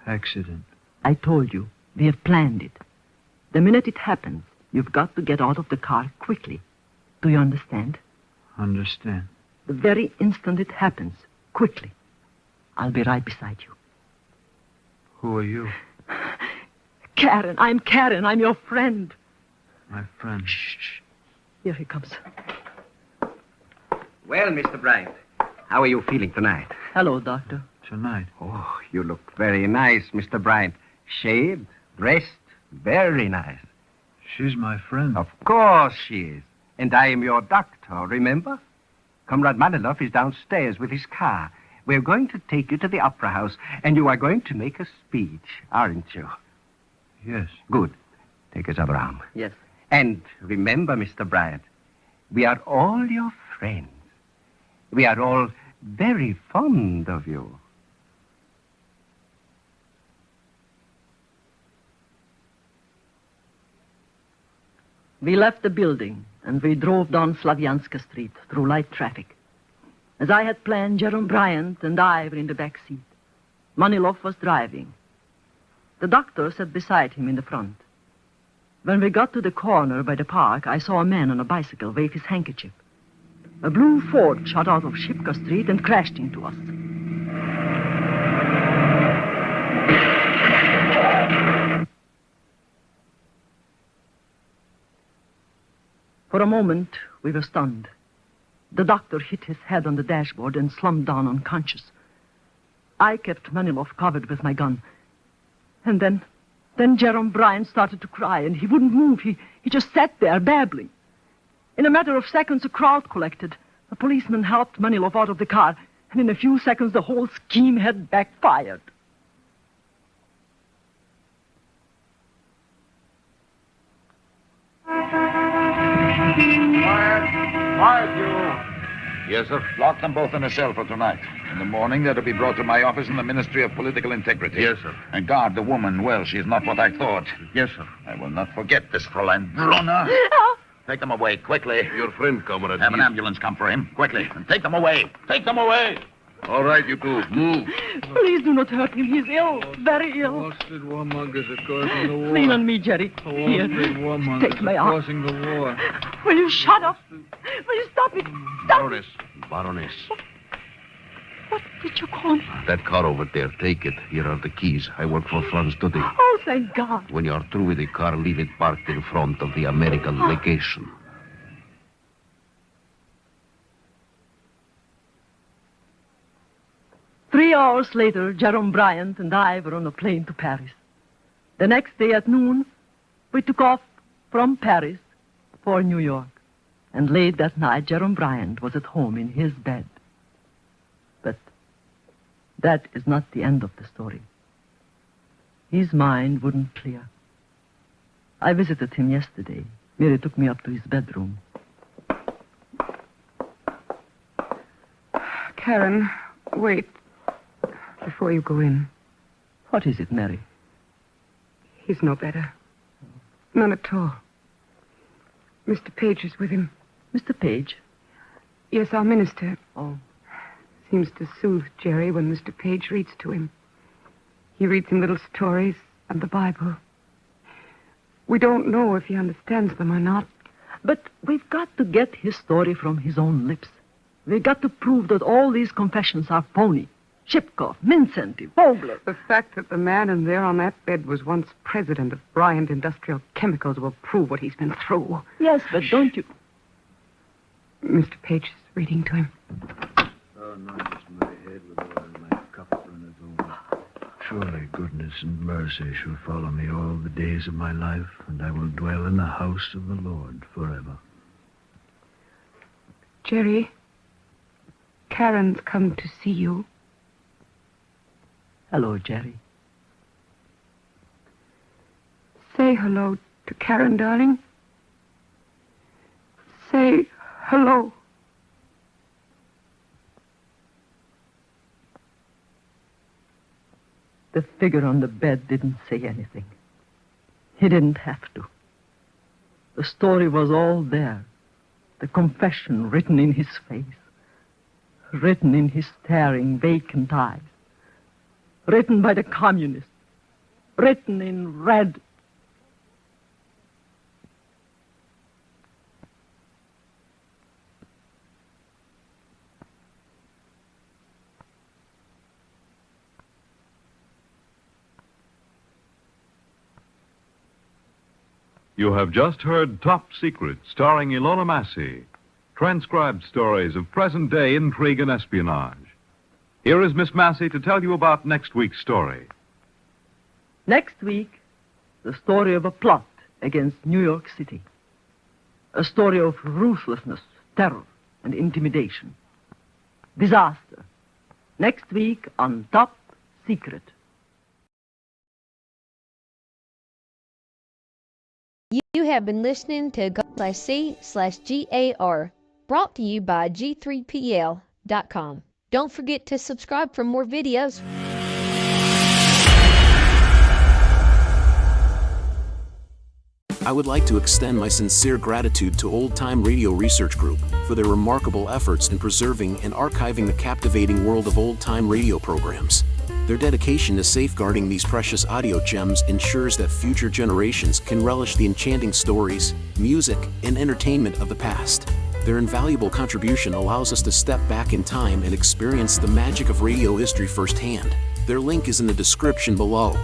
Accident? I told you. We have planned it. The minute it happens, you've got to get out of the car quickly. Do you understand? Understand. The very instant it happens, quickly. I'll be right beside you. Who are you? Karen. I'm Karen. I'm your friend. My friend. Shh. Here he comes. Well, Mr. Bryant, how are you feeling tonight? Hello, Doctor. Tonight? Oh, you look very nice, Mr. Bryant. Shaved, dressed, very nice. She's my friend. Of course she is. And I am your doctor, remember? Comrade Manilov is downstairs with his car. We're going to take you to the Opera House, and you are going to make a speech, aren't you? Yes. Good. Take his other arm. Yes. And remember, Mr. Bryant, we are all your friends. We are all very fond of you. We left the building, and we drove down Slavianska Street through light traffic. As I had planned, Jerome Bryant and I were in the back seat. Manilov was driving. The doctor sat beside him in the front. When we got to the corner by the park, I saw a man on a bicycle wave his handkerchief. A blue Ford shot out of Shipka Street and crashed into us. For a moment, we were stunned. The doctor hit his head on the dashboard and slumped down unconscious. I kept Manilov covered with my gun. And then Jerome Bryant started to cry, and he wouldn't move. He just sat there, babbling. In a matter of seconds, a crowd collected. A policeman helped Manilov out of the car, and in a few seconds, the whole scheme had backfired. Quiet, you. Yes, sir. Lock them both in a cell for tonight. In the morning, they're to be brought to my office in the Ministry of Political Integrity. Yes, sir. And guard the woman well. She's not what I thought. Yes, sir. I will not forget this, Fräulein Brunner. Take them away, quickly. Your friend, comrade. Have an ambulance come for him, quickly. And take them away. Take them away. All right, you two. Move. Please do not hurt him. He's ill, very ill. Lean on me, Jerry. Here, take my arm. Causing the war. Will you shut up? Will you stop it? Stop it. Baroness. What did you call me? That car over there, take it. Here are the keys. I work for Franz today. Oh, thank God. When you're through with the car, leave it parked in front of the American legation. Three hours later, Jerome Bryant and I were on a plane to Paris. The next day at noon, we took off from Paris for New York. And late that night, Jerome Bryant was at home in his bed. But that is not the end of the story. His mind wouldn't clear. I visited him yesterday. Mary took me up to his bedroom. Karen, wait. Before you go in. What is it, Mary? He's no better. None at all. Mr. Page is with him. Mr. Page? Yes, our minister. Oh. Seems to soothe Jerry when Mr. Page reads to him. He reads him little stories and the Bible. We don't know if he understands them or not. But we've got to get his story from his own lips. We've got to prove that all these confessions are phony. Shipkoff, Mincenti, Vogler. The fact that the man in there on that bed was once president of Bryant Industrial Chemicals will prove what he's been through. Yes, but don't you... Mr. Page is reading to him. Oh, anoint my head with oil, my cup runneth over. Surely goodness and mercy shall follow me all the days of my life, and I will dwell in the house of the Lord forever. Jerry, Karen's come to see you. Hello, Jerry. Say hello to Karen, darling. Say hello. The figure on the bed didn't say anything. He didn't have to. The story was all there. The confession written in his face. Written in his staring, vacant eyes. Written by the communists. Written in red. You have just heard Top Secret, starring Ilona Massey. Transcribed stories of present-day intrigue and espionage. Here is Miss Massey to tell you about next week's story. Next week, the story of a plot against New York City. A story of ruthlessness, terror, and intimidation. Disaster. Next week on Top Secret. You have been listening to Go/C/GAR, brought to you by G3PL.com. Don't forget to subscribe for more videos. I would like to extend my sincere gratitude to Old Time Radio Research Group for their remarkable efforts in preserving and archiving the captivating world of old-time radio programs. Their dedication to safeguarding these precious audio gems ensures that future generations can relish the enchanting stories, music, and entertainment of the past. Their invaluable contribution allows us to step back in time and experience the magic of radio history firsthand. Their link is in the description below.